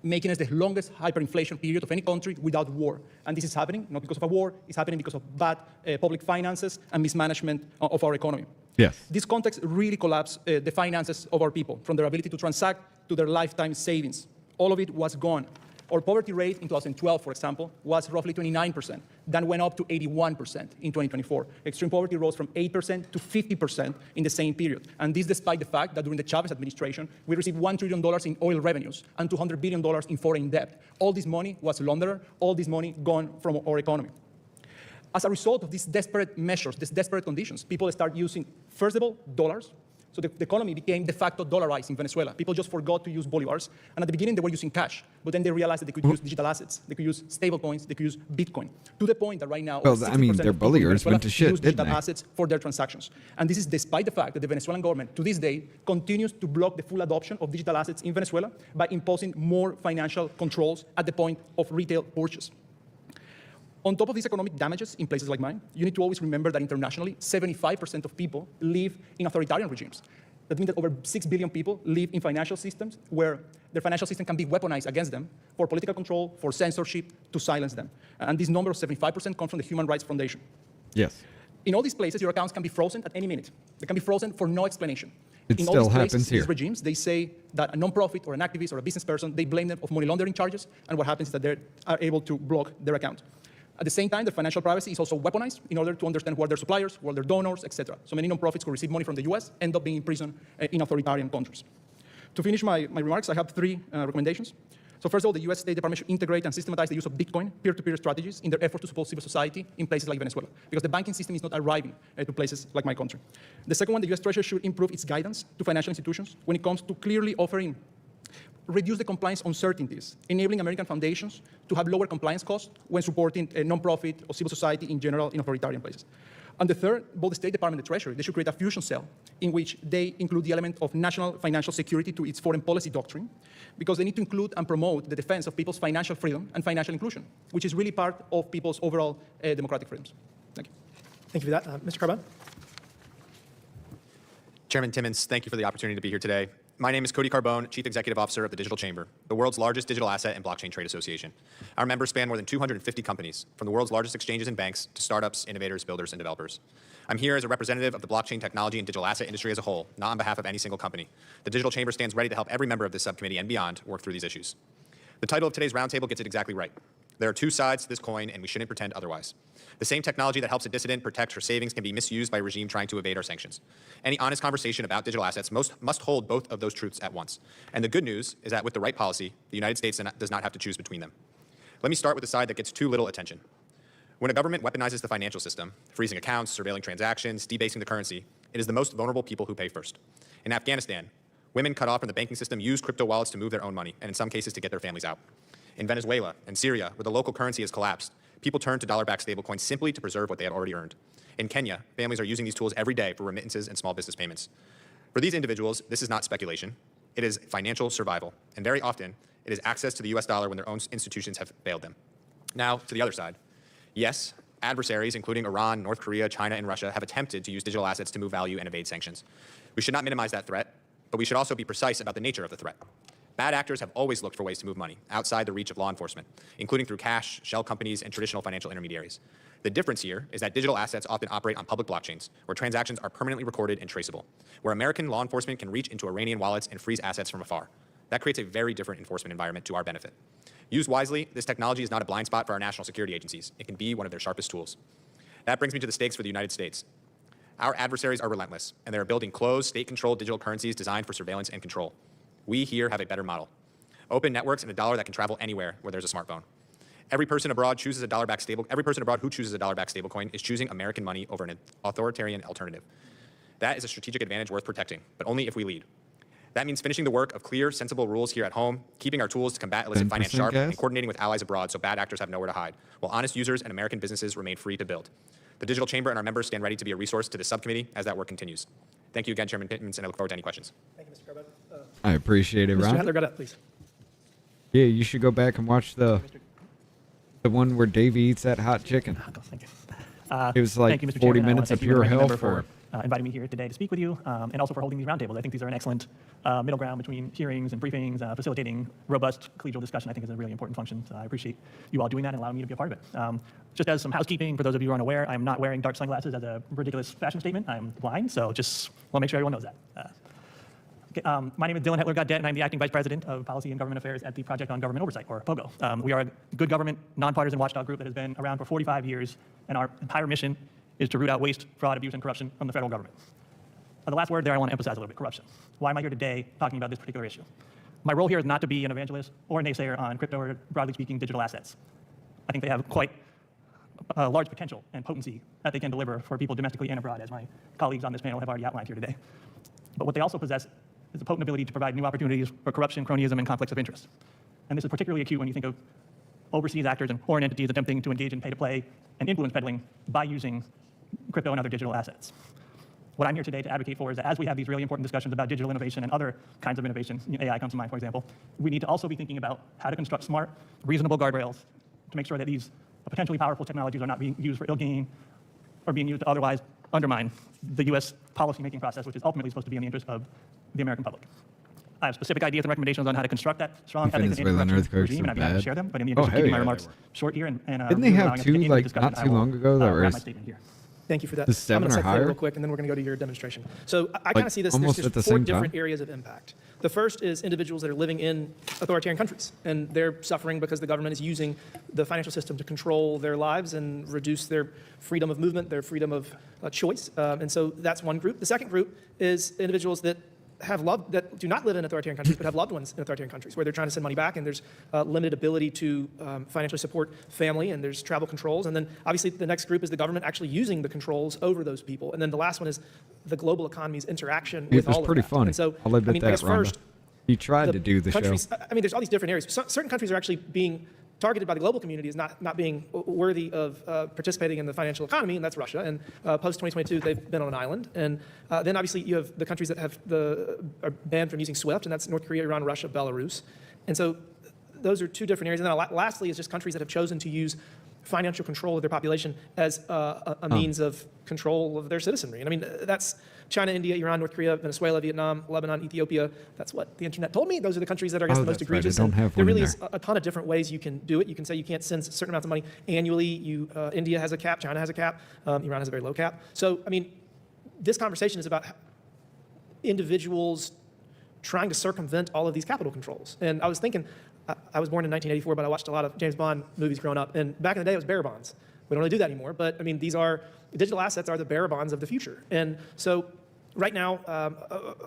making us the longest hyperinflation period of any country without war. And this is happening not because of a war, it's happening because of bad public finances and mismanagement of our economy. Yes. This context really collapsed the finances of our people, from their ability to transact to their lifetime savings. All of it was gone. Our poverty rate in 2012, for example, was roughly 29%, then went up to 81% in 2024. Extreme poverty rose from 8% to 50% in the same period. And this despite the fact that during the Chavez administration, we received $1 trillion in oil revenues and $200 billion in foreign debt. All this money was laundered, all this money gone from our economy. As a result of these desperate measures, these desperate conditions, people start using, first of all, dollars. So the economy became de facto dollarized in Venezuela. People just forgot to use bolivars. And at the beginning, they were using cash. But then they realized that they could use digital assets. They could use stable coins. They could use Bitcoin. To the point that right now, Well, over I mean, 60% their of people in bolivars Venezuela went to shit, use didn't digital they? assets for their transactions. And this is despite the fact that the Venezuelan government, to this day, continues to block the full adoption of digital assets in Venezuela by imposing more financial controls at the point of retail purchase. On top of these economic damages in places like mine, you need to always remember that internationally, 75% of people live in authoritarian regimes. That means that over 6 billion people live in financial systems where their financial system can be weaponized against them for political control, for censorship, to silence them. And this number of 75% comes from the Human Rights Foundation. Yes. In all these places, your accounts can be frozen at any minute. They can be frozen for no explanation. It In all still these happens places, here. these regimes, they say that a nonprofit or an activist or a business person, they blame them of money laundering charges, and what happens is that they are able to block their account. At the same time, their financial privacy is also weaponized in order to understand who are their suppliers, who are their donors, etc. So many nonprofits who receive money from the US end up being in prison in authoritarian countries. To finish my remarks, I have three recommendations. So first of all, the US State Department should integrate and systematize the use of Bitcoin peer-to-peer strategies in their effort to support civil society in places like Venezuela, because the banking system is not arriving to places like my country. The second one, the US Treasury should improve its guidance to financial institutions when it comes to clearly reduce the compliance uncertainties, enabling American foundations to have lower compliance costs when supporting a nonprofit or civil society in general in authoritarian places. And the third, both the State Department and the Treasury, they should create a fusion cell in which they include the element of national financial security to its foreign policy doctrine, because they need to include and promote the defense of people's financial freedom and financial inclusion, which is really part of people's overall democratic freedoms. Thank you. Thank you for that. Mr. Carbone? Chairman Timmons, thank you for the opportunity to be here today. My name is Cody Carbone, Chief Executive Officer of the Digital Chamber, the world's largest digital asset and blockchain trade association. Our members span more than 250 companies, from the world's largest exchanges and banks to startups, innovators, builders, and developers. I'm here as a representative of the blockchain technology and digital asset industry as a whole, not on behalf of any single company. The Digital Chamber stands ready to help every member of this subcommittee and beyond work through these issues. The title of today's roundtable gets it exactly right. There are two sides to this coin, and we shouldn't pretend otherwise. The same technology that helps a dissident protect her savings can be misused by a regime trying to evade our sanctions. Any honest conversation about digital assets must hold both of those truths at once. And the good news is that with the right policy, the United States does not have to choose between them. Let me start with the side that gets too little attention. When a government weaponizes the financial system, freezing accounts, surveilling transactions, debasing the currency, it is the most vulnerable people who pay first. In Afghanistan, women cut off from the banking system use crypto wallets to move their own money, and in some cases to get their families out. In Venezuela and Syria, where the local currency has collapsed, people turn to dollar-backed stablecoins simply to preserve what they had already earned. In Kenya, families are using these tools every day for remittances and small business payments. For these individuals, this is not speculation. It is financial survival, and very often, it is access to the US dollar when their own institutions have failed them. Now, to the other side. Yes, adversaries, including Iran, North Korea, China, and Russia, have attempted to use digital assets to move value and evade sanctions. We should not minimize that threat, but we should also be precise about the nature of the threat. Bad actors have always looked for ways to move money outside the reach of law enforcement, including through cash, shell companies, and traditional financial intermediaries. The difference here is that digital assets often operate on public blockchains, where transactions are permanently recorded and traceable, where American law enforcement can reach into Iranian wallets and freeze assets from afar. That creates a very different enforcement environment to our benefit. Used wisely, this technology is not a blind spot for our national security agencies. It can be one of their sharpest tools. That brings me to the stakes for the United States. Our adversaries are relentless, and they are building closed, state-controlled digital currencies designed for surveillance and control. We here have a better model. Open networks and a dollar that can travel anywhere where there's a smartphone. Every person abroad who chooses a dollar-backed stablecoin is choosing American money over an authoritarian alternative. That is a strategic advantage worth protecting, but only if we lead. That means finishing the work of clear, sensible rules here at home, keeping our tools to combat illicit finance sharp, and coordinating with allies abroad so bad actors have nowhere to hide, while honest users and American businesses remain free to build. The Digital Chamber and our members stand ready to be a resource to this subcommittee as that work continues. Thank you again, Chairman Timmons, and I look forward to any questions. Thank you, Mr. Carbone. I appreciate it, Mr. Ron. Hetler, go ahead, please. Yeah, you should go back and watch the one where Davey eats that hot chicken. Thank you. It was like Thank you, Mr. 40 Chairman. I wanna minutes of thank you and the pure ranking hell member for inviting me here today to speak with you, and also for holding these roundtables. I think these are an excellent middle ground between hearings and briefings, facilitating robust collegial discussion. I think is a really important function. So I appreciate you all doing that and allowing me to be a part of it. Just as some housekeeping, for those of you who are unaware, I'm not wearing dark sunglasses as a ridiculous fashion statement. I'm blind, so just want to make sure everyone knows that. My name is Dylan Hetler Gaudette, and I'm the Acting Vice President of Policy and Government Affairs at the Project on Government Oversight, or POGO. We are a good government, nonpartisan watchdog group that has been around for 45 years, and our entire mission is to root out waste, fraud, abuse, and corruption from the federal government. The last word there I want to emphasize a little bit, corruption. Why am I here today talking about this particular issue? My role here is not to be an evangelist or a naysayer on crypto or, broadly speaking, digital assets. I think they have quite a large potential and potency that they can deliver for people domestically and abroad, as my colleagues on this panel have already outlined here today. But what they also possess is the potent ability to provide new opportunities for corruption, cronyism, and conflicts of interest. And this is particularly acute when you think of overseas actors and foreign entities attempting to engage in pay-to-play and influence peddling by using crypto and other digital assets. What I'm here today to advocate for is that as we have these really important discussions about digital innovation and other kinds of innovation, AI comes to mind, for example, we need to also be thinking about how to construct smart, reasonable guardrails to make sure that these potentially powerful technologies are not being used for ill gain or being used to otherwise undermine the U.S. policymaking process, which is ultimately supposed to be in the interest of the American public. I have specific ideas and recommendations on how to construct that strong ethics and anti-corruption regime, and I'd be happy to share them. But in the interest of keeping my remarks short here and didn't they have two like not too long ago that were my statement here. Thank you for that. Is 7 I'm going or to set higher? real quick, and then we're going to go to your demonstration. So I kind Like, of see this, almost there's at the just four same time? different areas of impact. The first is individuals that are living in authoritarian countries, and they're suffering because the government is using the financial system to control their lives and reduce their freedom of movement, their freedom of choice. And so that's one group. The second group is individuals that that do not live in authoritarian countries, but have loved ones in authoritarian countries where they're trying to send money back, and there's limited ability to financially support family, and there's travel controls. And then obviously the next group is the government actually using the controls over those people. And then the last one is the global economy's interaction with It was all of pretty that. funny. And so, I'll admit I mean, I that, guess Rhonda. first, You tried to do the countries, show. I mean, there's all these different areas. Certain countries are actually being targeted by the global community as not being worthy of participating in the financial economy, and that's Russia. And post-2022, they've been on an island. And then obviously you have the countries that are banned from using SWIFT, and that's North Korea, Iran, Russia, Belarus. And so those are two different areas. And then lastly is just countries that have chosen to use financial control of their population as a means of control of their citizenry. And I mean, that's China, India, Iran, North Korea, Venezuela, Vietnam, Lebanon, Ethiopia. That's what the internet told me. Those are the countries that are, I guess, the most that's right. I egregious. don't And have there one in really there. is a ton of different ways you can do it. You can say you can't send certain amounts of money annually. India has a cap, China has a cap, Iran has a very low cap. So, I mean, this conversation is about individuals trying to circumvent all of these capital controls. And I was thinking, I was born in 1984, but I watched a lot of James Bond movies growing up. And back in the day, it was bearer bonds. We don't really do that anymore. But I mean, digital assets are the bearer bonds of the future. And so right now,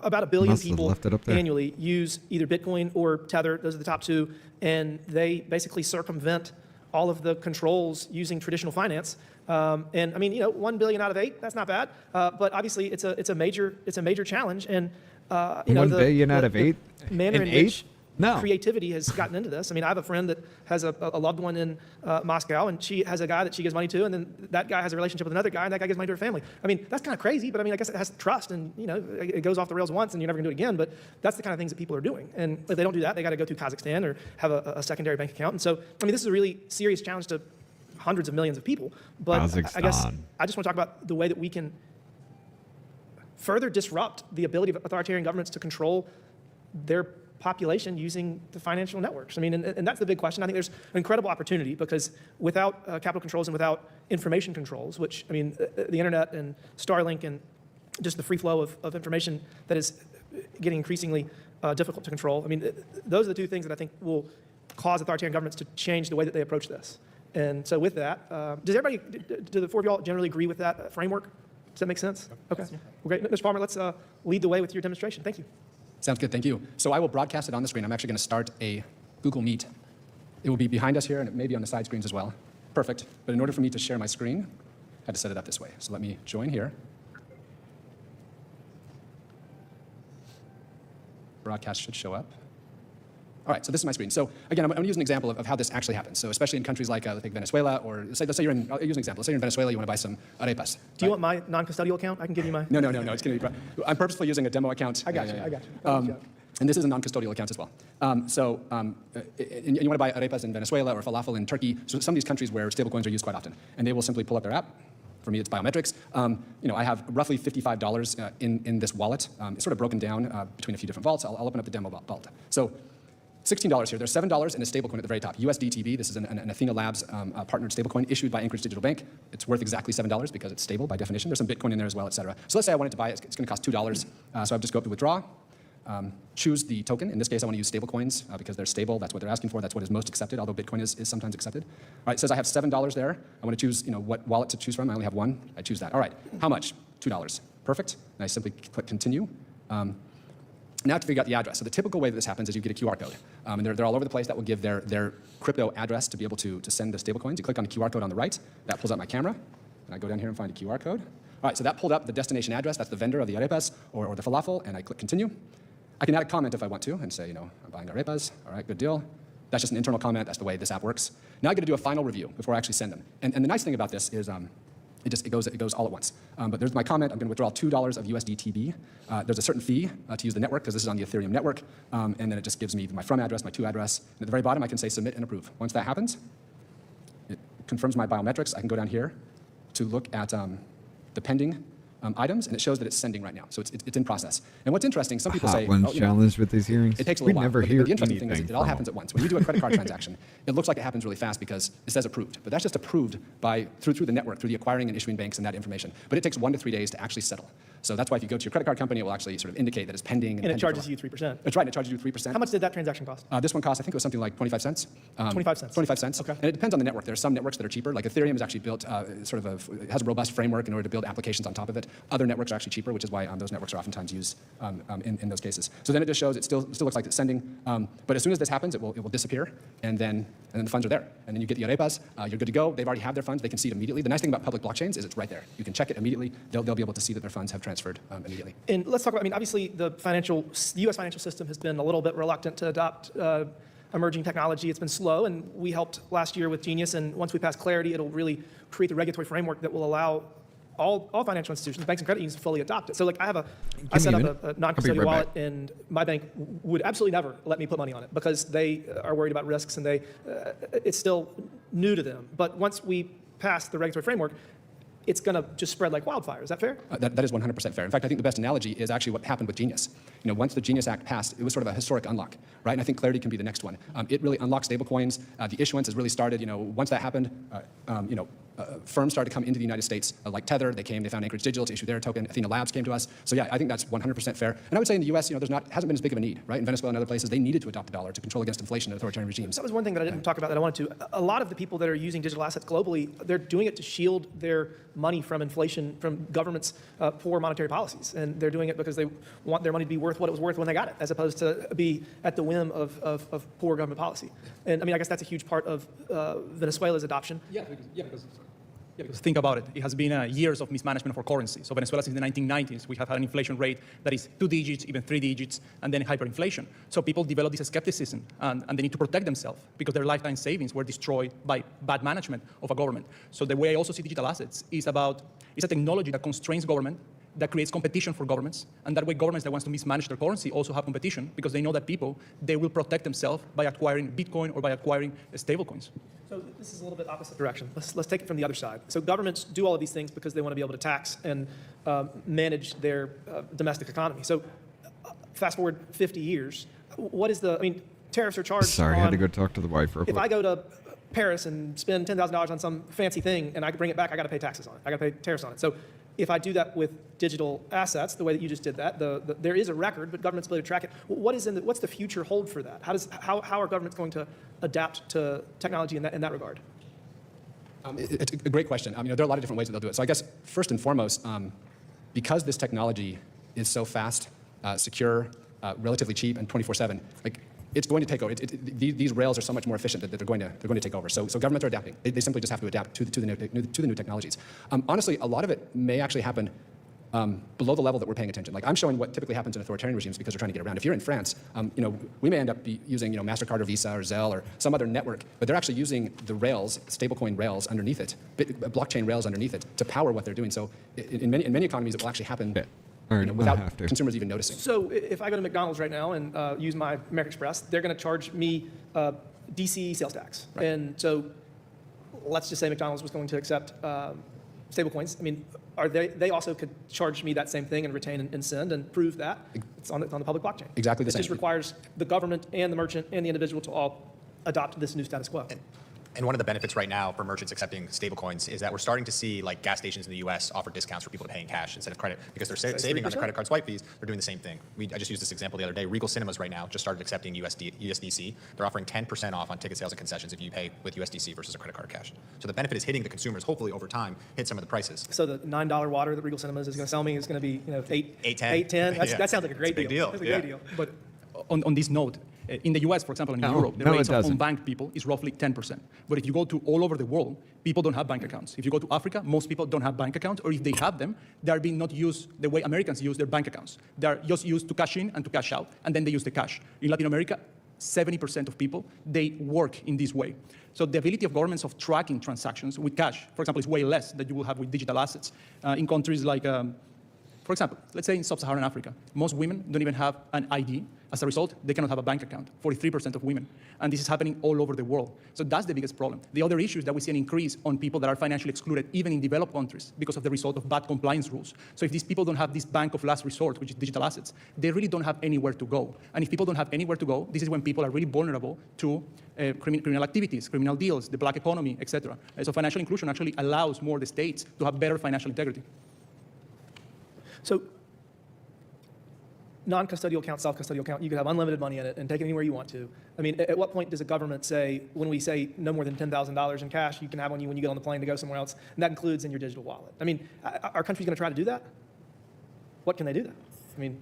about 1 billion Must have people left it up there. annually use either Bitcoin or Tether. Those are the top two. And they basically circumvent all of the controls using traditional finance. And I mean, 1 billion out of 8, that's not bad. But obviously, it's a major challenge. And 1 billion out of 8? manner And in 8? which No. creativity has gotten into this. I mean, I have a friend that has a loved one in Moscow, and she has a guy that she gives money to, and then that guy has a relationship with another guy, and that guy gives money to her family. I mean, that's kind of crazy, but I mean, I guess it has trust, and it goes off the rails once, and you're never gonna do it again. But that's the kind of things that people are doing. And if they don't do that, they got to go through Kazakhstan or have a secondary bank account. And so, I mean, this is a really serious challenge to hundreds of millions of people. But I guess Kazakhstan. I just want to talk about the way that we can further disrupt the ability of authoritarian governments to control their population using the financial networks. I mean, and that's the big question. I think there's an incredible opportunity because without capital controls and without information controls, which, I mean, the internet and Starlink and just the free flow of information that is getting increasingly difficult to control. I mean, those are the two things that I think will cause authoritarian governments to change the way that they approach this. And so with that, do the four of y'all generally agree with that framework? Does that make sense? Okay. Well, great. Mr. Palmer, let's lead the way with your demonstration. Thank you. Sounds good, thank you. So I will broadcast it on the screen. I'm actually going to start a Google Meet. It will be behind us here, and it may be on the side screens as well. Perfect. But in order for me to share my screen, I had to set it up this way. So let me join here. Broadcast should show up. All right, so this is my screen. So again, I'm going to use an example of how this actually happens. So especially in countries like I think Venezuela, or let's say you're in, I'll use an example. Let's say you're in Venezuela, you want to buy some arepas. Do you want my non-custodial account? I can give you my... No, it's going to be, I'm purposefully using a demo account. I got you. And this is a non-custodial account as well. And you want to buy arepas in Venezuela or falafel in Turkey, so some of these countries where stablecoins are used quite often. And they will simply pull up their app. For me, it's biometrics. I have roughly $55 in this wallet. It's sort of broken down between a few different vaults. I'll open up the demo vault. So $16 here. There's $7 in a stablecoin at the very top. USDTB, this is an Athena Labs partnered stablecoin issued by Anchorage Digital Bank. It's worth exactly $7 because it's stable by definition. There's some Bitcoin in there as well, et cetera. So let's say I wanted to buy it. It's going to cost $2. So I would just go up to withdraw, choose the token. In this case, I want to use stablecoins because they're stable. That's what they're asking for. That's what is most accepted, although Bitcoin is sometimes accepted. All right, it says I have $7 there. I want to choose what wallet to choose from. I only have one. I choose that. All right, how much? $2. Perfect. And I simply click continue. Now to figure out the address. So the typical way that this happens is you get a QR code. And they're all over the place. That will give their crypto address to be able to send the stablecoins. You click on the QR code on the right. That pulls up my camera. And I go down here and find a QR code. All right, so that pulled up the destination address. That's the vendor of the arepas or the falafel. And I click continue. I can add a comment if I want to and say, I'm buying arepas. All right, good deal. That's just an internal comment. That's the way this app works. Now I get to do a final review before I actually send them. And the nice thing about this is it goes all at once. But there's my comment. I'm going to withdraw $2 of USDTB. There's a certain fee to use the network because this is on the Ethereum network. And then it just gives me my from address, my to address. And at the very bottom, I can say submit and approve. Once that happens, it confirms my biometrics. I can go down here to look at the pending items, and it shows that it's sending right now. So it's in process. And what's interesting, some people Hot say, ones oh, you know, challenged with these hearings. it takes a We little while. never But hear the interesting thing is anything it all from happens at once. When you do a credit card transaction, it looks like it happens really fast because it says approved. But that's just approved through the network, through the acquiring and issuing banks and that information. But it takes 1 to 3 days to actually settle. So that's why if you go to your credit card company, it will actually sort of indicate that it's pending. And it charges you 3%. That's right, and it charges you 3%. How much did that transaction cost? This one cost, I think it was something like 25 cents. 25 cents. 25 cents. Okay. And it depends on the network. There are some networks that are cheaper. Like Ethereum is actually built it has a robust framework in order to build applications on top of it. Other networks are actually cheaper, which is why those networks are oftentimes used in those cases. So then it just shows it still looks like it's sending. But as soon as this happens, it will disappear, and then the funds are there. And then you get the arepas. You're good to go. They've already have their funds. They can see it immediately. The nice thing about public blockchains is it's right there. You can check it immediately. They'll be able to see that their funds have transferred immediately. And let's talk about, I mean, obviously the U.S. financial system has been a little bit reluctant to adopt emerging technology. It's been slow, and we helped last year with Genius, and once we pass Clarity, it'll really create the regulatory framework that will allow all financial institutions, banks and credit unions to fully adopt it. So like I set up a non-custodial wallet, and my bank would absolutely never let me put money on it because they are worried about risks, and it's still new to them. But once we pass the regulatory framework, it's going to just spread like wildfire. Is that fair? That is 100% fair. In fact, I think the best analogy is actually what happened with Genius. You know, once the Genius Act passed, it was sort of a historic unlock, right? And I think Clarity can be the next one. It really unlocked stablecoins. The issuance has really started. You know, once that happened, firms started to come into the United States, like Tether. They found Anchorage Digital to issue their token. Athena Labs came to us. So yeah, I think that's 100% fair. And I would say in the U.S., hasn't been as big of a need, right? In Venezuela and other places, they needed to adopt the dollar to control against inflation and authoritarian regimes. That was one thing that I didn't talk about that I wanted to. A lot of the people that are using digital assets globally, they're doing it to shield their money from inflation, from governments' poor monetary policies. And they're doing it because they want their money to be worth what it was worth when they got it, as opposed to be at the whim of poor government policy. And I mean, I guess that's a huge part of Venezuela's adoption. Because think about it. It has been years of mismanagement of our currency. So Venezuela, since the 1990s, we have had an inflation rate that is 2 digits, even 3 digits, and then hyperinflation. So people develop this skepticism, and they need to protect themselves because their lifetime savings were destroyed by bad management of a government. So the way I also see digital assets is it's a technology that constrains government, that creates competition for governments, and that way governments that want to mismanage their currency also have competition because they know that they will protect themselves by acquiring Bitcoin or by acquiring stablecoins. So this is a little bit opposite direction. Let's take it from the other side. So governments do all of these things because they want to be able to tax and manage their domestic economy. So fast forward 50 years, tariffs are charged. Sorry, I had to go talk to the wife real quick. If I go to Paris and spend $10,000 on some fancy thing and I bring it back, I got to pay taxes on it. I got to pay tariffs on it. So if I do that with digital assets, the way that you just did that, there is a record, but government's ability to track it. What's the future hold for that? How are governments going to adapt to technology in that regard? It's a great question. There are a lot of different ways that they'll do it. So I guess first and foremost, because this technology is so fast, secure, relatively cheap, and 24/7, it's going to take over. These rails are so much more efficient that they're going to take over. So governments are adapting. They simply just have to adapt to the new technologies. Honestly, a lot of it may actually happen below the level that we're paying attention. Like I'm showing what typically happens in authoritarian regimes because they're trying to get around. If you're in France, we may end up using MasterCard or Visa or Zelle or some other network, but they're actually using the rails, stablecoin rails underneath it, blockchain rails underneath it to power what they're doing. So in many economies, it will actually happen. Without consumers even noticing. So if I go to McDonald's right now and use my American Express, they're going to charge me DC sales tax. Right. And so let's just say McDonald's was going to accept stablecoins. I mean, they also could charge me that same thing and retain and send and prove that it's on the public blockchain. Exactly the same. It just requires the government and the merchant and the individual to all adopt this new status quo. And one of the benefits right now for merchants accepting stablecoins is that we're starting to see like gas stations in the U.S. offer discounts for people to pay in cash instead of credit because they're saving on their credit card swipe fees. They're doing the same thing. I just used this example the other day. Regal Cinemas right now just started accepting USDC. They're offering 10% off on ticket sales and concessions if you pay with USDC versus a credit card cash. So the benefit is hitting the consumers. Hopefully over time hit some of the prices. So the $9 water that Regal Cinemas is going to sell me is going to be $8.10. $8.10. That sounds like a great deal. That's a great deal. But on this note, in the US, for example, and in Europe, the rates of unbanked people is roughly 10%. But if you go to all over the world, people don't have bank accounts. If you go to Africa, most people don't have bank accounts, or if they have them, they are being not used the way Americans use their bank accounts. They are just used to cash in and to cash out, and then they use the cash. In Latin America, 70% of people, they work in this way. So the ability of governments of tracking transactions with cash, for example, is way less than you will have with digital assets. In countries like, for example, let's say in sub-Saharan Africa, most women don't even have an ID, As a result, they cannot have a bank account, 43% of women. And this is happening all over the world. So that's the biggest problem. The other issue is that we see an increase on people that are financially excluded, even in developed countries, because of the result of bad compliance rules. So if these people don't have this bank of last resort, which is digital assets, they really don't have anywhere to go. And if people don't have anywhere to go, this is when people are really vulnerable to criminal activities, criminal deals, the black economy, etc. So financial inclusion actually allows more the states to have better financial integrity. So non-custodial account, self-custodial account, you can have unlimited money in it and take it anywhere you want to. I mean, at what point does a government say, when we say no more than $10,000 in cash, you can have on you when you get on the plane to go somewhere else, and that includes in your digital wallet? I mean, our country's going to try to do that? What can they do then? I mean,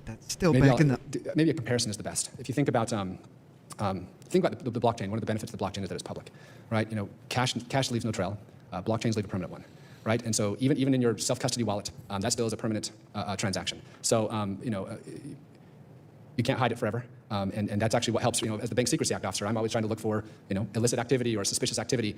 That's still maybe back in the... maybe a comparison is the best. If you think about the blockchain, one of the benefits of the blockchain is that it's public, right? You know, cash leaves no trail. Blockchains leave a permanent one, right? And so even in your self-custody wallet, that still is a permanent transaction. So you know, you can't hide it forever. And that's actually what helps. You know, as the Bank Secrecy Act officer, I'm always trying to look for, you know, illicit activity or suspicious activity.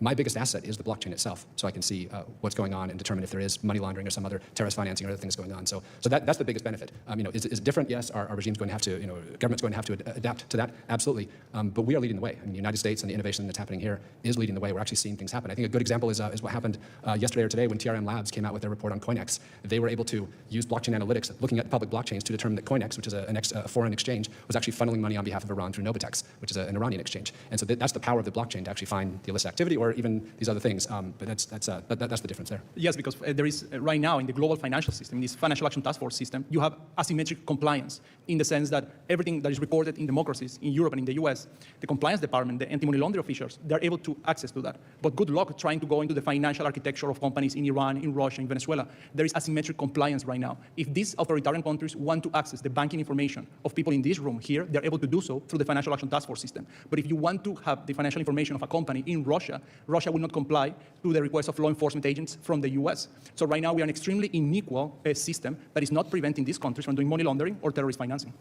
My biggest asset is the blockchain itself, so I can see what's going on and determine if there is money laundering or some other terrorist financing or other things going on. So that's the biggest benefit. You know, is it different? Yes, our regime's going to have to, you know, government's going to have to adapt to that, absolutely. But we are leading the way. I mean, the United States and the innovation that's happening here is leading the way. We're actually seeing things happen. I think a good example is what happened yesterday or today when TRM Labs came out with their report on CoinEx. They were able to use blockchain analytics, looking at public blockchains, to determine that CoinEx, which is a foreign exchange, was actually funneling money on behalf of Iran through Novitex, which is an Iranian exchange. And so that's the power of the blockchain to actually find the illicit activity or even these other things. But that's the difference there. Yes, because there is right now in the global financial system, in this financial action task force system, you have asymmetric compliance in the sense that everything that is recorded in democracies in Europe and in the US, the compliance department, the anti-money laundering officials, they're able to access to that. But good luck trying to go into the financial architecture of companies in Iran, in Russia, in Venezuela. There is asymmetric compliance right now. If these authoritarian countries want to access the banking information of people in this room here, they're able to do so through the financial action task force system. But if you want to have the financial information of a company in Russia, Russia will not comply to the request of law enforcement agents from the US. So right now we are an extremely unequal system that is not preventing these countries from doing money laundering or terrorist financing.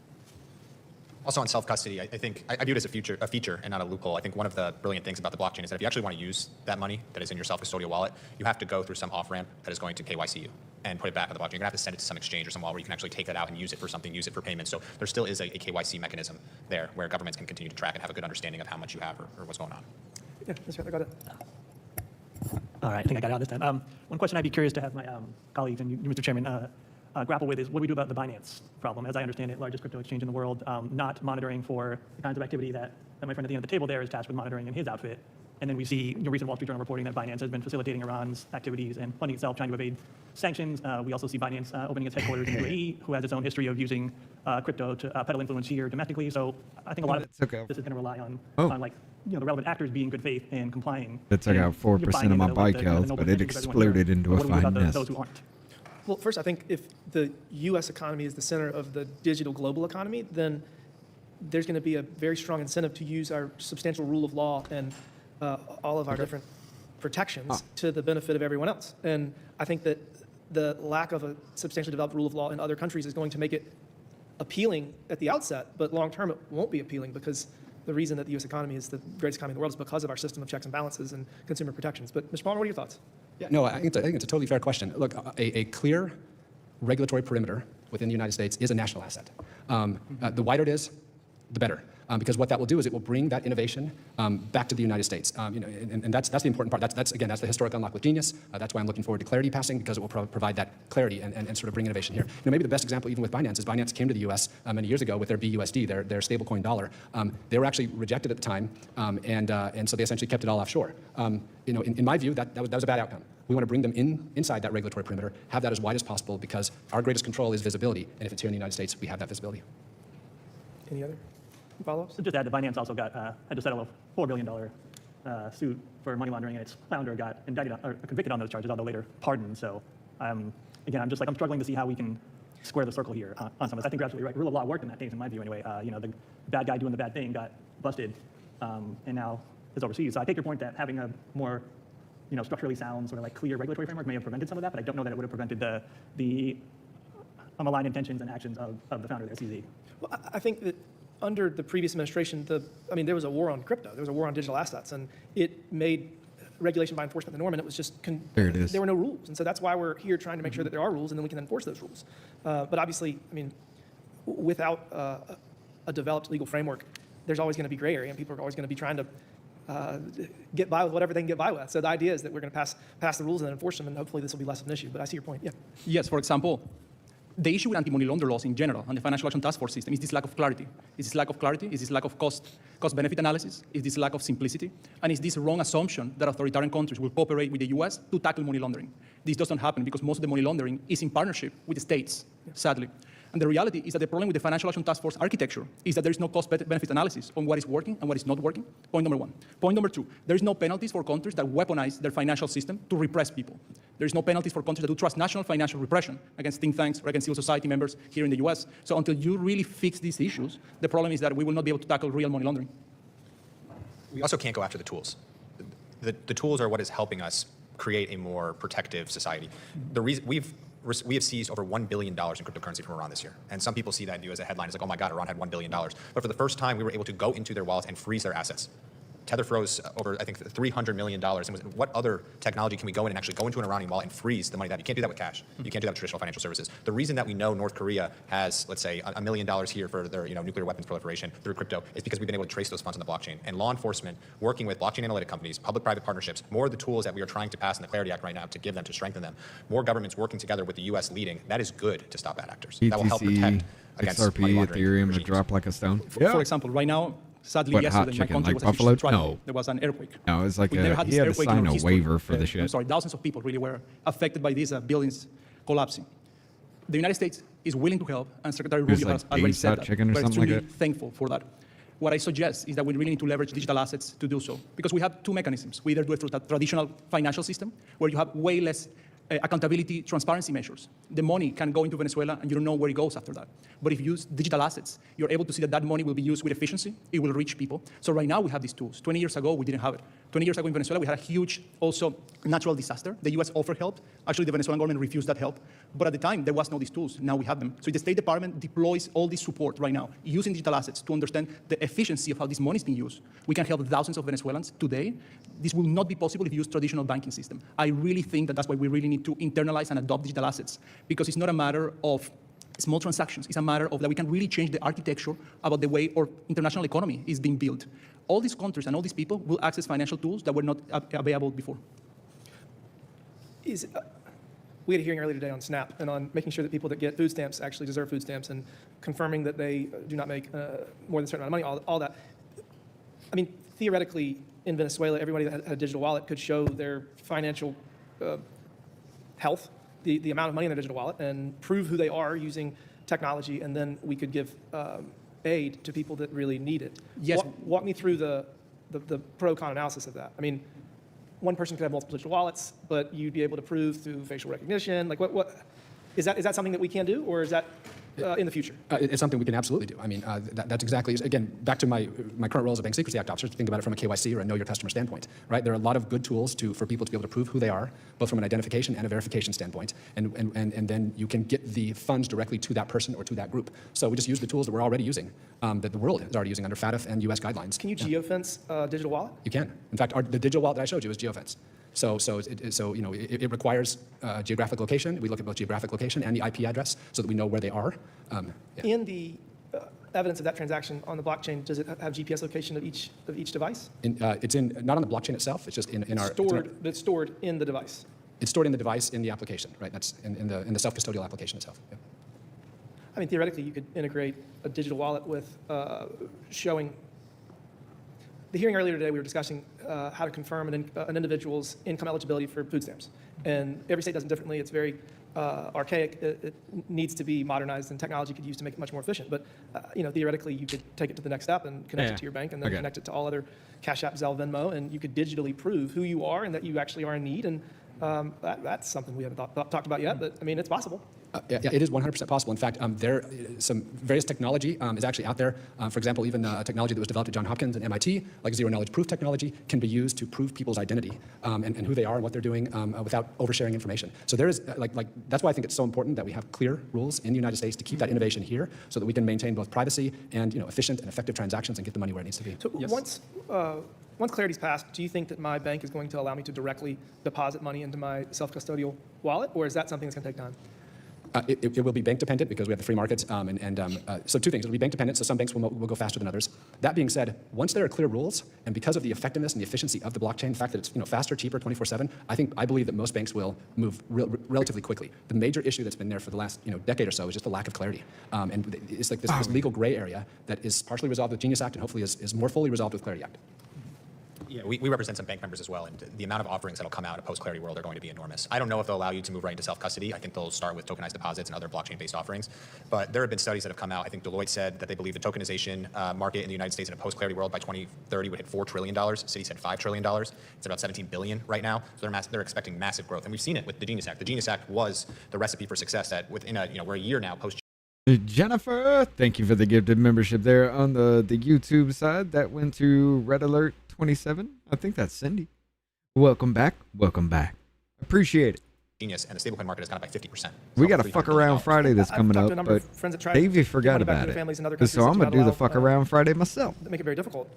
Also on self-custody, I think I view it as a feature and not a loophole. I think one of the brilliant things about the blockchain is that if you actually want to use that money that is in your self-custodial wallet, you have to go through some off-ramp that is going to KYC you and put it back on the blockchain. You're going to have to send it to some exchange or some wallet where you can actually take that out and use it for something, use it for payments. So there still is a KYC mechanism there where governments can continue to track and have a good understanding of how much you have or what's going on. yeah, that's right, I got it. All right, I think I got it out this time. One question I'd be curious to have my colleagues and you, Mr. Chairman, grapple with is what do we do about the Binance problem? As I understand it, largest crypto exchange in the world, not monitoring for the kinds of activity that my friend at the end of the table there is tasked with monitoring in his outfit. And then we see recent Wall Street Journal reporting that Binance has been facilitating Iran's activities and funding itself, trying to evade sanctions. We also see Binance opening its headquarters in UAE, who has its own history of using crypto to peddle influence here domestically. So I think a lot of this is going to rely on like, you know, the relevant actors being in good faith and complying. That took out 4% of my bike health, but it exploded into a fine mess. Those who aren't. Well, first, I think if the U.S. economy is the center of the digital global economy, then there's going to be a very strong incentive to use our substantial rule of law and all of our different protections to the benefit of everyone else. And I think that the lack of a substantially developed rule of law in other countries is going to make it appealing at the outset, but long term it won't be appealing because the reason that the U.S. economy is the greatest economy in the world is because of our system of checks and balances and consumer protections. But Mr. Palmer, what are your thoughts? Yeah, no, I think it's a totally fair question. Look, a clear regulatory perimeter within the United States is a national asset. The wider it is, the better. Because what that will do is it will bring that innovation back to the United States. You know, and that's the important part. That's the historic unlock with Genius. That's why I'm looking forward to Clarity passing, because it will provide that clarity and sort of bring innovation here. You know, maybe the best example even with Binance is Binance came to the U.S. Many years ago with their BUSD, their stablecoin dollar. They were actually rejected at the time, and so they essentially kept it all offshore. You know, in my view, that was a bad outcome. We want to bring them inside that regulatory perimeter, have that as wide as possible, because our greatest control is visibility, and if it's here in the United States, we have that visibility. Any other follow-ups? So just add that Binance also had to settle a $4 billion suit for money laundering, and its founder got indicted or convicted on those charges, although later pardoned. So again, I'm struggling to see how we can square the circle here on some of this. I think you're absolutely right. Rule of law worked in that case, in my view, anyway. You know, the bad guy doing the bad thing got busted, and now is overseas. So I take your point that having a more structurally sound, sort of like clear regulatory framework may have prevented some of that, but I don't know that it would have prevented the aligned intentions and actions of the founder of the SEC. Well, I think that under the previous administration, there was a war on crypto. There was a war on digital assets, and it made regulation by enforcement the norm, and it was just There it is. there were no rules. And so that's why we're here trying to make sure that there are rules, and then we can enforce those rules. But obviously, I mean, without a developed legal framework, there's always going to be gray area, and people are always going to be trying to get by with whatever they can get by with. So the idea is that we're going to pass the rules and then enforce them, and hopefully this will be less of an issue. But I see your point. Yeah. Yes, for example, the issue with anti-money laundering laws in general and the Financial Action Task Force system is this lack of clarity. Is this lack of clarity? Is this lack of cost-benefit analysis? Is this lack of simplicity? And is this wrong assumption that authoritarian countries will cooperate with the US to tackle money laundering? This doesn't happen because most of the money laundering is in partnership with the states, sadly. And the reality is that the problem with the Financial Action Task Force architecture is that there is no cost-benefit analysis on what is working and what is not working. Point number one. Point number two, there is no penalties for countries that weaponize their financial system to repress people. There is no penalties for countries that do transnational financial repression against think tanks or against civil society members here in the US. So until you really fix these issues, the problem is that we will not be able to tackle real money laundering. We also can't go after the tools. The tools are what is helping us create a more protective society. The reason we have seized over $1 billion in cryptocurrency from Iran this year. And some people see that new as a headline. It's like, oh my God, Iran had $1 billion. But for the first time, we were able to go into their wallets and freeze their assets. Tether froze over, I think, $300 million. And what other technology can we go in and actually go into an Iranian wallet and freeze the money that you can't do that with cash? You can't do that with traditional financial services. The reason that we know North Korea has, let's say, $1 million here for their nuclear weapons proliferation through crypto is because we've been able to trace those funds on the blockchain. And law enforcement, working with blockchain analytic companies, public-private partnerships, more of the tools that we are trying to pass in the Clarity Act right now to give them, to strengthen them, more governments working together with the U.S. leading, that is good to stop bad actors. That will help protect against money XRP, laundering Ethereum regimes. would drop like a stone. For example, right now, sadly, What, hot yesterday, my chicken, country like was a huge Buffalo? tragedy. No. There was an earthquake. No, it was like We never had he this had to earthquake in sign our a history. waiver for the shit. I'm sorry, thousands of people really were affected by these buildings collapsing. The United States is willing to help, and Secretary It was Rubio like has already Dave's said hot that. chicken or We're something like extremely that. thankful for that. What I suggest is that we really need to leverage digital assets to do so, because we have two mechanisms. We either do it through the traditional financial system, where you have way less accountability, transparency measures. The money can go into Venezuela, and you don't know where it goes after that. But if you use digital assets, you're able to see that that money will be used with efficiency. It will reach people. So right now we have these tools. 20 years ago, we didn't have it. 20 years ago in Venezuela, we had a huge, also, natural disaster. The U.S. offered help. Actually, the Venezuelan government refused that help. But at the time, there was no these tools. Now we have them. So the State Department deploys all this support right now, using digital assets to understand the efficiency of how this money is being used. We can help thousands of Venezuelans today. This will not be possible if you use traditional banking system. I really think that that's why we really need to internalize and adopt digital assets, because it's not a matter of small transactions. It's a matter of that we can really change the architecture about the way our international economy is being built. All these countries and all these people will access financial tools that were not available before. We had a hearing earlier today on SNAP and on making sure that people that get food stamps actually deserve food stamps, and confirming that they do not make more than a certain amount of money, all that. I mean, theoretically, in Venezuela, everybody that had a digital wallet could show their financial health, the amount of money in their digital wallet, and prove who they are using technology, and then we could give aid to people that really need it. Yes. Walk me through the pro-con analysis of that. I mean, one person could have multiple digital wallets, but you'd be able to prove through facial recognition. Like, what is that something that we can do, or is that in the future? It's something we can absolutely do. I mean, that's exactly, again, back to my current role as a Bank Secrecy Act officer, to think about it from a KYC or a know your customer standpoint, right? There are a lot of good tools for people to be able to prove who they are, both from an identification and a verification standpoint, and then you can get the funds directly to that person or to that group. So we just use the tools that we're already using, that the world is already using under FATF and US guidelines. Can you geofence a digital wallet? You can. In fact, the digital wallet that I showed you is geofence. So it requires geographic location. We look at both geographic location and the IP address so that we know where they are. In the evidence of that transaction on the blockchain, does it have GPS location of each device? It's not on the blockchain itself. It's just in our. It's stored in the device. It's stored in the device in the application, right? That's in the self-custodial application itself. Yeah. I mean, theoretically, you could integrate a digital wallet with showing. The hearing earlier today, we were discussing how to confirm an individual's income eligibility for food stamps. And every state does it differently. It's very archaic. It needs to be modernized, and technology could use to make it much more efficient. But theoretically, you could take it to the next step and connect it to your bank, and then connect it to all other Cash App, Zelle, Venmo, and you could digitally prove who you are and that you actually are in need. And that's something we haven't talked about yet, but I mean, it's possible. Yeah, it is 100% possible. In fact, there some various technology is actually out there. For example, even technology that was developed at Johns Hopkins and MIT, like zero-knowledge proof technology, can be used to prove people's identity and who they are and what they're doing without oversharing information. So there is, that's why I think it's so important that we have clear rules in the United States to keep that innovation here, so that we can maintain both privacy and efficient and effective transactions and get the money where it needs to be. So once once Clarity's passed, do you think that my bank is going to allow me to directly deposit money into my self-custodial wallet, or is that something that's going to take time? It will be bank dependent because we have the free market. So two things. It'll be bank dependent, so some banks will go faster than others. That being said, once there are clear rules, and because of the effectiveness and the efficiency of the blockchain, the fact that it's faster, cheaper, 24/7, I believe that most banks will move relatively quickly. The major issue that's been there for the last decade or so is just the lack of clarity. And it's like this legal gray area that is partially resolved with Genius Act and hopefully is more fully resolved with Clarity Act. Yeah, we represent some bank members as well, and the amount of offerings that'll come out of post-Clarity world are going to be enormous. I don't know if they'll allow you to move right into self-custody. I think they'll start with tokenized deposits and other blockchain-based offerings. But there have been studies that have come out. I think Deloitte said that they believe the tokenization market in the United States in a post-Clarity world by 2030 would hit $4 trillion. Citi said $5 trillion. It's about $17 billion right now. So they're expecting massive growth, and we've seen it with the Genius Act. The Genius Act was the recipe for success. That within we're a year now post. Jennifer, thank you for the gifted membership there on the YouTube side. That went to Red Alert 27. I think that's Cindy. Welcome back. Welcome back. Appreciate it. Genius, and the stablecoin market has gone up by 50%. We got a fuck around Friday that's coming up, but Davey forgot about it. So I'm going to do the fuck around Friday myself. That make it very difficult.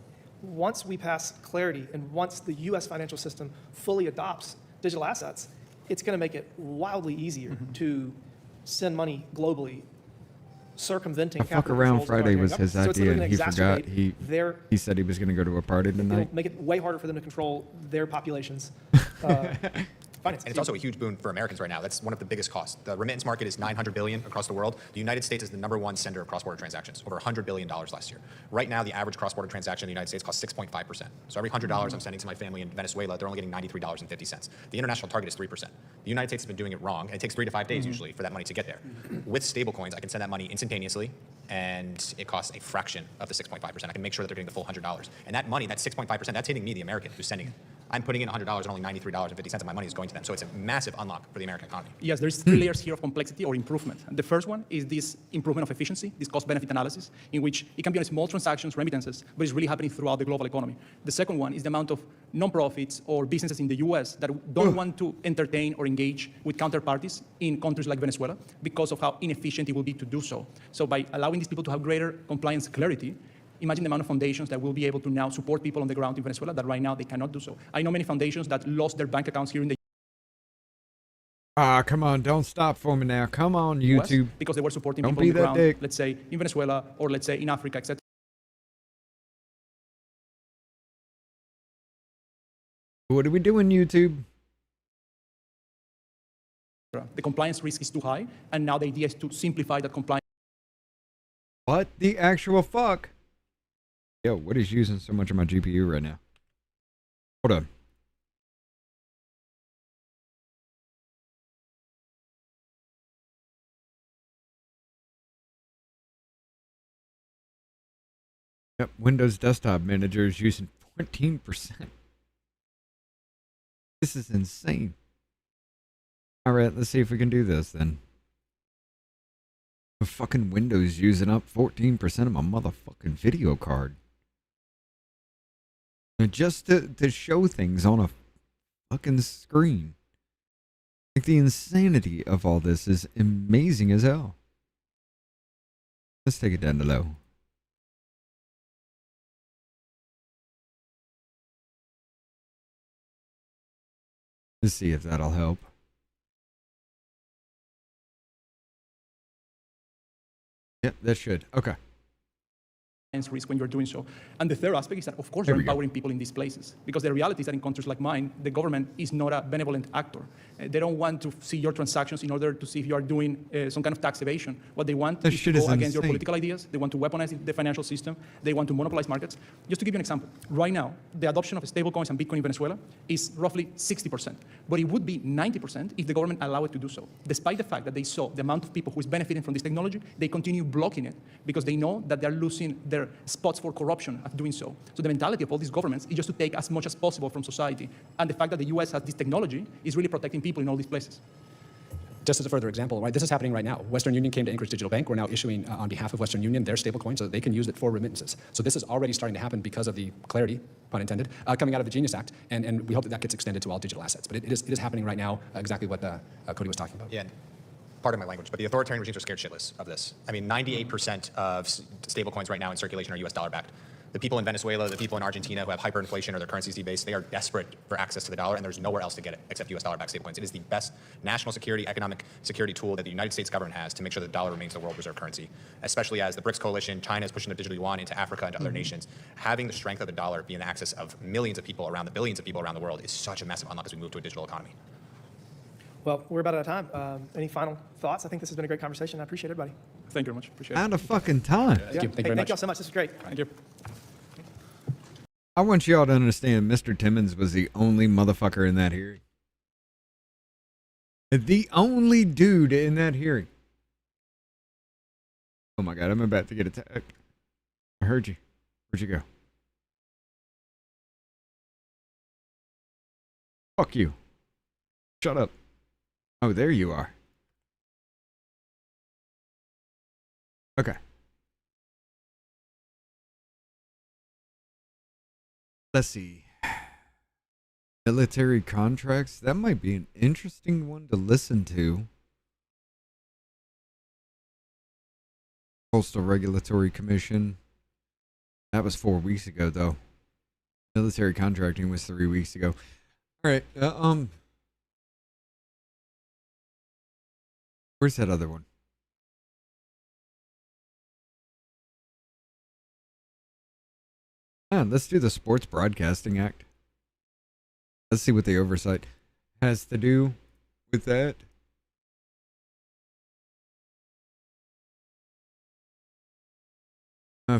Once we pass Clarity and once the U.S. financial system fully adopts digital assets, it's going to make it wildly easier to send money globally, circumventing Fuck capital around controls of Friday our was government. his So it's idea, literally and he gonna forgot. exacerbate He said he was going to go to a party tonight. It'll make it way harder for them to control their populations. Finance. And it's also a huge boon for Americans right now. That's one of the biggest costs. The remittance market is $900 billion across the world. The United States is the #1 sender of cross-border transactions, over $100 billion last year. Right now, the average cross-border transaction in the United States costs 6.5%. So every $100 I'm sending to my family in Venezuela, they're only getting $93.50. The international target is 3%. The United States has been doing it wrong, and it takes 3 to 5 days usually for that money to get there. With stablecoins, I can send that money instantaneously, and it costs a fraction of the 6.5%. I can make sure that they're getting the full $100. And that money, that 6.5%, that's hitting me, the American, who's sending it. I'm putting in $100 and only $93.50 of my money is going to them. So it's a massive unlock for the American economy. Yes, there's 3 layers here of complexity or improvement. The first one is this improvement of efficiency, this cost-benefit analysis, in which it can be on small transactions, remittances, but it's really happening throughout the global economy. The second one is the amount of nonprofits or businesses in the US that don't want to entertain or engage with counterparties in countries like Venezuela because of how inefficient it will be to do so. So by allowing these people to have greater compliance clarity, imagine the amount of foundations that will be able to now support people on the ground in Venezuela that right now they cannot do so. I know many foundations that lost their bank accounts here in the Come on, don't stop for me now. Come on, YouTube. because they were supporting Don't people be on the that ground, dick. let's say in Venezuela or let's say in Africa, etc. What are we doing, YouTube? The compliance risk is too high, and now the idea is to simplify that compliance. What the actual fuck? Yo, what is using so much of my GPU right now? Hold on. Yep, Windows Desktop Manager is using 14%. This is insane. All right, let's see if we can do this then. The fucking Windows using up 14% of my motherfucking video card. And just to show things on a fucking screen. Like, the insanity of all this is amazing as hell. Let's take it down to low. Let's see if that'll help. Yep, that should. Okay. Risk when you're doing so. And the third aspect is that, of course, There you're we go. empowering people in these places. Because the reality is that in countries like mine, the government is not a benevolent actor. They don't want to see your transactions in order to see if you are doing some kind of tax evasion. What they want That is to shit go is against your insane. political ideas. They want to weaponize the financial system. They want to monopolize markets. Just to give you an example, right now, the adoption of stablecoins and Bitcoin in Venezuela is roughly 60%. But it would be 90% if the government allowed it to do so. Despite the fact that they saw the amount of people who is benefiting from this technology, they continue blocking it because they know that they're losing their spots for corruption of doing so. So the mentality of all these governments is just to take as much as possible from society. And the fact that the US has this technology is really protecting people in all these places. Just as a further example, right, this is happening right now. Western Union came to Anchorage Digital Bank. We're now issuing, on behalf of Western Union, their stablecoin so that they can use it for remittances. So this is already starting to happen because of the clarity, pun intended, coming out of the Genius Act. And we hope that that gets extended to all digital assets. But it is happening right now, exactly what Cody was talking about. Yeah. Pardon my language, but the authoritarian regimes are scared shitless of this. I mean, 98% of stablecoins right now in circulation are US dollar backed. The people in Venezuela, the people in Argentina who have hyperinflation or their currencies debased, they are desperate for access to the dollar, and there's nowhere else to get it except US dollar-backed stablecoins. It is the best national security, economic security tool that the United States government has to make sure the dollar remains the world reserve currency, especially as the BRICS coalition, China is pushing the digital yuan into Africa and to other nations. Having the strength of the dollar be in the access of millions of people around the billions of people around the world is such a massive unlock as we move to a digital economy. Well, we're about out of time. Any final thoughts? I think this has been a great conversation. I appreciate everybody. Thank you very much. Appreciate it. Out of fucking time. Thank you. Thank you very Thank much. y'all so much. This is great. Thank you. I want y'all to understand Mr. Timmons was the only motherfucker in that hearing. The only dude in that hearing. Oh my God, I'm about to get attacked. I heard you. Where'd you go? Fuck you. Shut up. Oh, there you are. Okay. Let's see. Military contracts. That might be an interesting one to listen to. Postal Regulatory Commission. That was 4 weeks ago, though. Military contracting was 3 weeks ago. All right. Where's that other one? Let's do the Sports Broadcasting Act. Let's see what the oversight has to do with that.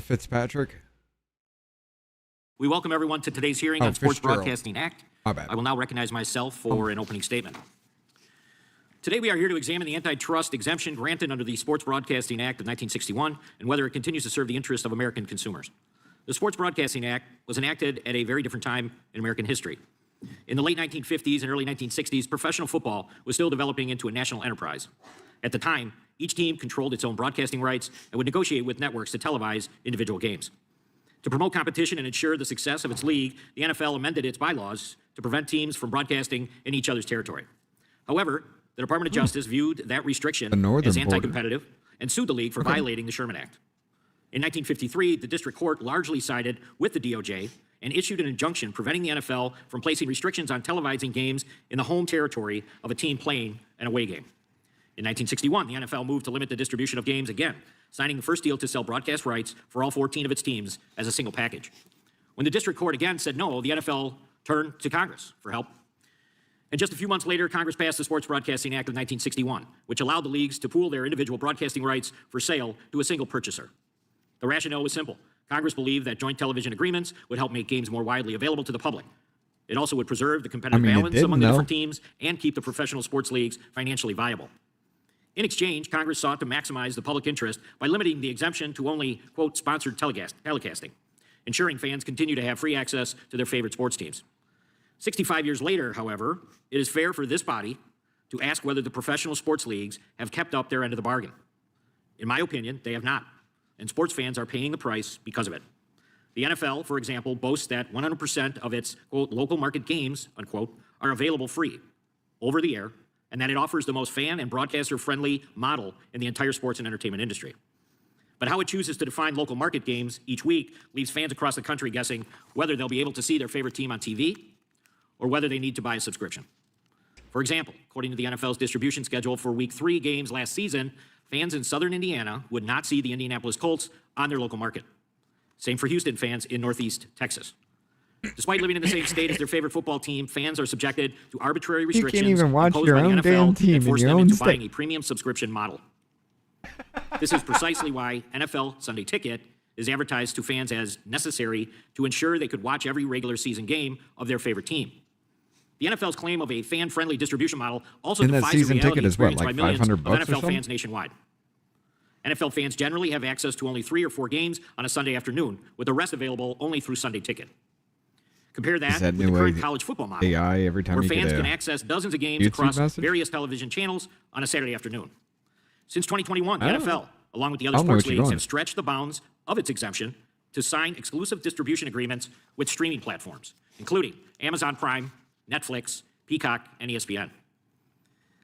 Fitzpatrick. We welcome everyone to today's hearing on Sports Broadcasting Act. My bad. I will now recognize myself for an opening statement. Today we are here to examine the antitrust exemption granted under the Sports Broadcasting Act of 1961 and whether it continues to serve the interests of American consumers. The Sports Broadcasting Act was enacted at a very different time in American history. In the late 1950s and early 1960s, professional football was still developing into a national enterprise. At the time, each team controlled its own broadcasting rights and would negotiate with networks to televise individual games. To promote competition and ensure the success of its league, the NFL amended its bylaws to prevent teams from broadcasting in each other's territory. However, the Department of Justice viewed that restriction as anti-competitive and sued the league for violating the Sherman Act. In 1953, the district court largely sided with the DOJ and issued an injunction preventing the NFL from placing restrictions on televising games in the home territory of a team playing an away game. In 1961, the NFL moved to limit the distribution of games again, signing the first deal to sell broadcast rights for all 14 of its teams as a single package. When the district court again said no, the NFL turned to Congress for help. And just a few months later, Congress passed the Sports Broadcasting Act of 1961, which allowed the leagues to pool their individual broadcasting rights for sale to a single purchaser. The rationale was simple. Congress believed that joint television agreements would help make games more widely available to the public. It also would preserve the competitive balance among the different teams and keep the professional sports leagues financially viable. In exchange, Congress sought to maximize the public interest by limiting the exemption to only, quote, sponsored telecasting, ensuring fans continue to have free access to their favorite sports teams. 65 years later, however, it is fair for this body to ask whether the professional sports leagues have kept up their end of the bargain. In my opinion, they have not, and sports fans are paying the price because of it. The NFL, for example, boasts that 100% of its, quote, local market games, unquote, are available free, over the air, and that it offers the most fan and broadcaster-friendly model in the entire sports and entertainment industry. But how it chooses to define local market games each week leaves fans across the country guessing whether they'll be able to see their favorite team on TV or whether they need to buy a subscription. For example, according to the NFL's distribution schedule for Week 3 games last season, fans in southern Indiana would not see the Indianapolis Colts on their local market. Same for Houston fans in Northeast Texas. Despite living in the same state as their favorite football team, fans are subjected to arbitrary restrictions even watch imposed your by the own damn NFL team and force in your them own into buying state. a premium subscription model. This is precisely why NFL Sunday Ticket is advertised to fans as necessary to ensure they could watch every regular season game of their favorite team. The NFL's claim of a fan-friendly distribution model also And that defies the season reality ticket is what, experienced by like millions of 500 bucks or NFL something? fans nationwide. NFL fans generally have access to only 3 or 4 games on a Sunday afternoon, with the rest available only through Sunday Ticket. Compare that that with the new current AI college football model, every time where you get fans a can access dozens of games YouTube across message? various television channels on a Saturday afternoon. Since 2021, the I don't NFL, know. along with the I other don't know sports what you're leagues, doing. have stretched the bounds of its exemption to sign exclusive distribution agreements with streaming platforms, including Amazon Prime, Netflix, Peacock, and ESPN.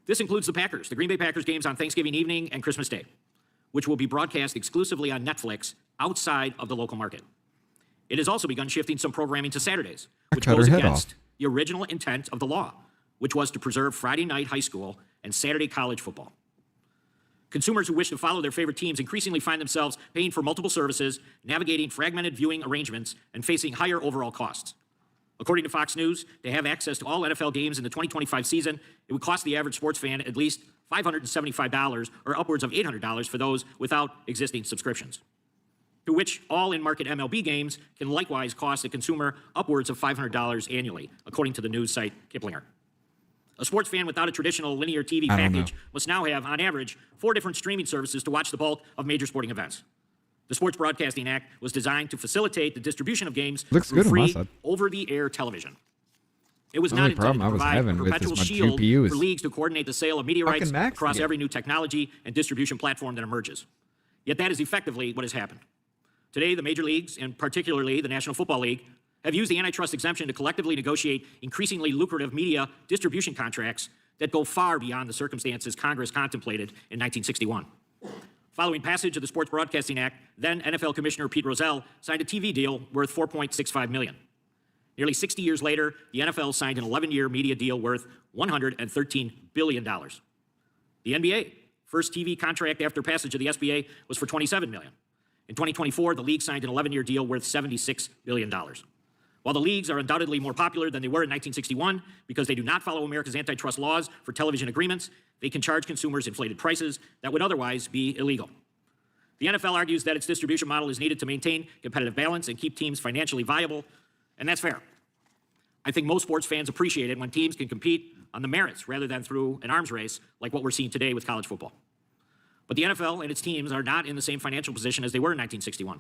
This includes the Packers, the Green Bay Packers games on Thanksgiving evening and Christmas Day, which will be broadcast exclusively on Netflix outside of the local market. It has also begun shifting some programming to Saturdays, which cut goes her head against off. the original intent of the law, which was to preserve Friday night high school and Saturday college football. Consumers who wish to follow their favorite teams increasingly find themselves paying for multiple services, navigating fragmented viewing arrangements, and facing higher overall costs. According to Fox News, to have access to all NFL games in the 2025 season, it would cost the average sports fan at least $575 or upwards of $800 for those without existing subscriptions. To which all in-market MLB games can likewise cost a consumer upwards of $500 annually, according to the news site Kiplinger. A sports fan without a traditional linear TV I don't package know. must now have, on average, 4 different streaming services to watch the bulk of major sporting events. The Sports Broadcasting Act was designed to facilitate the distribution of games Looks through good on my free, side. over-the-air television. It was The not only intended problem to I was provide having a with is perpetual my shield GPU is for leagues to coordinate the sale of media rights fucking maxing across it. every new technology and distribution platform that emerges. Yet that is effectively what has happened. Today, the major leagues, and particularly the National Football League, have used the antitrust exemption to collectively negotiate increasingly lucrative media distribution contracts that go far beyond the circumstances Congress contemplated in 1961. Following passage of the Sports Broadcasting Act, then NFL Commissioner Pete Rozelle signed a TV deal worth $4.65 million. Nearly 60 years later, the NFL signed an 11-year media deal worth $113 billion. The NBA, first TV contract after passage of the SBA, was for $27 million. In 2024, the league signed an 11-year deal worth $76 billion. While the leagues are undoubtedly more popular than they were in 1961 because they do not follow America's antitrust laws for television agreements, they can charge consumers inflated prices that would otherwise be illegal. The NFL argues that its distribution model is needed to maintain competitive balance and keep teams financially viable, and that's fair. I think most sports fans appreciate it when teams can compete on the merits rather than through an arms race like what we're seeing today with college football. But the NFL and its teams are not in the same financial position as they were in 1961.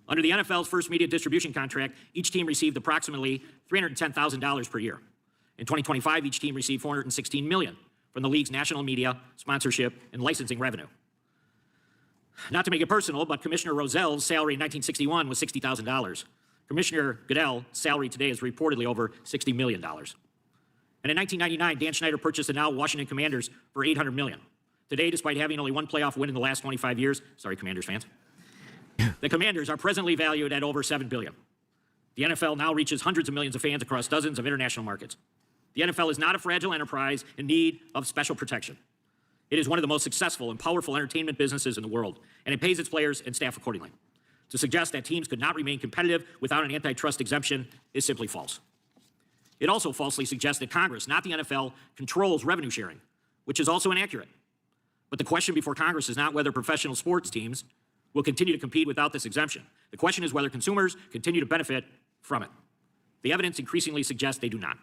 Under the NFL's first media distribution contract, each team received approximately $310,000 per year. In 2025, each team received $416 million from the league's national media, sponsorship, and licensing revenue. Not to make it personal, but Commissioner Rozelle's salary in 1961 was $60,000. Commissioner Goodell's salary today is reportedly over $60 million. And in 1999, Dan Schneider purchased the now Washington Commanders for $800 million. Today, despite having only one playoff win in the last 25 years, sorry, Commanders fans, the Commanders are presently valued at over $7 billion. The NFL now reaches hundreds of millions of fans across dozens of international markets. The NFL is not a fragile enterprise in need of special protection. It is one of the most successful and powerful entertainment businesses in the world, and it pays its players and staff accordingly. To suggest that teams could not remain competitive without an antitrust exemption is simply false. It also falsely suggests that Congress, not the NFL, controls revenue sharing, which is also inaccurate. But the question before Congress is not whether professional sports teams will continue to compete without this exemption. The question is whether consumers continue to benefit from it. The evidence increasingly suggests they do not.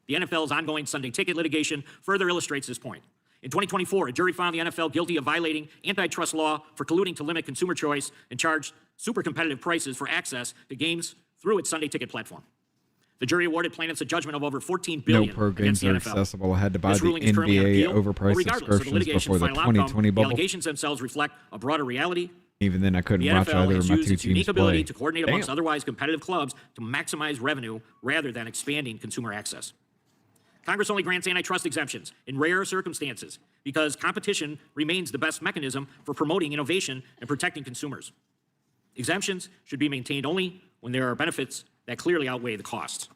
The NFL's ongoing Sunday ticket litigation further illustrates this point. In 2024, a jury found the NFL guilty of violating antitrust law for colluding to limit consumer choice and charged super competitive prices for access to games through its Sunday ticket platform. The jury awarded plaintiffs a judgment of over $14 billion No pro against games the are NFL. accessible. I had to buy This the ruling is currently on NBA appeal, but overpriced regardless of the subscriptions litigation's before the final outcome, 2020 the bubble. allegations themselves reflect a broader reality. Even then, I couldn't The watch NFL either has of my used two its teams unique ability play. to coordinate amongst otherwise competitive clubs to maximize revenue rather than expanding consumer access. Congress only grants antitrust exemptions in rare circumstances because competition remains the best mechanism for promoting innovation and protecting consumers. Exemptions should be maintained only when there are benefits that clearly outweigh the costs.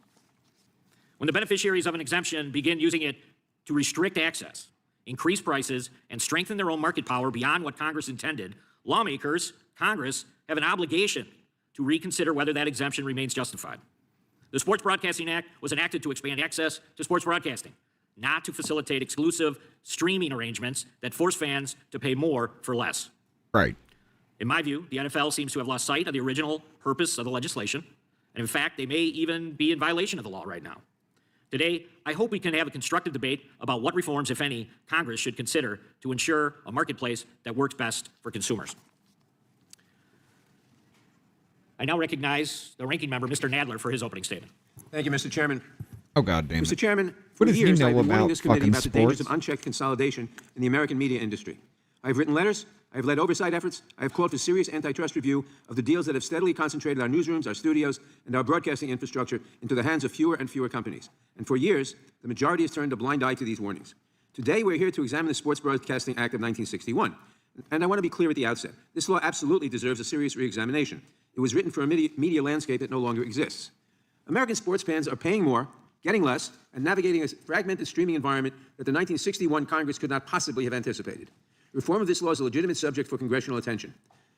When the beneficiaries of an exemption begin using it to restrict access, increase prices, and strengthen their own market power beyond what Congress intended, lawmakers, Congress, have an obligation to reconsider whether that exemption remains justified. The Sports Broadcasting Act was enacted to expand access to sports broadcasting, not to facilitate exclusive streaming arrangements that force fans to pay more for less. Right. In my view, the NFL seems to have lost sight of the original purpose of the legislation, and in fact, they may even be in violation of the law right now. Today, I hope we can have a constructive debate about what reforms, if any, Congress should consider to ensure a marketplace that works best for consumers. I now recognize the ranking member, Mr. Nadler, for his opening statement. Thank you, Mr. Chairman. Oh, God damn it. Mr. Chairman, What for does he years know I've been warning about this committee fucking about the dangers of sports? unchecked consolidation in the American media industry. I've written letters, I've led oversight efforts, I've called for serious antitrust review of the deals that have steadily concentrated our newsrooms, our studios, and our broadcasting infrastructure into the hands of fewer and fewer companies. And for years, the majority has turned a blind eye to these warnings. Today, we're here to examine the Sports Broadcasting Act of 1961. And I want to be clear at the outset. This law absolutely deserves a serious reexamination. It was written for a media landscape that no longer exists. American sports fans are paying more, getting less, and navigating a fragmented streaming environment that the 1961 Congress could not possibly have anticipated. Reform of this law is a legitimate subject for congressional attention.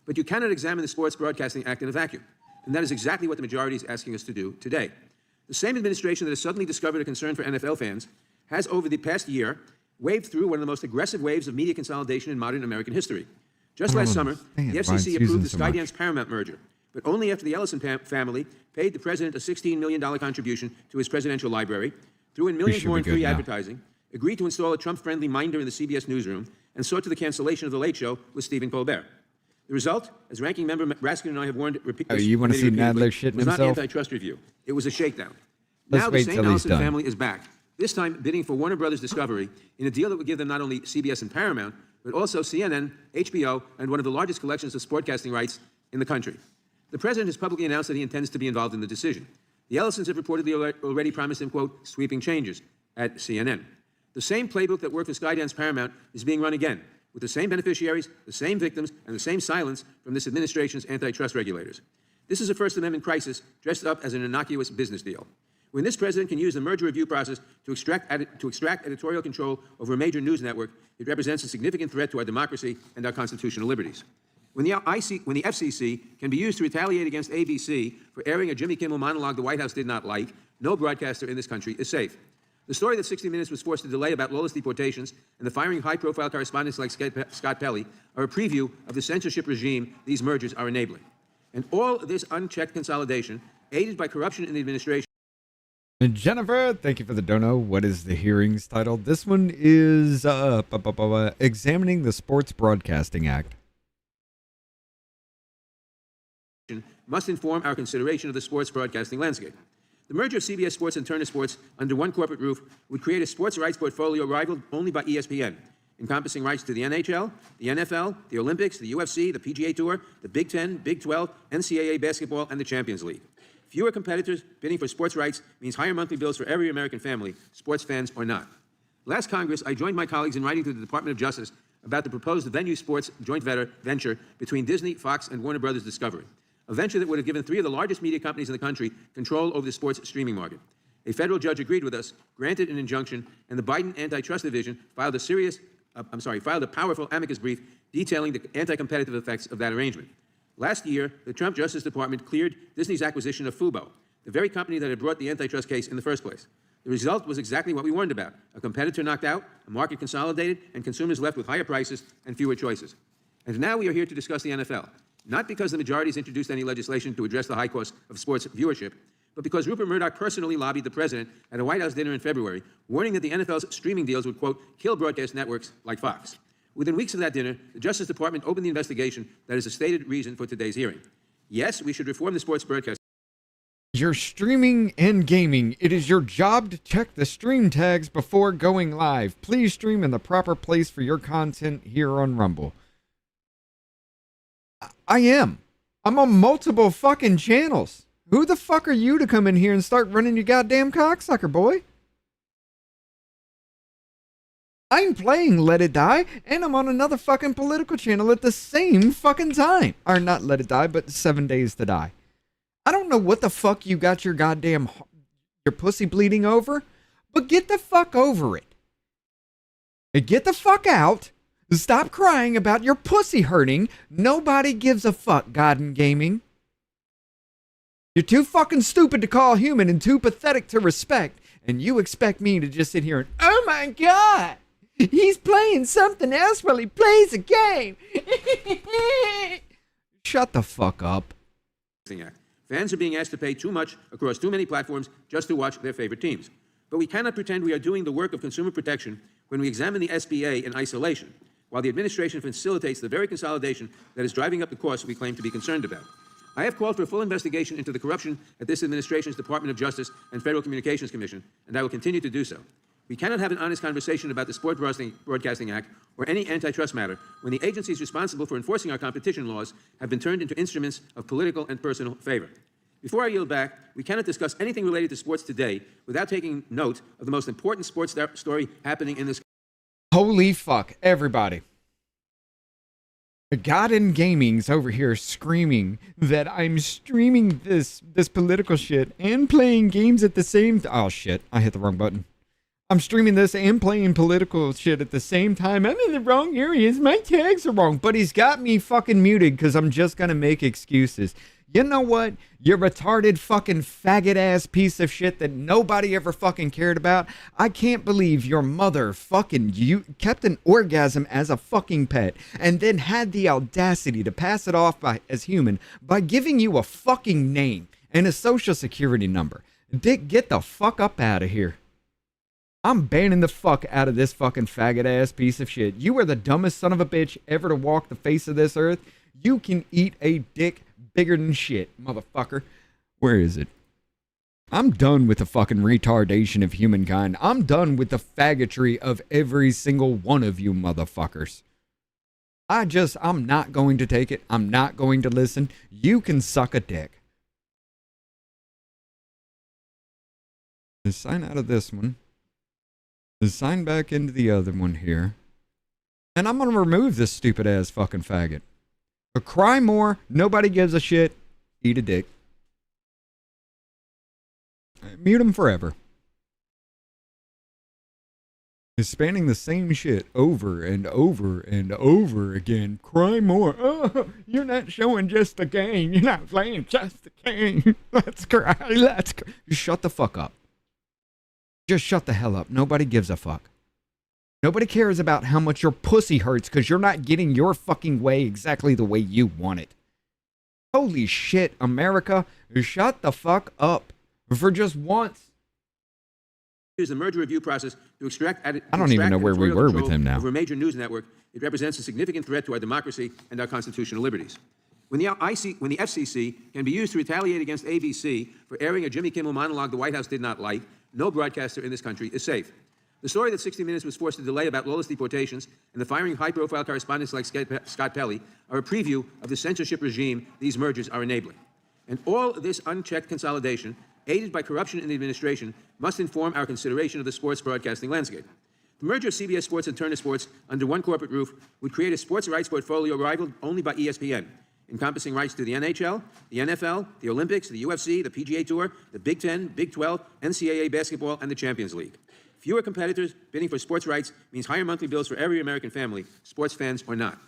But you cannot examine the Sports Broadcasting Act in a vacuum, and that is exactly what the majority is asking us to do today. The same administration that has suddenly discovered a concern for NFL fans has, over the past year, waved through one of the most aggressive waves of media consolidation in modern American history. Just last summer, the FCC approved the Skydance-Paramount merger, but only after the Ellison family paid the president a $16 million contribution to his presidential library, threw in millions more in free advertising, agreed to install a Trump-friendly minder in the CBS newsroom, and sought to the cancellation of The Late Show with Stephen Colbert. The result, as Ranking Member Raskin and I have warned repeatedly, you want to see Nadler shitting was not himself? antitrust review. It was a shakedown. Let's Now wait the same till he's Ellison done. family is back, this time bidding for Warner Brothers Discovery in a deal that would give them not only CBS and Paramount, but also CNN, HBO, and one of the largest collections of sportcasting rights in the country. The president has publicly announced that he intends to be involved in the decision. The Ellisons have reportedly already promised him, quote, sweeping changes at CNN. The same playbook that worked for Skydance Paramount is being run again, with the same beneficiaries, the same victims, and the same silence from this administration's antitrust regulators. This is a First Amendment crisis dressed up as an innocuous business deal. When this president can use the merger review process to extract editorial control over a major news network, it represents a significant threat to our democracy and our constitutional liberties. When the FCC can be used to retaliate against ABC for airing a Jimmy Kimmel monologue the White House did not like, no broadcaster in this country is safe. The story that 60 Minutes was forced to delay about lawless deportations and the firing of high-profile correspondents like Scott Pelley are a preview of the censorship regime these mergers are enabling. And all this unchecked consolidation, aided by corruption in the administration. And Jennifer, thank you for the dono. What is the hearings titled? This one is Examining the Sports Broadcasting Act. Must inform our consideration of the sports broadcasting landscape. The merger of CBS Sports and Turner Sports under one corporate roof would create a sports rights portfolio rivaled only by ESPN, encompassing rights to the NHL, the NFL, the Olympics, the UFC, the PGA Tour, the Big Ten, Big 12, NCAA basketball, and the Champions League. Fewer competitors bidding for sports rights means higher monthly bills for every American family, sports fans or not. Last Congress, I joined my colleagues in writing to the Department of Justice about the proposed Venue Sports joint venture between Disney, Fox, and Warner Brothers Discovery, a venture that would have given three of the largest media companies in the country control over the sports streaming market. A federal judge agreed with us, granted an injunction, and the Biden Antitrust Division filed a powerful amicus brief detailing the anti-competitive effects of that arrangement. Last year, the Trump Justice Department cleared Disney's acquisition of Fubo, the very company that had brought the antitrust case in the first place. The result was exactly what we warned about: a competitor knocked out, a market consolidated, and consumers left with higher prices and fewer choices. And now we are here to discuss the NFL, not because the majority has introduced any legislation to address the high cost of sports viewership, but because Rupert Murdoch personally lobbied the president at a White House dinner in February, warning that the NFL's streaming deals would, quote, kill broadcast networks like Fox. Within weeks of that dinner, the Justice Department opened the investigation that is a stated reason for today's hearing. Yes, we should reform the sports broadcast. You're streaming and gaming. It is your job to check the stream tags before going live. Please stream in the proper place for your content here on Rumble. I am. I'm on multiple fucking channels. Who the fuck are you to come in here and start running your goddamn cocksucker, boy? I'm playing Let It Die, and I'm on another fucking political channel at the same fucking time. Or not Let It Die, but 7 Days to Die. I don't know what the fuck you got your pussy bleeding over, but get the fuck over it. And get the fuck out. Stop crying about your pussy hurting. Nobody gives a fuck, God and Gaming. You're too fucking stupid to call human and too pathetic to respect. And you expect me to just sit here and, oh my God, he's playing something else while he plays a game. Shut the fuck up. Fans are being asked to pay too much across too many platforms just to watch their favorite teams. But we cannot pretend we are doing the work of consumer protection when we examine the SBA in isolation, while the administration facilitates the very consolidation that is driving up the costs we claim to be concerned about. I have called for a full investigation into the corruption at this administration's Department of Justice and Federal Communications Commission, and I will continue to do so. We cannot have an honest conversation about the Sports Broadcasting Act or any antitrust matter when the agencies responsible for enforcing our competition laws have been turned into instruments of political and personal favor. Before I yield back, we cannot discuss anything related to sports today without taking note of the most important sports story happening in this. Holy fuck, everybody. God in Gaming's over here screaming that I'm streaming this political shit and playing games at the same oh shit, I hit the wrong button. I'm streaming this and playing political shit at the same time. I'm in the wrong areas. My tags are wrong. But he's got me fucking muted because I'm just going to make excuses. You know what? You retarded fucking faggot ass piece of shit that nobody ever fucking cared about. I can't believe your mother fucking you kept an orgasm as a fucking pet and then had the audacity to pass it off as human by giving you a fucking name and a social security number. Dick, get the fuck up out of here. I'm banning the fuck out of this fucking faggot ass piece of shit. You are the dumbest son of a bitch ever to walk the face of this earth. You can eat a dick bigger than shit, motherfucker. Where is it? I'm done with the fucking retardation of humankind. I'm done with the faggotry of every single one of you motherfuckers. I'm not going to take it. I'm not going to listen. You can suck a dick. Just sign out of this one. Just sign back into the other one here. And I'm going to remove this stupid ass fucking faggot. But cry more. Nobody gives a shit. Eat a dick. Mute him forever. He's spanning the same shit over and over and over again. Cry more. Oh, you're not showing just the game. You're not playing just the game. Let's cry. Let's cry. Just shut the fuck up. Just shut the hell up. Nobody gives a fuck. Nobody cares about how much your pussy hurts because you're not getting your fucking way exactly the way you want it. Holy shit, America. Shut the fuck up. For just once. Use the merger review process to extract I don't even know where we were with him now. Over a major news network, it represents a significant threat to our democracy and our constitutional liberties. When the FCC can be used to retaliate against ABC for airing a Jimmy Kimmel monologue the White House did not like, no broadcaster in this country is safe. The story that 60 Minutes was forced to delay about lawless deportations and the firing of high-profile correspondents like Scott Pelley are a preview of the censorship regime these mergers are enabling. And all this unchecked consolidation, aided by corruption in the administration, must inform our consideration of the sports broadcasting landscape. The merger of CBS Sports and Turner Sports under one corporate roof would create a sports rights portfolio rivaled only by ESPN, encompassing rights to the NHL, the NFL, the Olympics, the UFC, the PGA Tour, the Big Ten, Big 12, NCAA basketball, and the Champions League. Fewer competitors bidding for sports rights means higher monthly bills for every American family, sports fans or not.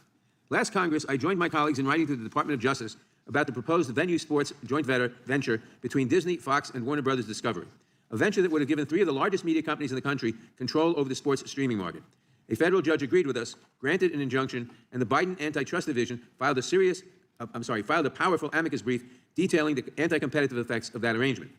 Last Congress, I joined my colleagues in writing to the Department of Justice about the proposed Venue Sports joint venture between Disney, Fox, and Warner Brothers Discovery, a venture that would have given three of the largest media companies in the country control over the sports streaming market. A federal judge agreed with us, granted an injunction, and the Biden Antitrust Division filed a powerful amicus brief detailing the anti-competitive effects of that arrangement.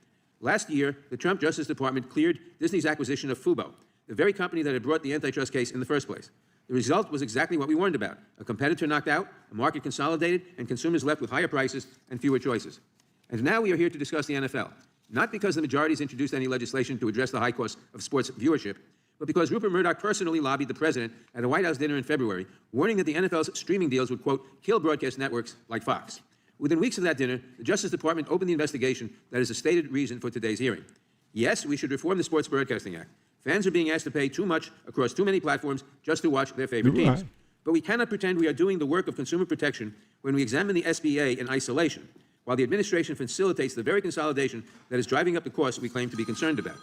Last year, the Trump Justice Department cleared Disney's acquisition of Fubo, the very company that had brought the antitrust case in the first place. The result was exactly what we warned about: a competitor knocked out, a market consolidated, and consumers left with higher prices and fewer choices. And now we are here to discuss the NFL, not because the majority has introduced any legislation to address the high cost of sports viewership, but because Rupert Murdoch personally lobbied the president at a White House dinner in February, warning that the NFL's streaming deals would, quote, kill broadcast networks like Fox. Within weeks of that dinner, the Justice Department opened the investigation that is a stated reason for today's hearing. Yes, we should reform the Sports Broadcasting Act. Fans are being asked to pay too much across too many platforms just to watch their favorite teams. But we cannot pretend we are doing the work of consumer protection when we examine the SBA in isolation, while the administration facilitates the very consolidation that is driving up the costs we claim to be concerned about.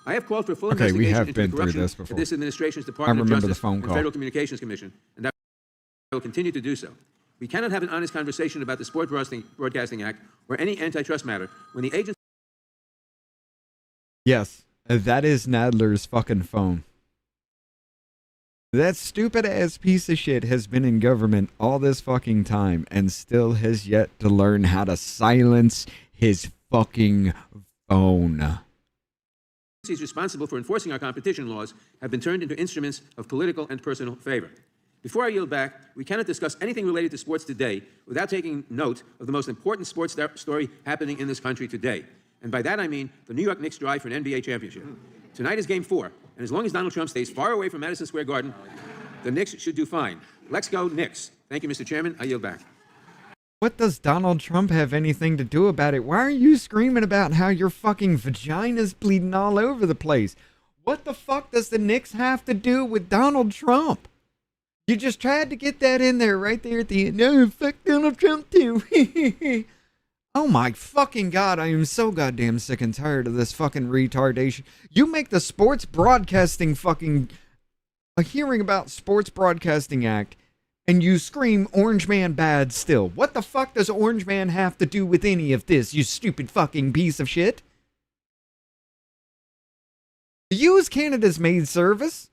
I have called for full investigation into the corruption of this administration's Department of Justice and Federal Communications Commission, and I will continue to do so. We cannot have an honest conversation about the Sports Broadcasting Act or any antitrust matter when the agency... Yes, that is Nadler's fucking phone. That stupid-ass piece of shit has been in government all this fucking time and still has yet to learn how to silence his fucking phone. Agencies responsible for enforcing our competition laws have been turned into instruments of political and personal favor. Before I yield back, we cannot discuss anything related to sports today without taking note of the most important sports story happening in this country today. And by that I mean the New York Knicks drive for an NBA championship. Tonight is Game 4, and as long as Donald Trump stays far away from Madison Square Garden, the Knicks should do fine. Let's go Knicks. Thank you, Mr. Chairman. I yield back. What does Donald Trump have anything to do about it? Why are you screaming about how your fucking vagina's bleeding all over the place? What the fuck does the Knicks have to do with Donald Trump? You just tried to get that in there right there at the end. No, fuck Donald Trump too. Oh my fucking God, I am so goddamn sick and tired of this fucking retardation. You make the sports broadcasting fucking a hearing about Sports Broadcasting Act and you scream Orange Man bad still. What the fuck does Orange Man have to do with any of this, you stupid fucking piece of shit? Use Canada's maid service.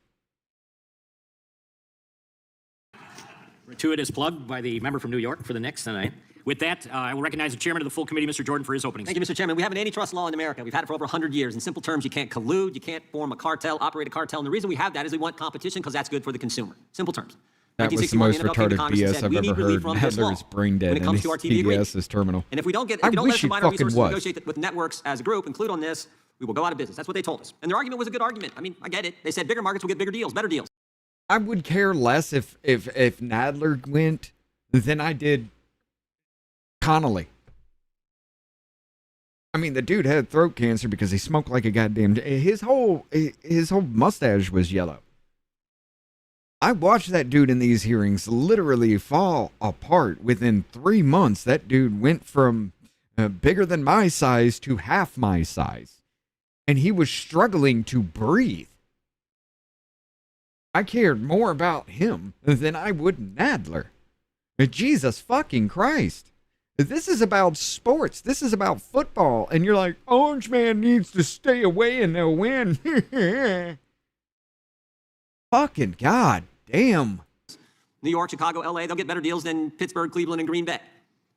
Gratuitous plug by the member from New York for the Knicks tonight. With that, I will recognize the chairman of the full committee, Mr. Jordan, for his opening. Thank you, Mr. Chairman. We have an antitrust law in America. We've had it for over 100 years. In simple terms, you can't collude, you can't form a cartel, operate a cartel. And the reason we have that is we want competition because that's good for the consumer. Simple terms. That was the 1961, most NFL came to retarded Congress and BS said, I've "We ever need relief heard. from this law Nadler is brain dead when it and comes his to our TV agreement." PBS is terminal. And if we don't I let wish us it combine our fucking resources to was. negotiate with networks as a group, include on this, we will go out of business. That's what they told us. And their argument was a good argument. I mean, I get it. They said bigger markets will get bigger deals, better deals. I would care less if Nadler went than I did Connolly. I mean, the dude had throat cancer because he smoked like a goddamn. His whole mustache was yellow. I watched that dude in these hearings literally fall apart. Within 3 months, that dude went from bigger than my size to half my size. And he was struggling to breathe. I cared more about him than I would Nadler. Jesus fucking Christ. This is about sports. This is about football. And you're like, Orange Man needs to stay away and they'll win. Fucking God damn. New York, Chicago, LA, they'll get better deals than Pittsburgh, Cleveland, and Green Bay.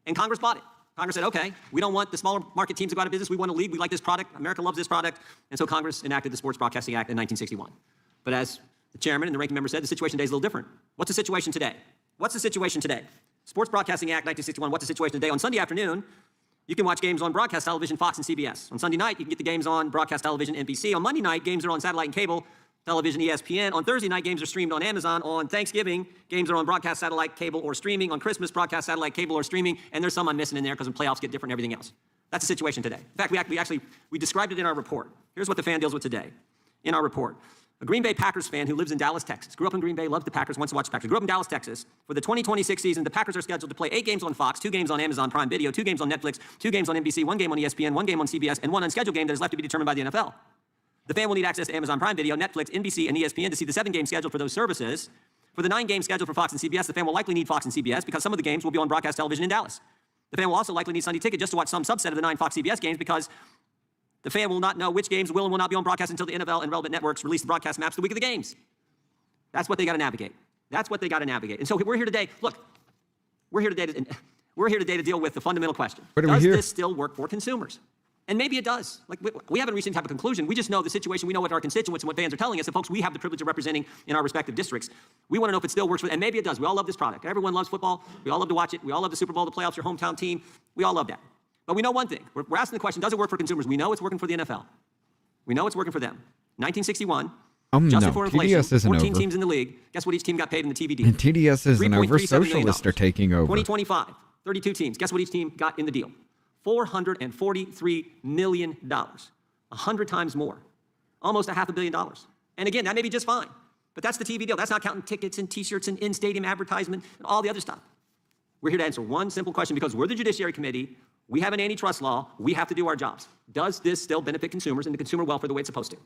And Congress bought it. Congress said, okay, we don't want the smaller market teams to go out of business. We want to lead. We like this product. America loves this product. And so Congress enacted the Sports Broadcasting Act in 1961. But as the chairman and the ranking member said, the situation today is a little different. What's the situation today? What's the situation today? Sports Broadcasting Act 1961, what's the situation today? On Sunday afternoon, you can watch games on broadcast television, Fox and CBS. On Sunday night, you can get the games on broadcast television, NBC. On Monday night, games are on satellite and cable television, ESPN. On Thursday night, games are streamed on Amazon. On Thanksgiving, games are on broadcast satellite, cable, or streaming. On Christmas, broadcast satellite, cable, or streaming. And there's some I'm missing in there because the playoffs get different and everything else. That's the situation today. In fact, we described it in our report. Here's what the fan deals with today in our report. A Green Bay Packers fan who lives in Dallas, Texas, grew up in Green Bay, loves the Packers, wants to watch the Packers, grew up in Dallas, Texas. For the 2026 season, the Packers are scheduled to play 8 games on Fox, 2 games on Amazon Prime Video, 2 games on Netflix, 2 games on NBC, 1 game on ESPN, 1 game on CBS, and 1 unscheduled game that is left to be determined by the NFL. The fan will need access to Amazon Prime Video, Netflix, NBC, and ESPN to see the 7 games scheduled for those services. For the 9 games scheduled for Fox and CBS, the fan will likely need Fox and CBS because some of the games will be on broadcast television in Dallas. The fan will also likely need Sunday Ticket just to watch some subset of the 9 Fox CBS games because the fan will not know which games will and will not be on broadcast until the NFL and relevant networks release the broadcast maps the week of the games. That's what they got to navigate. That's what they got to navigate. And so we're here today. Look, we're here today to deal with the fundamental question. Does this still work for consumers? And maybe it does. Like we haven't reached any type of conclusion. We just know the situation. We know what our constituents and what fans are telling us. And folks, we have the privilege of representing in our respective districts. We want to know if it still works for them. And maybe it does. We all love this product. Everyone loves football. We all love to watch it. We all love the Super Bowl, the playoffs, your hometown team. We all love that. But we know one thing. We're asking the question, does it work for consumers? We know it's working for the NFL. We know it's working for them. 1961, just before inflation, TDS isn't 14 over. teams in the league. Guess what each team got paid in the TV deal? And TDS isn't over. $3.37 million. Socialists are taking over. 2025, 32 teams. Guess what each team got in the deal? $443 million. 100 times more. Almost $500 million. And again, that may be just fine. But that's the TV deal. That's not counting tickets and T-shirts and in-stadium advertisement and all the other stuff. We're here to answer one simple question because we're the Judiciary Committee. We have an antitrust law. We have to do our jobs. Does this still benefit consumers and the consumer welfare the way it's supposed to?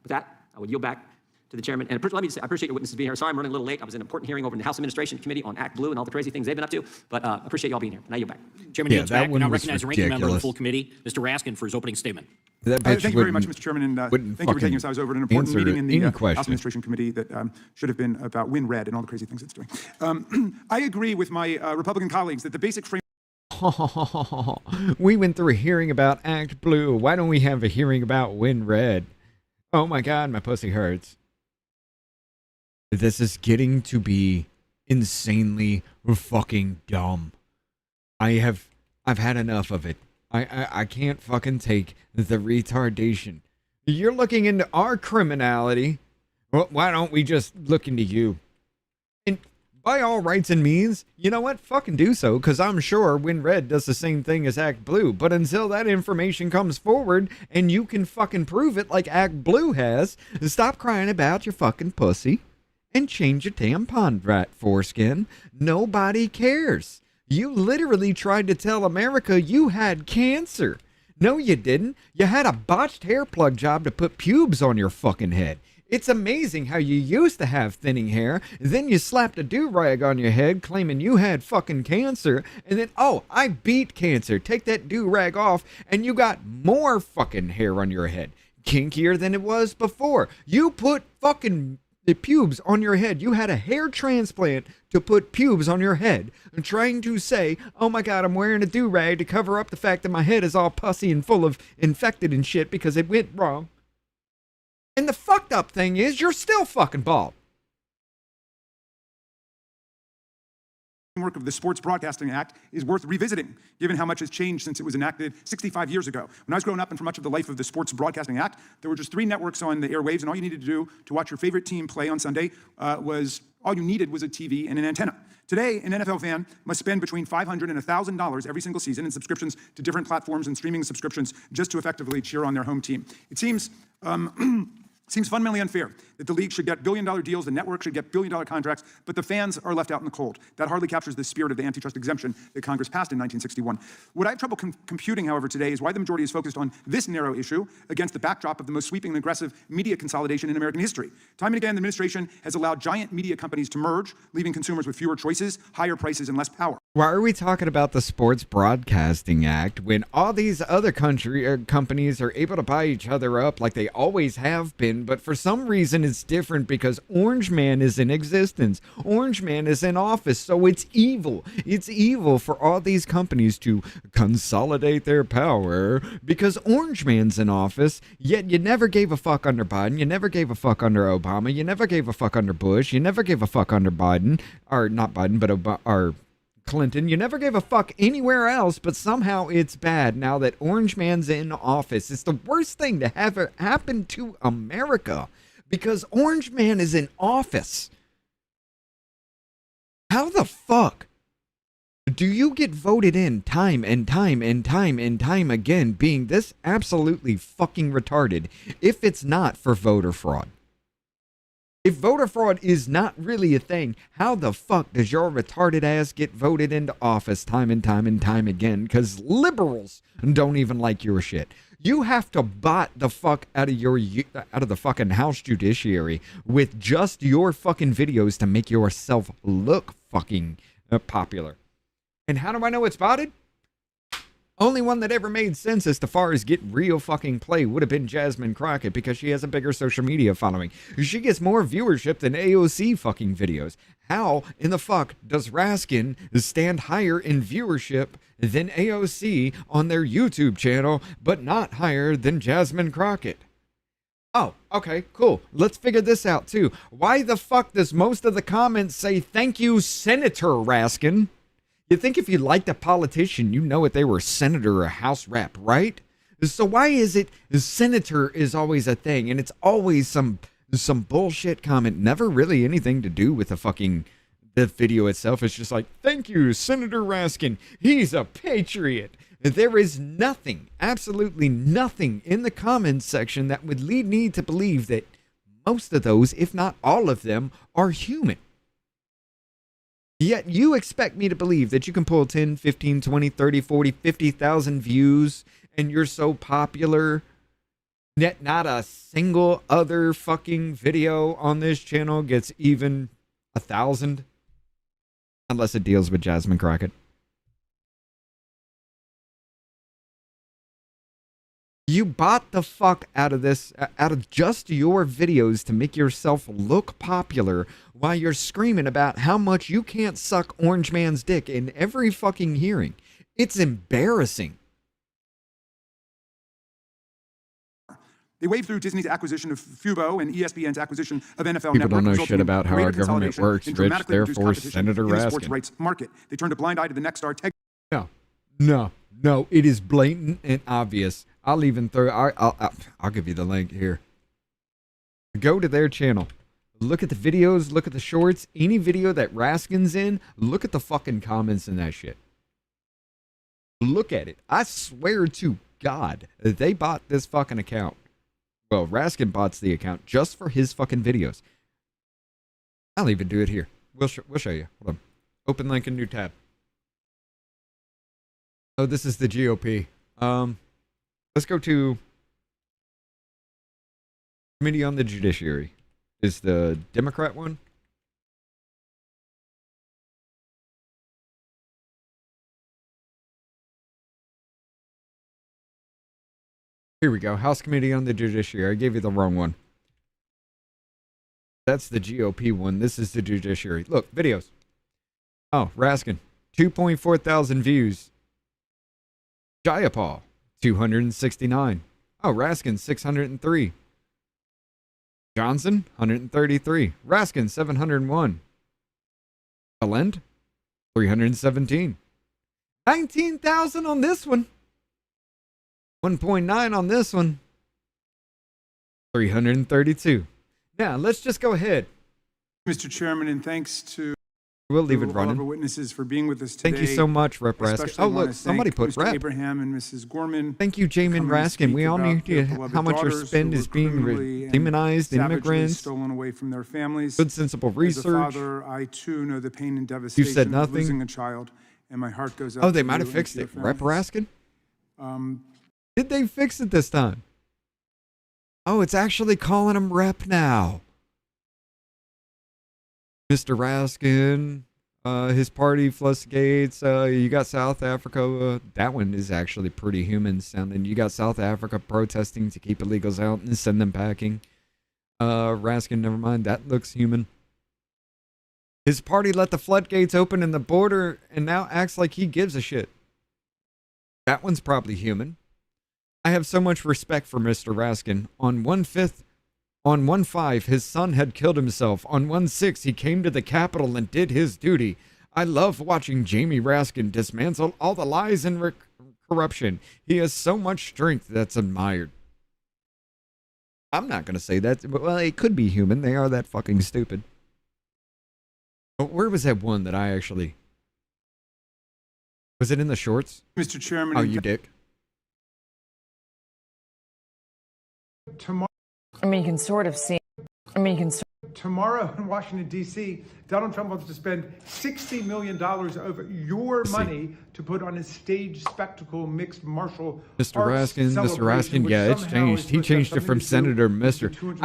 With that, I would yield back to the chairman. And let me say, I appreciate your witnesses being here. Sorry I'm running a little late. I was in an important hearing over in the House Administration Committee on Act Blue and all the crazy things they've been up to. But I appreciate y'all being here. And I yield back. Chairman yields back. And I recognize the ranking member of the full committee, Mr. Raskin, for his opening statement. Thank you very much, Mr. Chairman, and thank you for taking us. I was over at an important meeting in the House Administration Committee that should have been about WinRed and all the crazy things it's doing. I agree with my Republican colleagues that the basic frame. We went through a hearing about Act Blue. Why don't we have a hearing about WinRed? Oh my God, my pussy hurts. This is getting to be insanely fucking dumb. I've had enough of it. I can't fucking take the retardation. You're looking into our criminality. Well, why don't we just look into you? And by all rights and means, you know what? Fucking do so, because I'm sure WinRed does the same thing as Act Blue. But until that information comes forward and you can fucking prove it like Act Blue has, stop crying about your fucking pussy and change your tampon, right, foreskin. Nobody cares. You literally tried to tell America you had cancer. No, you didn't. You had a botched hair plug job to put pubes on your fucking head. It's amazing how you used to have thinning hair, then you slapped a do-rag on your head claiming you had fucking cancer, and then, oh, I beat cancer. Take that do-rag off, and you got more fucking hair on your head. Kinkier than it was before. You put fucking the pubes on your head. You had a hair transplant to put pubes on your head, and trying to say, oh my god, I'm wearing a do-rag to cover up the fact that my head is all pussy and full of infected and shit because it went wrong. And the fucked up thing is, you're still fucking bald. Framework of the Sports Broadcasting Act is worth revisiting, given how much has changed since it was enacted 65 years ago. When I was growing up and for much of the life of the Sports Broadcasting Act, there were just 3 networks on the airwaves, and all you needed to do to watch your favorite team play on Sunday was a TV and an antenna. Today, an NFL fan must spend between $500 and $1,000 every single season in subscriptions to different platforms and streaming subscriptions just to effectively cheer on their home team. It seems fundamentally unfair that the league should get billion-dollar deals, the network should get billion-dollar contracts, but the fans are left out in the cold. That hardly captures the spirit of the antitrust exemption that Congress passed in 1961. What I have trouble computing, however, today is why the majority is focused on this narrow issue against the backdrop of the most sweeping and aggressive media consolidation in American history. Time and again, the administration has allowed giant media companies to merge, leaving consumers with fewer choices, higher prices, and less power. Why are we talking about the Sports Broadcasting Act when all these other companies are able to buy each other up like they always have been, but for some reason it's different because Orange Man is in existence. Orange Man is in office, so it's evil. It's evil for all these companies to consolidate their power because Orange Man's in office, yet you never gave a fuck under Biden, you never gave a fuck under Obama, you never gave a fuck under Bush, you never gave a fuck under Biden, or not Biden, but Clinton. You never gave a fuck anywhere else, but somehow it's bad now that Orange Man's in office. It's the worst thing to have happen to America because Orange Man is in office. How the fuck do you get voted in time and time and time and time again being this absolutely fucking retarded if it's not for voter fraud? If voter fraud is not really a thing, how the fuck does your retarded ass get voted into office time and time and time again? Because liberals don't even like your shit. You have to bot the fuck out of the fucking House Judiciary with just your fucking videos to make yourself look fucking popular. And how do I know it's botted? Only one that ever made sense as far as get real fucking play would have been Jasmine Crockett because she has a bigger social media following. She gets more viewership than AOC fucking videos. How in the fuck does Raskin stand higher in viewership than AOC on their YouTube channel, but not higher than Jasmine Crockett? Oh, okay, cool. Let's figure this out too. Why the fuck does most of the comments say, "Thank you, Senator Raskin"? You think if you liked a politician, you know if they were a senator or a house rep, right? So why is it senator is always a thing, and it's always some bullshit comment, never really anything to do with the video itself. It's just like, thank you, Senator Raskin. He's a patriot. There is nothing, absolutely nothing in the comments section that would lead me to believe that most of those, if not all of them, are human. Yet you expect me to believe that you can pull 10, 15, 20, 30, 40, 50,000 views and you're so popular that not a single other fucking video on this channel gets even 1,000? Unless it deals with Jasmine Crockett. You bought the fuck out of this, out of just your videos to make yourself look popular while you're screaming about how much you can't suck Orange Man's dick in every fucking hearing. It's embarrassing. They waved through Disney's acquisition of Fubo and ESPN's acquisition of NFL People Network. don't know resulting shit in about how greater our government consolidation works, and Rich. dramatically reduced Therefore, competition Senator in the sports Raskin. rights market. They turned a blind eye to the Nexstar tech. No, it is blatant and obvious. I'll even throw, I'll give you the link here. Go to their channel. Look at the videos, look at the shorts, any video that Raskin's in, look at the fucking comments in that shit. Look at it. I swear to God, they bought this fucking account. Well, Raskin bought the account just for his fucking videos. I'll even do it here. We'll show you. Hold on. Open link in new tab. Oh, this is the GOP. Let's go to Committee on the Judiciary. Is the Democrat one? Here we go. House Committee on the Judiciary. I gave you the wrong one. That's the GOP one. This is the Judiciary. Look, videos. Oh, Raskin. 2.4 thousand views. Jayapal. 269. Oh, Raskin. 603. Johnson. 133. Raskin. 701. Alend. 317. 19,000 on this one. 1.9 on this one. 332. Now, let's just go ahead. Mr. Chairman, and thanks to We'll leave it all running. of our witnesses for being with us today. Thank you so much, Rep. Raskin. Especially Oh, wanna look, somebody thank put Mr. Rep. Abraham and Mrs. Gorman. Thank you, Jamin coming to Raskin. speak We all about need their to beloved how much your daughters spend who is were being criminally and demonized in savagely immigrants. stolen away from their families. Good, sensible As a research. father, I too know the pain and devastation said of nothing. losing a child, and my heart goes out Oh, they to might have you and fixed to your it. Rep. families. Raskin? Did they fix it this time? Oh, it's actually calling him Rep now. Mr. Raskin, his party Flushgates, you got South Africa. That one is actually pretty human sounding. You got South Africa protesting to keep illegals out and send them packing. Raskin, never mind. That looks human. His party let the floodgates open in the border and now acts like he gives a shit. That one's probably human. I have so much respect for Mr. Raskin. On 1/5, his son had killed himself. On 1/6, he came to the Capitol and did his duty. I love watching Jamie Raskin dismantle all the lies and corruption. He has so much strength that's admired. I'm not going to say that. Well, it could be human. They are that fucking stupid. But where was that one that I actually... Was it in the shorts? Mr. Chairman. Oh, you dick. Tomorrow. I mean, you can sort of see. Tomorrow in Washington, D.C., Donald Trump wants to spend $60 million of your money to put on a stage spectacle mixed martial Mr. arts Raskin, Mr. celebration, Raskin, which yeah, it's somehow changed. is He supposed to have changed it something from to do Senator with Mister. the 250th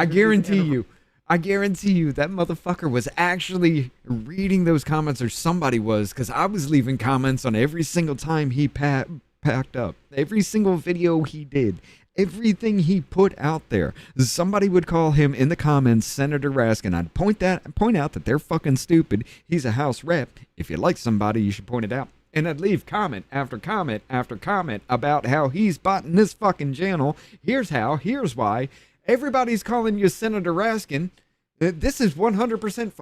I guarantee you that motherfucker was actually reading those comments, or somebody was, because I was leaving comments on every single time he packed up. Every single video he did. Everything he put out there. Somebody would call him in the comments Senator Raskin. I'd point out that they're fucking stupid. He's a House rep. If you like somebody, you should point it out. And I'd leave comment after comment after comment about how he's botting this fucking channel. Here's how. Here's why. Everybody's calling you Senator Raskin. This is 100%.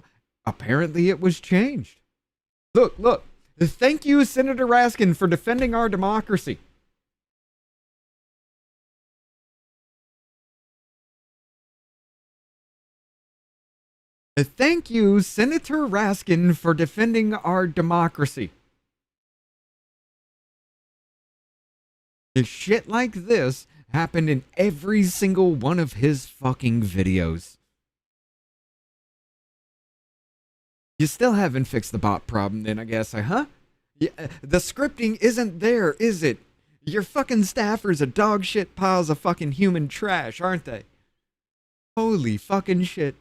Apparently, it was changed. Look. Thank you, Senator Raskin, for defending our democracy. Thank you, Senator Raskin, for defending our democracy. Shit like this happened in every single one of his fucking videos. You still haven't fixed the bot problem then, I guess, huh? Yeah, the scripting isn't there, is it? Your fucking staffers are dog shit piles of fucking human trash, aren't they? Holy fucking shit.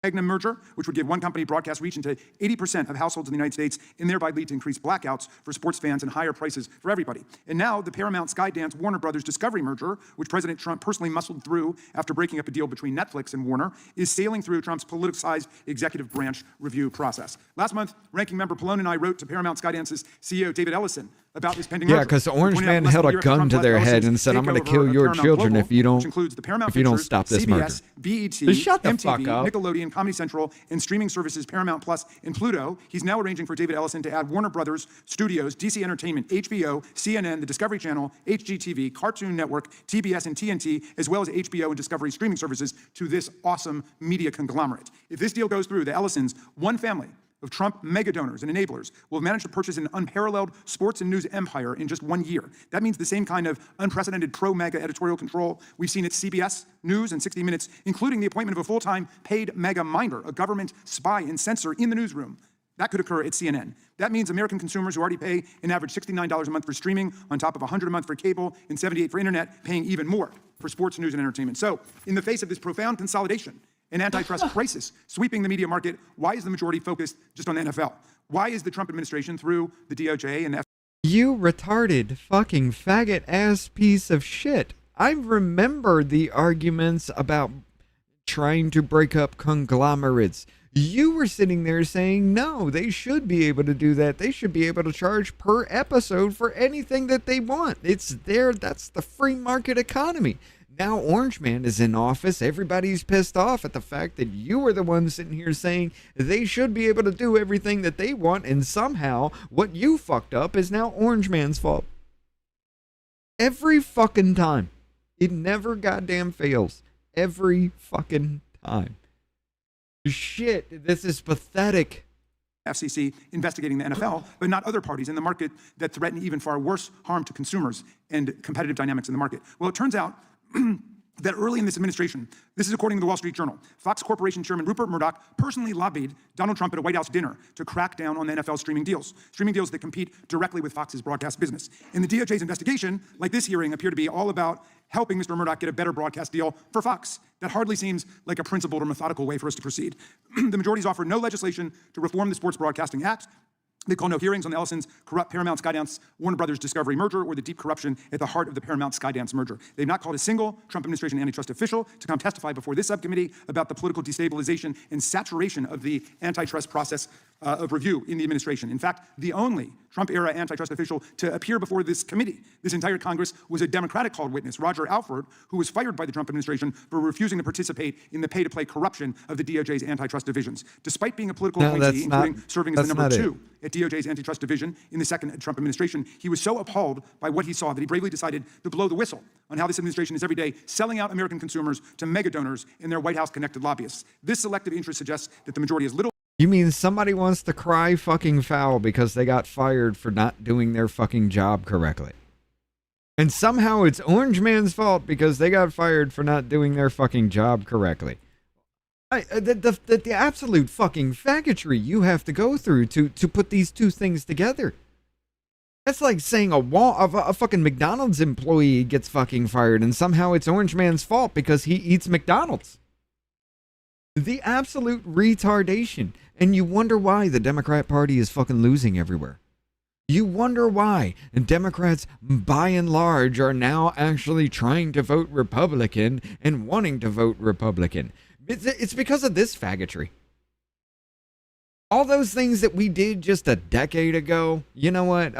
Magnum merger, which would give one company broadcast reach into 80% of households in the United States and thereby lead to increased blackouts for sports fans and higher prices for everybody. And now the Paramount, Skydance, Warner Brothers Discovery merger, which President Trump personally muscled through after breaking up a deal between Netflix and Warner, is sailing through Trump's politicized executive branch review process. Last month, Ranking Member Pallone and I wrote to Paramount Skydance's CEO David Ellison about this pending merger. Yeah, because the Orange We pointed out Man held less a than year after gun Trump to left their head Ellison's and said, "I'm going to takeover kill of your Paramount children Global, if you don't which includes the Paramount Pictures, stop this merger." CBS, BET, Just shut the MTV, fuck up. Nickelodeon, Comedy Central, and streaming services Paramount Plus and Pluto. He's now arranging for David Ellison to add Warner Brothers Studios, DC Entertainment, HBO, CNN, the Discovery Channel, HGTV, Cartoon Network, TBS, and TNT, as well as HBO and Discovery streaming services to this awesome media conglomerate. If this deal goes through, the Ellisons, one family of Trump mega donors and enablers will have managed to purchase an unparalleled sports and news empire in just 1 year. That means the same kind of unprecedented pro-mega editorial control we've seen at CBS News and 60 Minutes, including the appointment of a full-time paid mega minder, a government spy and censor in the newsroom. That could occur at CNN. That means American consumers who already pay an average $69 a month for streaming, on top of $100 a month for cable and $78 for internet, paying even more for sports, news, and entertainment. So, in the face of this profound consolidation, an antitrust crisis sweeping the media market, why is the majority focused just on the NFL? Why is the Trump administration, through the DOJ and the You retarded fucking faggot ass piece of shit. I remember the arguments about trying to break up conglomerates. You were sitting there saying, no, they should be able to do that. They should be able to charge per episode for anything that they want. It's there. That's the free market economy. Now Orange Man is in office. Everybody's pissed off at the fact that you were the one sitting here saying they should be able to do everything that they want, and somehow what you fucked up is now Orange Man's fault. Every fucking time. It never goddamn fails. Every fucking time. Shit, this is pathetic. FCC investigating the NFL, but not other parties in the market that threaten even far worse harm to consumers and competitive dynamics in the market. Well, it turns out that early in this administration, this is according to the Wall Street Journal, Fox Corporation Chairman Rupert Murdoch personally lobbied Donald Trump at a White House dinner to crack down on the NFL streaming deals that compete directly with Fox's broadcast business. And the DOJ's investigation, like this hearing, appear to be all about helping Mr. Murdoch get a better broadcast deal for Fox. That hardly seems like a principled or methodical way for us to proceed. The majority's offered no legislation to reform the Sports Broadcasting Act. They call no hearings on the Ellisons' corrupt Paramount Skydance Warner Brothers Discovery merger or the deep corruption at the heart of the Paramount Skydance merger. They've not called a single Trump administration antitrust official to come testify before this subcommittee about the political destabilization and saturation of the antitrust process of review in the administration. In fact, the only Trump-era antitrust official to appear before this committee, this entire Congress, was a Democratic-called witness, Roger Alford, who was fired by the Trump administration for refusing to participate in the pay-to-play corruption of the DOJ's antitrust divisions. Despite being a political appointee, including serving as the number 2 at DOJ's antitrust division in the second Trump administration, he was so appalled by what he saw that he bravely decided to blow the whistle on how this administration is every day selling out American consumers to mega donors and their White House-connected lobbyists. This selective interest suggests that the majority is little. You mean somebody wants to cry fucking foul because they got fired for not doing their fucking job correctly? And somehow it's Orange Man's fault because they got fired for not doing their fucking job correctly. The absolute fucking faggotry you have to go through to put these two things together. That's like saying a fucking McDonald's employee gets fucking fired and somehow it's Orange Man's fault because he eats McDonald's. The absolute retardation. And you wonder why the Democrat Party is fucking losing everywhere. You wonder why Democrats, by and large, are now actually trying to vote Republican and wanting to vote Republican. It's because of this faggotry. All those things that we did just a decade ago, you know what?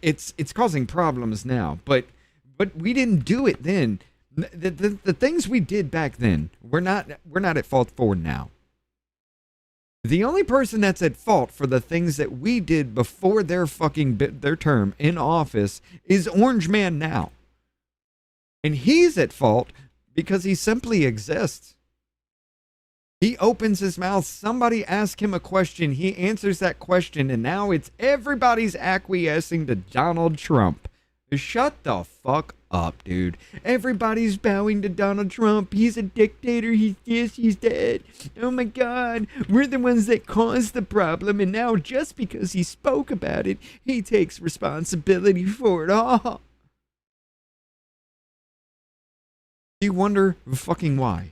It's causing problems now, but we didn't do it then. The things we did back then, we're not at fault for now. The only person that's at fault for the things that we did before their term in office is Orange Man now. And he's at fault because he simply exists. He opens his mouth, somebody asks him a question, he answers that question, and now it's everybody's acquiescing to Donald Trump. Shut the fuck up, dude. Everybody's bowing to Donald Trump. He's a dictator. He's this, he's that. Oh my God. We're the ones that caused the problem, and now just because he spoke about it, he takes responsibility for it all. You wonder fucking why.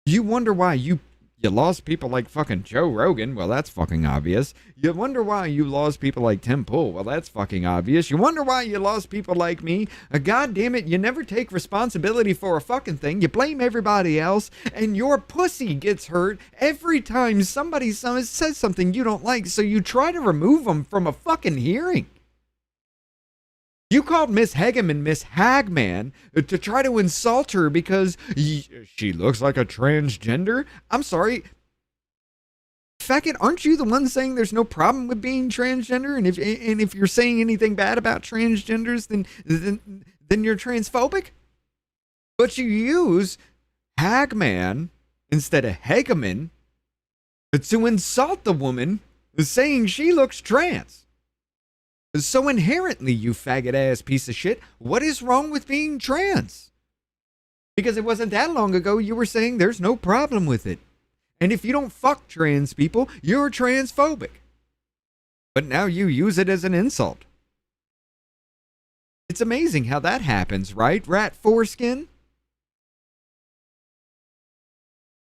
You wonder why you lost people like fucking Joe Rogan. Well, that's fucking obvious. You wonder why you lost people like Tim Pool. Well, that's fucking obvious. You wonder why you lost people like me. God damn it, you never take responsibility for a fucking thing. You blame everybody else, and your pussy gets hurt every time somebody says something you don't like, so you try to remove them from a fucking hearing. You called Miss Hageman Miss Hagman to try to insult her because she looks like a transgender? I'm sorry. Faggot, aren't you the one saying there's no problem with being transgender? And if you're saying anything bad about transgenders, then you're transphobic? But you use Hagman instead of Hageman to insult the woman saying she looks trans. So inherently, you faggot ass piece of shit, what is wrong with being trans? Because it wasn't that long ago you were saying there's no problem with it. And if you don't fuck trans people, you're transphobic. But now you use it as an insult. It's amazing how that happens, right, rat foreskin?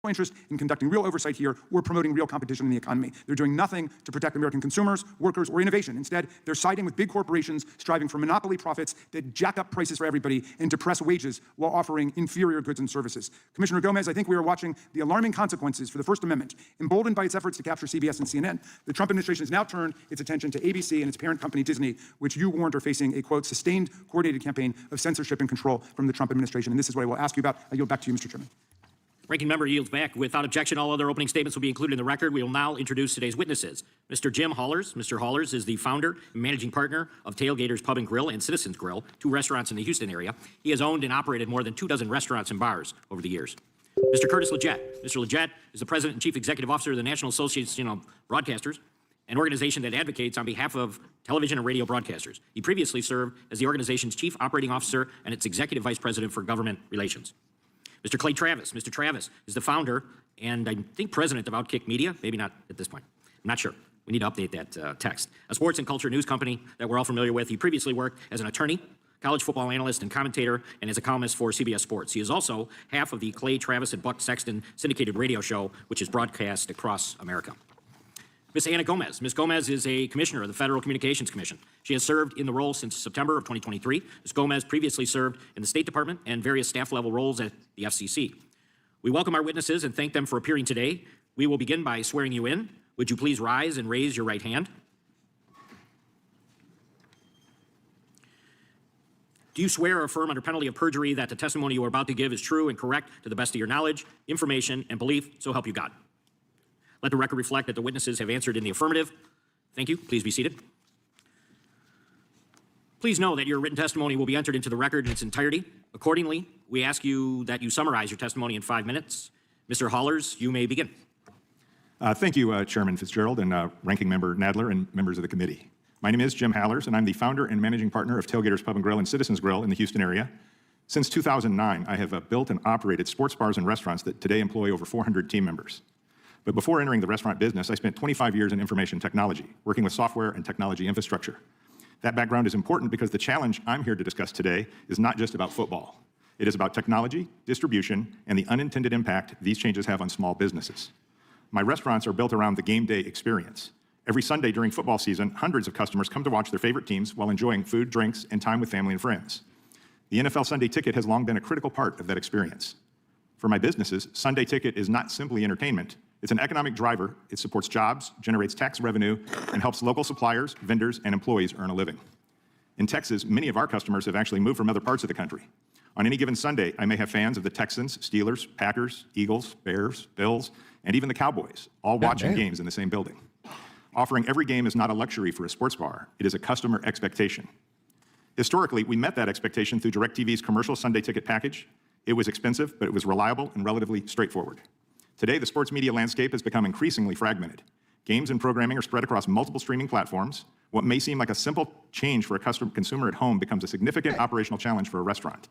Interest in conducting real oversight here or promoting real competition in the economy. They're doing nothing to protect American consumers, workers, or innovation. Instead, they're siding with big corporations striving for monopoly profits that jack up prices for everybody and depress wages while offering inferior goods and services. Commissioner Gomez, I think we are watching the alarming consequences for the First Amendment. Emboldened by its efforts to capture CBS and CNN, the Trump administration has now turned its attention to ABC and its parent company Disney, which you warned are facing a, quote, sustained, coordinated campaign of censorship and control from the Trump administration. And this is what I will ask you about. I yield back to you, Mr. Chairman. Ranking member yields back. Without objection, all other opening statements will be included in the record. We will now introduce today's witnesses. Mr. Jim Hollers. Mr. Hollers is the founder and managing partner of Tailgaters Pub and Grill and Citizens Grill, 2 restaurants in the Houston area. He has owned and operated more than 24 restaurants and bars over the years. Mr. Curtis Leggett. Mr. Leggett is the president and chief executive officer of the National Association of Broadcasters, an organization that advocates on behalf of television and radio broadcasters. He previously served as the organization's chief operating officer and its executive vice president for government relations. Mr. Clay Travis. Mr. Travis is the founder and I think president of Outkick Media. Maybe not at this point. I'm not sure. We need to update that text. A sports and culture news company that we're all familiar with. He previously worked as an attorney, college football analyst and commentator, and as a columnist for CBS Sports. He is also half of the Clay Travis and Buck Sexton syndicated radio show, which is broadcast across America. Ms. Ana Gomez. Ms. Gomez is a commissioner of the Federal Communications Commission. She has served in the role since September of 2023. Ms. Gomez previously served in the State Department and various staff-level roles at the FCC. We welcome our witnesses and thank them for appearing today. We will begin by swearing you in. Would you please rise and raise your right hand? Do you swear or affirm under penalty of perjury that the testimony you are about to give is true and correct to the best of your knowledge, information, and belief, so help you God? Let the record reflect that the witnesses have answered in the affirmative. Thank you. Please be seated. Please know that your written testimony will be entered into the record in its entirety. Accordingly, we ask you that you summarize your testimony in 5 minutes. Mr. Hollers, you may begin. Thank you, Chairman Fitzgerald and Ranking Member Nadler and members of the committee. My name is Jim Hollers, and I'm the founder and managing partner of Tailgaters Pub and Grill and Citizens Grill in the Houston area. Since 2009, I have built and operated sports bars and restaurants that today employ over 400 team members. But before entering the restaurant business, I spent 25 years in information technology, working with software and technology infrastructure. That background is important because the challenge I'm here to discuss today is not just about football. It is about technology, distribution, and the unintended impact these changes have on small businesses. My restaurants are built around the game day experience. Every Sunday during football season, hundreds of customers come to watch their favorite teams while enjoying food, drinks, and time with family and friends. The NFL Sunday Ticket has long been a critical part of that experience. For my businesses, Sunday Ticket is not simply entertainment. It's an economic driver. It supports jobs, generates tax revenue, and helps local suppliers, vendors, and employees earn a living. In Texas, many of our customers have actually moved from other parts of the country. On any given Sunday, I may have fans of the Texans, Steelers, Packers, Eagles, Bears, Bills, and even the Cowboys, all watching games in the same building. Offering every game is not a luxury for a sports bar. It is a customer expectation. Historically, we met that expectation through DirecTV's commercial Sunday Ticket package. It was expensive, but it was reliable and relatively straightforward. Today, the sports media landscape has become increasingly fragmented. Games and programming are spread across multiple streaming platforms. What may seem like a simple change for a consumer at home becomes a significant operational challenge for a restaurant.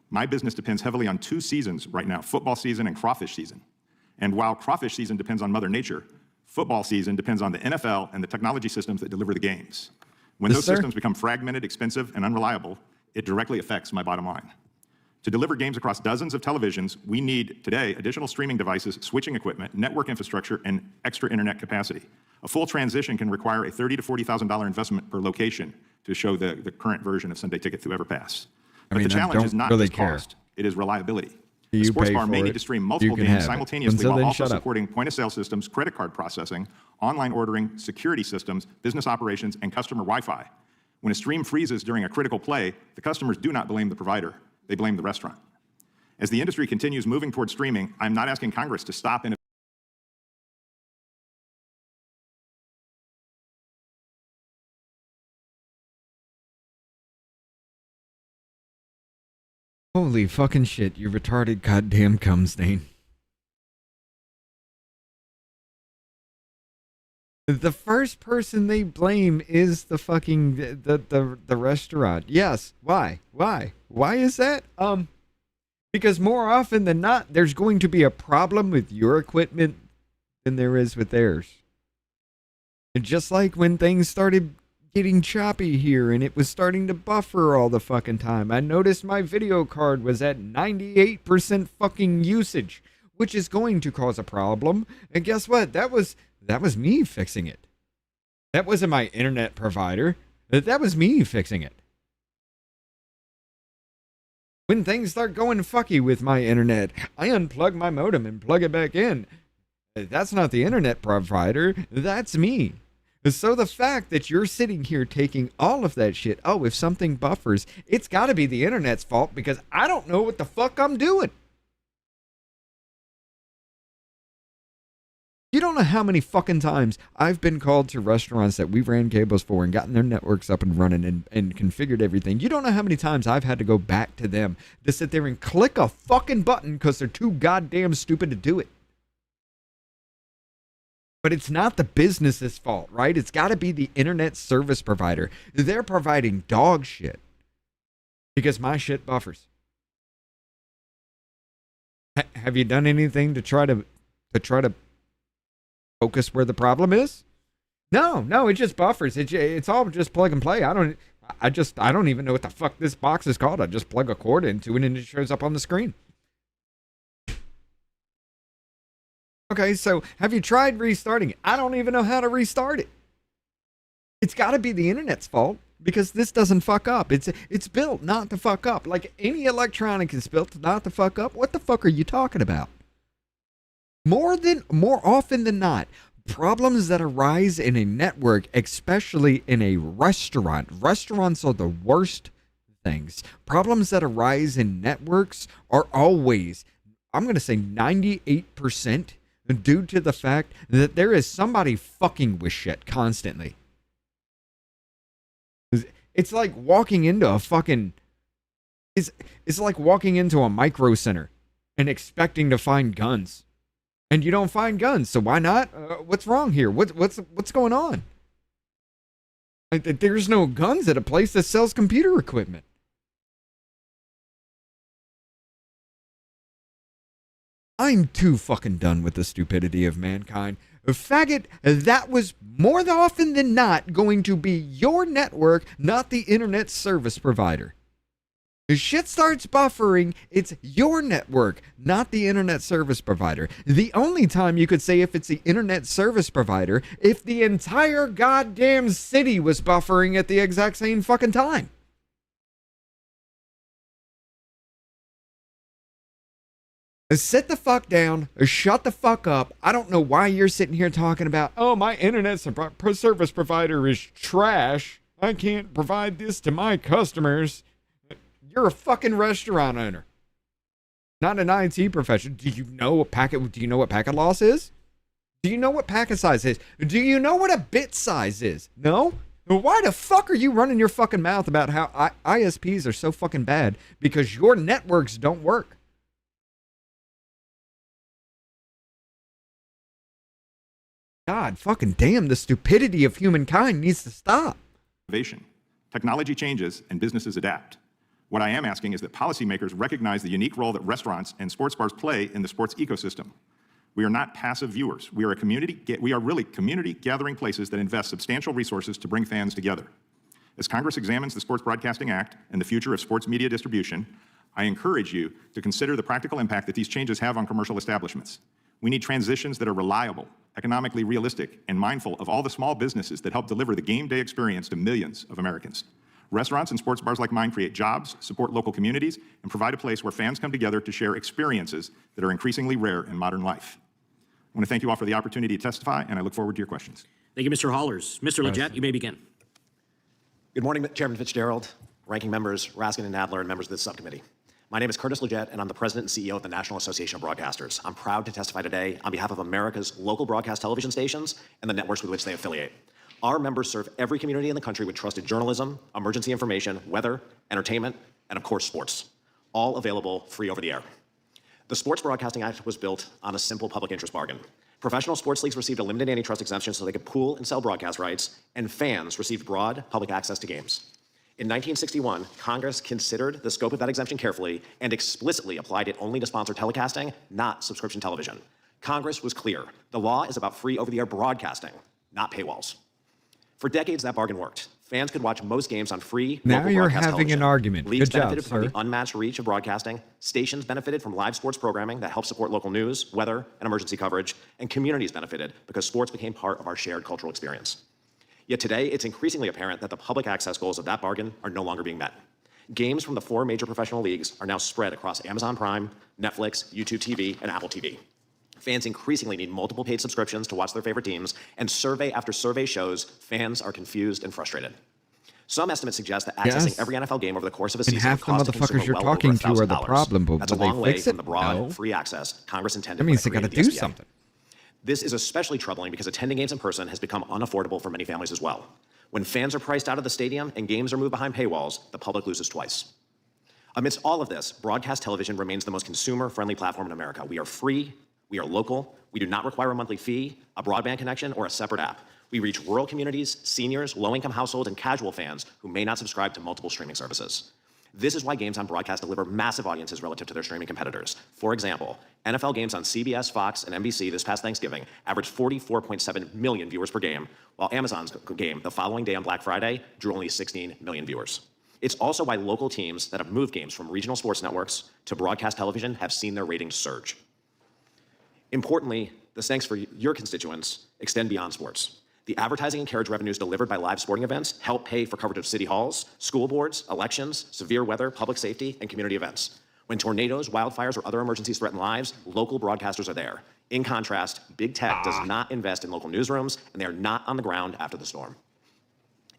My business depends heavily on 2 seasons right now, football season and crawfish season. And while crawfish season depends on Mother Nature, football season depends on the NFL and the technology systems that deliver the games. When those systems become fragmented, expensive, and unreliable, it directly affects my bottom line. To deliver games across dozens of televisions, we need today additional streaming devices, switching equipment, network infrastructure, and extra internet capacity. A full transition can require a $30,000 to $40,000 investment per location to show the current version of Sunday Ticket to ever pass. But the challenge is not just cost, it is reliability. The sports bar may need to stream multiple games simultaneously while also supporting point-of-sale systems, credit card processing, online ordering, security systems, business operations, and customer Wi-Fi. When a stream freezes during a critical play, the customers do not blame the provider. They blame the restaurant. As the industry continues moving toward streaming, I'm not asking Congress to stop innovation. Holy fucking shit, you retarded goddamn cum stain. The first person they blame is the fucking the restaurant. Yes. Why? Why is that? Because more often than not, there's going to be a problem with your equipment than there is with theirs. And just like when things started getting choppy here and it was starting to buffer all the fucking time, I noticed my video card was at 98% fucking usage, which is going to cause a problem. And guess what? That was me fixing it. That wasn't my internet provider. That was me fixing it. When things start going fucky with my internet, I unplug my modem and plug it back in. That's not the internet provider. That's me. So the fact that you're sitting here taking all of that shit, oh, if something buffers, it's got to be the internet's fault because I don't know what the fuck I'm doing. You don't know how many fucking times I've been called to restaurants that we ran cables for and gotten their networks up and running and configured everything. You don't know how many times I've had to go back to them to sit there and click a fucking button because they're too goddamn stupid to do it. But it's not the business's fault, right? It's got to be the internet service provider. They're providing dog shit because my shit buffers. Have you done anything to try to focus where the problem is? No, it just buffers. It's all just plug and play. I don't even know what the fuck this box is called. I just plug a cord into it and it shows up on the screen. Okay, so have you tried restarting it? I don't even know how to restart it. It's got to be the internet's fault because this doesn't fuck up. It's built not to fuck up. Like any electronic is built not to fuck up. What the fuck are you talking about? More often than not, problems that arise in a network, especially in a restaurant. Restaurants are the worst things. Problems that arise in networks are always, I'm going to say 98%, due to the fact that there is somebody fucking with shit constantly. It's like walking into a fucking... It's like walking into a micro center and expecting to find guns. And you don't find guns, so why not? What's wrong here? What's going on? There's no guns at a place that sells computer equipment. I'm too fucking done with the stupidity of mankind. Faggot, that was more often than not going to be your network, not the internet service provider. If shit starts buffering, it's your network, not the internet service provider. The only time you could say if it's the internet service provider, if the entire goddamn city was buffering at the exact same fucking time. Sit the fuck down, shut the fuck up. I don't know why you're sitting here talking about, oh, my internet service provider is trash. I can't provide this to my customers. You're a fucking restaurant owner, not an IT professional. Do you know what packet loss is? Do you know what packet size is? Do you know what a bit size is? No? Why the fuck are you running your fucking mouth about how ISPs are so fucking bad? Because your networks don't work. God fucking damn, the stupidity of humankind needs to stop. Innovation. Technology changes and businesses adapt. What I am asking is that policymakers recognize the unique role that restaurants and sports bars play in the sports ecosystem. We are not passive viewers. We are really community gathering places that invest substantial resources to bring fans together. As Congress examines the Sports Broadcasting Act and the future of sports media distribution, I encourage you to consider the practical impact that these changes have on commercial establishments. We need transitions that are reliable, economically realistic, and mindful of all the small businesses that help deliver the game day experience to millions of Americans. Restaurants and sports bars like mine create jobs, support local communities, and provide a place where fans come together to share experiences that are increasingly rare in modern life. I want to thank you all for the opportunity to testify, and I look forward to your questions. Thank you, Mr. Hollers. Mr. Leggett, you may begin. Good morning, Chairman Fitzgerald, ranking members Raskin and Nadler, and members of this subcommittee. My name is Curtis Leggett, and I'm the President and CEO of the National Association of Broadcasters. I'm proud to testify today on behalf of America's local broadcast television stations and the networks with which they affiliate. Our members serve every community in the country with trusted journalism, emergency information, weather, entertainment, and of course, sports, all available free over the air. The Sports Broadcasting Act was built on a simple public interest bargain. Professional sports leagues received a limited antitrust exemption so they could pool and sell broadcast rights, and fans received broad public access to games. In 1961, Congress considered the scope of that exemption carefully and explicitly applied it only to sponsored telecasting, not subscription television. Congress was clear. The law is about free over-the-air broadcasting, not paywalls. For decades, that bargain worked. Fans could watch most games on free Now local you're broadcast having television. an argument. Leagues Good job, benefited from sir. the unmatched reach of broadcasting. Stations benefited from live sports programming that helped support local news, weather, and emergency coverage. And communities benefited because sports became part of our shared cultural experience. Yet today, it's increasingly apparent that the public access goals of that bargain are no longer being met. Games from the 4 major professional leagues are now spread across Amazon Prime, Netflix, YouTube TV, and Apple TV. Fans increasingly need multiple paid subscriptions to watch their favorite teams, and survey after survey shows fans are confused and frustrated. Some estimates suggest that accessing Yes. every NFL game over the course of a And season half would the cost a consumer motherfuckers you're well over talking to are the $1,000. problem, but That's a will they long way fix it? from the broad, No. free access Congress intended That when means it they got to created the do SBA. something. This is especially troubling because attending games in person has become unaffordable for many families as well. When fans are priced out of the stadium and games are moved behind paywalls, the public loses twice. Amidst all of this, broadcast television remains the most consumer-friendly platform in America. We are free, we are local, we do not require a monthly fee, a broadband connection, or a separate app. We reach rural communities, seniors, low-income households, and casual fans who may not subscribe to multiple streaming services. This is why games on broadcast deliver massive audiences relative to their streaming competitors. For example, NFL games on CBS, Fox, and NBC this past Thanksgiving averaged 44.7 million viewers per game, while Amazon's game the following day on Black Friday drew only 16 million viewers. It's also why local teams that have moved games from regional sports networks to broadcast television have seen their ratings surge. Importantly, the thanks for your constituents extend beyond sports. The advertising and carriage revenues delivered by live sporting events help pay for coverage of city halls, school boards, elections, severe weather, public safety, and community events. When tornadoes, wildfires, or other emergencies threaten lives, local broadcasters are there. In contrast, big tech does not invest in local newsrooms, and they are not on the ground after the storm.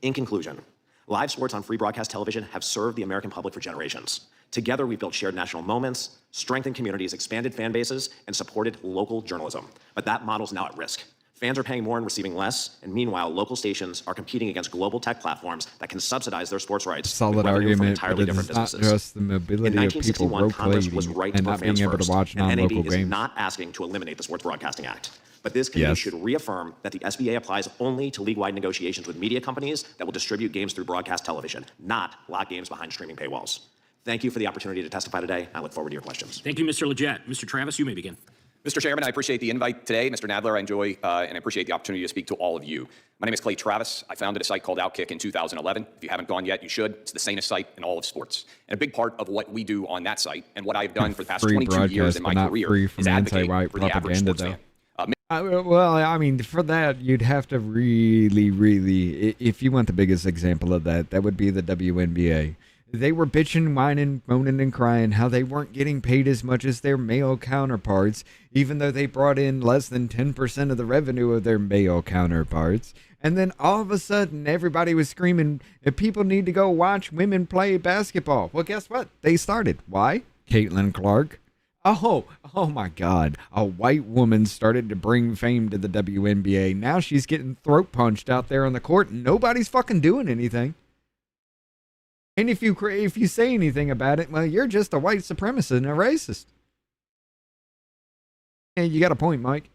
In conclusion, live sports on free broadcast television have served the American public for generations. Together, we've built shared national moments, strengthened communities, expanded fan bases, and supported local journalism. But that model's now at risk. Fans are paying more and receiving less, and meanwhile, local stations are competing against global tech platforms that can subsidize their sports rights Solid with revenue from argument, but entirely different it's not businesses. just the mobility In of people 1961, Congress road was right to and put not fans being able first, to watch and NAB non-local is games. not asking to eliminate the Sports Broadcasting Act. But this committee Yes. should reaffirm that the SBA applies only to league-wide negotiations with media companies that will distribute games through broadcast television, not lock games behind streaming paywalls. Thank you for the opportunity to testify today. I look forward to your questions. Thank you, Mr. Leggett. Mr. Travis, you may begin. Mr. Chairman, I appreciate the invite today. Mr. Nadler, I enjoy and I appreciate the opportunity to speak to all of you. My name is Clay Travis. I founded a site called Outkick in 2011. If you haven't gone yet, you should. It's the sanest site in all of sports. And a big part of what we do on that site and what I've done for the past Free 22 years in my broadcast, but not career free is from advocate anti-white for the average propaganda, sports though. fan. Well, I mean, for that, you'd have to really, if you want the biggest example of that, that would be the WNBA. They were bitching, whining, moaning, and crying how they weren't getting paid as much as their male counterparts, even though they brought in less than 10% of the revenue of their male counterparts. And then all of a sudden, everybody was screaming, people need to go watch women play basketball. Well, guess what? They started. Why? Caitlin Clark. Oh my God. A white woman started to bring fame to the WNBA. Now she's getting throat punched out there on the court and nobody's fucking doing anything. And if you say anything about it, well, you're just a white supremacist and a racist. Yeah, you got a point, Mike.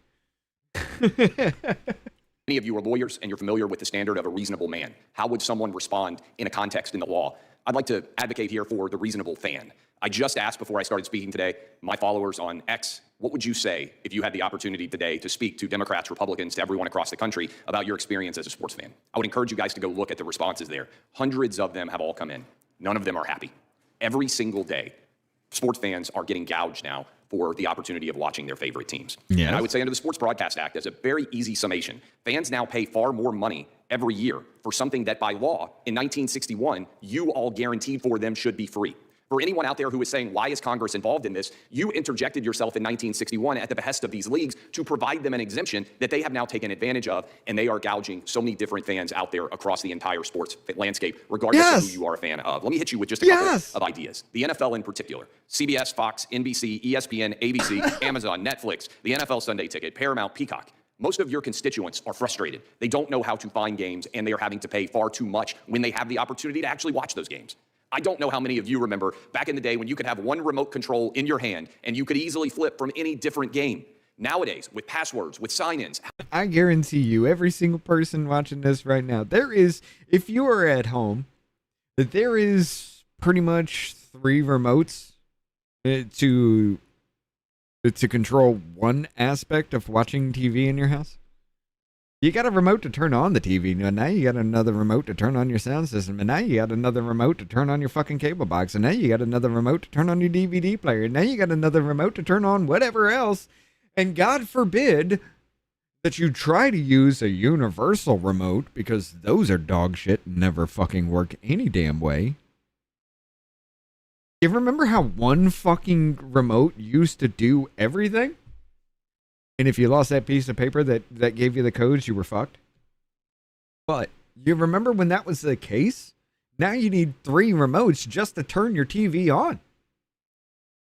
Many of you are lawyers and you're familiar with the standard of a reasonable man. How would someone respond in a context in the law? I'd like to advocate here for the reasonable fan. I just asked before I started speaking today, my followers on X, what would you say if you had the opportunity today to speak to Democrats, Republicans, to everyone across the country about your experience as a sports fan? I would encourage you guys to go look at the responses there. Hundreds of them have all come in. None of them are happy. Every single day, sports fans are getting gouged now for the opportunity of watching their favorite teams. Yes. And I would say under the Sports Broadcast Act, as a very easy summation, fans now pay far more money every year for something that by law in 1961, you all guaranteed for them should be free. For anyone out there who is saying, why is Congress involved in this? You interjected yourself in 1961 at the behest of these leagues to provide them an exemption that they have now taken advantage of, and they are gouging so many different fans out there across the entire sports landscape, regardless of who you are a fan of. Let me hit you with just a couple of ideas. The NFL in particular, CBS, Fox, NBC, ESPN, ABC, Amazon, Netflix, the NFL Sunday Ticket, Paramount, Peacock. Most of your constituents are frustrated. They don't know how to find games, and they are having to pay far too much when they have the opportunity to actually watch those games. I don't know how many of you remember back in the day when you could have one remote control in your hand and you could easily flip from any different game. Nowadays, with passwords, with sign-ins. I guarantee you, every single person watching this right now, there is, if you are at home, that there is pretty much 3 remotes to control one aspect of watching TV in your house. You got a remote to turn on the TV. Now you got another remote to turn on your sound system. And now you got another remote to turn on your fucking cable box. And now you got another remote to turn on your DVD player. And now you got another remote to turn on whatever else. And God forbid that you try to use a universal remote, because those are dog shit and never fucking work any damn way. You remember how one fucking remote used to do everything? And if you lost that piece of paper that gave you the codes, you were fucked. But you remember when that was the case? Now you need 3 remotes just to turn your TV on.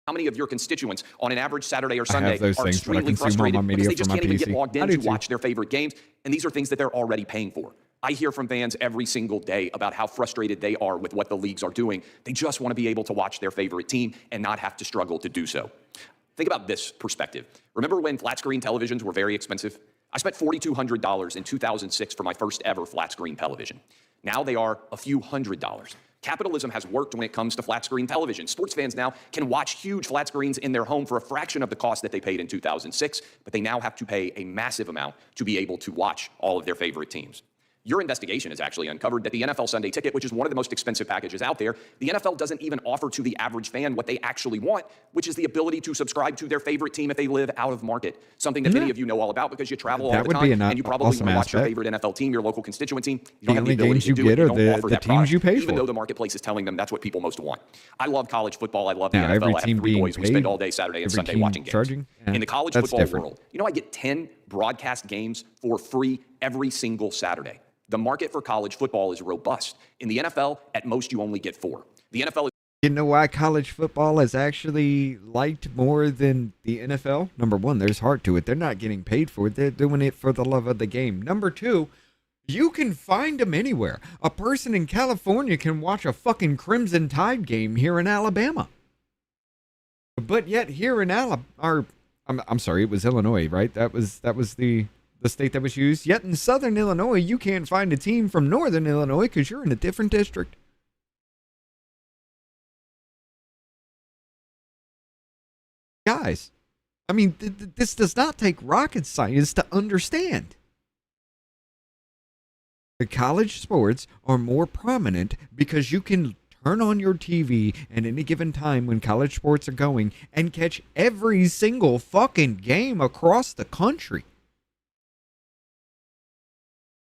How many of your constituents on an average Saturday or Sunday those are things, but I extremely consume all frustrated my media because they just from can't my even get PC. logged I in do to too. watch their favorite games? And these are things that they're already paying for. I hear from fans every single day about how frustrated they are with what the leagues are doing. They just want to be able to watch their favorite team and not have to struggle to do so. Think about this perspective. Remember when flat screen televisions were very expensive? I spent $4,200 in 2006 for my first ever flat screen television. Now they are a few $100s. Capitalism has worked when it comes to flat screen television. Sports fans now can watch huge flat screens in their home for a fraction of the cost that they paid in 2006, but they now have to pay a massive amount to be able to watch all of their favorite teams. Your investigation has actually uncovered that the NFL Sunday Ticket, which is one of the most expensive packages out there, the NFL doesn't even offer to the average fan what they actually want, which is the ability to subscribe to their favorite team if they live out of market. Something that many of you know all about because you travel all That the would time, be an and you probably awesome want to watch your aspect. favorite NFL team, your local constituent team. You The don't have the only ability games to you do it. get You are don't the offer that teams product, you pay even for. though the marketplace is telling them that's what people most want. I love college football. I love the Now, NFL. every I have team 3 being boys. We paid, spend all day Saturday and every Sunday team watching games. charging, In the college that's football different. world, you know, I get 10 broadcast games for free every single Saturday. The market for college football is robust. In the NFL, at most, you only get 4. The NFL is... You know why college football is actually liked more than the NFL? Number 1, there's heart to it. They're not getting paid for it. They're doing it for the love of the game. Number 2, you can find them anywhere. A person in California can watch a fucking Crimson Tide game here in Alabama. But yet here in I'm sorry, it was Illinois, right? That was the state that was used. Yet in Southern Illinois, you can't find a team from Northern Illinois because you're in a different district. Guys, I mean, this does not take rocket science to understand. The college sports are more prominent because you can turn on your TV at any given time when college sports are going and catch every single fucking game across the country.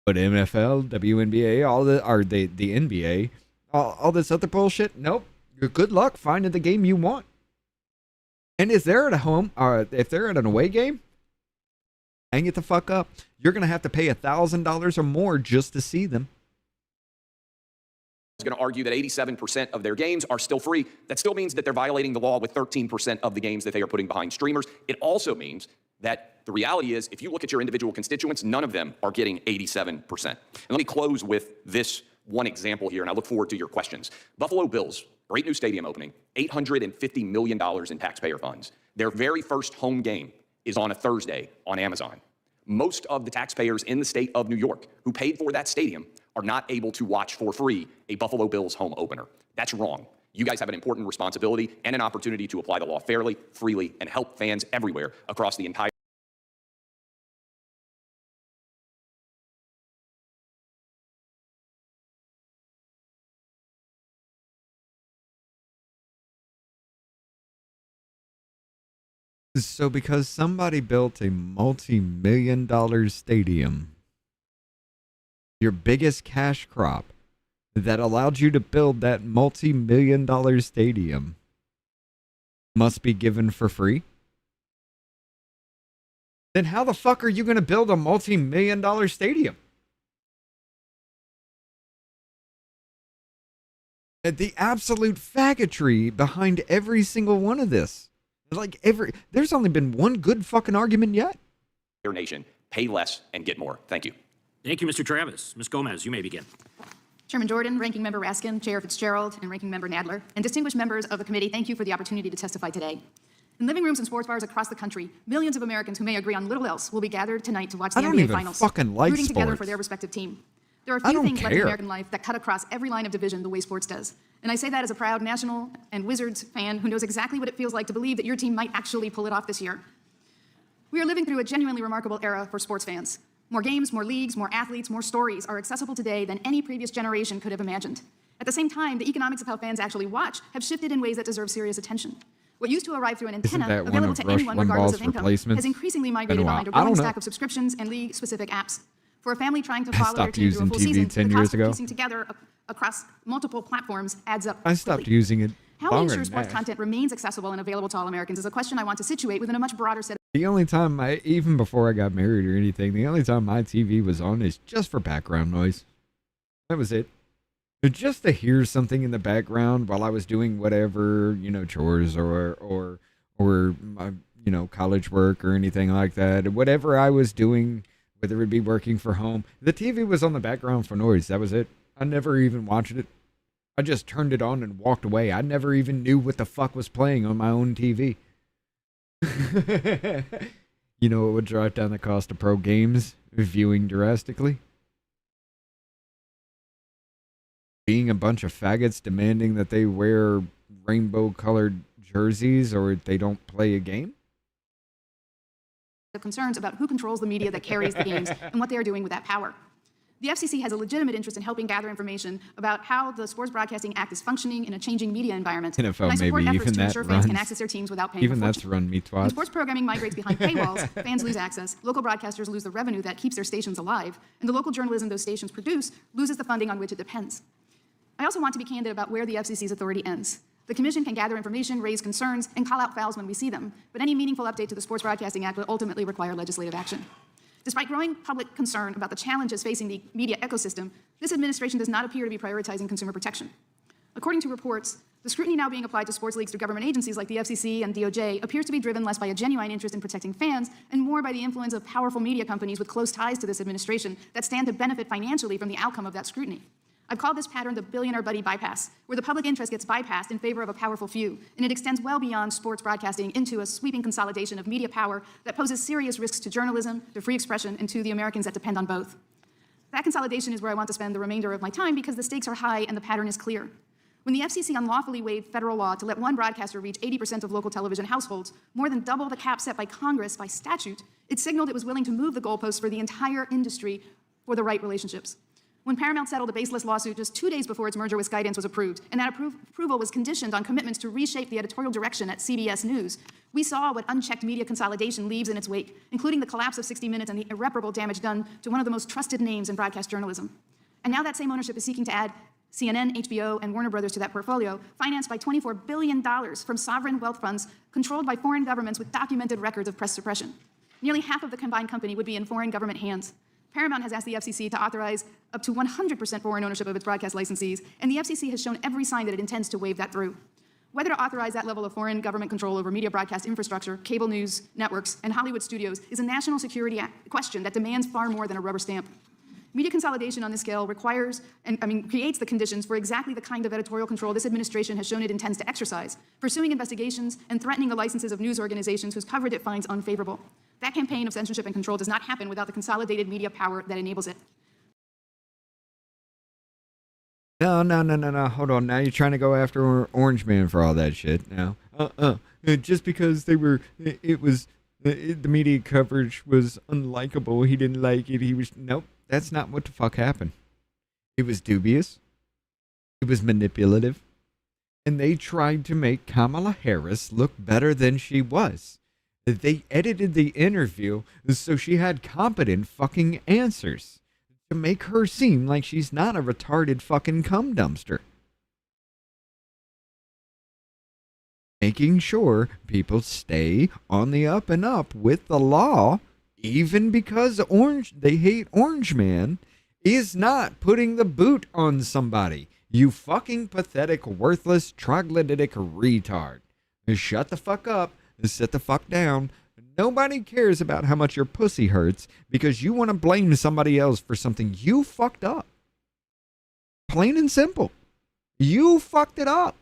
But NFL, WNBA, the NBA, all this other bullshit, nope. Good luck finding the game you want. And if they're at a home, if they're at an away game, hang it the fuck up. You're going to have to pay $1,000 or more just to see them. Going to argue that 87% of their games are still free. That still means that they're violating the law with 13% of the games that they are putting behind streamers. It also means that the reality is, if you look at your individual constituents, none of them are getting 87%. And let me close with this one example here, and I look forward to your questions. Buffalo Bills, great new stadium opening, $850 million in taxpayer funds. Their very first home game is on a Thursday on Amazon. Most of the taxpayers in the state of New York who paid for that stadium are not able to watch for free a Buffalo Bills home opener. That's wrong. You guys have an important responsibility and an opportunity to apply the law fairly, freely, and help fans everywhere across the entire So because somebody built a multi-million-dollar stadium, your biggest cash crop that allowed you to build that multi-million-dollar stadium must be given for free? Then how the fuck are you going to build a multi-million-dollar stadium? The absolute faggotry behind every single one of this. Like there's only been one good fucking argument yet. nation. Pay less and get more. Thank you. Thank you, Mr. Travis. Ms. Gomez, you may begin. Chairman Jordan, Ranking Member Raskin, Chair Fitzgerald, and Ranking Member Nadler, and distinguished members of the committee, thank you for the opportunity to testify today. In living rooms and sports bars across the country, millions of Americans who may agree on little else will be gathered tonight to watch the I don't NBA even Finals, fucking like rooting together sports. for their respective team. There are I few don't things left in care. American life that cut across every line of division the way sports does. And I say that as a proud National and Wizards fan who knows exactly what it feels like to believe that your team might actually pull it off this year. We are living through a genuinely remarkable era for sports fans. More games, more leagues, more athletes, more stories are accessible today than any previous generation could have imagined. At the same time, the economics of how fans actually watch have shifted in ways that deserve serious attention. What used to arrive through an antenna, that one available of to Rush anyone regardless Limbaugh's of income, replacements? has increasingly Been a migrated while. behind a I don't growing know. stack of subscriptions and league-specific apps. For a family trying to I follow their stopped team through a using full TV season, 10 the years cost of ago. piecing together across multiple platforms adds up. I stopped using it How we longer ensure than sports that. content remains accessible and available to all Americans is a question I want to situate within a much broader set of The only time even before I got married or anything, the only time my TV was on is just for background noise. That was it. But just to hear something in the background while I was doing whatever, chores or my, college work or anything like that. Whatever I was doing, whether it be working for home, the TV was on the background for noise. That was it. I never even watched it. I just turned it on and walked away. I never even knew what the fuck was playing on my own TV. You know what would drive down the cost of pro games? Viewing drastically. Being a bunch of faggots demanding that they wear rainbow-colored jerseys or they don't play a game? concerns about who controls the media that carries the games and what they are doing with that power. The FCC has a legitimate interest in helping gather information about how the Sports Broadcasting Act is functioning in a changing media environment. NFL, and I support maybe, efforts even to that ensure fans can runs- access their teams without paying Even a that's fortune. run me When twats. sports programming migrates behind paywalls, fans lose access, local broadcasters lose the revenue that keeps their stations alive, and the local journalism those stations produce loses the funding on which it depends. I also want to be candid about where the FCC's authority ends. The Commission can gather information, raise concerns, and call out fouls when we see them, but any meaningful update to the Sports Broadcasting Act will ultimately require legislative action. Despite growing public concern about the challenges facing the media ecosystem, this administration does not appear to be prioritizing consumer protection. According to reports, the scrutiny now being applied to sports leagues through government agencies like the FCC and DOJ appears to be driven less by a genuine interest in protecting fans and more by the influence of powerful media companies with close ties to this administration that stand to benefit financially from the outcome of that scrutiny. I've called this pattern the billionaire buddy bypass, where the public interest gets bypassed in favor of a powerful few, and it extends well beyond sports broadcasting into a sweeping consolidation of media power that poses serious risks to journalism, to free expression, and to the Americans that depend on both. That consolidation is where I want to spend the remainder of my time because the stakes are high and the pattern is clear. When the FCC unlawfully waived federal law to let one broadcaster reach 80% of local television households, more than double the cap set by Congress by statute, it signaled it was willing to move the goalposts for the entire industry for the right relationships. When Paramount settled a baseless lawsuit just 2 days before its merger with Skydance was approved, and that approval was conditioned on commitments to reshape the editorial direction at CBS News, we saw what unchecked media consolidation leaves in its wake, including the collapse of 60 Minutes and the irreparable damage done to one of the most trusted names in broadcast journalism. And now that same ownership is seeking to add CNN, HBO, and Warner Brothers to that portfolio, financed by $24 billion from sovereign wealth funds controlled by foreign governments with documented records of press suppression. Nearly half of the combined company would be in foreign government hands. Paramount has asked the FCC to authorize up to 100% foreign ownership of its broadcast licensees, and the FCC has shown every sign that it intends to wave that through. Whether to authorize that level of foreign government control over media broadcast infrastructure, cable news networks, and Hollywood studios is a national security question that demands far more than a rubber stamp. Media consolidation on this scale creates the conditions for exactly the kind of editorial control this administration has shown it intends to exercise, pursuing investigations and threatening the licenses of news organizations whose coverage it finds unfavorable. That campaign of censorship and control does not happen without the consolidated media power that enables it. No. Hold on. Now you're trying to go after Orange Man for all that shit. Now, just because the media coverage was unlikable, he didn't like it. Nope. That's not what the fuck happened. It was dubious. It was manipulative. And they tried to make Kamala Harris look better than she was. They edited the interview so she had competent fucking answers to make her seem like she's not a retarded fucking cum dumpster. Making sure people stay on the up and up with the law, even because they hate Orange Man, is not putting the boot on somebody. You fucking pathetic, worthless, troglodytic retard. Shut the fuck up. Sit the fuck down. Nobody cares about how much your pussy hurts because you want to blame somebody else for something you fucked up. Plain and simple. You fucked it up.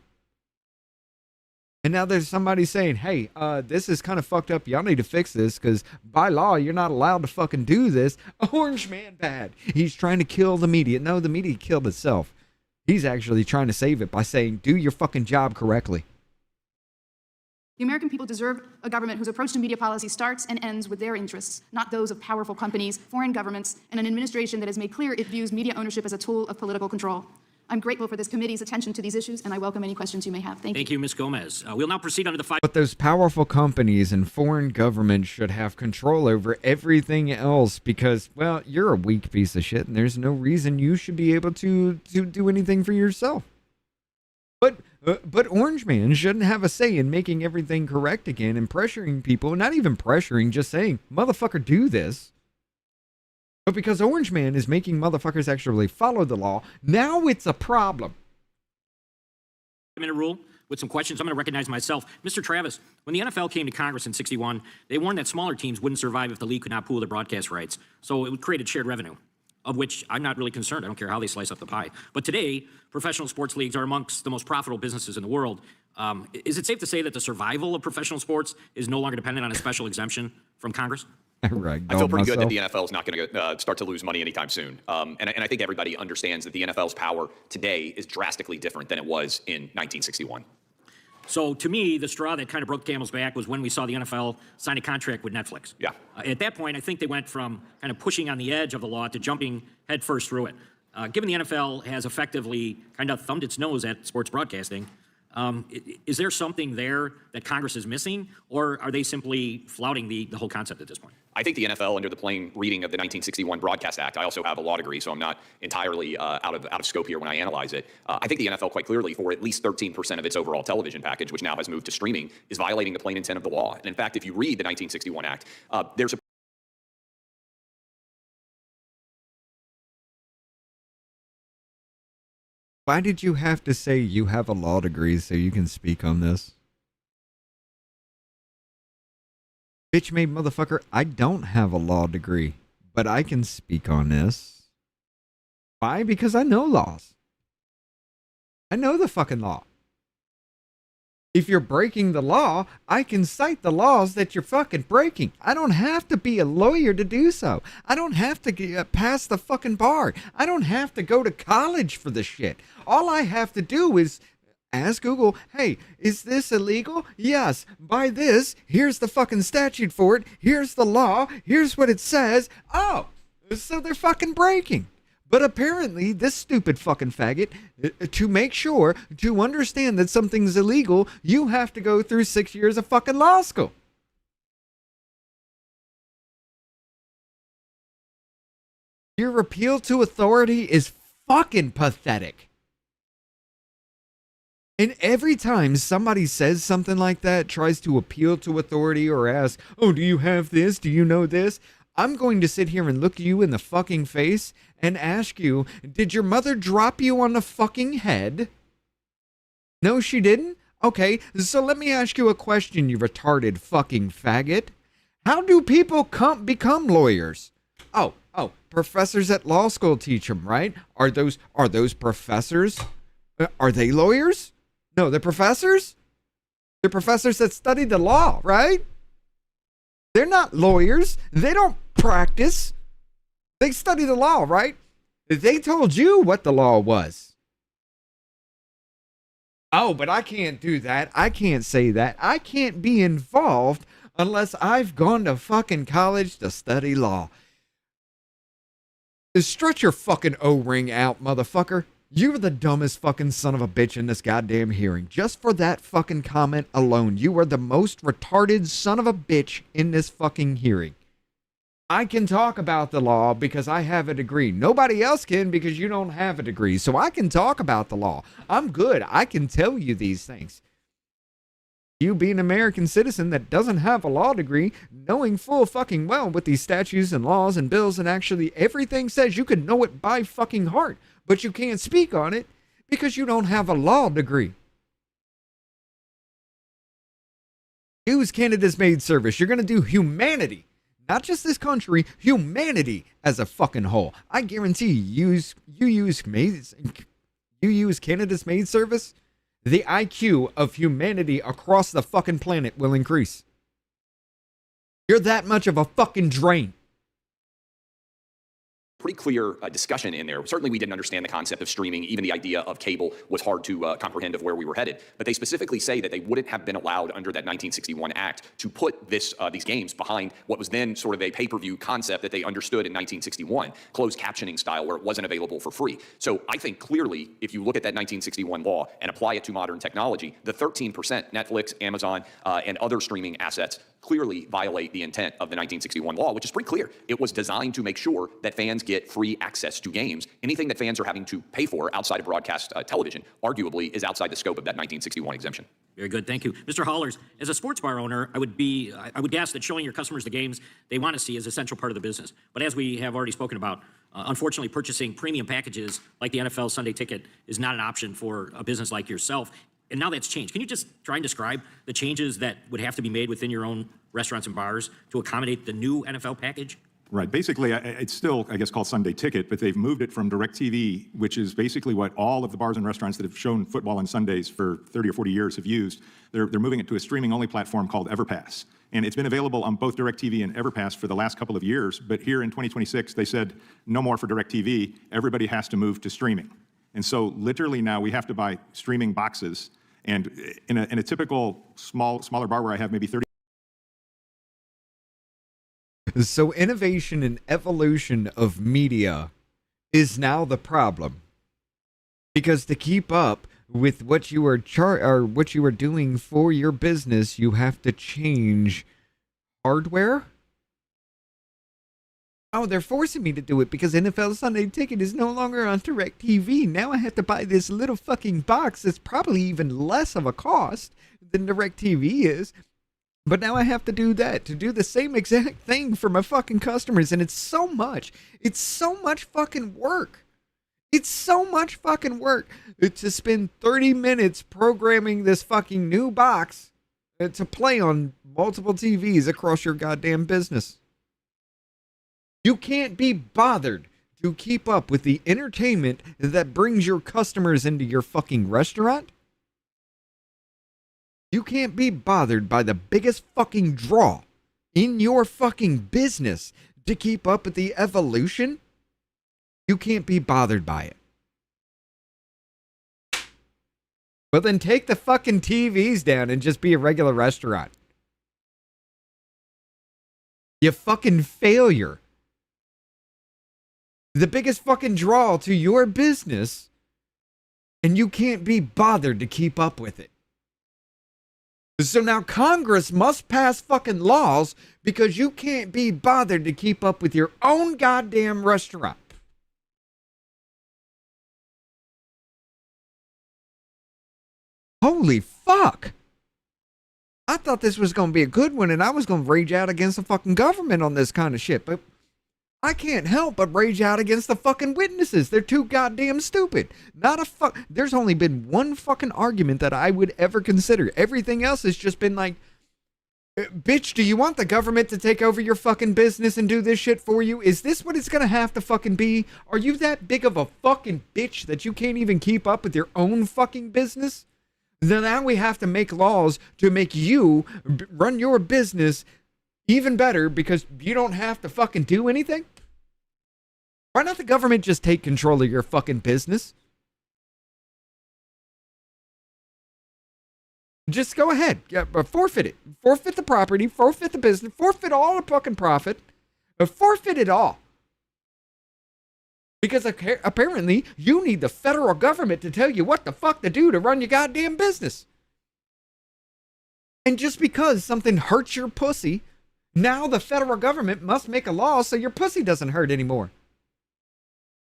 And now there's somebody saying, hey, this is kind of fucked up. Y'all need to fix this because by law, you're not allowed to fucking do this. Orange man bad. He's trying to kill the media. No, the media killed itself. He's actually trying to save it by saying, do your fucking job correctly. The American people deserve a government whose approach to media policy starts and ends with their interests, not those of powerful companies, foreign governments, and an administration that has made clear it views media ownership as a tool of political control. I'm grateful for this committee's attention to these issues, and I welcome any questions you may have. Thank you. Thank you, Ms. Gomez. We'll now proceed under the five. But those powerful companies and foreign governments should have control over everything else because, well, you're a weak piece of shit, and there's no reason you should be able to do anything for yourself. But Orange Man shouldn't have a say in making everything correct again and pressuring people, not even pressuring, just saying, motherfucker, do this. But because Orange Man is making motherfuckers actually follow the law, now it's a problem. Minute rule with some questions. I'm going to recognize myself. Mr. Travis, when the NFL came to Congress in '61, they warned that smaller teams wouldn't survive if the league could not pool their broadcast rights. So it would create a shared revenue, of which I'm not really concerned. I don't care how they slice up the pie. But today, professional sports leagues are amongst the most profitable businesses in the world. Is it safe to say that the survival of professional sports is no longer dependent on a special exemption from Congress? Right, I feel pretty good that the NFL is not going to start to lose money anytime soon. And I think everybody understands that the NFL's power today is drastically different than it was in 1961. So to me, the straw that kind of broke the camel's back was when we saw the NFL sign a contract with Netflix. Yeah. At that point, I think they went from kind of pushing on the edge of the law to jumping headfirst through it. Given the NFL has effectively kind of thumbed its nose at sports broadcasting, is there something there that Congress is missing, or are they simply flouting the whole concept at this point? I think the NFL, under the plain reading of the 1961 Broadcast Act, I also have a law degree, so I'm not entirely out of scope here when I analyze it. I think the NFL quite clearly, for at least 13% of its overall television package, which now has moved to streaming, is violating the plain intent of the law. And in fact, if you read the 1961 Act, there's a Why did you have to say you have a law degree so you can speak on this? Bitch made motherfucker, I don't have a law degree, but I can speak on this. Why? Because I know laws. I know the fucking law. If you're breaking the law, I can cite the laws that you're fucking breaking. I don't have to be a lawyer to do so. I don't have to pass the fucking bar. I don't have to go to college for this shit. All I have to do is ask Google, hey, is this illegal? Yes. By this, here's the fucking statute for it. Here's the law. Here's what it says. Oh, so they're fucking breaking. But apparently, this stupid fucking faggot, to make sure, to understand that something's illegal, you have to go through 6 years of fucking law school. Your appeal to authority is fucking pathetic. And every time somebody says something like that, tries to appeal to authority or ask, oh, do you have this? Do you know this? I'm going to sit here and look you in the fucking face and ask you, did your mother drop you on the fucking head? No, she didn't? Okay, so let me ask you a question, you retarded fucking faggot. How do people become lawyers? Oh, professors at law school teach them, right? Are those professors? Are they lawyers? No, they're professors? They're professors that study the law, right? They're not lawyers. They don't practice. They study the law, right? They told you what the law was. Oh, but I can't do that. I can't say that. I can't be involved unless I've gone to fucking college to study law. Strut your fucking O-ring out, motherfucker. You're the dumbest fucking son of a bitch in this goddamn hearing. Just for that fucking comment alone, you are the most retarded son of a bitch in this fucking hearing. I can talk about the law because I have a degree. Nobody else can because you don't have a degree. So I can talk about the law. I'm good. I can tell you these things. You being an American citizen that doesn't have a law degree, knowing full fucking well what these statutes and laws and bills and actually everything says, you can know it by fucking heart. But you can't speak on it because you don't have a law degree. Use Canada's maid service. You're going to do humanity. Not just this country, humanity as a fucking whole. I guarantee you use maids. you use Canada's maid service, the IQ of humanity across the fucking planet will increase. You're that much of a fucking drain. Pretty clear discussion in there. Certainly, we didn't understand the concept of streaming. Even the idea of cable was hard to comprehend of where we were headed. But they specifically say that they wouldn't have been allowed under that 1961 Act to put these games behind what was then sort of a pay-per-view concept that they understood in 1961, closed captioning style, where it wasn't available for free. So I think clearly, if you look at that 1961 law and apply it to modern technology, the 13% Netflix, Amazon, and other streaming assets clearly violate the intent of the 1961 law, which is pretty clear. It was designed to make sure that fans get free access to games. Anything that fans are having to pay for outside of broadcast television, arguably, is outside the scope of that 1961 exemption. Very good, thank you. Mr. Hollers, as a sports bar owner, I would guess that showing your customers the games they want to see is an essential part of the business. But as we have already spoken about, unfortunately, purchasing premium packages like the NFL Sunday Ticket is not an option for a business like yourself. And now that's changed. Can you just try and describe the changes that would have to be made within your own restaurants and bars to accommodate the new NFL package? Right. Basically, it's still, I guess, called Sunday Ticket, but they've moved it from DirecTV, which is basically what all of the bars and restaurants that have shown football on Sundays for 30 or 40 years have used. They're moving it to a streaming-only platform called EverPass. And it's been available on both DirecTV and EverPass for the last couple of years. But here in 2026, they said no more for DirecTV. Everybody has to move to streaming. And so literally now we have to buy streaming boxes. And in a typical smaller bar where I have maybe 30. So innovation and evolution of media is now the problem. Because to keep up with what you are what you are doing for your business, you have to change hardware. Oh, they're forcing me to do it because NFL Sunday Ticket is no longer on DirecTV. Now I have to buy this little fucking box that's probably even less of a cost than DirecTV is. But now I have to do that to do the same exact thing for my fucking customers. And it's so much. It's so much fucking work. It's so much fucking work to spend 30 minutes programming this fucking new box to play on multiple TVs across your goddamn business. You can't be bothered to keep up with the entertainment that brings your customers into your fucking restaurant. You can't be bothered by the biggest fucking draw in your fucking business to keep up with the evolution. You can't be bothered by it. Well, then take the fucking TVs down and just be a regular restaurant. You fucking failure. The biggest fucking draw to your business, and you can't be bothered to keep up with it. So now Congress must pass fucking laws because you can't be bothered to keep up with your own goddamn restaurant. Holy fuck. I thought this was going to be a good one and I was going to rage out against the fucking government on this kind of shit, but I can't help but rage out against the fucking witnesses. They're too goddamn stupid. There's only been one fucking argument that I would ever consider. Everything else has just been like, bitch, do you want the government to take over your fucking business and do this shit for you? Is this what it's gonna have to fucking be? Are you that big of a fucking bitch that you can't even keep up with your own fucking business? Then now we have to make laws to make you run your business even better because you don't have to fucking do anything? Why not the government just take control of your fucking business? Just go ahead. Forfeit it. Forfeit the property. Forfeit the business. Forfeit all the fucking profit. Forfeit it all. Because apparently you need the federal government to tell you what the fuck to do to run your goddamn business. And just because something hurts your pussy, now the federal government must make a law so your pussy doesn't hurt anymore.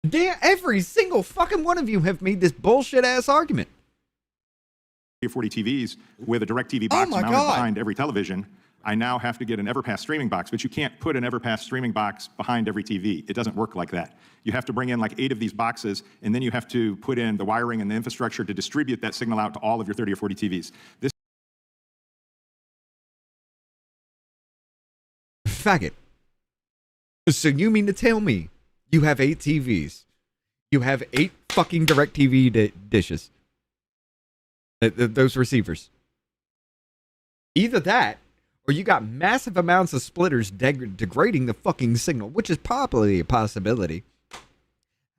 Damn, every single fucking one of you have made this bullshit ass argument. 40 TVs with a DirecTV box mounted behind every television. I now have to get an EverPass streaming box, but you can't put an EverPass streaming box behind every TV. It doesn't work like that. You have to bring in like 8 of these boxes, and then you have to put in the wiring and the infrastructure to distribute that signal out to all of your 30 or 40 TVs. This faggot. So you mean to tell me you have 8 TVs? You have 8 fucking DirecTV dishes. Those receivers. Either that, or you got massive amounts of splitters degrading the fucking signal, which is probably a possibility.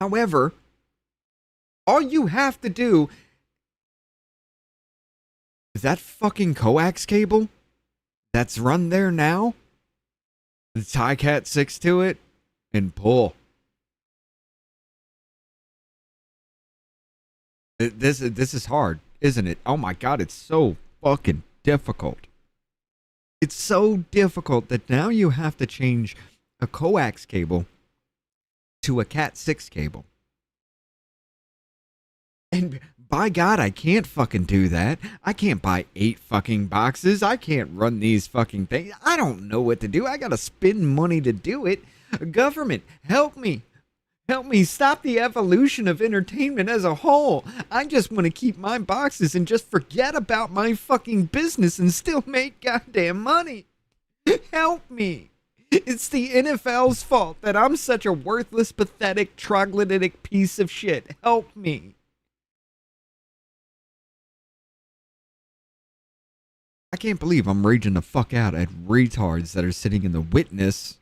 However, all you have to do is that fucking coax cable that's run there now, tie Cat 6 to it, and pull. This is hard, isn't it? Oh my God, it's so fucking difficult. It's so difficult that now you have to change a coax cable to a Cat 6 cable. And by God, I can't fucking do that. I can't buy 8 fucking boxes. I can't run these fucking things. I don't know what to do. I gotta spend money to do it. Government, help me. Help me stop the evolution of entertainment as a whole. I just want to keep my boxes and just forget about my fucking business and still make goddamn money. Help me. It's the NFL's fault that I'm such a worthless, pathetic, troglodytic piece of shit. Help me. I can't believe I'm raging the fuck out at retards that are sitting in the witness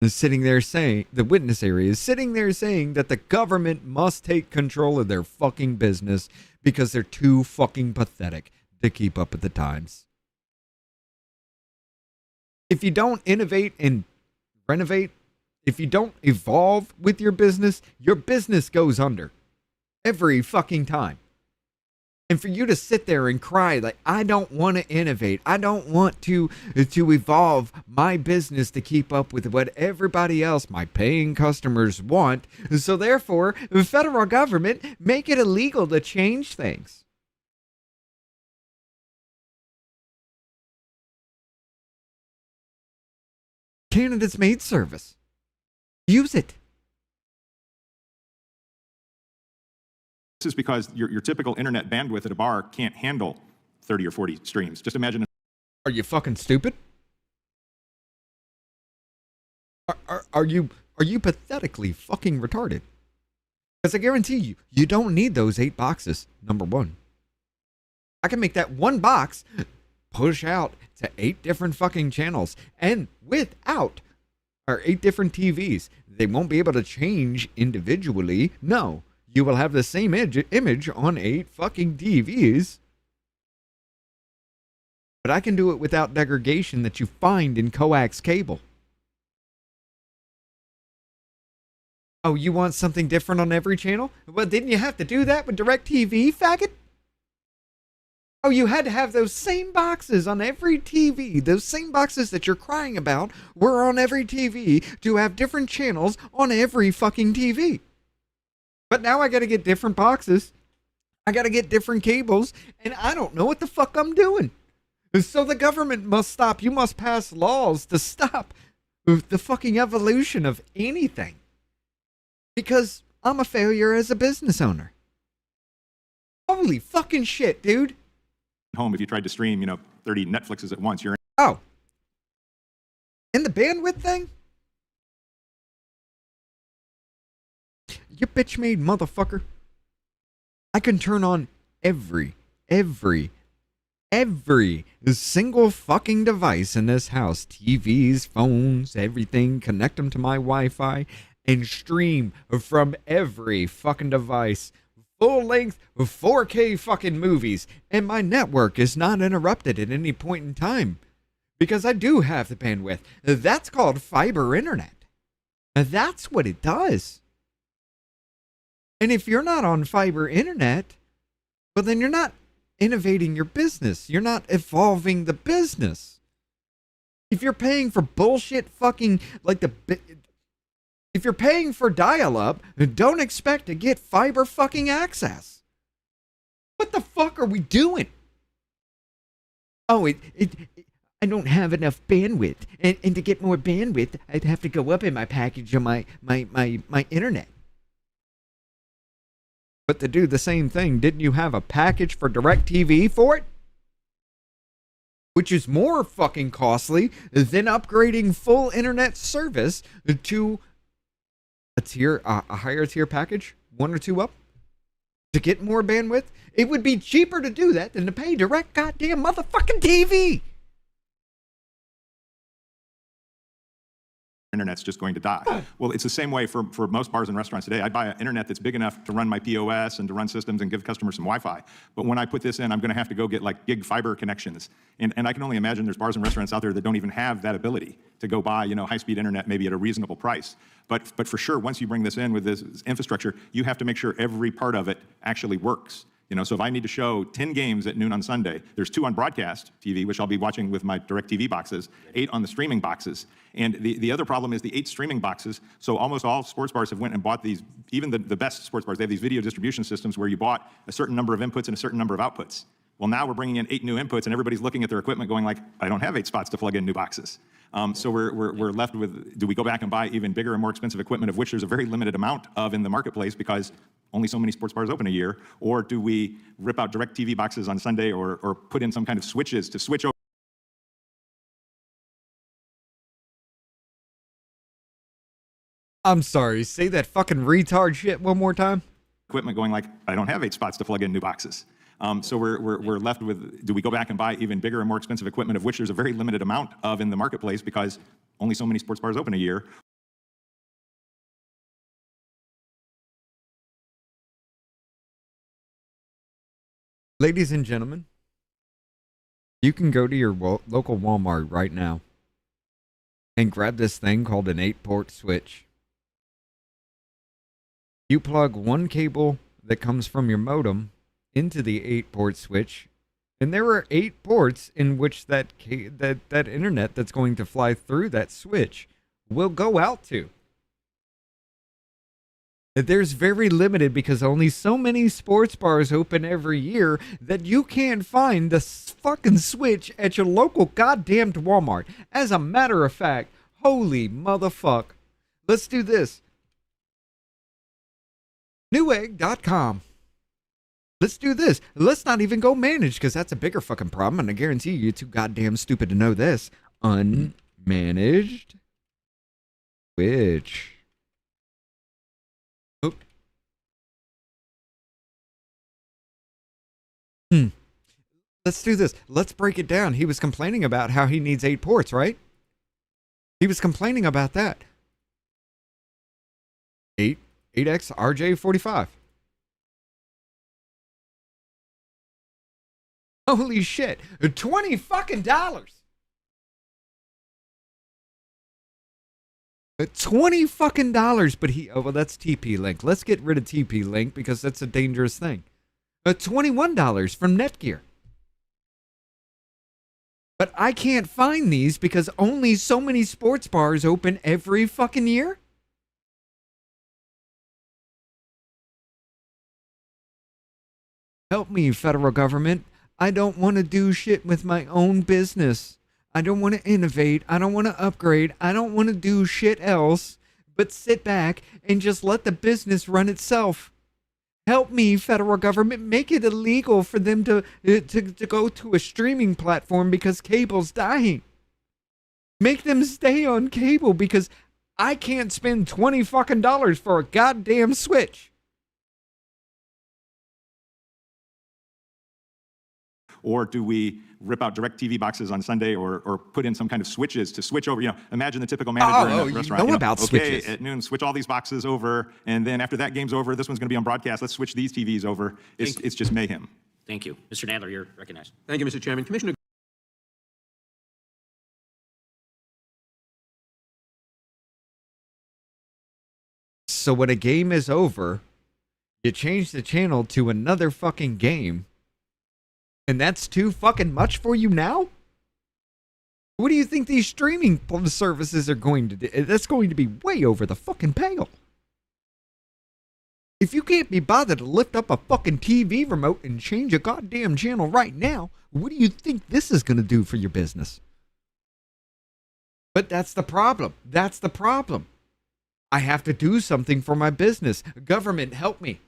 area is sitting there saying that the government must take control of their fucking business because they're too fucking pathetic to keep up with the times. If you don't innovate and renovate, if you don't evolve with your business goes under every fucking time. And for you to sit there and cry like, I don't want to innovate. I don't want to evolve my business to keep up with what everybody else, my paying customers, want. So therefore, the federal government, make it illegal to change things. Canada's maid service. Use it. This is because your typical internet bandwidth at a bar can't handle 30 or 40 streams. Just imagine. Are you fucking stupid? Are you pathetically fucking retarded? Because I guarantee you, you don't need those 8 boxes, number one. I can make that one box push out to 8 different fucking channels and without, or 8 different TVs. They won't be able to change individually. No. You will have the same image on 8 fucking TVs. But I can do it without degradation that you find in coax cable. Oh, you want something different on every channel? Well, didn't you have to do that with DirecTV, faggot? Oh, you had to have those same boxes on every TV. Those same boxes that you're crying about were on every TV to have different channels on every fucking TV. But now I gotta get different boxes. I gotta get different cables, and I don't know what the fuck I'm doing. So the government must stop. You must pass laws to stop the fucking evolution of anything. Because I'm a failure as a business owner. Holy fucking shit, dude. Home, if you tried to stream, 30 Netflixes at once, you're in. Oh. And the bandwidth thing? You bitch made motherfucker. I can turn on every single fucking device in this house. TVs, phones, everything. Connect them to my Wi-Fi and stream from every fucking device. Full length 4K fucking movies. And my network is not interrupted at any point in time. Because I do have the bandwidth. That's called fiber internet. That's what it does. And if you're not on fiber internet, well, then you're not innovating your business. You're not evolving the business. If you're paying for bullshit fucking, if you're paying for dial-up, don't expect to get fiber fucking access. What the fuck are we doing? Oh, I don't have enough bandwidth. And to get more bandwidth, I'd have to go up in my package on my internet. But to do the same thing, didn't you have a package for DirecTV for it? Which is more fucking costly than upgrading full internet service to a higher tier package one or two up to get more bandwidth. It would be cheaper to do that than to pay direct goddamn motherfucking TV. Internet's just going to die. Well, it's the same way for most bars and restaurants today. I buy an internet that's big enough to run my POS and to run systems and give customers some Wi-Fi. But when I put this in, I'm going to have to go get like gig fiber connections. And I can only imagine there's bars and restaurants out there that don't even have that ability to go buy, high-speed internet maybe at a reasonable price. But for sure, once you bring this in with this infrastructure, you have to make sure every part of it actually works. So if I need to show 10 games at noon on Sunday, there's 2 on broadcast TV, which I'll be watching with my DirecTV boxes, 8 on the streaming boxes. And the other problem is the 8 streaming boxes. So almost all sports bars have went and bought these, even the best sports bars, they have these video distribution systems where you bought a certain number of inputs and a certain number of outputs. Well, now we're bringing in 8 new inputs, and everybody's looking at their equipment going like, I don't have 8 spots to plug in new boxes. So we're left with, do we go back and buy even bigger and more expensive equipment, of which there's a very limited amount of in the marketplace because only so many sports bars open a year? Or do we rip out DirecTV boxes on Sunday or put in some kind of switches to switch over? I'm sorry, say that fucking retard shit one more time. Equipment going like, I don't have 8 spots to plug in new boxes. So we're left with, do we go back and buy even bigger and more expensive equipment, of which there's a very limited amount of in the marketplace because only so many sports bars open a year? Ladies and gentlemen, you can go to your local Walmart right now and grab this thing called an 8-port switch. You plug one cable that comes from your modem into the 8-port switch, and there are 8 ports in which that internet that's going to fly through that switch will go out to. There's very limited because only so many sports bars open every year that you can't find the fucking switch at your local goddamned Walmart. As a matter of fact, holy motherfuck. Let's do this. Newegg.com. Let's do this. Let's not even go managed because that's a bigger fucking problem, and I guarantee you're too goddamn stupid to know this. Unmanaged switch. Let's do this. Let's break it down. He was complaining about how he needs 8 ports, right? He was complaining about that. 8x RJ45. Holy shit. $20 fucking dollars. $20 fucking dollars, but well, that's TP-Link. Let's get rid of TP-Link because that's a dangerous thing. $21 from Netgear. But I can't find these because only so many sports bars open every fucking year. Help me, federal government. I don't want to do shit with my own business. I don't want to innovate. I don't want to upgrade. I don't want to do shit else but sit back and just let the business run itself. Help me, federal government. Make it illegal for them to go to a streaming platform because cable's dying. Make them stay on cable because I can't spend $20 fucking dollars for a goddamn switch. Or do we rip out DirecTV boxes on Sunday or put in some kind of switches to switch over? Imagine the typical manager in a restaurant. You know about switches. Okay, at noon, switch all these boxes over, and then after that game's over, this one's going to be on broadcast. Let's switch these TVs over. It's just mayhem. Thank you. Mr. Nadler, you're recognized. Thank you, Mr. Chairman. Commissioner. So when a game is over, you change the channel to another fucking game. And that's too fucking much for you now? What do you think these streaming services are going to do? That's going to be way over the fucking pale. If you can't be bothered to lift up a fucking TV remote and change a goddamn channel right now, what do you think this is going to do for your business? But that's the problem. That's the problem. I have to do something for my business. Government, help me.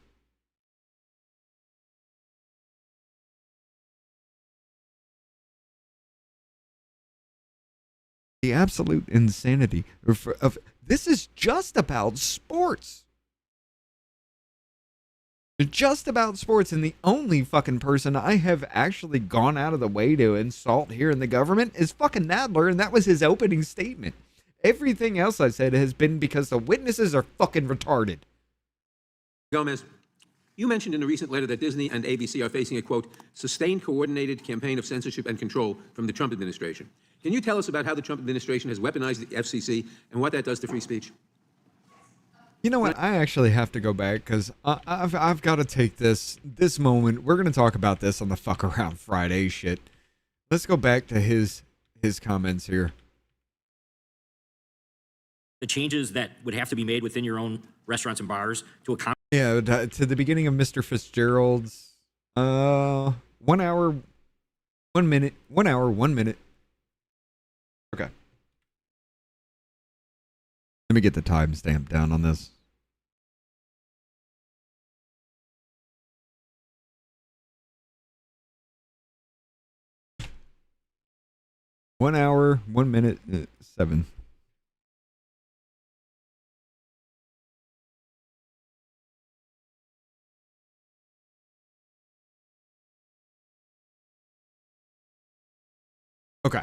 The absolute insanity of this is just about sports. just about sports, and the only fucking person I have actually gone out of the way to insult here in the government is fucking Nadler, and that was his opening statement. Everything else I said has been because the witnesses are fucking retarded. Gomez, you mentioned in a recent letter that Disney and ABC are facing a, quote, sustained coordinated campaign of censorship and control from the Trump administration. Can you tell us about how the Trump administration has weaponized the FCC and what that does to free speech? You know what? I actually have to go back because I've got to take this moment. We're going to talk about this on the Fuck Around Friday shit. Let's go back to his comments here. The changes that would have to be made within your own restaurants and bars to accommodate. Yeah, to the beginning of Mr. Fitzgerald's 1 hour, 1 minute, 1 hour, 1 minute. Okay. Let me get the timestamp down on this. One hour, 1 minute, 7. Okay.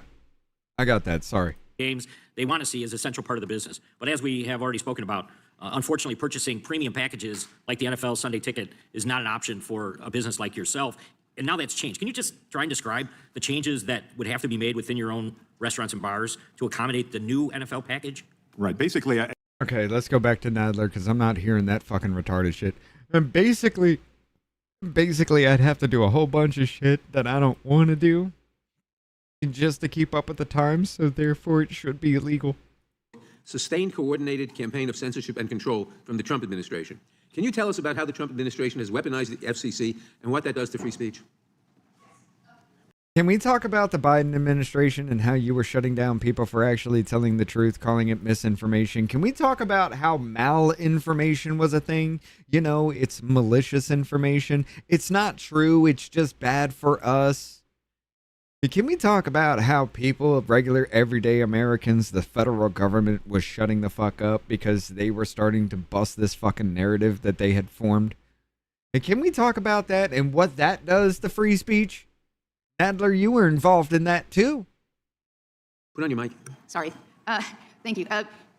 I got that. Sorry. Games they want to see as a central part of the business. But as we have already spoken about, unfortunately, purchasing premium packages like the NFL Sunday Ticket is not an option for a business like yourself. And now that's changed. Can you just try and describe the changes that would have to be made within your own restaurants and bars to accommodate the new NFL package? Right. Basically, okay, let's go back to Nadler because I'm not hearing that fucking retarded shit. And basically, I'd have to do a whole bunch of shit that I don't want to do just to keep up with the times, so therefore it should be illegal. Sustained coordinated campaign of censorship and control from the Trump administration. Can you tell us about how the Trump administration has weaponized the FCC and what that does to free speech? Can we talk about the Biden administration and how you were shutting down people for actually telling the truth, calling it misinformation? Can we talk about how malinformation was a thing? You know, it's malicious information. It's not true. It's just bad for us. Can we talk about how people, regular, everyday Americans, the federal government was shutting the fuck up because they were starting to bust this fucking narrative that they had formed? And can we talk about that and what that does to free speech? Nadler, you were involved in that too. Put on your mic. Sorry. Thank you.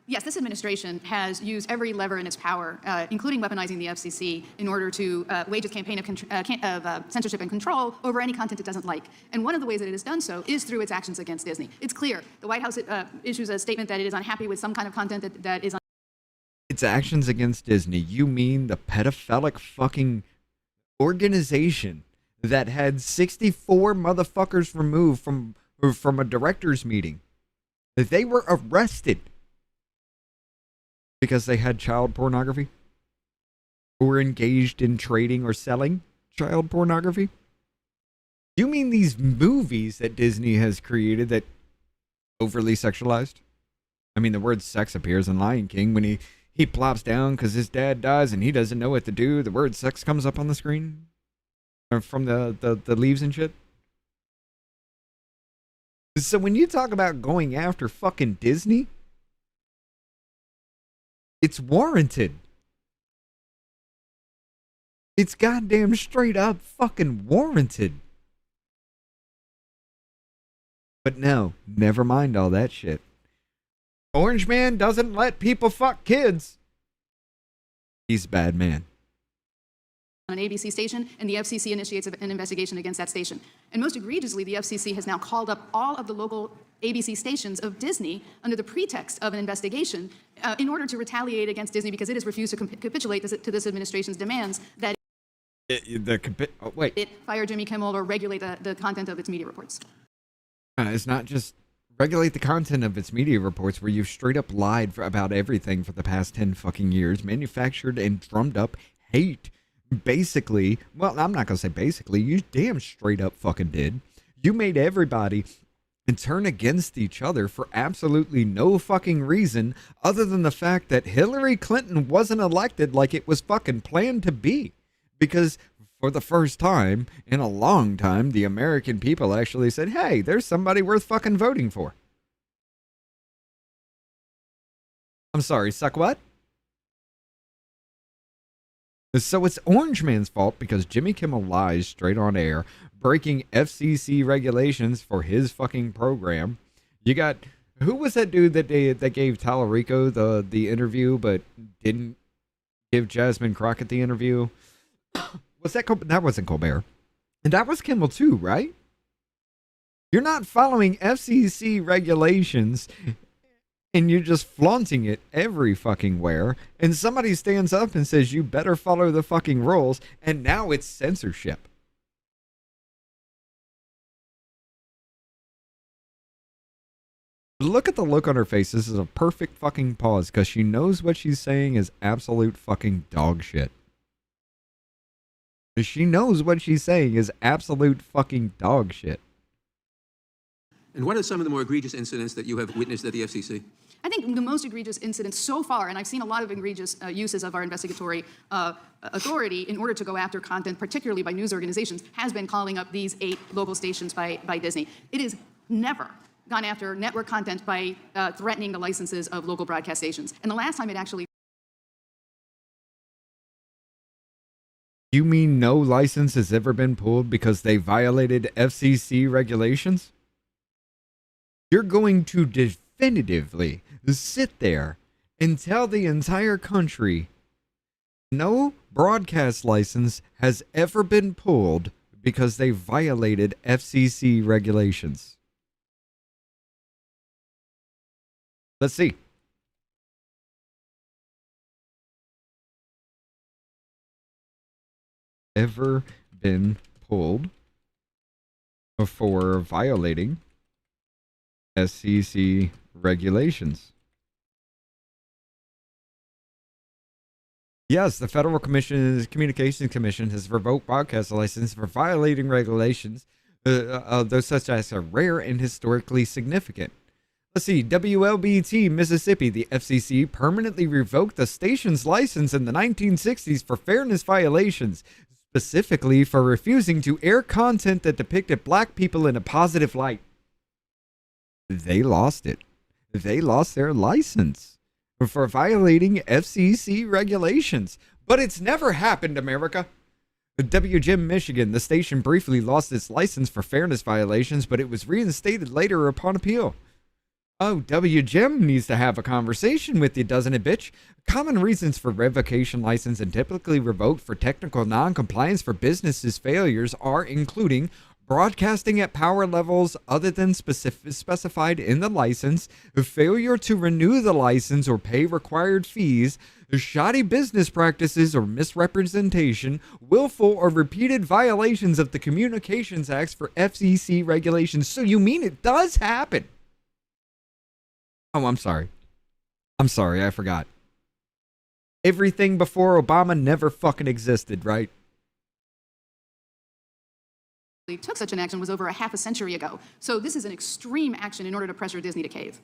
Yes, this administration has used every lever in its power, including weaponizing the FCC, in order to wage its campaign of censorship and control over any content it doesn't like. And one of the ways that it has done so is through its actions against Disney. It's clear. The White House issues a statement that it is unhappy with some kind of content that is. Its actions against Disney. You mean the pedophilic fucking organization that had 64 motherfuckers removed from a director's meeting? They were arrested because they had child pornography or engaged in trading or selling child pornography? You mean these movies that Disney has created that overly sexualized? I mean, the word sex appears in Lion King when he plops down because his dad dies and he doesn't know what to do. The word sex comes up on the screen from the leaves and shit. So when you talk about going after fucking Disney, it's warranted. It's goddamn straight up fucking warranted. But no, never mind all that shit. Orange Man doesn't let people fuck kids. He's a bad man. On an ABC station, and the FCC initiates an investigation against that station. And most egregiously, the FCC has now called up all of the local ABC stations of Disney under the pretext of an investigation in order to retaliate against Disney because it has refused to capitulate to this administration's demands that it fire Jimmy Kimmel or regulate the content of its media reports. It's not just regulate the content of its media reports where you've straight up lied about everything for the past 10 fucking years, manufactured and drummed up hate. Basically, well, I'm not going to say basically, you damn straight up fucking did. You made everybody turn against each other for absolutely no fucking reason other than the fact that Hillary Clinton wasn't elected like it was fucking planned to be. Because for the first time in a long time, the American people actually said, hey, there's somebody worth fucking voting for. I'm sorry, suck what? So it's Orange Man's fault because Jimmy Kimmel lies straight on air, breaking FCC regulations for his fucking program. You got, who was that dude that gave Tallarico the interview but didn't give Jasmine Crockett the interview? Was that that wasn't Colbert? And that was Kimmel too, right? You're not following FCC regulations and you're just flaunting it every fucking where, and somebody stands up and says you better follow the fucking rules, and now it's censorship. Look at the look on her face. This is a perfect fucking pause because she knows what she's saying is absolute fucking dog shit. She knows what she's saying is absolute fucking dog shit. And what are some of the more egregious incidents that you have witnessed at the FCC? I think the most egregious incident so far, and I've seen a lot of egregious uses of our investigatory authority in order to go after content, particularly by news organizations, has been calling up these 8 local stations by Disney. It is never gone after network content by threatening the licenses of local broadcast stations. And the last time it actually... You mean no license has ever been pulled because they violated FCC regulations? You're going to definitively sit there and tell the entire country no broadcast license has ever been pulled because they violated FCC regulations. Let's see. Ever been pulled for violating FCC regulations? Yes, the Federal Communications Commission has revoked broadcast license for violating regulations, those such as are rare and historically significant. Let's see, WLBT, Mississippi, the FCC permanently revoked the station's license in the 1960s for fairness violations, specifically for refusing to air content that depicted black people in a positive light. They lost it. They lost their license for violating FCC regulations. But it's never happened, America. WGEM Michigan, the station briefly lost its license for fairness violations, but it was reinstated later upon appeal. Oh, WGEM needs to have a conversation with you, doesn't it, bitch? Common reasons for revocation license and typically revoked for technical non-compliance for businesses' failures are including broadcasting at power levels other than specified in the license, failure to renew the license or pay required fees, shoddy business practices or misrepresentation, willful or repeated violations of the Communications Acts for FCC regulations. So you mean it does happen? Oh, I'm sorry. I'm sorry, I forgot. Everything before Obama never fucking existed, right? took such an action was over a half a century ago. So this is an extreme action in order to pressure Disney to cave.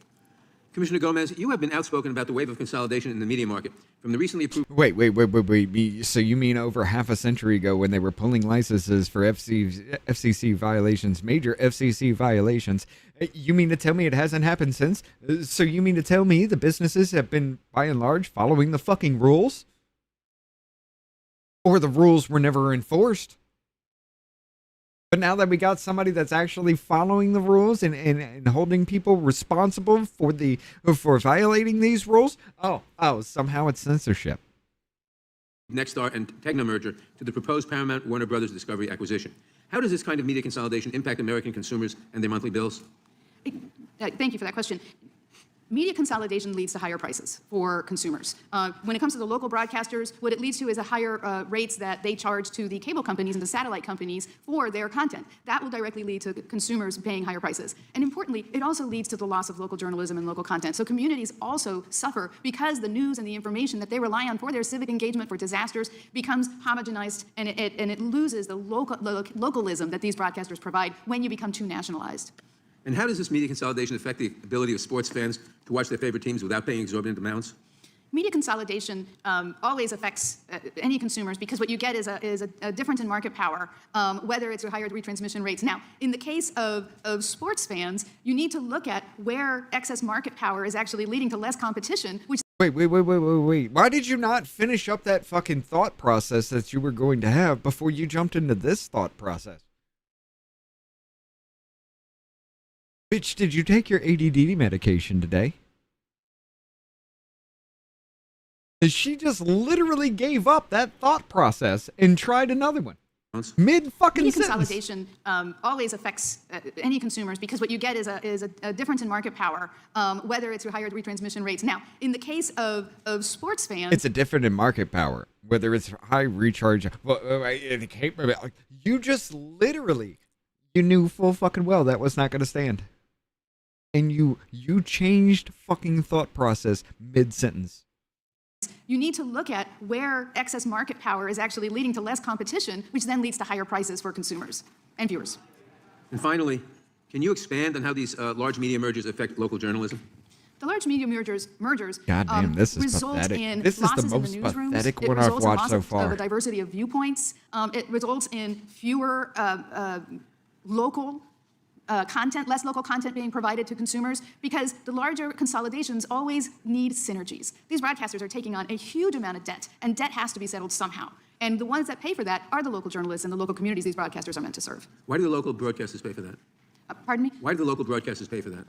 Commissioner Gomez, you have been outspoken about the wave of consolidation in the media market. From the recently approved... Wait. So you mean over half a century ago when they were pulling licenses for FCC violations, major FCC violations, you mean to tell me it hasn't happened since? So you mean to tell me the businesses have been, by and large, following the fucking rules? Or the rules were never enforced? But now that we got somebody that's actually following the rules and holding people responsible for violating these rules, somehow it's censorship. Nexstar and Tegna merger to the proposed Paramount Warner Brothers Discovery acquisition. How does this kind of media consolidation impact American consumers and their monthly bills? Thank you for that question. Media consolidation leads to higher prices for consumers. When it comes to the local broadcasters, what it leads to is a higher rates that they charge to the cable companies and the satellite companies for their content. That will directly lead to consumers paying higher prices. And importantly, it also leads to the loss of local journalism and local content. So communities also suffer because the news and the information that they rely on for their civic engagement, for disasters, becomes homogenized, and it loses the localism that these broadcasters provide when you become too nationalized. And how does this media consolidation affect the ability of sports fans to watch their favorite teams without paying exorbitant amounts? Media consolidation always affects any consumers because what you get is a difference in market power, whether it's a higher retransmission rates. Now, in the case of sports fans, you need to look at where excess market power is actually leading to less competition, which Wait. Why did you not finish up that fucking thought process that you were going to have before you jumped into this thought process? Bitch, did you take your ADD medication today? She just literally gave up that thought process and tried another one. Mid fucking Media sentence. consolidation always affects any consumers because what you get is a difference in market power, whether it's through higher retransmission rates. Now, in the case of sports fans, It's a different in market power, whether it's high recharge. You just literally, you knew full fucking well that was not going to stand, and you changed fucking thought process mid sentence. you need to look at where excess market power is actually leading to less competition, which then leads to higher prices for consumers and viewers. And finally, can you expand on how these large media mergers affect local journalism? The large media mergers Goddamn, this is result pathetic. in This is the losses most in the newsrooms. pathetic It one I've results in watched loss so of far. a diversity of viewpoints. It results in fewer local content, less local content being provided to consumers because the larger consolidations always need synergies. These broadcasters are taking on a huge amount of debt, and debt has to be settled somehow. And the ones that pay for that are the local journalists and the local communities these broadcasters are meant to serve. Why do the local broadcasters pay for that? Pardon me? Why do the local broadcasters pay for that?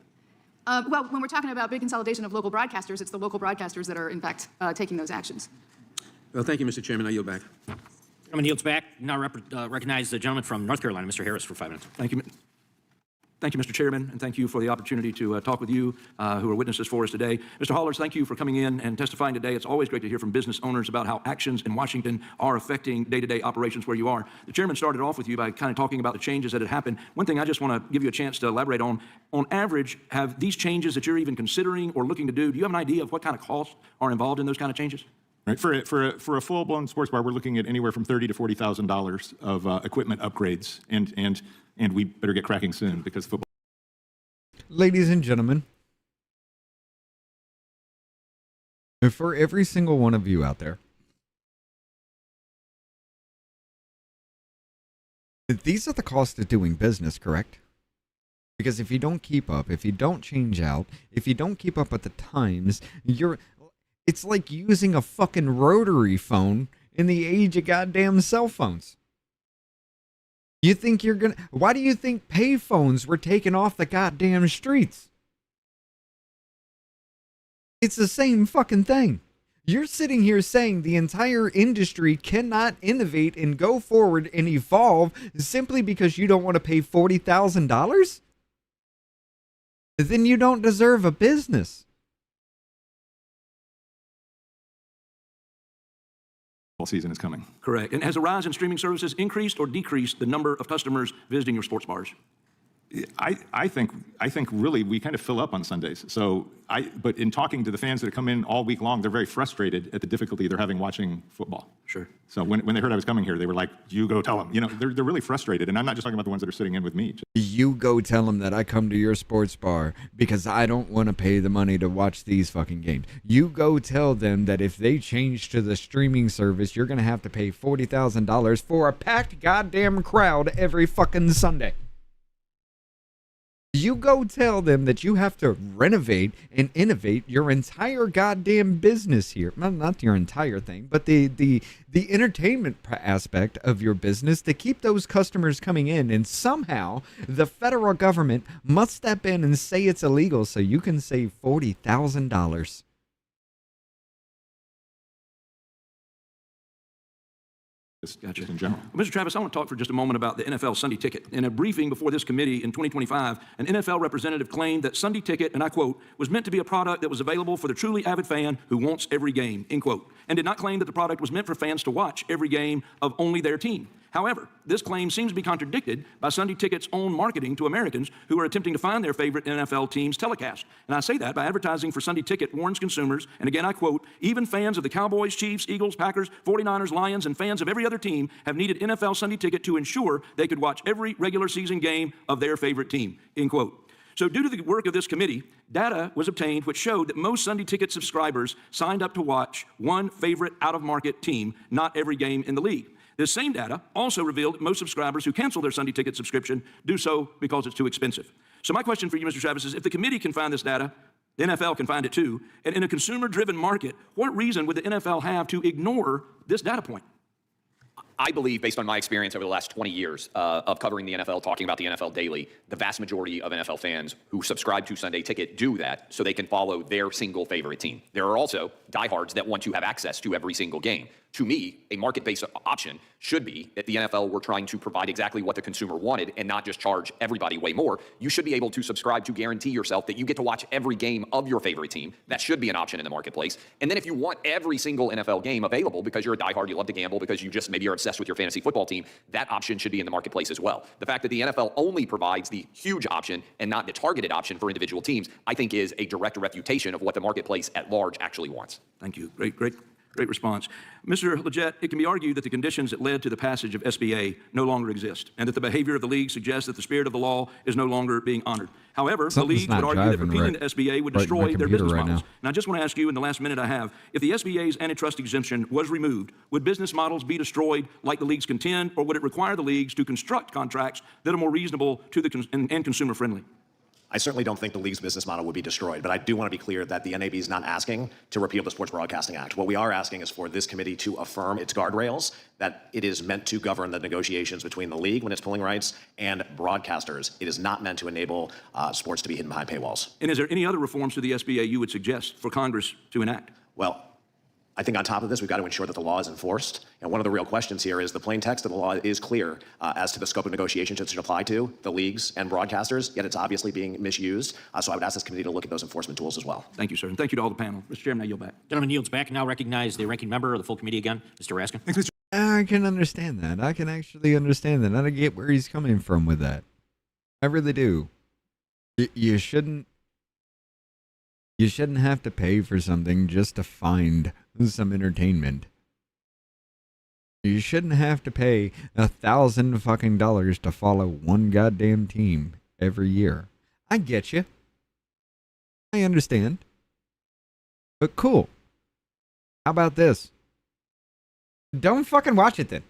Well, when we're talking about big consolidation of local broadcasters, it's the local broadcasters that are, in fact, taking those actions. Well, thank you, Mr. Chairman. I yield back. Gentleman yields back. Now recognize the gentleman from North Carolina, Mr. Harris, for 5 minutes. Thank you. Thank you, Mr. Chairman, and thank you for the opportunity to talk with you who are witnesses for us today. Mr. Hollers, thank you for coming in and testifying today. It's always great to hear from business owners about how actions in Washington are affecting day-to-day operations where you are. The chairman started off with you by kind of talking about the changes that had happened. One thing I just want to give you a chance to elaborate on average, have these changes that you're even considering or looking to do you have an idea of what kind of costs are involved in those kind of changes? Right. For a full-blown sports bar, we're looking at anywhere from $30,000 to $40,000 of equipment upgrades, and we better get cracking soon because football. Ladies and gentlemen, for every single one of you out there, these are the costs of doing business, correct? Because if you don't keep up, if you don't change out, if you don't keep up with the times, it's like using a fucking rotary phone in the age of goddamn cell phones. You think you're gonna... Why do you think payphones were taken off the goddamn streets? It's the same fucking thing. You're sitting here saying the entire industry cannot innovate and go forward and evolve simply because you don't want to pay $40,000? Then you don't deserve a business. Season is coming. Correct. And has a rise in streaming services increased or decreased the number of customers visiting your sports bars? I think really we kind of fill up on Sundays. But in talking to the fans that come in all week long, they're very frustrated at the difficulty they're having watching football. Sure. So when they heard I was coming here, they were like, "You go tell them." You know, they're really frustrated, and I'm not just talking about the ones that are sitting in with me. You go tell them that I come to your sports bar because I don't want to pay the money to watch these fucking games. You go tell them that if they change to the streaming service, you're gonna have to pay $40,000 for a packed goddamn crowd every fucking Sunday. You go tell them that you have to renovate and innovate your entire goddamn business here. Not your entire thing, but the entertainment aspect of your business to keep those customers coming in. And somehow the federal government must step in and say it's illegal so you can save $40,000. Gotcha. In general. Well, Mr. Travis, I want to talk for just a moment about the NFL Sunday Ticket. In a briefing before this committee in 2025, an NFL representative claimed that Sunday Ticket, and I quote, was meant to be a product that was available for the truly avid fan who wants every game, end quote, and did not claim that the product was meant for fans to watch every game of only their team. However, this claim seems to be contradicted by Sunday Ticket's own marketing to Americans who are attempting to find their favorite NFL team's telecast. And I say that by advertising for Sunday Ticket warns consumers, and again I quote, even fans of the Cowboys, Chiefs, Eagles, Packers, 49ers, Lions, and fans of every other team have needed NFL Sunday Ticket to ensure they could watch every regular season game of their favorite team, end quote. So due to the work of this committee, data was obtained which showed that most Sunday Ticket subscribers signed up to watch one favorite out-of-market team, not every game in the league. This same data also revealed that most subscribers who cancel their Sunday Ticket subscription do so because it's too expensive. So my question for you, Mr. Travis, is if the committee can find this data, The NFL can find it too. And in a consumer-driven market, what reason would the NFL have to ignore this data point? I believe, based on my experience over the last 20 years of covering the NFL, talking about the NFL daily, the vast majority of NFL fans who subscribe to Sunday Ticket do that so they can follow their single favorite team. There are also diehards that want to have access to every single game. To me, a market-based option should be that the NFL were trying to provide exactly what the consumer wanted and not just charge everybody way more. You should be able to subscribe to guarantee yourself that you get to watch every game of your favorite team. That should be an option in the marketplace. And then if you want every single NFL game available because you're a diehard, you love to gamble, because you just maybe are obsessed with your fantasy football team, that option should be in the marketplace as well. The fact that the NFL only provides the huge option and not the targeted option for individual teams, I think is a direct refutation of what the marketplace at large actually wants. Thank you. Great response. Mr. Leggett, it can be argued that the conditions that led to the passage of SBA no longer exist, and that the behavior of the league suggests that the spirit of the law is no longer being honored. However, the league would argue that repealing the SBA would destroy their business models. And I just want to ask you, in the last minute I have, if the SBA's antitrust exemption was removed, would business models be destroyed like the leagues contend, or would it require the leagues to construct contracts that are more reasonable to the and consumer friendly? I certainly don't think the league's business model would be destroyed, but I do want to be clear that the NAB is not asking to repeal the Sports Broadcasting Act. What we are asking is for this committee to affirm its guardrails, that it is meant to govern the negotiations between the league when it's pulling rights and broadcasters. It is not meant to enable sports to be hidden behind paywalls. And is there any other reforms to the SBA you would suggest for Congress to enact? Well, I think on top of this, we've got to ensure that the law is enforced. And one of the real questions here is the plain text of the law is clear as to the scope of negotiations it should apply to, the leagues and broadcasters, yet it's obviously being misused. So I would ask this committee to look at those enforcement tools as well. Thank you, sir. And thank you to all the panel. Mr. Chairman, I yield back. Gentleman yields back and now recognize the ranking member of the full committee again, Mr. Raskin. Thanks, Mr. I can understand that. I can actually understand that. I get where he's coming from with that. I really do. You shouldn't have to pay for something just to find some entertainment. You shouldn't have to pay $1,000 to follow one goddamn team every year. I get you. I understand. But cool. How about this? Don't fucking watch it then.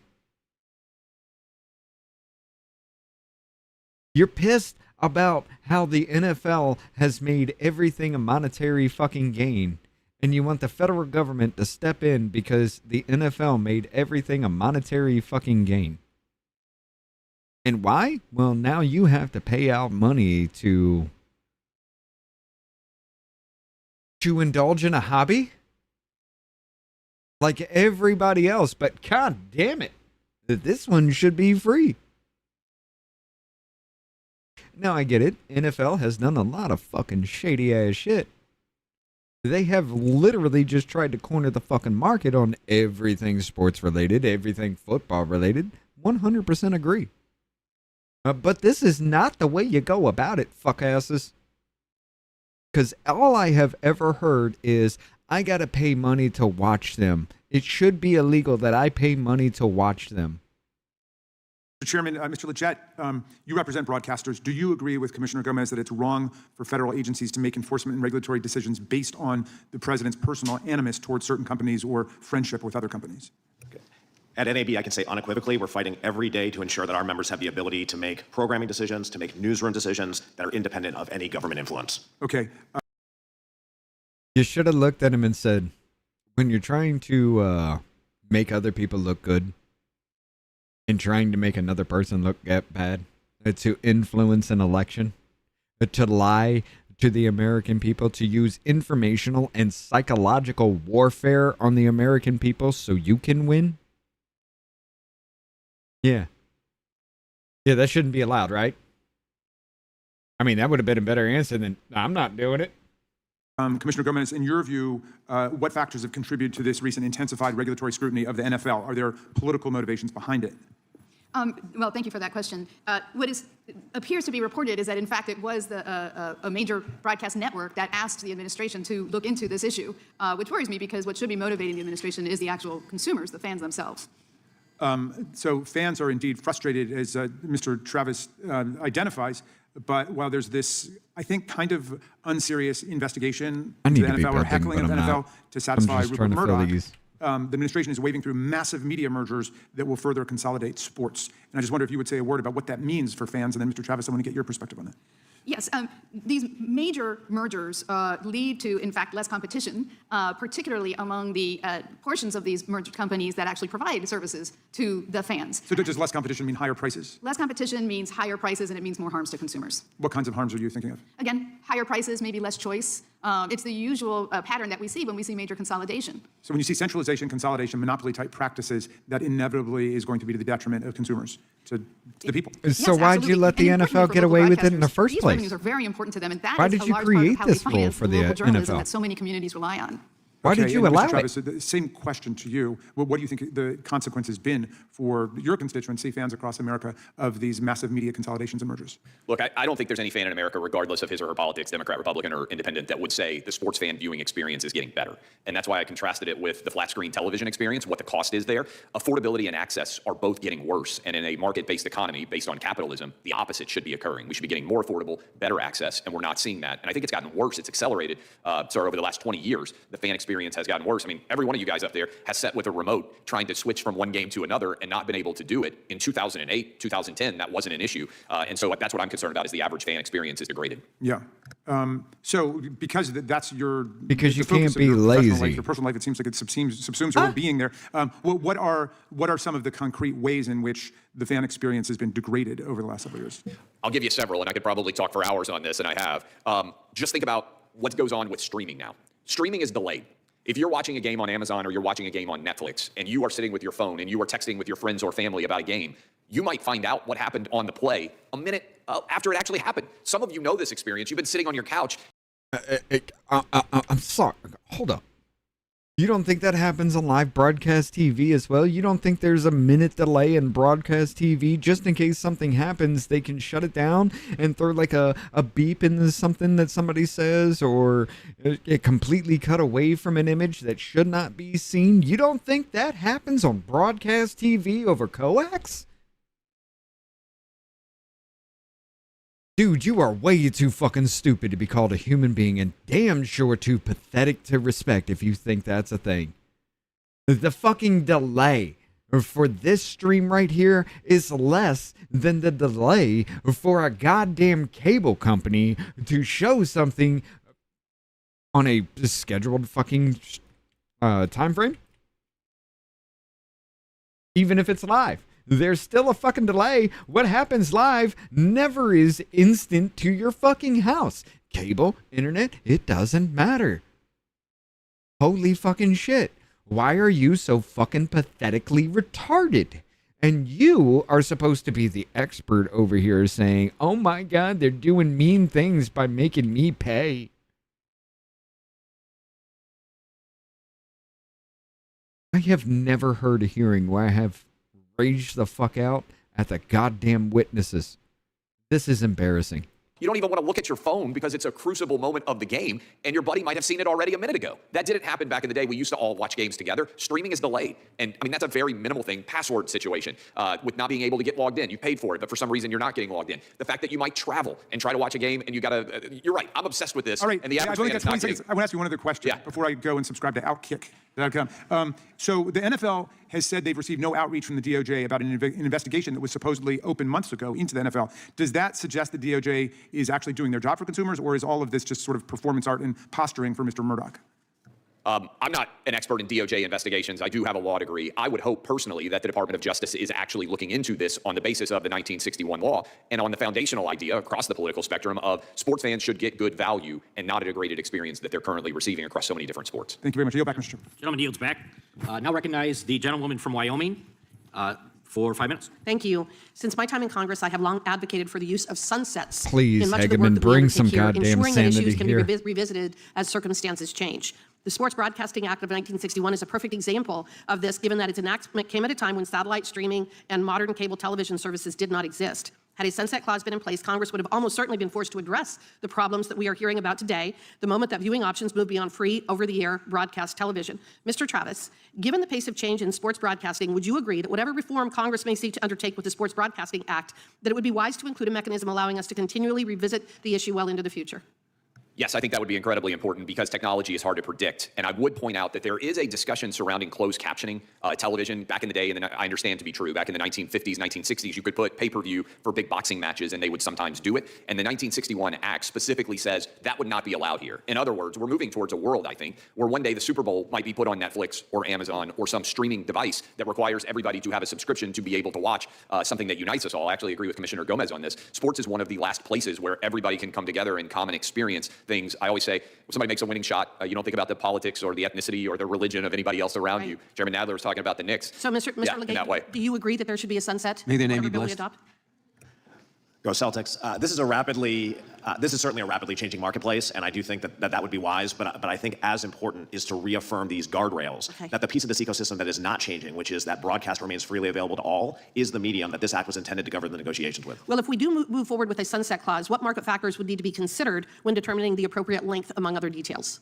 You're pissed about how the NFL has made everything a monetary fucking gain, and you want the federal government to step in because the NFL made everything a monetary fucking gain. And why? Well, now you have to pay out money to indulge in a hobby like everybody else, but god damn it, this one should be free. Now I get it. NFL has done a lot of fucking shady ass shit. They have literally just tried to corner the fucking market on everything sports related, everything football related. 100% agree. But this is not the way you go about it, fuckasses. Because all I have ever heard is, I gotta pay money to watch them. It should be illegal that I pay money to watch them. Mr. Chairman, Mr. Leggett, you represent broadcasters. Do you agree with Commissioner Gomez that it's wrong for federal agencies to make enforcement and regulatory decisions based on the president's personal animus towards certain companies or friendship with other companies? At NAB, I can say unequivocally, we're fighting every day to ensure that our members have the ability to make programming decisions, to make newsroom decisions that are independent of any government influence. Okay. You should have looked at him and said, when you're trying to make other people look good and trying to make another person look bad, to influence an election, to lie to the American people, to use informational and psychological warfare on the American people so you can win? Yeah, that shouldn't be allowed, right? I mean, that would have been a better answer than, I'm not doing it. Commissioner Gomez, in your view, what factors have contributed to this recent intensified regulatory scrutiny of the NFL? Are there political motivations behind it? Well, thank you for that question. What appears to be reported is that, in fact, it was a major broadcast network that asked the administration to look into this issue, which worries me because what should be motivating the administration is the actual consumers, the fans themselves. So fans are indeed frustrated, as Mr. Travis identifies, but while there's this, I think, kind of unserious investigation into the NFL or heckling of the NFL to satisfy Rupert Murdoch, the administration is wading through massive media mergers that will further consolidate sports. And I just wonder if you would say a word about what that means for fans. And then, Mr. Travis, I want to get your perspective on that. Yes, these major mergers lead to, in fact, less competition, particularly among the portions of these merged companies that actually provide services to the fans. So does less competition mean higher prices? Less competition means higher prices, and it means more harms to consumers. What kinds of harms are you thinking of? Again, higher prices, maybe less choice. It's the usual pattern that we see when we see major consolidation. So when you see centralization, consolidation, monopoly-type practices, that inevitably is going to be to the detriment of consumers, to the people. So why'd you let the NFL get away with it in the first These place? revenues are very important to them, and that Why is did a you large part create of how they this rule finance for the the local journalism NFL? that so many communities rely on. Why did you and allow Mr. Travis, it? the same question to you. What do you think the consequence has been for your constituency, fans across America, of these massive media consolidations and mergers? Look, I don't think there's any fan in America, regardless of his or her politics, Democrat, Republican, or Independent, that would say the sports fan viewing experience is getting better. And that's why I contrasted it with the flat screen television experience, what the cost is there. Affordability and access are both getting worse. And in a market-based economy based on capitalism, the opposite should be occurring. We should be getting more affordable, better access, and we're not seeing that. And I think it's gotten worse. It's accelerated. Over the last 20 years, the fan experience has gotten worse. I mean, every one of you guys up there has sat with a remote trying to switch from one game to another and not been able to do it. In 2008, 2010, that wasn't an issue. And so that's what I'm concerned about, is the average fan experience is degraded. Yeah. So because that's your... Because you the focus can't of be your professional lazy. life, your personal life, it seems like it subsumes your whole being there. What are some of the concrete ways in which the fan experience has been degraded over the last several years? I'll give you several, and I could probably talk for hours on this, and I have. Just think about what goes on with streaming now. Streaming is delayed. If you're watching a game on Amazon or you're watching a game on Netflix and you are sitting with your phone and you are texting with your friends or family about a game, you might find out what happened on the play a minute after it actually happened. Some of you know this experience. You've been sitting on your couch. I'm sorry. Hold up. You don't think that happens on live broadcast TV as well? You don't think there's a minute delay in broadcast TV just in case something happens, they can shut it down and throw like a beep into something that somebody says, or it completely cut away from an image that should not be seen? You don't think that happens on broadcast TV over coax? Dude, you are way too fucking stupid to be called a human being, and damn sure too pathetic to respect if you think that's a thing. The fucking delay for this stream right here is less than the delay for a goddamn cable company to show something on a scheduled fucking time frame. Even if it's live. There's still a fucking delay. What happens live never is instant to your fucking house. Cable, internet, it doesn't matter. Holy fucking shit. Why are you so fucking pathetically retarded? And you are supposed to be the expert over here saying, oh my God, they're doing mean things by making me pay. I have never heard a hearing where I have raged the fuck out at the goddamn witnesses. This is embarrassing. You don't even want to look at your phone because it's a crucible moment of the game, and your buddy might have seen it already a minute ago. That didn't happen back in the day. We used to all watch games together. Streaming is delayed. And I mean, that's a very minimal thing. Password situation with not being able to get logged in. You paid for it, but for some reason you're not getting logged in. The fact that you might travel and try to watch a game and you gotta, you're right. I'm obsessed with this. All right, and the I've average only fan got is 20 not seconds. I want to ask you one other question before I go and subscribe to Outkick.com. So the NFL has said they've received no outreach from the DOJ about an investigation that was supposedly opened months ago into the NFL. Does that suggest the DOJ is actually doing their job for consumers, or is all of this just sort of performance art and posturing for Mr. Murdoch? I'm not an expert in DOJ investigations. I do have a law degree. I would hope personally that the Department of Justice is actually looking into this on the basis of the 1961 law and on the foundational idea across the political spectrum of sports fans should get good value and not a degraded experience that they're currently receiving across so many different sports. Thank you very much. Yield back, Mr. Chairman. Gentleman yields back. Now recognize the gentlewoman from Wyoming for 5 minutes. Thank you. Since my time in Congress, I have long advocated for the use of sunsets Please, in much of the Hageman, work that we bring some undertake here, goddamn ensuring that sanity issues can here. be revisited as circumstances change. The Sports Broadcasting Act of 1961 is a perfect example of this, given that its enactment came at a time when satellite streaming and modern cable television services did not exist. Had a sunset clause been in place, Congress would have almost certainly been forced to address the problems that we are hearing about today, the moment that viewing options move beyond free, over-the-air broadcast television. Mr. Travis, given the pace of change in sports broadcasting, would you agree that whatever reform Congress may seek to undertake with the Sports Broadcasting Act, that it would be wise to include a mechanism allowing us to continually revisit the issue well into the future? Yes, I think that would be incredibly important because technology is hard to predict. And I would point out that there is a discussion surrounding closed captioning television back in the day, and I understand to be true. Back in the 1950s, 1960s, you could put pay-per-view for big boxing matches, and they would sometimes do it. And the 1961 Act specifically says that would not be allowed here. In other words, we're moving towards a world, I think, where one day the Super Bowl might be put on Netflix or Amazon or some streaming device that requires everybody to have a subscription to be able to watch something that unites us all. I actually agree with Commissioner Gomez on this. Sports is one of the last places where everybody can come together and common experience things. I always say, when somebody makes a winning shot, you don't think about the politics or the ethnicity or the religion of anybody else around you. Chairman Nadler was talking about the Knicks. So, Mr. Yeah, in that way. Legate, do you agree that there should be a sunset? May their name whatever be bill we blessed. adopt? Go Celtics. This is certainly a rapidly changing marketplace, and I do think that would be wise. But I think as important is to reaffirm these guardrails. That the piece of this ecosystem that is not changing, which is that broadcast remains freely available to all, is the medium that this act was intended to govern the negotiations with. Well, if we do move forward with a sunset clause, what market factors would need to be considered when determining the appropriate length, among other details?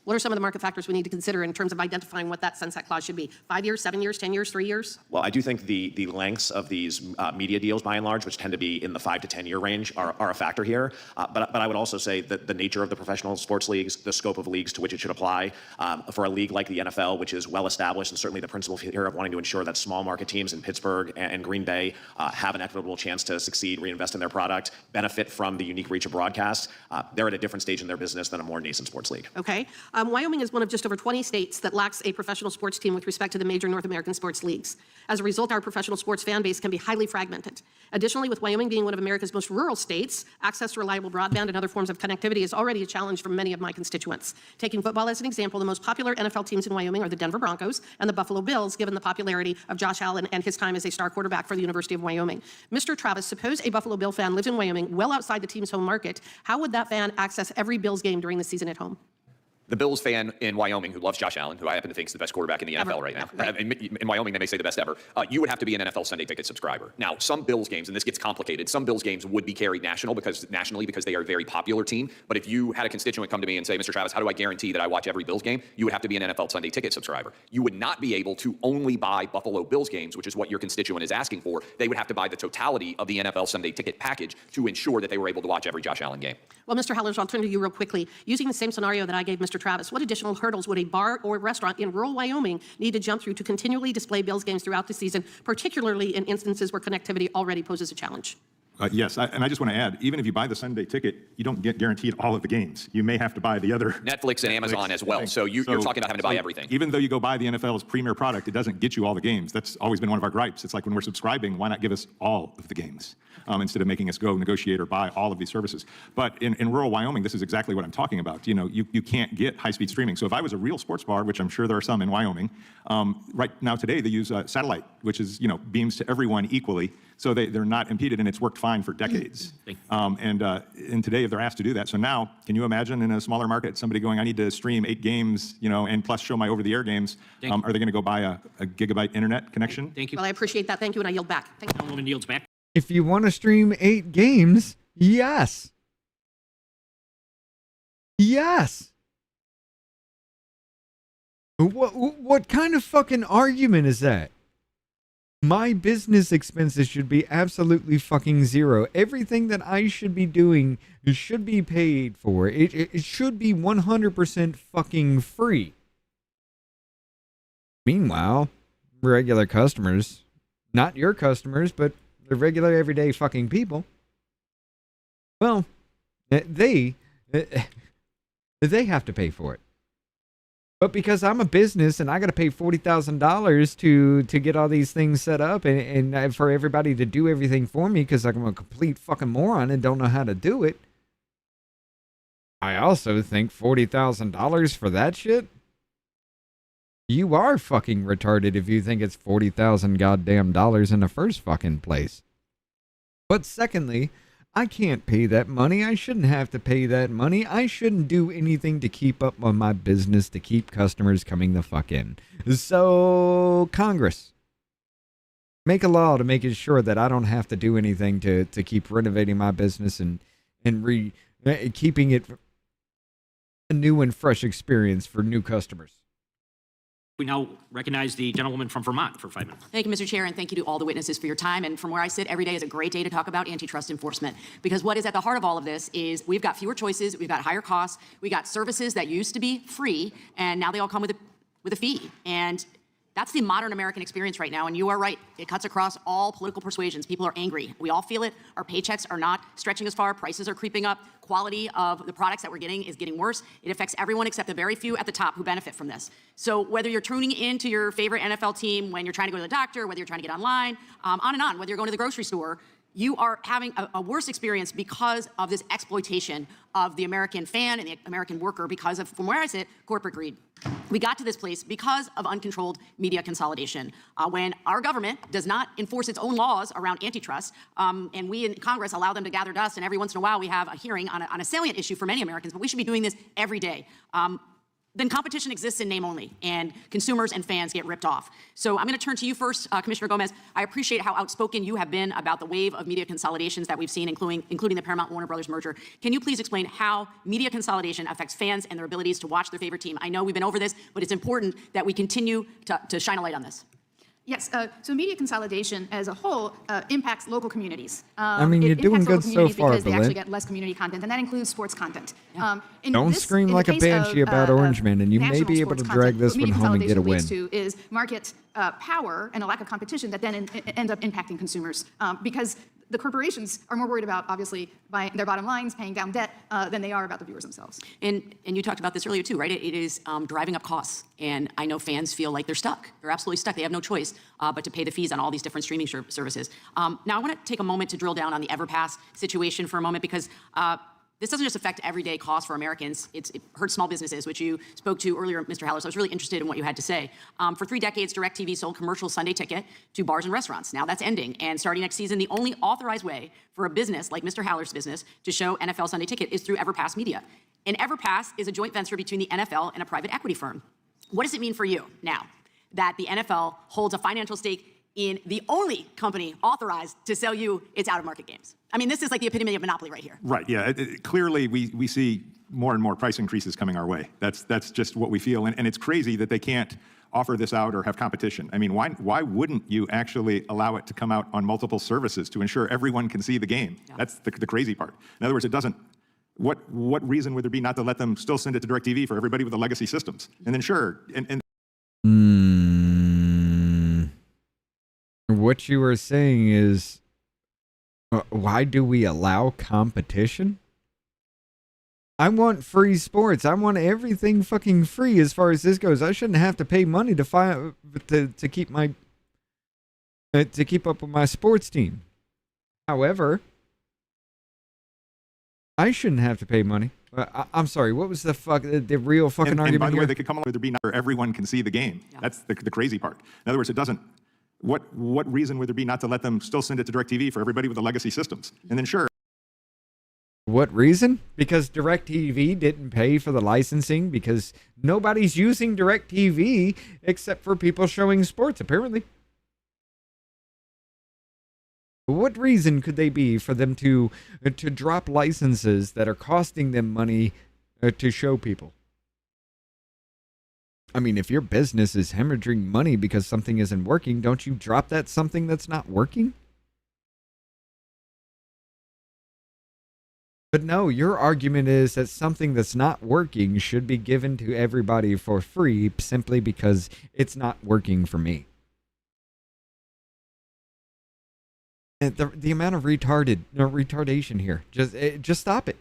What are some of the market factors we need to consider in terms of identifying what that sunset clause should be? 5 years, 7 years, 10 years, 3 years? Well, I do think the lengths of these media deals, by and large, which tend to be in the 5 to 10 year range, are a factor here. But I would also say that the nature of the professional sports leagues, the scope of leagues to which it should apply, for a league like the NFL, which is well established, and certainly the principle here of wanting to ensure that small market teams in Pittsburgh and Green Bay have an equitable chance to succeed, reinvest in their product, benefit from the unique reach of broadcast. They're at a different stage in their business than a more nascent sports league. Okay. Wyoming is one of just over 20 states that lacks a professional sports team with respect to the major North American sports leagues. As a result, our professional sports fan base can be highly fragmented. Additionally, with Wyoming being one of America's most rural states, access to reliable broadband and other forms of connectivity is already a challenge for many of my constituents. Taking football as an example, the most popular NFL teams in Wyoming are the Denver Broncos and the Buffalo Bills, given the popularity of Josh Allen and his time as a star quarterback for the University of Wyoming. Mr. Travis, suppose a Buffalo Bill fan lives in Wyoming, well outside the team's home market. How would that fan access every Bills game during the season at home? The Bills fan in Wyoming who loves Josh Allen, who I happen to think is the best quarterback in the NFL right now. In Wyoming, they may say the best ever. You would have to be an NFL Sunday Ticket subscriber. Now, some Bills games, and this gets complicated, some Bills games would be carried nationally because they are a very popular team. But if you had a constituent come to me and say, Mr. Travis, how do I guarantee that I watch every Bills game? You would have to be an NFL Sunday Ticket subscriber. You would not be able to only buy Buffalo Bills games, which is what your constituent is asking for. They would have to buy the totality of the NFL Sunday Ticket package to ensure that they were able to watch every Josh Allen game. Well, Mr. Hellers, I'll turn to you real quickly. Using the same scenario that I gave Mr. Travis, what additional hurdles would a bar or restaurant in rural Wyoming need to jump through to continually display Bills games throughout the season, particularly in instances where connectivity already poses a challenge? Yes, and I just want to add, even if you buy the Sunday Ticket, you don't get guaranteed all of the games. You may have to buy the other. Netflix and Amazon as well. So you're talking about having to buy everything. Even though you go buy the NFL's premier product, it doesn't get you all the games. That's always been one of our gripes. It's like when we're subscribing, why not give us all of the games instead of making us go negotiate or buy all of these services? But in rural Wyoming, this is exactly what I'm talking about. You know, you can't get high-speed streaming. So if I was a real sports bar, which I'm sure there are some in Wyoming, right now today they use satellite, which is, beams to everyone equally. So they're not impeded, and it's worked fine for decades. And today, if they're asked to do that, so now, can you imagine in a smaller market, somebody going, I need to stream 8 games, and plus show my over-the-air games, are they going to go buy a gigabyte internet connection? Thank you. Well, I appreciate that. Thank you, and I yield back. Thank you. Woman yields back. If you want to stream 8 games, yes. Yes. What kind of fucking argument is that? My business expenses should be absolutely fucking zero. Everything that I should be doing should be paid for. It should be 100% fucking free. Meanwhile, regular customers, not your customers, but the regular everyday fucking people, well, they have to pay for it. But because I'm a business and I got to pay $40,000 to get all these things set up and for everybody to do everything for me because I'm a complete fucking moron and don't know how to do it, I also think $40,000 for that shit? You are fucking retarded if you think it's $40,000 goddamn dollars in the first fucking place. But secondly, I can't pay that money. I shouldn't have to pay that money. I shouldn't do anything to keep up on my business to keep customers coming the fuck in. So, Congress, make a law to make it sure that I don't have to do anything to keep renovating my business and keeping it a new and fresh experience for new customers. We now recognize the gentlewoman from Vermont for 5 minutes. Thank you, Mr. Chair, and thank you to all the witnesses for your time. And from where I sit, every day is a great day to talk about antitrust enforcement. Because what is at the heart of all of this is we've got fewer choices, we've got higher costs, we got services that used to be free, and now they all come with a fee. And that's the modern American experience right now, and you are right. It cuts across all political persuasions. People are angry. We all feel it. Our paychecks are not stretching as far. Prices are creeping up. Quality of the products that we're getting is getting worse. It affects everyone except the very few at the top who benefit from this. So whether you're tuning into your favorite NFL team when you're trying to go to the doctor, whether you're trying to get online, on and on, whether you're going to the grocery store, you are having a worse experience because of this exploitation of the American fan and the American worker because of, from where I sit, corporate greed. We got to this place because of uncontrolled media consolidation. When our government does not enforce its own laws around antitrust, and we in Congress allow them to gather dust, and every once in a while we have a hearing on a salient issue for many Americans, but we should be doing this every day. Then competition exists in name only, and consumers and fans get ripped off. So I'm going to turn to you first, Commissioner Gomez. I appreciate how outspoken you have been about the wave of media consolidations that we've seen, including the Paramount-Warner Brothers merger. Can you please explain how media consolidation affects fans and their abilities to watch their favorite team? I know we've been over this, but it's important that we continue to shine a light on this. Yes, so media consolidation as a whole impacts local communities. I mean, you're doing good so far, because they actually Belinda. get less community content, and that includes sports content. Don't scream like a banshee about Orange Man, and you may be able to drag this one home and get a win. Leads to is market power and a lack of competition that then ends up impacting consumers because the corporations are more worried about, obviously, by their bottom lines, paying down debt, than they are about the viewers themselves. And you talked about this earlier too, right? It is driving up costs. And I know fans feel like they're stuck. They're absolutely stuck. They have no choice but to pay the fees on all these different streaming services. Now, I want to take a moment to drill down on the EverPass situation for a moment because this doesn't just affect everyday costs for Americans. It hurts small businesses, which you spoke to earlier, Mr. Haller. So I was really interested in what you had to say. For 3 decades, DirecTV sold commercial Sunday ticket to bars and restaurants. Now that's ending. And starting next season, the only authorized way for a business like Mr. Haller's business to show NFL Sunday ticket is through EverPass Media. And EverPass is a joint venture between the NFL and a private equity firm. What does it mean for you now that the NFL holds a financial stake in the only company authorized to sell you its out-of-market games? I mean, this is like the epitome of monopoly right here. Right, yeah. Clearly, we see more and more price increases coming our way. That's just what we feel. And it's crazy that they can't offer this out or have competition. I mean, why wouldn't you actually allow it to come out on multiple services to ensure everyone can see the game? Yeah. That's the crazy part. In other words, it doesn't. What reason would there be not to let them still send it to DirecTV for everybody with the legacy systems? And then sure, What you are saying is, why do we allow competition? I want free sports. I want everything fucking free as far as this goes. I shouldn't have to pay money to keep up with my sports team. However, I shouldn't have to pay money. I'm sorry. What was the real fucking argument? And by the way, here? they could come along with there be not everyone can see the game. Yeah. That's the crazy part. In other words, it doesn't. What reason would there be not to let them still send it to DirecTV for everybody with the legacy systems? And then sure. What reason? Because DirecTV didn't pay for the licensing because nobody's using DirecTV except for people showing sports, apparently. What reason could they be for them to drop licenses that are costing them money to show people? I mean, if your business is hemorrhaging money because something isn't working, don't you drop that something that's not working? But no, your argument is that something that's not working should be given to everybody for free simply because it's not working for me. And the amount of retardation here, just stop it.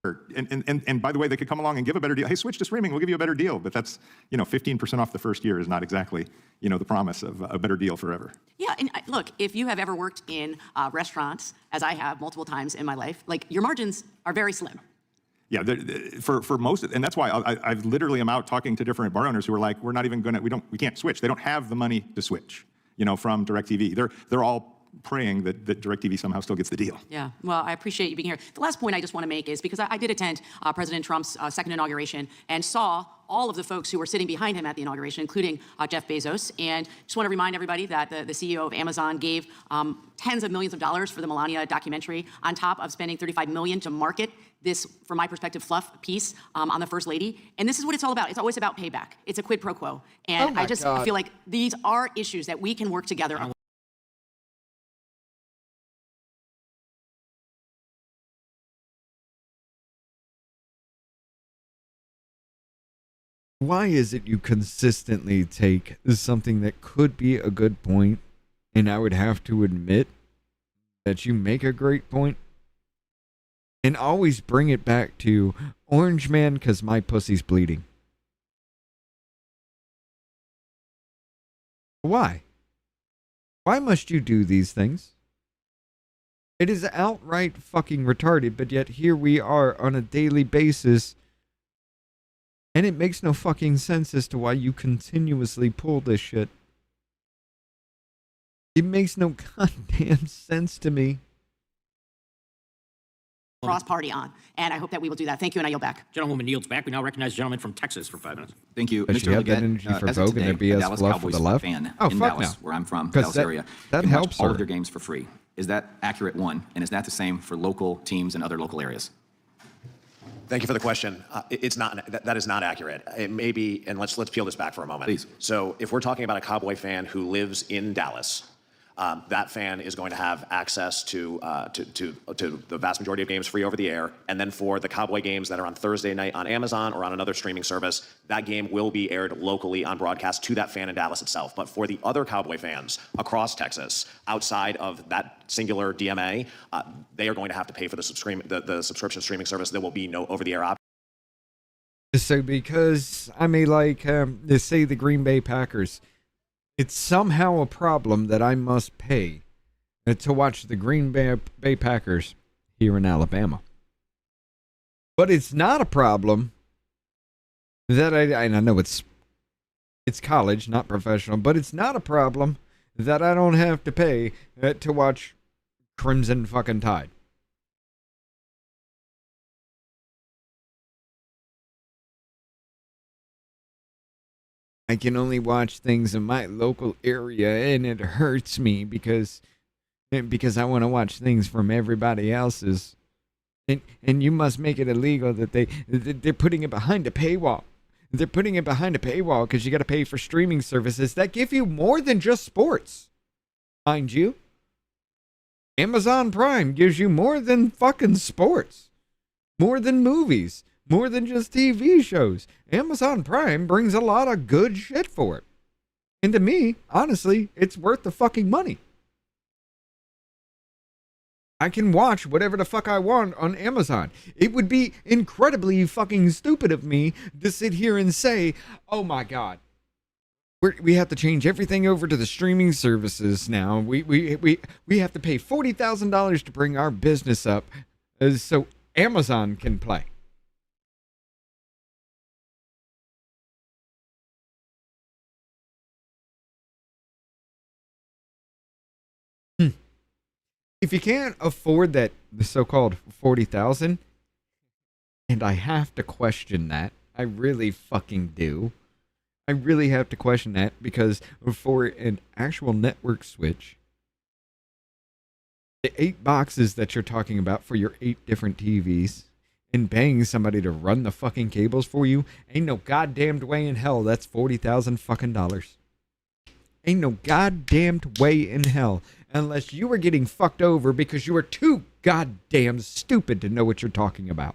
And by the way, they could come along and give a better deal. Hey, switch to streaming, we'll give you a better deal. But that's, 15% off the first year is not exactly, the promise of a better deal forever. Yeah, and look, if you have ever worked in restaurants, as I have multiple times in my life, like your margins are very slim. Yeah, for most, and that's why I literally am out talking to different bar owners who are like, we're not even we can't switch. They don't have the money to switch, from DirecTV. They're all praying that DirecTV somehow still gets the deal. Yeah, well, I appreciate you being here. The last point I just want to make is because I did attend President Trump's second inauguration and saw all of the folks who were sitting behind him at the inauguration, including Jeff Bezos. And just want to remind everybody that the CEO of Amazon gave tens of millions of dollars for the Melania documentary, on top of spending $35 million to market this, from my perspective, fluff piece on the First Lady. And this is what it's all about. It's always about payback. It's a quid pro quo. And I just feel like these are issues that we can work together on. Why is it you consistently take something that could be a good point, and I would have to admit that you make a great point, and always bring it back to Orange Man because my pussy's bleeding? Why? Why must you do these things? It is outright fucking retarded, but yet here we are on a daily basis. And it makes no fucking sense as to why you continuously pull this shit. It makes no goddamn sense to me. Cross-party on, and I hope that we will do that. Thank you, and I yield back. Gentlewoman yields back. We now recognize the gentleman from Texas for 5 minutes. Thank you. Does she Mr. have that Leggett, energy for as of Vogue and today, their a BS Dallas fluff for Cowboys the left? fan Oh, in fuck Dallas, no. where I'm from, 'Cause Dallas that- area, that can watch helps all her. of their games for free. Is that accurate, one? And is that the same for local teams in other local areas? Thank you for the question. It's not, that is not accurate. It may be, and let's peel this back for a moment. Please. So if we're talking about a Cowboy fan who lives in Dallas, that fan is going to have access to the vast majority of games free over the air. And then for the Cowboy games that are on Thursday night on Amazon or on another streaming service, that game will be aired locally on broadcast to that fan in Dallas itself. But for the other Cowboy fans across Texas, outside of that singular DMA, they are going to have to pay for the subscription streaming service. There will be no over-the-air option. So because, I mean, like, they say the Green Bay Packers, it's somehow a problem that I must pay to watch the Green Bay Packers here in Alabama. But it's not a problem that and I know it's college, not professional, but it's not a problem that I don't have to pay to watch Crimson fucking Tide. I can only watch things in my local area, and it hurts me because I want to watch things from everybody else's. And you must make it illegal that they're putting it behind a paywall. They're putting it behind a paywall because you got to pay for streaming services that give you more than just sports. Mind you, Amazon Prime gives you more than fucking sports, more than movies, more than just TV shows. Amazon Prime brings a lot of good shit for it. And to me, honestly, it's worth the fucking money. I can watch whatever the fuck I want on Amazon. It would be incredibly fucking stupid of me to sit here and say, oh my God, we have to change everything over to the streaming services now. We have to pay $40,000 to bring our business up so Amazon can play. If you can't afford that, the so-called 40,000, and I have to question that, I really fucking do. I really have to question that because for an actual network switch, the 8 boxes that you're talking about for your 8 different TVs and paying somebody to run the fucking cables for you, ain't no goddamned way in hell that's $40,000 fucking dollars. Ain't no goddamned way in hell. Unless you were getting fucked over because you were too goddamn stupid to know what you're talking about.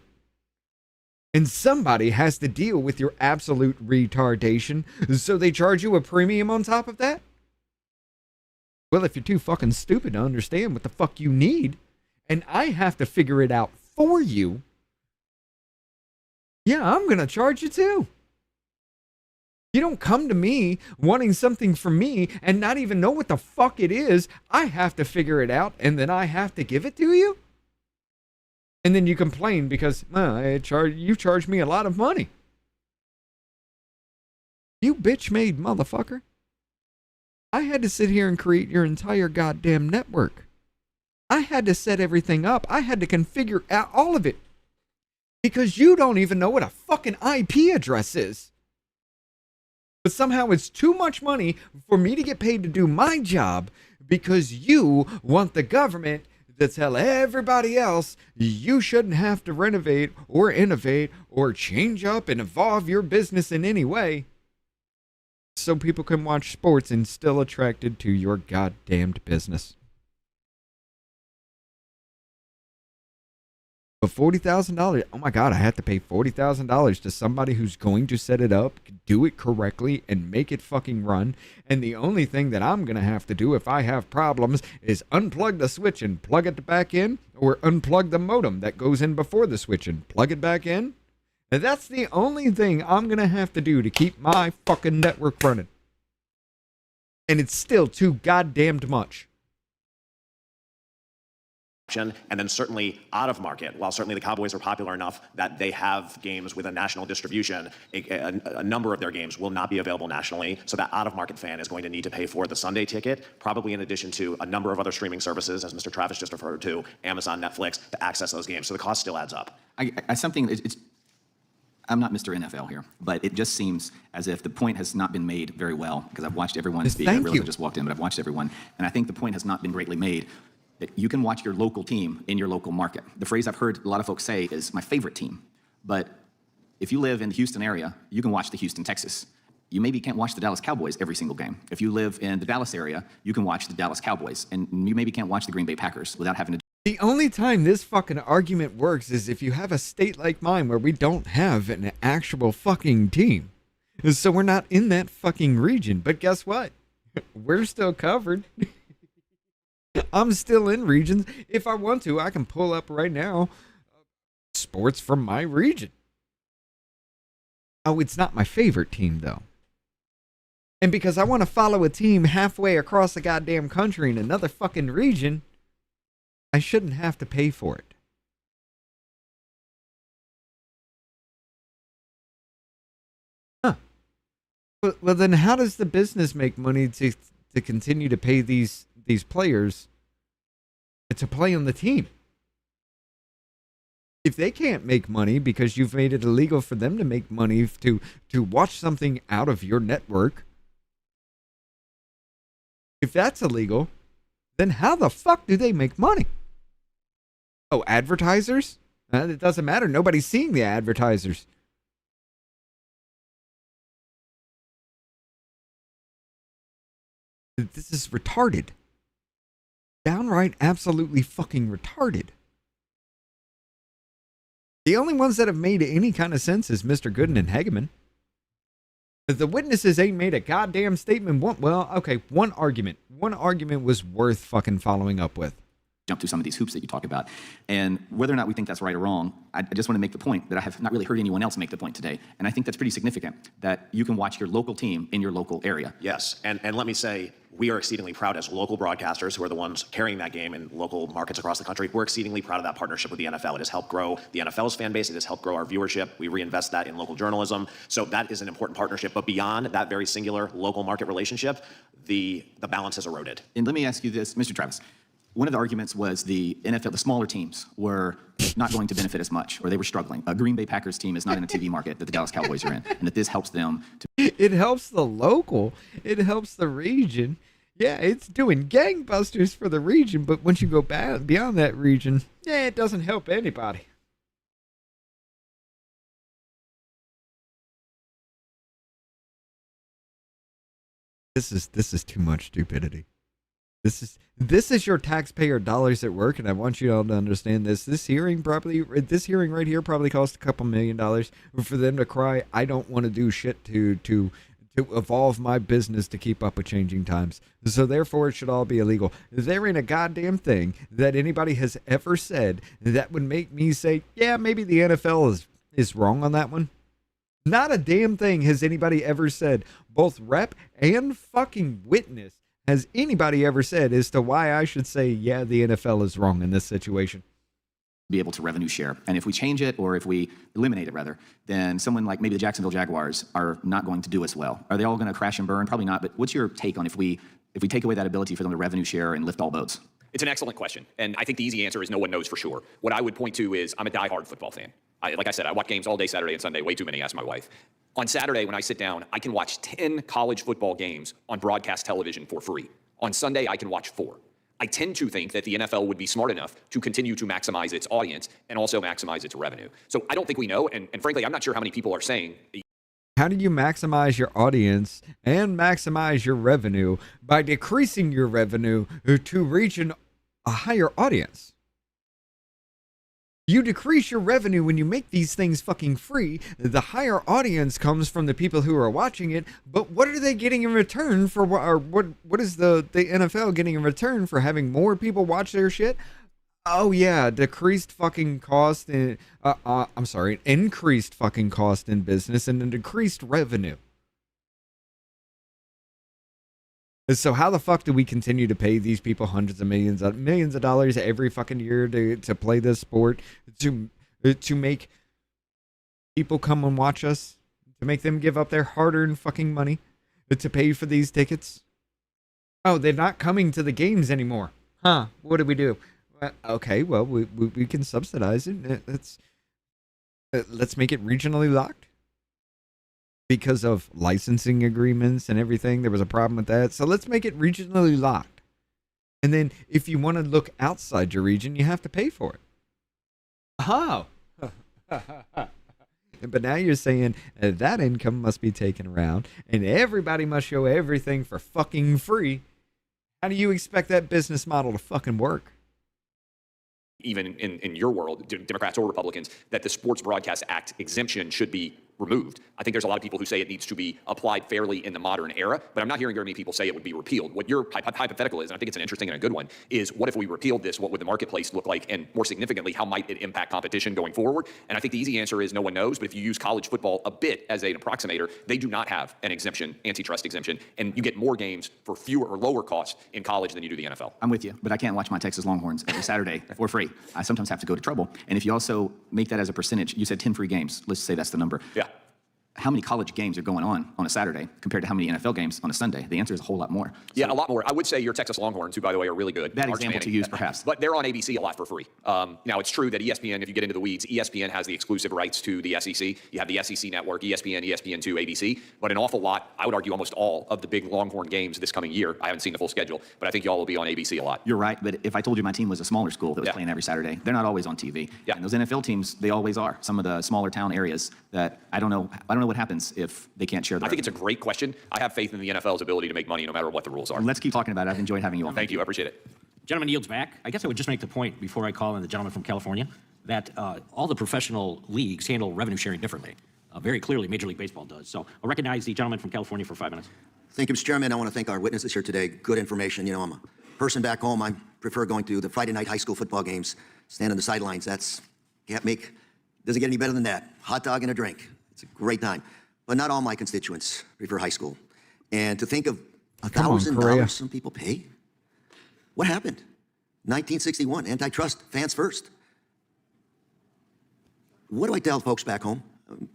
And somebody has to deal with your absolute retardation, so they charge you a premium on top of that? Well, if you're too fucking stupid to understand what the fuck you need, and I have to figure it out for you, yeah, I'm gonna charge you too. You don't come to me wanting something from me and not even know what the fuck it is. I have to figure it out and then I have to give it to you. And then you complain because you charge me a lot of money. You bitch-made motherfucker. I had to sit here and create your entire goddamn network. I had to set everything up. I had to configure out all of it. Because you don't even know what a fucking IP address is. But somehow it's too much money for me to get paid to do my job because you want the government to tell everybody else you shouldn't have to renovate or innovate or change up and evolve your business in any way so people can watch sports and still attracted to your goddamned business. But $40,000, oh my God, I have to pay $40,000 to somebody who's going to set it up, do it correctly, and make it fucking run. And the only thing that I'm going to have to do if I have problems is unplug the switch and plug it back in, or unplug the modem that goes in before the switch and plug it back in. And that's the only thing I'm going to have to do to keep my fucking network running. And it's still too goddamned much. And then certainly out of market, while certainly the Cowboys are popular enough that they have games with a national distribution, a number of their games will not be available nationally. So that out of market fan is going to need to pay for the Sunday ticket, probably in addition to a number of other streaming services, as Mr. Travis just referred to, Amazon, Netflix, to access those games. So the cost still adds up. I'm not Mr. NFL here, but it just seems as if the point has not been made very well, because I've watched everyone speak. I realize I just walked in, but I've watched everyone, and I think the point has not been greatly made that you can watch your local team in your local market. The phrase I've heard a lot of folks say is my favorite team, but if you live in the Houston area, you can watch the Houston Texas. You maybe can't watch the Dallas Cowboys every single game. If you live in the Dallas area, you can watch the Dallas Cowboys, and you maybe can't watch the Green Bay Packers without having to. The only time this fucking argument works is if you have a state like mine where we don't have an actual fucking team. So we're not in that fucking region. But guess what? We're still covered. I'm still in regions. If I want to, I can pull up right now sports from my region. Oh, it's not my favorite team, though. And because I want to follow a team halfway across the goddamn country in another fucking region, I shouldn't have to pay for it. Huh. Well, then how does the business make money to continue to pay these players to play on the team? If they can't make money because you've made it illegal for them to make money to watch something out of your network, if that's illegal, then how the fuck do they make money? Oh, advertisers? It doesn't matter. Nobody's seeing the advertisers. This is retarded. Downright absolutely fucking retarded. The only ones that have made any kind of sense is Mr. Gooden and Hegeman. The witnesses ain't made a goddamn statement. One argument. One argument was worth fucking following up with. Jump through some of these hoops that you talk about. And whether or not we think that's right or wrong, I just want to make the point that I have not really heard anyone else make the point today. And I think that's pretty significant, that you can watch your local team in your local area. Yes, and let me say, we are exceedingly proud as local broadcasters who are the ones carrying that game in local markets across the country. We're exceedingly proud of that partnership with the NFL. It has helped grow the NFL's fan base. It has helped grow our viewership. We reinvest that in local journalism. So that is an important partnership. But beyond that very singular local market relationship, the balance has eroded. And let me ask you this, Mr. Travis. One of the arguments was the NFL, the smaller teams were not going to benefit as much, or they were struggling. A Green Bay Packers team is not in a TV market that the Dallas Cowboys are in, and that this helps them to. It helps the local. It helps the region. Yeah, it's doing gangbusters for the region, but once you go beyond that region, it doesn't help anybody. This is too much stupidity. This is your taxpayer dollars at work, and I want you all to understand this. This hearing right here probably cost a couple $1 million for them to cry, I don't want to do shit to evolve my business to keep up with changing times. So therefore it should all be illegal. There ain't a goddamn thing that anybody has ever said that would make me say, yeah, maybe the NFL is wrong on that one. Not a damn thing has anybody ever said, both rep and fucking witness, has anybody ever said as to why I should say, yeah, the NFL is wrong in this situation. be able to revenue share. And if we change it, or if we eliminate it rather, then someone like maybe the Jacksonville Jaguars are not going to do as well. Are they all going to crash and burn? Probably not. But what's your take on if we take away that ability for them to revenue share and lift all boats? It's an excellent question. And I think the easy answer is no one knows for sure. What I would point to is I'm a diehard football fan. Like I said, I watch games all day Saturday and Sunday, way too many, ask my wife. On Saturday, when I sit down, I can watch 10 college football games on broadcast television for free. On Sunday, I can watch 4. I tend to think that the NFL would be smart enough to continue to maximize its audience and also maximize its revenue. So I don't think we know, and frankly, I'm not sure how many people are saying. How do you maximize your audience and maximize your revenue by decreasing your revenue to reach a higher audience? You decrease your revenue when you make these things fucking free. The higher audience comes from the people who are watching it, but what are they getting in return for what is the NFL getting in return for having more people watch their shit? Oh yeah, decreased fucking cost in increased fucking cost in business and a decreased revenue. So how the fuck do we continue to pay these people hundreds of millions of dollars every fucking year to play this sport, to make people come and watch us, to make them give up their hard-earned fucking money to pay for these tickets? Oh, they're not coming to the games anymore. Huh? What do we do? Okay, well, we can subsidize it. Let's make it regionally locked. Because of licensing agreements and everything, there was a problem with that. So let's make it regionally locked. And then if you want to look outside your region, you have to pay for it. Oh. But now you're saying that income must be taken around and everybody must show everything for fucking free. How do you expect that business model to fucking work? Even in your world, Democrats or Republicans, that the Sports Broadcast Act exemption should be removed. I think there's a lot of people who say it needs to be applied fairly in the modern era, but I'm not hearing very many people say it would be repealed. What your hypothetical is, and I think it's an interesting and a good one, is what if we repealed this? What would the marketplace look like? And more significantly, how might it impact competition going forward? And I think the easy answer is no one knows, but if you use college football a bit as an approximator, they do not have an exemption, antitrust exemption, and you get more games for fewer or lower costs in college than you do the NFL. I'm with you, but I can't watch my Texas Longhorns every Saturday for free. I sometimes have to go to trouble. And if you also make that as a percentage, you said 10 free games. Let's say that's the number. Yeah. How many college games are going on a Saturday compared to how many NFL games on a Sunday? The answer is a whole lot more. Yeah, a lot more. I would say your Texas Longhorns, who, by the way, are really good. Bad Arch example Manning, to use, perhaps. But they're on ABC a lot for free. Now, it's true that ESPN, if you get into the weeds, ESPN has the exclusive rights to the SEC. You have the SEC Network, ESPN, ESPN2, ABC. But an awful lot, I would argue almost all of the big Longhorn games this coming year, I haven't seen the full schedule, but I think y'all will be on ABC a lot. You're right, but if I told you my team was a smaller school that was playing every Saturday, they're not always on TV. Yeah. And those NFL teams, they always are. Some of the smaller town areas that I don't know what happens if they can't share the I think it's a great question. I have faith in the NFL's ability to make money no matter what the rules are. Let's keep talking about it. I've enjoyed having you on. Thank you. I appreciate it. Gentleman yields back. I guess I would just make the point before I call in the gentleman from California that all the professional leagues handle revenue sharing differently. Very clearly, Major League Baseball does. So I'll recognize the gentleman from California for 5 minutes. Thank you, Mr. Chairman. I want to thank our witnesses here today. Good information. You know, I'm a person back home. I prefer going to the Friday night high school football games, stand on the sidelines. Doesn't get any better than that. Hot dog and a drink. It's a great time. But not all my constituents prefer high school. And to think of $1,000 some people pay? What happened? 1961, antitrust, fans first. What do I tell folks back home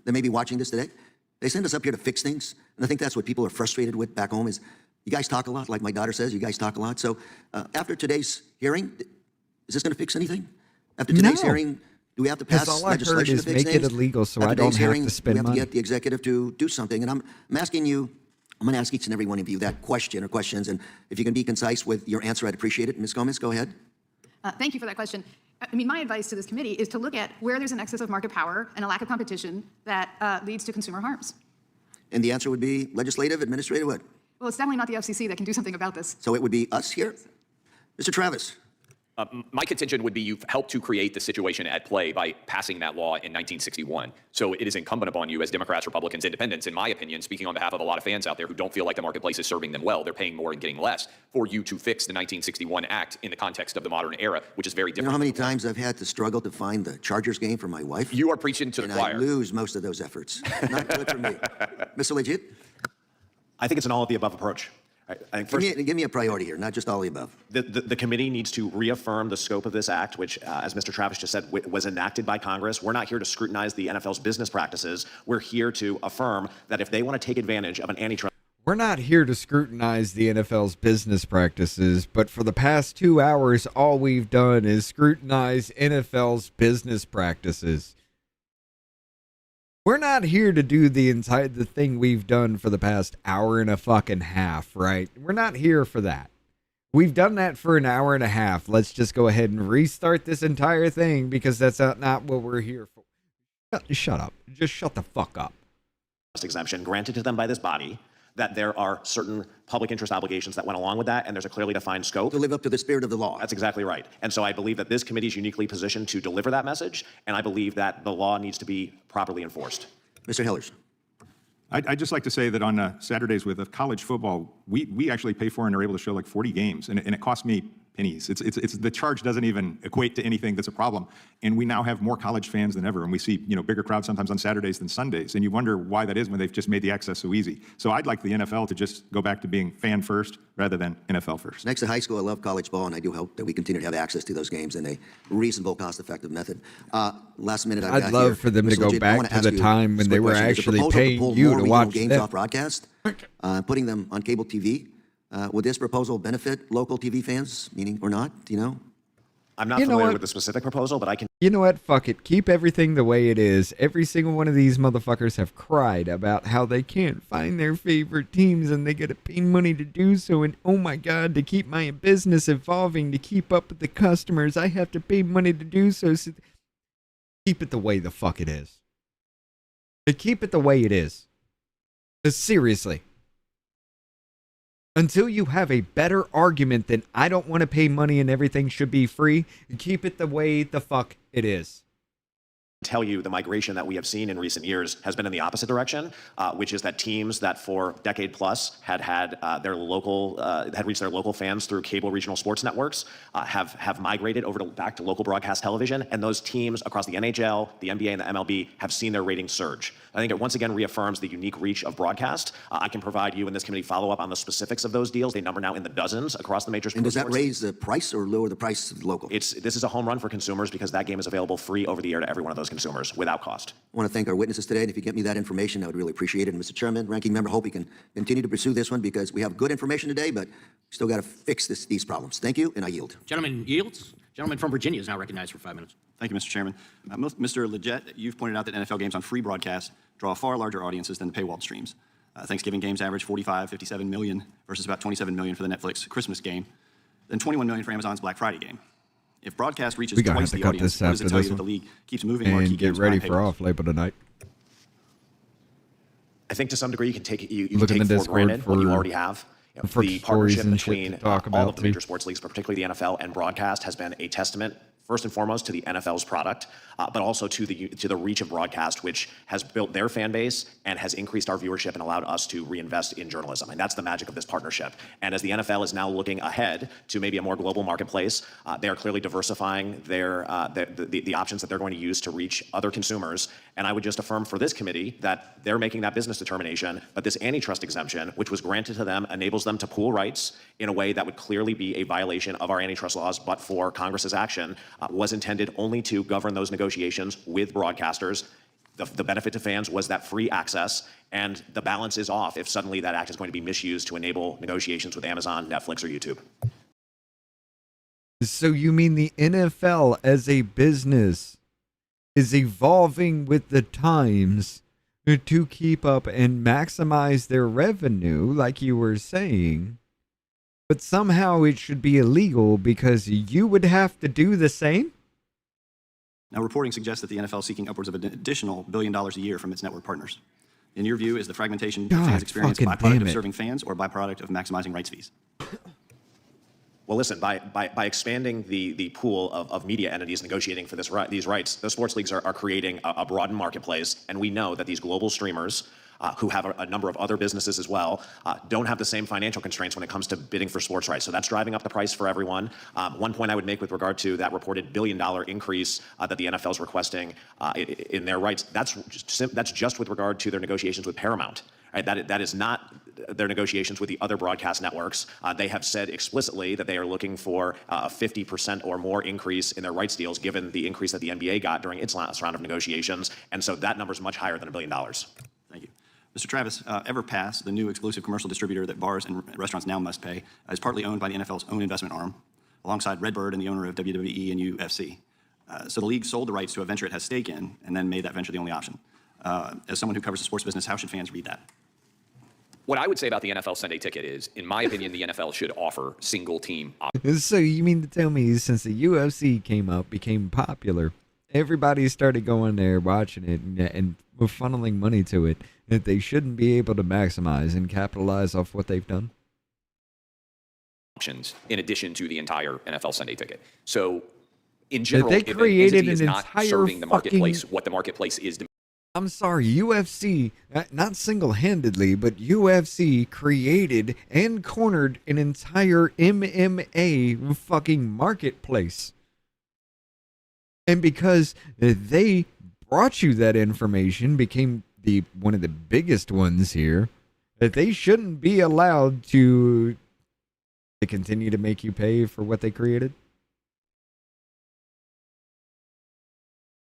that may be watching this today? They send us up here to fix things. And I think that's what people are frustrated with back home is you guys talk a lot, like my daughter says, you guys talk a lot. So after today's hearing, is this going to fix anything? After today's hearing, do we have to pass legislation to fix things? Make it illegal so I don't have to spend money. We have to get the executive to do something. And I'm asking you, I'm going to ask each and every one of you that question or questions. And if you can be concise with your answer, I'd appreciate it. Ms. Gomez, go ahead. Thank you for that question. I mean, my advice to this committee is to look at where there's an excess of market power and a lack of competition that leads to consumer harms. And the answer would be legislative, administrative, what? Well, it's definitely not the FCC that can do something about this. So it would be us here? Mr. Travis. My contention would be you've helped to create the situation at play by passing that law in 1961. So it is incumbent upon you as Democrats, Republicans, Independents, in my opinion, speaking on behalf of a lot of fans out there who don't feel like the marketplace is serving them well, they're paying more and getting less, for you to fix the 1961 Act in the context of the modern era, which is very different. You know how many times I've had to struggle to find the Chargers game for my wife? You are preaching to the choir. And I lose most of those efforts. Not good for me. Mr. Legit? I think it's an all-of-the-above approach. I think Give me a priority here, not just all the above. the committee needs to reaffirm the scope of this act, which, as Mr. Travis just said, was enacted by Congress. We're not here to scrutinize the NFL's business practices. We're here to affirm that if they want to take advantage of an antitrust. We're not here to scrutinize the NFL's business practices, but for the past 2 hours, all we've done is scrutinize NFL's business practices. We're not here to do the thing we've done for the past hour and a fucking half, right? We're not here for that. We've done that for an hour and a half. Let's just go ahead and restart this entire thing because that's not what we're here for. Shut up. Just shut the fuck up. Exemption granted to them by this body, that there are certain public interest obligations that went along with that, and there's a clearly defined scope. To live up to the spirit of the law. That's exactly right. And so I believe that this committee is uniquely positioned to deliver that message, and I believe that the law needs to be properly enforced. Mr. Hillers. I'd just like to say that on Saturdays with college football, we actually pay for and are able to show like 40 games, and it costs me pennies. It's the charge doesn't even equate to anything that's a problem. And we now have more college fans than ever, and we see bigger crowds sometimes on Saturdays than Sundays. And you wonder why that is when they've just made the access so easy. So I'd like the NFL to just go back to being fan first rather than NFL first. Next to high school, I love college ball, and I do hope that we continue to have access to those games in a reasonable, cost-effective method. Last minute, I'd love for them to go back to the time when they were actually paying you to watch games off broadcast, putting them on cable TV. Would this proposal benefit local TV fans, meaning or not? Do you know? I'm not familiar with the specific proposal, but I can. You know what? Fuck it. Keep everything the way it is. Every single one of these motherfuckers have cried about how they can't find their favorite teams and they gotta pay money to do so. And oh my God, to keep my business evolving, to keep up with the customers, I have to pay money to do so. So keep it the way the fuck it is. Keep it the way it is. Seriously. Until you have a better argument than I don't want to pay money and everything should be free, keep it the way the fuck it is. Tell you the migration that we have seen in recent years has been in the opposite direction, which is that teams that for decade plus had reached their local fans through cable regional sports networks have migrated back to local broadcast television, and those teams across the NHL, the NBA, and the MLB have seen their ratings surge. I think it once again reaffirms the unique reach of broadcast. I can provide you and this committee follow up on the specifics of those deals. They number now in the dozens across the major sports. And does that raise the price or lower the price of the local? This is a home run for consumers because that game is available free over the air to every one of those consumers without cost. I want to thank our witnesses today, and if you get me that information, I would really appreciate it. And Mr. Chairman, Ranking Member, hope we can continue to pursue this one because we have good information today, but we still got to fix these problems. Thank you, and I yield. Gentleman yields. Gentleman from Virginia is now recognized for 5 minutes. Thank you, Mr. Chairman. Mr. Leggett, you've pointed out that NFL games on free broadcast draw far larger audiences than the paywall streams. Thanksgiving games average 45, 57 million versus about 27 million for the Netflix Christmas game, then 21 million for Amazon's Black Friday game. If broadcast reaches twice the audience, what does it tell you that the league keeps moving marquee and get games ready behind for paywalls? off labor tonight. I think to some degree you can take Look in for the Discord granted what you for already have. for The stories partnership and shit between to talk all about of the too. major sports leagues, particularly the NFL and broadcast, has been a testament, first and foremost, to the NFL's product, but also to the reach of broadcast, which has built their fan base and has increased our viewership and allowed us to reinvest in journalism. And that's the magic of this partnership. And as the NFL is now looking ahead to maybe a more global marketplace, they are clearly diversifying the options that they're going to use to reach other consumers. And I would just affirm for this committee that they're making that business determination, but this antitrust exemption, which was granted to them, enables them to pool rights in a way that would clearly be a violation of our antitrust laws, but for Congress's action, was intended only to govern those negotiations with broadcasters. The benefit to fans was that free access, and the balance is off if suddenly that act is going to be misused to enable negotiations with Amazon, Netflix, or YouTube. So you mean the NFL as a business is evolving with the times to keep up and maximize their revenue, like you were saying, but somehow it should be illegal because you would have to do the same? Now, reporting suggests that the NFL is seeking upwards of an additional $1 billion a year from its network partners. In your view, is the fragmentation of fans' experience a byproduct of serving fans or a byproduct of maximizing rights fees? Well, listen, by expanding the pool of media entities negotiating for these rights, the sports leagues are creating a broadened marketplace, and we know that these global streamers who have a number of other businesses as well, don't have the same financial constraints when it comes to bidding for sports rights. So that's driving up the price for everyone. One point I would make with regard to that reported $1 billion increase that the NFL is requesting in their rights, that's just with regard to their negotiations with Paramount. Right? That is not their negotiations with the other broadcast networks. They have said explicitly that they are looking for a 50% or more increase in their rights deals, given the increase that the NBA got during its last round of negotiations. And so that number is much higher than $1 billion. Thank you. Mr. Travis, EverPass, the new exclusive commercial distributor that bars and restaurants now must pay, is partly owned by the NFL's own investment arm, alongside Redbird and the owner of WWE and UFC. So the league sold the rights to a venture it has stake in, and then made that venture the only option. As someone who covers the sports business, how should fans read that? What I would say about the NFL Sunday Ticket is, in my opinion, the NFL should offer single team options. So you mean to tell me since the UFC came up, became popular, everybody started going there, watching it, and funneling money to it, that they shouldn't be able to maximize and capitalize off what they've done? Options in addition to the entire NFL Sunday Ticket. So in general, they if an created entity is an not entire serving the marketplace, fucking- what the marketplace is demanding. I'm sorry, UFC, not single-handedly, but UFC created and cornered an entire MMA fucking marketplace. And because they brought you that information, became one of the biggest ones here, that they shouldn't be allowed to continue to make you pay for what they created.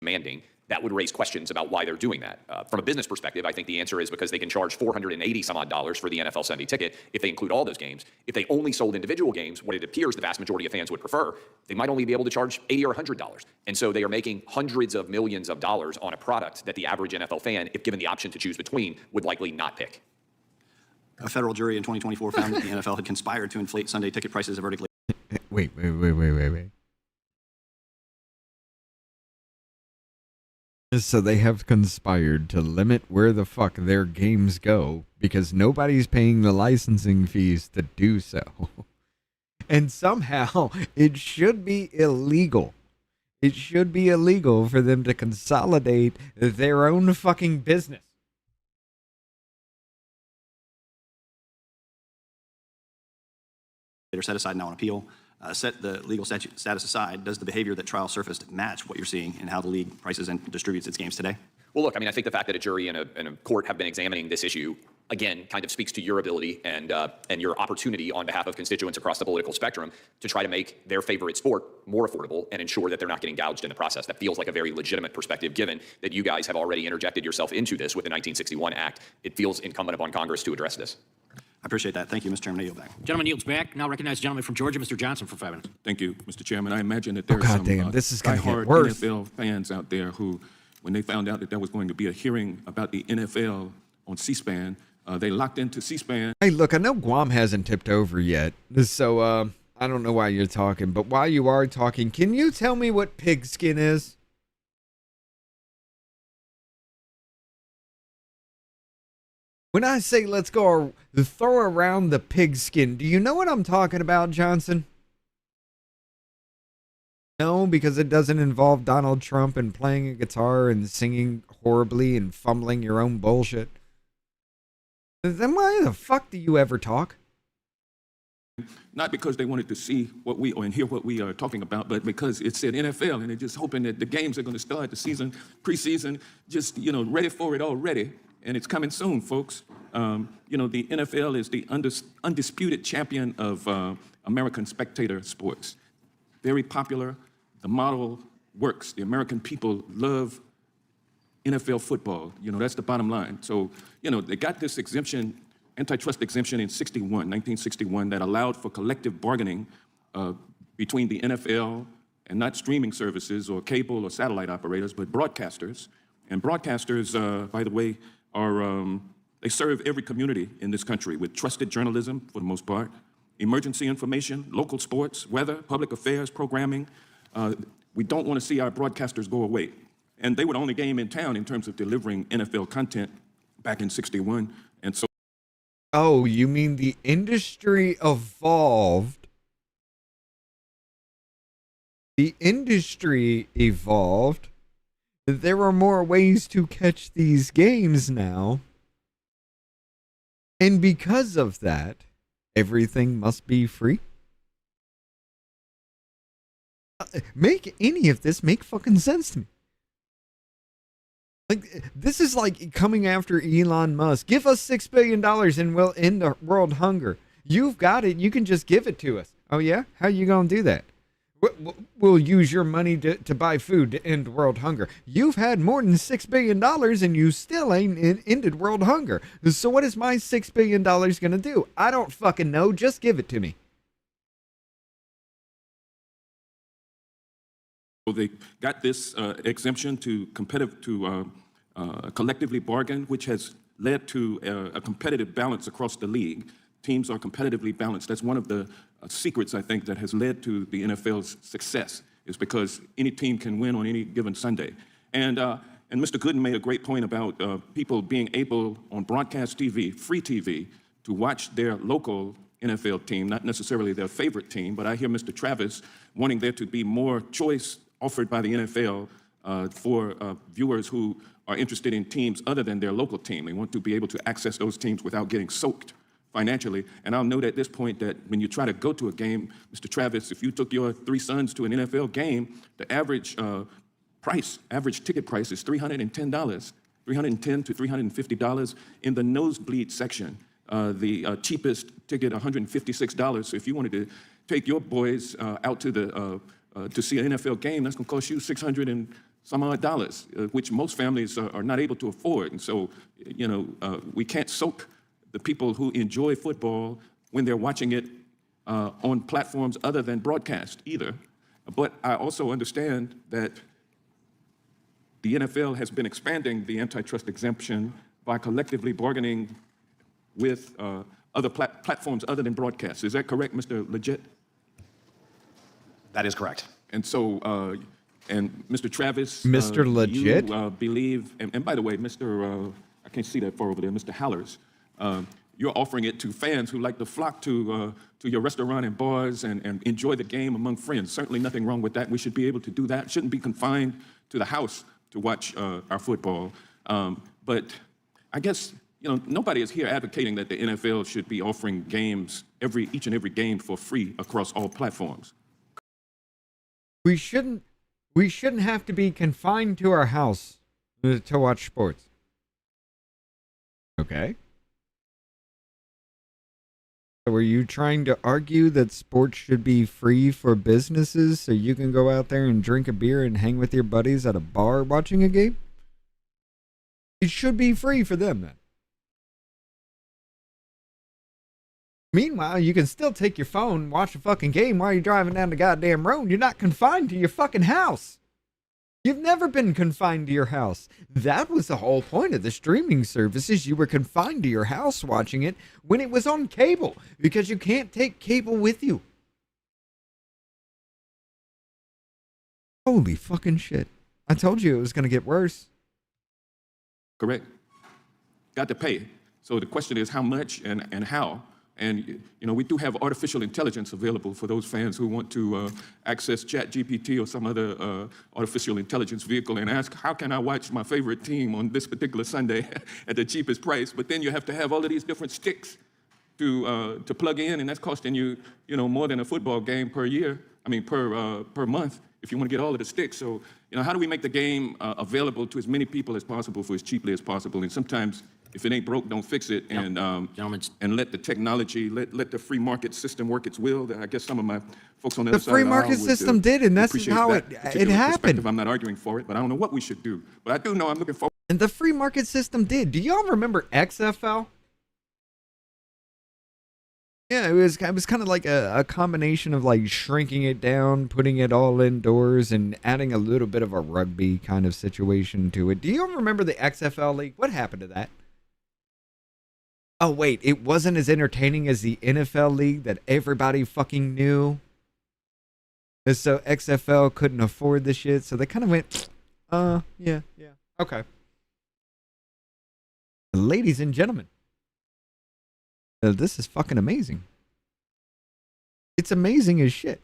Demanding, that would raise questions about why they're doing that. From a business perspective, I think the answer is because they can charge $480 some odd for the NFL Sunday Ticket if they include all those games. If they only sold individual games, what it appears the vast majority of fans would prefer, they might only be able to charge $80 or $100. And so they are making hundreds of millions of dollars on a product that the average NFL fan, if given the option to choose between, would likely not pick. A federal jury in 2024 found that the NFL had conspired to inflate Sunday ticket prices vertically. Wait. So they have conspired to limit where the fuck their games go because nobody's paying the licensing fees to do so. And somehow it should be illegal. It should be illegal for them to consolidate their own fucking business. They're set aside now on appeal. Set the legal status aside, does the behavior that trial surfaced match what you're seeing in how the league prices and distributes its games today? Well, look, I mean, I think the fact that a jury and a court have been examining this issue, again, kind of speaks to your ability and your opportunity on behalf of constituents across the political spectrum to try to make their favorite sport more affordable and ensure that they're not getting gouged in the process. That feels like a very legitimate perspective, given that you guys have already interjected yourself into this with the 1961 Act. It feels incumbent upon Congress to address this. I appreciate that. Thank you, Mr. Chairman. I yield back. Gentleman yields back. Now recognize the gentleman from Georgia, Mr. Johnson, for 5 minutes. Thank you, Mr. Chairman. I imagine that there are some this is gonna get diehard worse. NFL fans out there who, when they found out that there was going to be a hearing about the NFL on C-SPAN, they locked into C-SPAN. Hey, look, I know Guam hasn't tipped over yet, so I don't know why you're talking, but while you are talking, can you tell me what pigskin is? When I say let's go throw around the pigskin, do you know what I'm talking about, Johnson? No, because it doesn't involve Donald Trump and playing a guitar and singing horribly and fumbling your own bullshit. Then why the fuck do you ever talk? Not because they wanted to see what we and hear what we are talking about, but because it said NFL, and they're just hoping that the games are going to start, the season, preseason, just, ready for it already. And it's coming soon, folks. The NFL is the undisputed champion of American spectator sports. Very popular. The model works. The American people love NFL football. That's the bottom line. So, they got this exemption, antitrust exemption in 1961, that allowed for collective bargaining between the NFL and not streaming services or cable or satellite operators, but broadcasters. And broadcasters, by the way, they serve every community in this country with trusted journalism, for the most part, emergency information, local sports, weather, public affairs, programming. We don't want to see our broadcasters go away. And they were the only game in town in terms of delivering NFL content back in 61. And so. Oh, you mean the industry evolved? The industry evolved. There are more ways to catch these games now. And because of that, everything must be free? Make any of this make fucking sense to me. Like, this is like coming after Elon Musk. Give us $6 billion and we'll end the world hunger. You've got it. You can just give it to us. Oh, yeah? How you going to do that? We'll use your money to buy food to end world hunger. You've had more than $6 billion and you still ain't ended world hunger. So what is my $6 billion going to do? I don't fucking know. Just give it to me. They got this exemption to collectively bargain, which has led to a competitive balance across the league. Teams are competitively balanced. That's one of the secrets, I think, that has led to the NFL's success, is because any team can win on any given Sunday. And Mr. Gooden made a great point about people being able on broadcast TV, free TV, to watch their local NFL team, not necessarily their favorite team, but I hear Mr. Travis wanting there to be more choice offered by the NFL for viewers who are interested in teams other than their local team. They want to be able to access those teams without getting soaked financially. And I'll note at this point that when you try to go to a game, Mr. Travis, if you took your 3 sons to an NFL game, the average ticket price is $310, $310 to $350 in the nosebleed section. The cheapest ticket, $156. So if you wanted to take your boys out to to see an NFL game, that's going to cost you $600 and some odd dollars, which most families are not able to afford. And so, we can't soak the people who enjoy football when they're watching it on platforms other than broadcast either. But I also understand that the NFL has been expanding the antitrust exemption by collectively bargaining with other platforms other than broadcast. Is that correct, Mr. Leggett? That is correct. And so, and Mr. Travis, Mr. Leggett? you believe, and by the way, Mr. I can't see that far over there, Mr. Hallers, you're offering it to fans who like to flock to your restaurant and bars and enjoy the game among friends. Certainly nothing wrong with that. We should be able to do that. Shouldn't be confined to the house to watch our football. But I guess, nobody is here advocating that the NFL should be offering games, each and every game for free across all platforms. We shouldn't have to be confined to our house to watch sports. Okay. So are you trying to argue that sports should be free for businesses so you can go out there and drink a beer and hang with your buddies at a bar watching a game? It should be free for them then. Meanwhile, you can still take your phone, watch a fucking game while you're driving down the goddamn road. You're not confined to your fucking house. You've never been confined to your house. That was the whole point of the streaming services. You were confined to your house watching it when it was on cable, because you can't take cable with you. Holy fucking shit. I told you it was going to get worse. Correct. Got to pay. So the question is how much and how. And, we do have artificial intelligence available for those fans who want to access ChatGPT or some other artificial intelligence vehicle and ask, how can I watch my favorite team on this particular Sunday at the cheapest price? But then you have to have all of these different sticks to plug in, and that's costing you, more than a football game per month if you want to get all of the sticks. So, how do we make the game available to as many people as possible for as cheaply as possible? And sometimes, if it ain't broke, don't fix it, and let the technology, let the free market system work its will. I guess some of my folks on the other side of the aisle free market system did, and that's how it happened. I'm not arguing for it, but I don't know what we should do. But I do know I'm looking forward. And the free market system did. Do y'all remember XFL? Yeah, it was kind of like a combination of like shrinking it down, putting it all indoors, and adding a little bit of a rugby kind of situation to it. Do you remember the XFL league? What happened to that? Oh, wait, it wasn't as entertaining as the NFL league that everybody fucking knew. And so XFL couldn't afford the shit, so they kind of went, yeah, okay. Ladies and gentlemen, this is fucking amazing. It's amazing as shit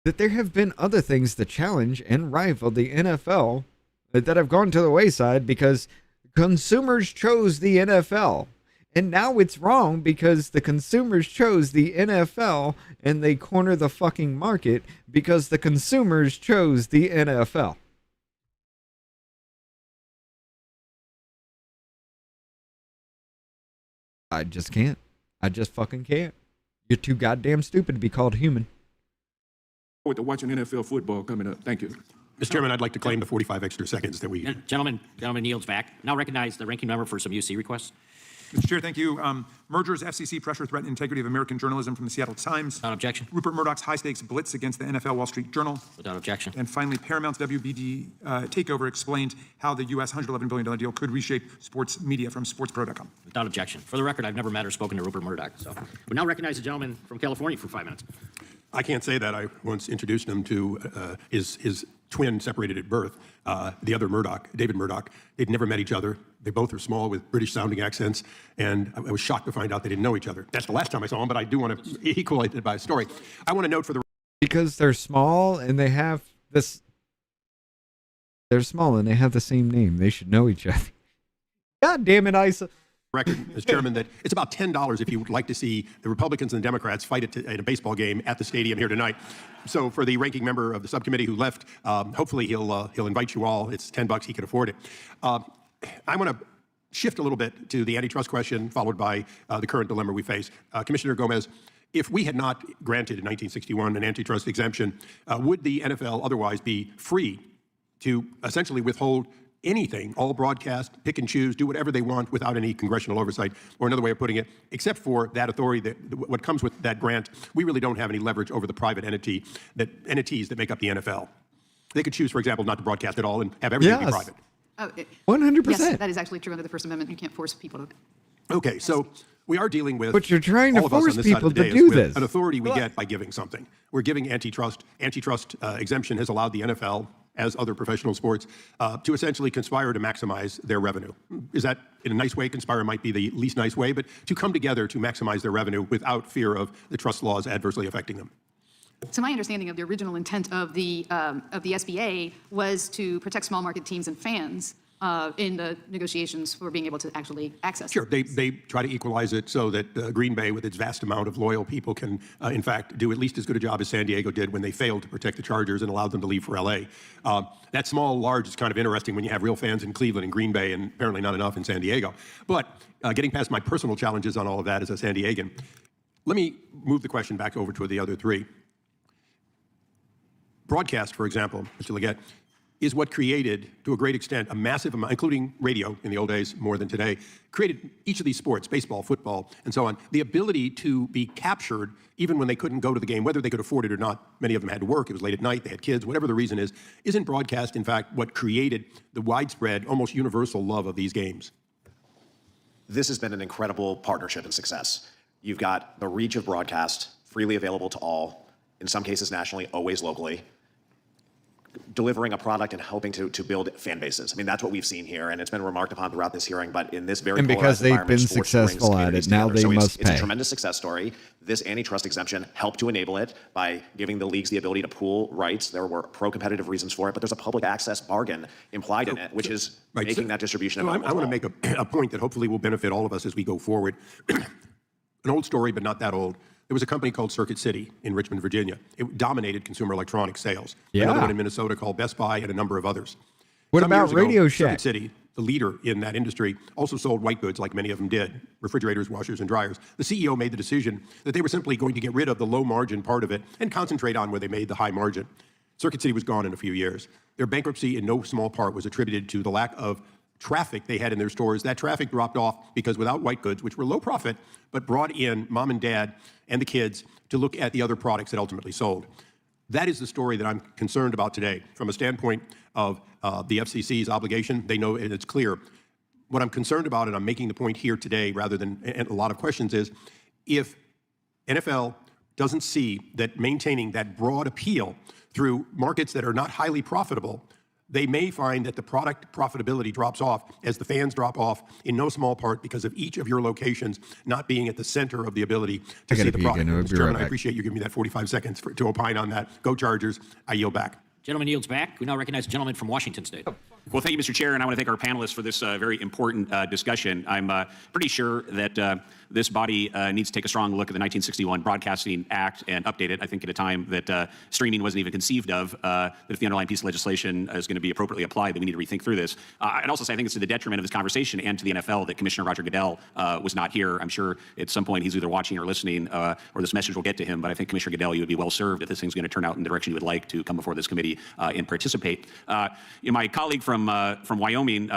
that there have been other things that challenge and rival the NFL that have gone to the wayside because consumers chose the NFL. And now it's wrong because the consumers chose the NFL and they corner the fucking market because the consumers chose the NFL. I just can't. I just fucking can't. You're too goddamn stupid to be called human. Forward to watching NFL football coming up. Thank you. Mr. Chairman, I'd like to claim the 45 extra seconds that we... Gentleman yields back. Now recognize the ranking member for some UC requests. Mr. Chair, thank you. Mergers, FCC pressure threaten integrity of American journalism from the Seattle Times. Without objection. Rupert Murdoch's high-stakes blitz against the NFL Wall Street Journal. Without objection. And finally, Paramount's WBD takeover explained how the U.S. $111 billion deal could reshape sports media from sportspro.com. Without objection. For the record, I've never met or spoken to Rupert Murdoch. So we now recognize the gentleman from California for 5 minutes. I can't say that. I once introduced him to his twin separated at birth, the other Murdoch, David Murdoch. They'd never met each other. They both are small with British-sounding accents, and I was shocked to find out they didn't know each other. That's the last time I saw them, but I do want to equal it by a story. I want to note for the... Because they're small and they have this... They're small and they have the same name. They should know each other. God damn it, Isa. Record, Mr. Chairman, that it's about $10 if you would like to see the Republicans and Democrats fight at a baseball game at the stadium here tonight. So for the ranking member of the subcommittee who left, hopefully he'll invite you all. It's $10. He can afford it. I want to shift a little bit to the antitrust question, followed by the current dilemma we face. Commissioner Gomez, if we had not granted in 1961 an antitrust exemption, would the NFL otherwise be free to essentially withhold anything, all broadcast, pick and choose, do whatever they want without any congressional oversight? Or another way of putting it, except for that authority, what comes with that grant, we really don't have any leverage over the private entities that make up the NFL. They could choose, for example, not to broadcast at all and have everything be private. 100%. Yes, that is actually true under the First Amendment. You can't force people to... Okay, so we are dealing with... But you're trying to all of us force on this side people of the to dais do with this. An authority we get by giving something. We're giving antitrust. Antitrust exemption has allowed the NFL, as other professional sports, to essentially conspire to maximize their revenue. Is that, in a nice way, conspire might be the least nice way, but to come together to maximize their revenue without fear of the trust laws adversely affecting them? So my understanding of the original intent of the SBA was to protect small market teams and fans in the negotiations for being able to actually access. Sure, they try to equalize it so that Green Bay, with its vast amount of loyal people, can in fact do at least as good a job as San Diego did when they failed to protect the Chargers and allowed them to leave for LA. That small large is kind of interesting when you have real fans in Cleveland and Green Bay, and apparently not enough in San Diego. But getting past my personal challenges on all of that as a San Diegan, let me move the question back over to the other three. Broadcast, for example, Mr. Leggett, is what created, to a great extent, a massive amount, including radio in the old days more than today, created each of these sports, baseball, football, and so on, the ability to be captured even when they couldn't go to the game, whether they could afford it or not. Many of them had to work, it was late at night, they had kids, whatever the reason is. Isn't broadcast, in fact, what created the widespread, almost universal love of these games? This has been an incredible partnership and success. You've got the reach of broadcast, freely available to all, in some cases nationally, always locally, delivering a product and helping to build fan bases. I mean, that's what we've seen here, and it's been remarked upon throughout this hearing, but in this very And because polarized they've environment, been sports successful brings at communities it, now together. they So must it's pay. a tremendous success story. This antitrust exemption helped to enable it by giving the leagues the ability to pool rights. There were pro-competitive reasons for it, but there's a public access bargain implied in it, which is making that distribution available. I want to make a point that hopefully will benefit all of us as we go forward. An old story, but not that old. There was a company called Circuit City in Richmond, Virginia. It dominated consumer electronics sales. Yeah. Another one in Minnesota called Best Buy and a number of others. What Some about years ago, Radio Shack? Circuit City, the leader in that industry, also sold white goods like many of them did, refrigerators, washers, and dryers. The CEO made the decision that they were simply going to get rid of the low margin part of it and concentrate on where they made the high margin. Circuit City was gone in a few years. Their bankruptcy in no small part was attributed to the lack of traffic they had in their stores. That traffic dropped off because without white goods, which were low profit, but brought in mom and dad and the kids to look at the other products that ultimately sold. That is the story that I'm concerned about today. From a standpoint of the FCC's obligation, they know it's clear. What I'm concerned about, and I'm making the point here today rather than a lot of questions, is if NFL doesn't see that maintaining that broad appeal through markets that are not highly profitable, they may find that the product profitability drops off as the fans drop off, in no small part because of each of your locations not being at the center of the ability to see the product. Mr. Chairman, I appreciate you giving me that 45 seconds to opine on that. Go Chargers. I yield back. Gentleman yields back. We now recognize the gentleman from Washington State. Well, thank you, Mr. Chair, and I want to thank our panelists for this very important discussion. I'm pretty sure that this body needs to take a strong look at the 1961 Broadcasting Act and update it, I think, at a time that streaming wasn't even conceived of, that if the underlying piece of legislation is going to be appropriately applied, that we need to rethink through this. I'd also say I think it's to the detriment of this conversation and to the NFL that Commissioner Roger Goodell was not here. I'm sure at some point he's either watching or listening, or this message will get to him, but I think Commissioner Goodell, you would be well served if this thing's going to turn out in the direction you would like to come before this committee and participate. My colleague from Wyoming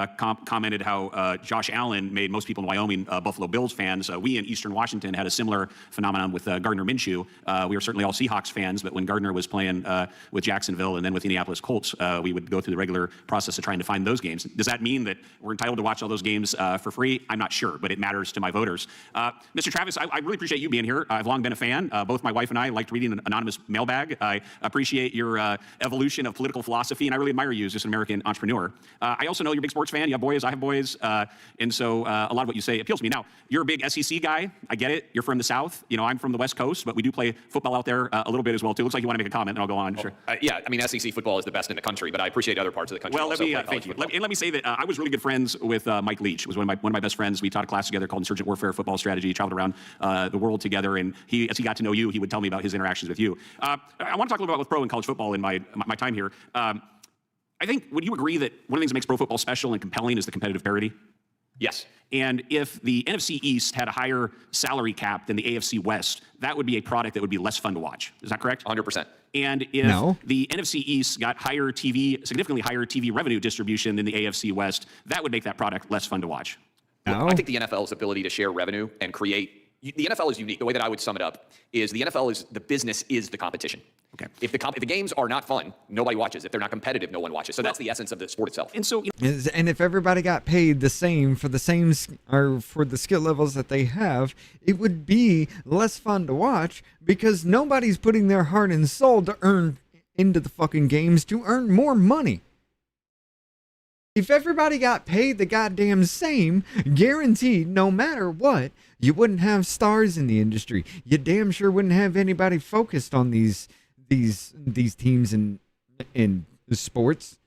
commented how Josh Allen made most people in Wyoming Buffalo Bills fans. We in Eastern Washington had a similar phenomenon with Gardner Minshew. We were certainly all Seahawks fans, but when Gardner was playing with Jacksonville and then with Indianapolis Colts, we would go through the regular process of trying to find those games. Does that mean that we're entitled to watch all those games for free? I'm not sure, but it matters to my voters. Mr. Travis, I really appreciate you being here. I've long been a fan. Both my wife and I liked reading an anonymous mailbag. I appreciate your evolution of political philosophy, and I really admire you as just an American entrepreneur. I also know you're a big sports fan. You have boys, I have boys, and so a lot of what you say appeals to me. Now, you're a big SEC guy. I get it. You're from the South. You know, I'm from the West Coast, but we do play football out there a little bit as well, too. Looks like you want to make a comment, and I'll go on. Sure. Yeah, I mean, SEC football is the best in the country, but I appreciate other parts of the country. Well, also thank you. Let me say that I was really good friends with Mike Leach. Was one of my best friends. We taught a class together called Insurgent Warfare Football Strategy. Traveled around the world together, and as he got to know you, he would tell me about his interactions with you. I want to talk a little bit about pro and college football in my time here. I think, would you agree that one of the things that makes pro football special and compelling is the competitive parity? Yes. And if the NFC East had a higher salary cap than the AFC West, that would be a product that would be less fun to watch. Is that correct? 100%. And if the NFC East got significantly higher TV revenue distribution than the AFC West, that would make that product less fun to watch. Well, I think the NFL's ability to share revenue and create, the NFL is unique. The way that I would sum it up is the NFL is, the business is the competition. Okay. If the games are not fun, nobody watches. If they're not competitive, no one watches. So that's the essence of the sport itself. And so, and if everybody got paid the same for for the skill levels that they have, it would be less fun to watch because nobody's putting their heart and soul to earn into the fucking games to earn more money. If everybody got paid the goddamn same, guaranteed, no matter what, you wouldn't have stars in the industry. You damn sure wouldn't have anybody focused on these teams in sports,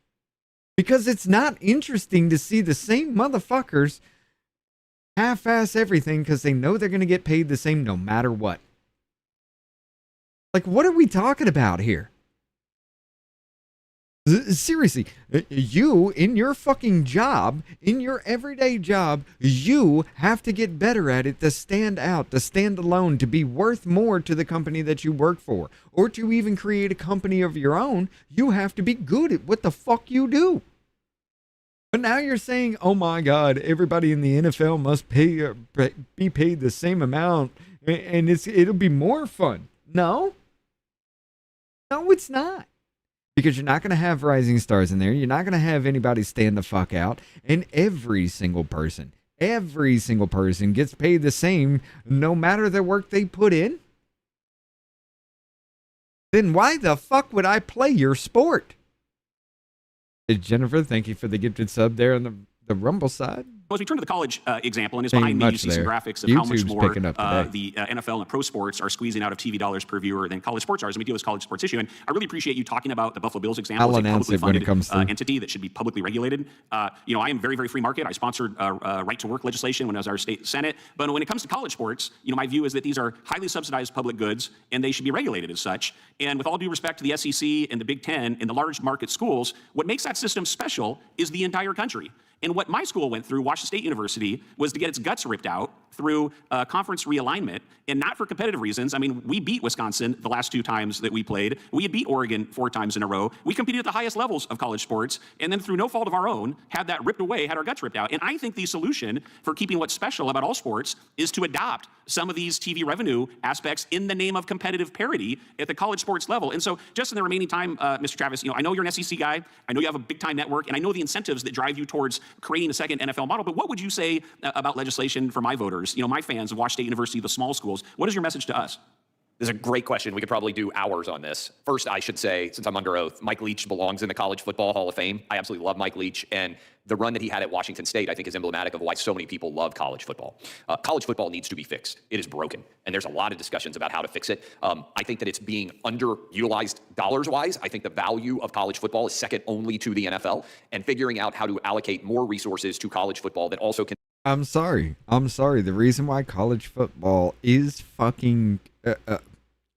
because it's not interesting to see the same motherfuckers half-ass everything because they know they're going to get paid the same no matter what. Like, what are we talking about here? Seriously, you, in your fucking job, in your everyday job, you have to get better at it to stand out, to stand alone, to be worth more to the company that you work for, or to even create a company of your own. You have to be good at what the fuck you do. But now you're saying, oh my God, everybody in the NFL must be paid the same amount, and it'll be more fun. No, it's not. Because you're not going to have rising stars in there. You're not going to have anybody stand the fuck out. And every single person gets paid the same no matter the work they put in. Then why the fuck would I play your sport? Hey, Jennifer, thank you for the gifted sub there on the Rumble side. As we turn to the college example, and it's behind me, you see some graphics of how much more the NFL and pro sports are squeezing out of TV dollars per viewer than college sports are, as we deal with this college sports issue. And I really appreciate you talking about the Buffalo Bills example as a publicly funded entity that should be publicly regulated. I am very, very free market. I sponsored right to work legislation when I was our state senate. But when it comes to college sports, my view is that these are highly subsidized public goods, and they should be regulated as such. And with all due respect to the SEC and the Big Ten and the large market schools, what makes that system special is the entire country. And what my school went through, Washington State University, was to get its guts ripped out through conference realignment, and not for competitive reasons. I mean, we beat Wisconsin the last 2 times that we played. We had beat Oregon 4 times in a row. We competed at the highest levels of college sports, and then through no fault of our own, had that ripped away, had our guts ripped out. And I think the solution for keeping what's special about all sports is to adopt some of these TV revenue aspects in the name of competitive parity at the college sports level. And so just in the remaining time, Mr. Travis, I know you're an SEC guy. I know you have a big-time network, and I know the incentives that drive you towards creating a second NFL model. But what would you say about legislation for my voters, my fans of Washington State University, the small schools? What is your message to us? This is a great question. We could probably do hours on this. First, I should say, since I'm under oath, Mike Leach belongs in the College Football Hall of Fame. I absolutely love Mike Leach, and the run that he had at Washington State, I think, is emblematic of why so many people love college football. College football needs to be fixed. It is broken, and there's a lot of discussions about how to fix it. I think that it's being underutilized dollars-wise. I think the value of college football is second only to the NFL, and figuring out how to allocate more resources to college football that also can. I'm sorry. The reason why college football is fucking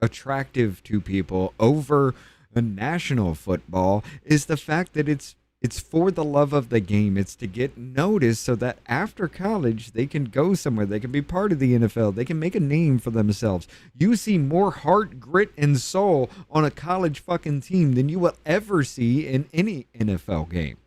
attractive to people over a national football is the fact that it's for the love of the game. It's to get noticed so that after college they can go somewhere. They can be part of the NFL. They can make a name for themselves. You see more heart, grit, and soul on a college fucking team than you will ever see in any NFL game.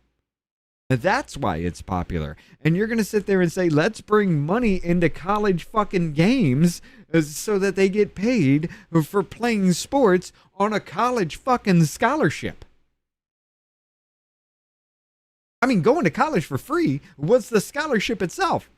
That's why it's popular. And you're going to sit there and say, let's bring money into college fucking games so that they get paid for playing sports on a college fucking scholarship. I mean, going to college for free was the scholarship itself.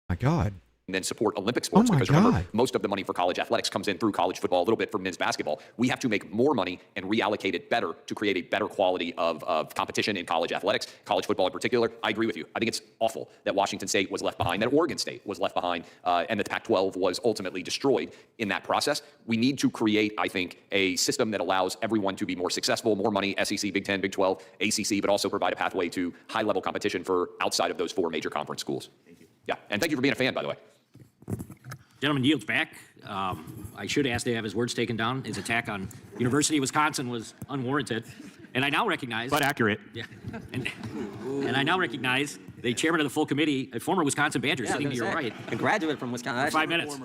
My God. And then support Olympic sports, because God. remember, most of the money for college athletics comes in through college football, a little bit for men's basketball. We have to make more money and reallocate it better to create a better quality of competition in college athletics, college football in particular. I agree with you. I think it's awful that Washington State was left behind, that Oregon State was left behind, and that the Pac-12 was ultimately destroyed in that process. We need to create, I think, a system that allows everyone to be more successful, more money, SEC, Big Ten, Big 12, ACC, but also provide a pathway to high-level competition for outside of those four major conference schools. Thank you. Yeah, and thank you for being a fan, by the way. Gentleman yields back. I should ask to have his words taken down. His attack on University of Wisconsin was unwarranted. And I now recognize... But accurate. Yeah. And I now recognize the chairman of the full committee, a former Wisconsin Badger, sitting to your right. A graduate from Wisconsin. 5 minutes.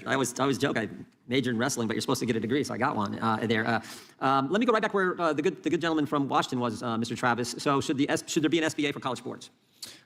I always joke I majored in wrestling, but you're supposed to get a degree, so I got one there. Let me go right back where the good gentleman from Washington was, Mr. Travis. So should there be an SBA for college sports?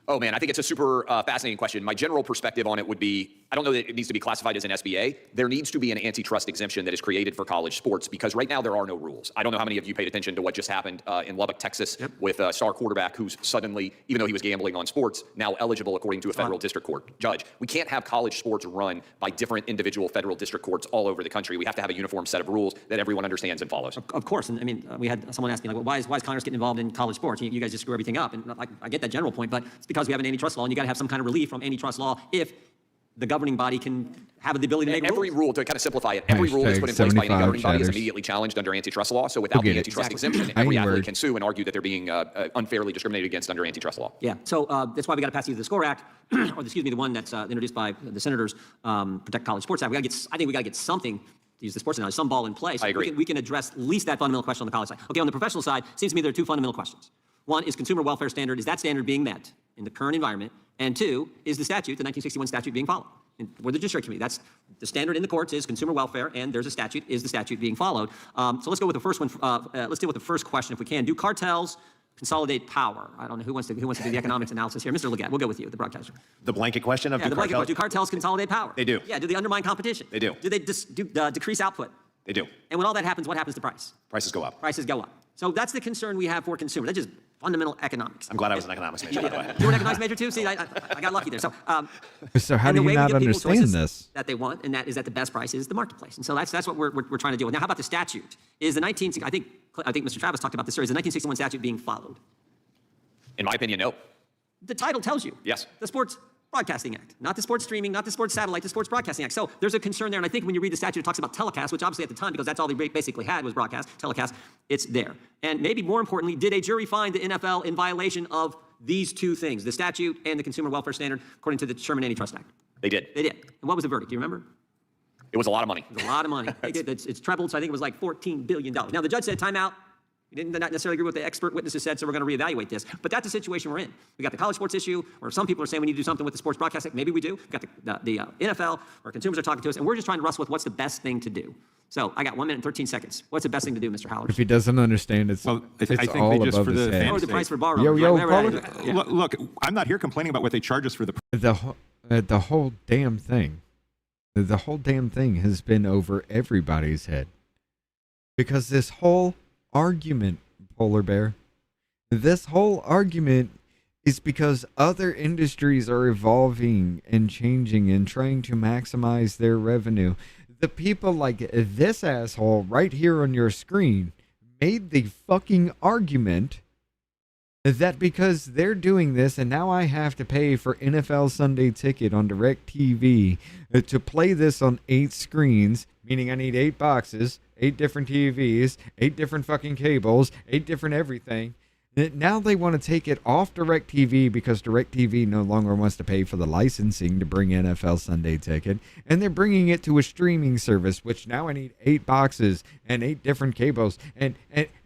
Oh, man, I think it's a super fascinating question. My general perspective on it would be, I don't know that it needs to be classified as an SBA. There needs to be an antitrust exemption that is created for college sports, because right now there are no rules. I don't know how many of you paid attention to what just happened in Lubbock, Texas, with a star quarterback who's suddenly, even though he was gambling on sports, now eligible according to a federal district court judge. We can't have college sports run by different individual federal district courts all over the country. We have to have a uniform set of rules that everyone understands and follows. Of course, and I mean, we had someone ask me, like, well, why is Congress getting involved in college sports? You guys just screw everything up. And I get that general point, but it's because we have an antitrust law, and you got to have some kind of relief from antitrust law if the governing body can have the ability to make every rules. Rule, to kind of simplify it, every rule that's put in place by any governing body is immediately challenged under antitrust law. So without the antitrust exemption, every athlete can sue and argue that they're being unfairly discriminated against under antitrust law. Yeah, so that's why we got to pass either the SCORE Act, or excuse me, the one that's introduced by the senators, Protect College Sports Act. I think we got to get something, to use the sports analogy, some ball in place. I agree. We can address at least that fundamental question on the college side. Okay, on the professional side, it seems to me there are two fundamental questions. One is consumer welfare standard. Is that standard being met in the current environment? And two, is the 1961 statute being followed? And we're the Judiciary Committee. That's the standard in the courts is consumer welfare, and there's a statute. Is the statute being followed? So let's go with the first one. Let's deal with the first question if we can. Do cartels consolidate power? I don't know who wants to do the economics analysis here. Mr. Leggett, we'll go with you, the broadcaster. The blanket question of the blanket question. Do cartels consolidate power? They do. Yeah. Do they undermine competition? They do. Do they decrease output? They do. And when all that happens, what happens to price? Prices go up. Prices go up. So that's the concern we have for consumers. That's just fundamental economics. I'm glad I was an economics major, by the way. You were an economics major too? See, I got lucky there. So how do you not understand this? That they want, and that is that the best price is the marketplace. And so that's what we're trying to deal with. Now, how about the statute? Is the I think Mr. Travis talked about this. Is the 1961 statute being followed? In my opinion, no. The title tells you. Yes. The Sports Broadcasting Act, not the sports streaming, not the sports satellite, the Sports Broadcasting Act. So there's a concern there, and I think when you read the statute, it talks about telecast, which obviously at the time, because that's all they basically had was broadcast, telecast, it's there. And maybe more importantly, did a jury find the NFL in violation of these two things, the statute and the consumer welfare standard, according to the Sherman Antitrust Act? They did. They did. And what was the verdict? Do you remember? It was a lot of money. It was a lot of money. It's trebled, so I think it was like $14 billion. Now, the judge said timeout. He didn't necessarily agree with what the expert witnesses said, so we're going to reevaluate this. But that's the situation we're in. We got the college sports issue, where some people are saying we need to do something with the Sports Broadcasting Act. Maybe we do. We've got the NFL, where consumers are talking to us, and we're just trying to wrestle with what's the best thing to do. So I got 1 minute and 13 seconds. What's the best thing to do, Mr. Howard? If he doesn't understand, it's I think all they just, above for his the head. Or the price for bar Yo, runners. Paul, Look, I'm not here complaining about what they charge us for the. The whole damn thing. The whole damn thing has been over everybody's head. Because this whole argument, Polar Bear, This whole argument is because other industries are evolving and changing and trying to maximize their revenue. The people like this asshole right here on your screen made the fucking argument that because they're doing this and now I have to pay for NFL Sunday Ticket on DirecTV to play this on 8 screens, meaning I need 8 boxes, 8 different TVs, 8 different fucking cables, 8 different everything. Now they want to take it off DirecTV because DirecTV no longer wants to pay for the licensing to bring NFL Sunday Ticket, and they're bringing it to a streaming service, which now I need 8 boxes and 8 different cables, and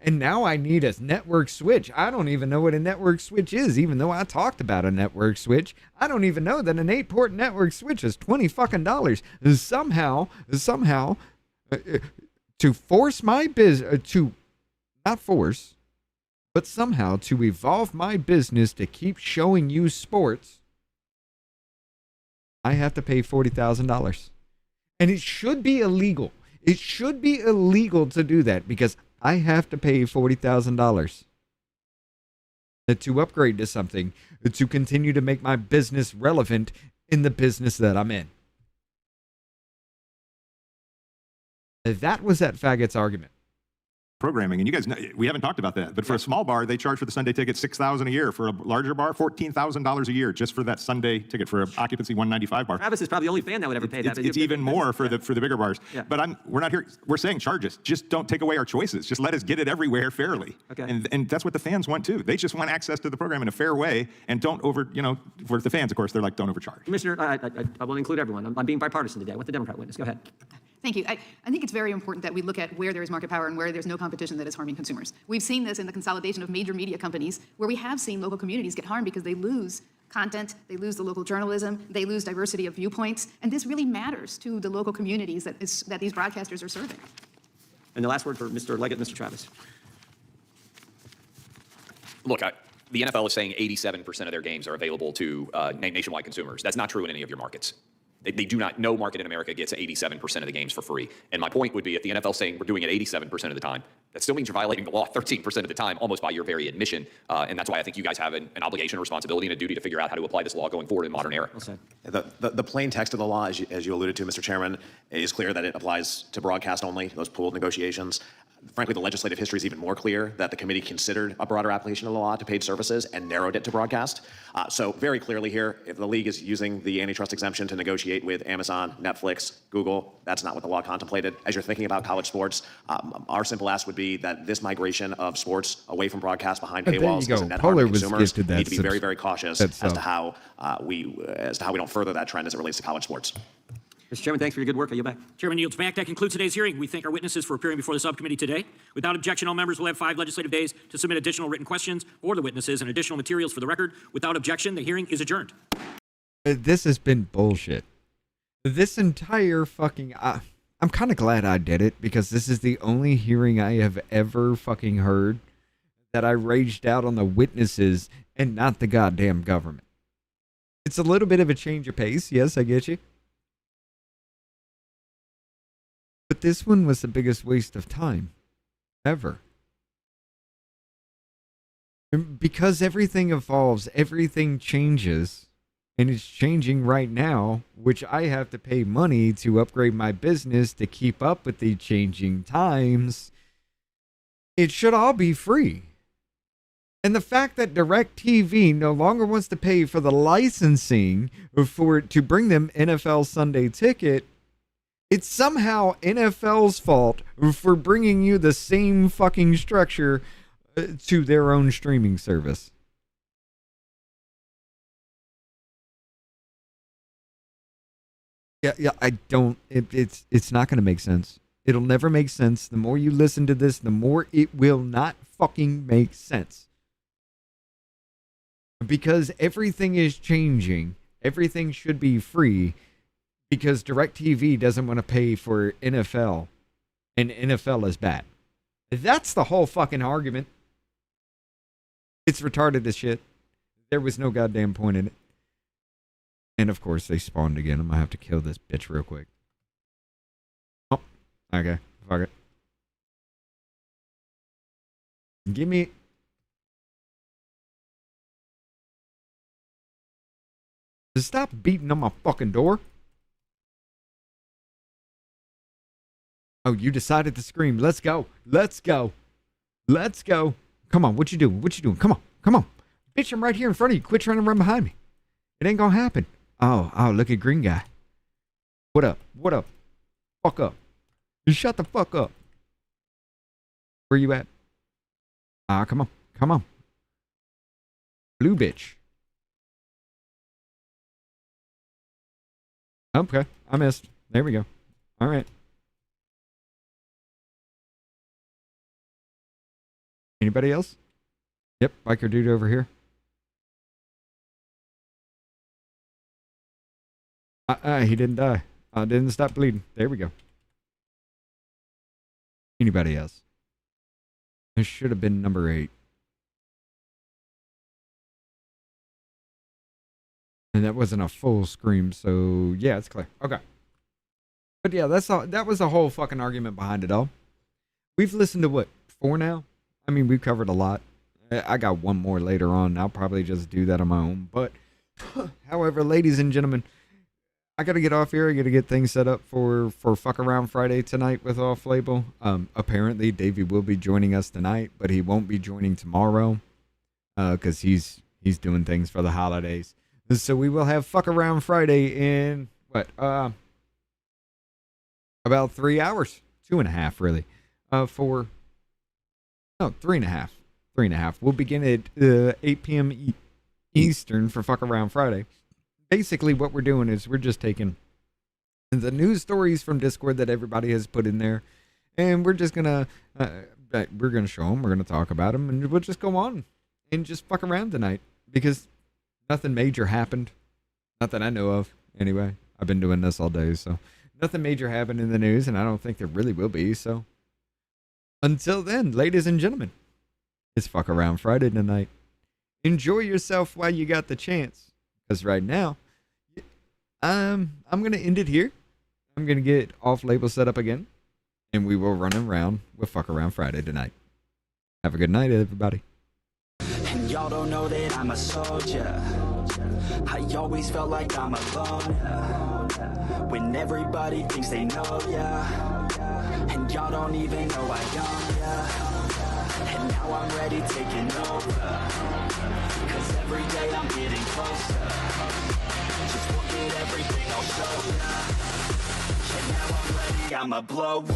now I need a network switch. I don't even know what a network switch is, even though I talked about a network switch. I don't even know that an 8-port network switch is $20 fucking dollars. Somehow, to force my not force, but somehow to evolve my business to keep showing you sports, I have to pay $40,000. And it should be illegal. It should be illegal to do that because I have to pay $40,000 to upgrade to something to continue to make my business relevant in the business that I'm in. That was that faggot's argument. Programming, and you guys know, we haven't talked about that, but for a small bar, they charge for the Sunday ticket $6,000 a year. For a larger bar, $14,000 a year just for that Sunday ticket for an occupancy 195 bar. Travis is probably the only fan that would ever pay that. It's even more for the bigger bars. Yeah. But we're not here. We're saying charge us. Just don't take away our choices. Just let us get it everywhere fairly. Okay. And that's what the fans want too. They just want access to the program in a fair way, and don't for the fans, of course, they're like, don't overcharge. Commissioner, I will include everyone. I'm being bipartisan today. I want the Democrat witness. Go ahead. Thank you. I think it's very important that we look at where there is market power and where there's no competition that is harming consumers. We've seen this in the consolidation of major media companies where we have seen local communities get harmed because they lose content, they lose the local journalism, they lose diversity of viewpoints, and this really matters to the local communities that these broadcasters are serving. And the last word for Mr. Leggett, Mr. Travis. Look, the NFL is saying 87% of their games are available to nationwide consumers. That's not true in any of your markets. They do not, no market in America gets 87% of the games for free. And my point would be, if the NFL is saying we're doing it 87% of the time, that still means you're violating the law 13% of the time, almost by your very admission. And that's why I think you guys have an obligation, a responsibility, and a duty to figure out how to apply this law going forward in the modern era. The plain text of the law, as you alluded to, Mr. Chairman, is clear that it applies to broadcast only, those pooled negotiations. Frankly, the legislative history is even more clear that the committee considered a broader application of the law to paid services and narrowed it to broadcast. So very clearly here, if the league is using the antitrust exemption to negotiate with Amazon, Netflix, Google, that's not what the law contemplated. As you're thinking about college sports, our simple ask would be that this migration of sports away from broadcast behind paywalls is a net harm to consumers. We need to be very, very cautious as to how we don't further that trend as it relates to college sports. Mr. Chairman, thanks for your good work. I yield back. Chairman yields back. That concludes today's hearing. We thank our witnesses for appearing before the subcommittee today. Without objection, all members will have 5 legislative days to submit additional written questions for the witnesses and additional materials for the record. Without objection, the hearing is adjourned. This has been bullshit. This entire fucking... I'm kind of glad I did it because this is the only hearing I have ever fucking heard that I raged out on the witnesses and not the goddamn government. It's a little bit of a change of pace. Yes, I get you. But this one was the biggest waste of time ever. Because everything evolves, everything changes, and it's changing right now, which I have to pay money to upgrade my business to keep up with the changing times. It should all be free. And the fact that DirecTV no longer wants to pay for the licensing to bring them NFL Sunday Ticket, it's somehow NFL's fault for bringing you the same fucking structure to their own streaming service. Yeah, I don't. It's not going to make sense. It'll never make sense. The more you listen to this, the more it will not fucking make sense. Because everything is changing. Everything should be free. Because DirecTV doesn't want to pay for NFL, and NFL is bad. That's the whole fucking argument. It's retarded as shit. There was no goddamn point in it. And of course, they spawned again. I'm gonna have to kill this bitch real quick. Oh, okay. Fuck it. Give me... So stop beating on my fucking door. Oh, you decided to scream. Let's go. Let's go. Let's go. Come on, what you doing? What you doing? Come on. Come on. Bitch, I'm right here in front of you. Quit trying to run behind me. It ain't gonna happen. Oh, look at green guy. What up? What up? Fuck up. You shut the fuck up. Where you at? Come on. Come on. Blue bitch. Okay, I missed. There we go. All right. Anybody else? Yep, biker dude over here. He didn't die. Didn't stop bleeding. There we go. Anybody else? This should have been number 8. And that wasn't a full scream, so yeah, it's clear. Okay. But yeah, that was the whole fucking argument behind it all. We've listened to what, 4 now? I mean, we've covered a lot. I got one more later on. I'll probably just do that on my own. But, however, ladies and gentlemen, I got to get off here. I got to get things set up for Fuck Around Friday tonight with Off Label. Apparently, Davey will be joining us tonight, but he won't be joining tomorrow because he's doing things for the holidays. So we will have Fuck Around Friday in, what, about 3 hours. 2.5, really. 3.5. 3.5. We'll begin at 8 p.m. Eastern for Fuck Around Friday. Basically, what we're doing is we're just taking the news stories from Discord that everybody has put in there, and we're just gonna show them. We're gonna talk about them, and we'll just go on and just fuck around tonight because nothing major happened. Not that I know of. Anyway, I've been doing this all day, so nothing major happened in the news, and I don't think there really will be. So until then, ladies and gentlemen, it's Fuck Around Friday tonight. Enjoy yourself while you got the chance. Because right now, I'm going to end it here. I'm going to get Off Label set up again. And we will run around with Fuck Around Friday tonight. Have a good night, everybody. And y'all don't know that I'm a soldier. I always felt like I'm alone. When everybody thinks they know ya. And y'all don't even know I own ya. And now I'm ready taking over. Cause every day I'm getting closer. Just look at everything I'll show ya. And now I'm ready, I'ma blow up.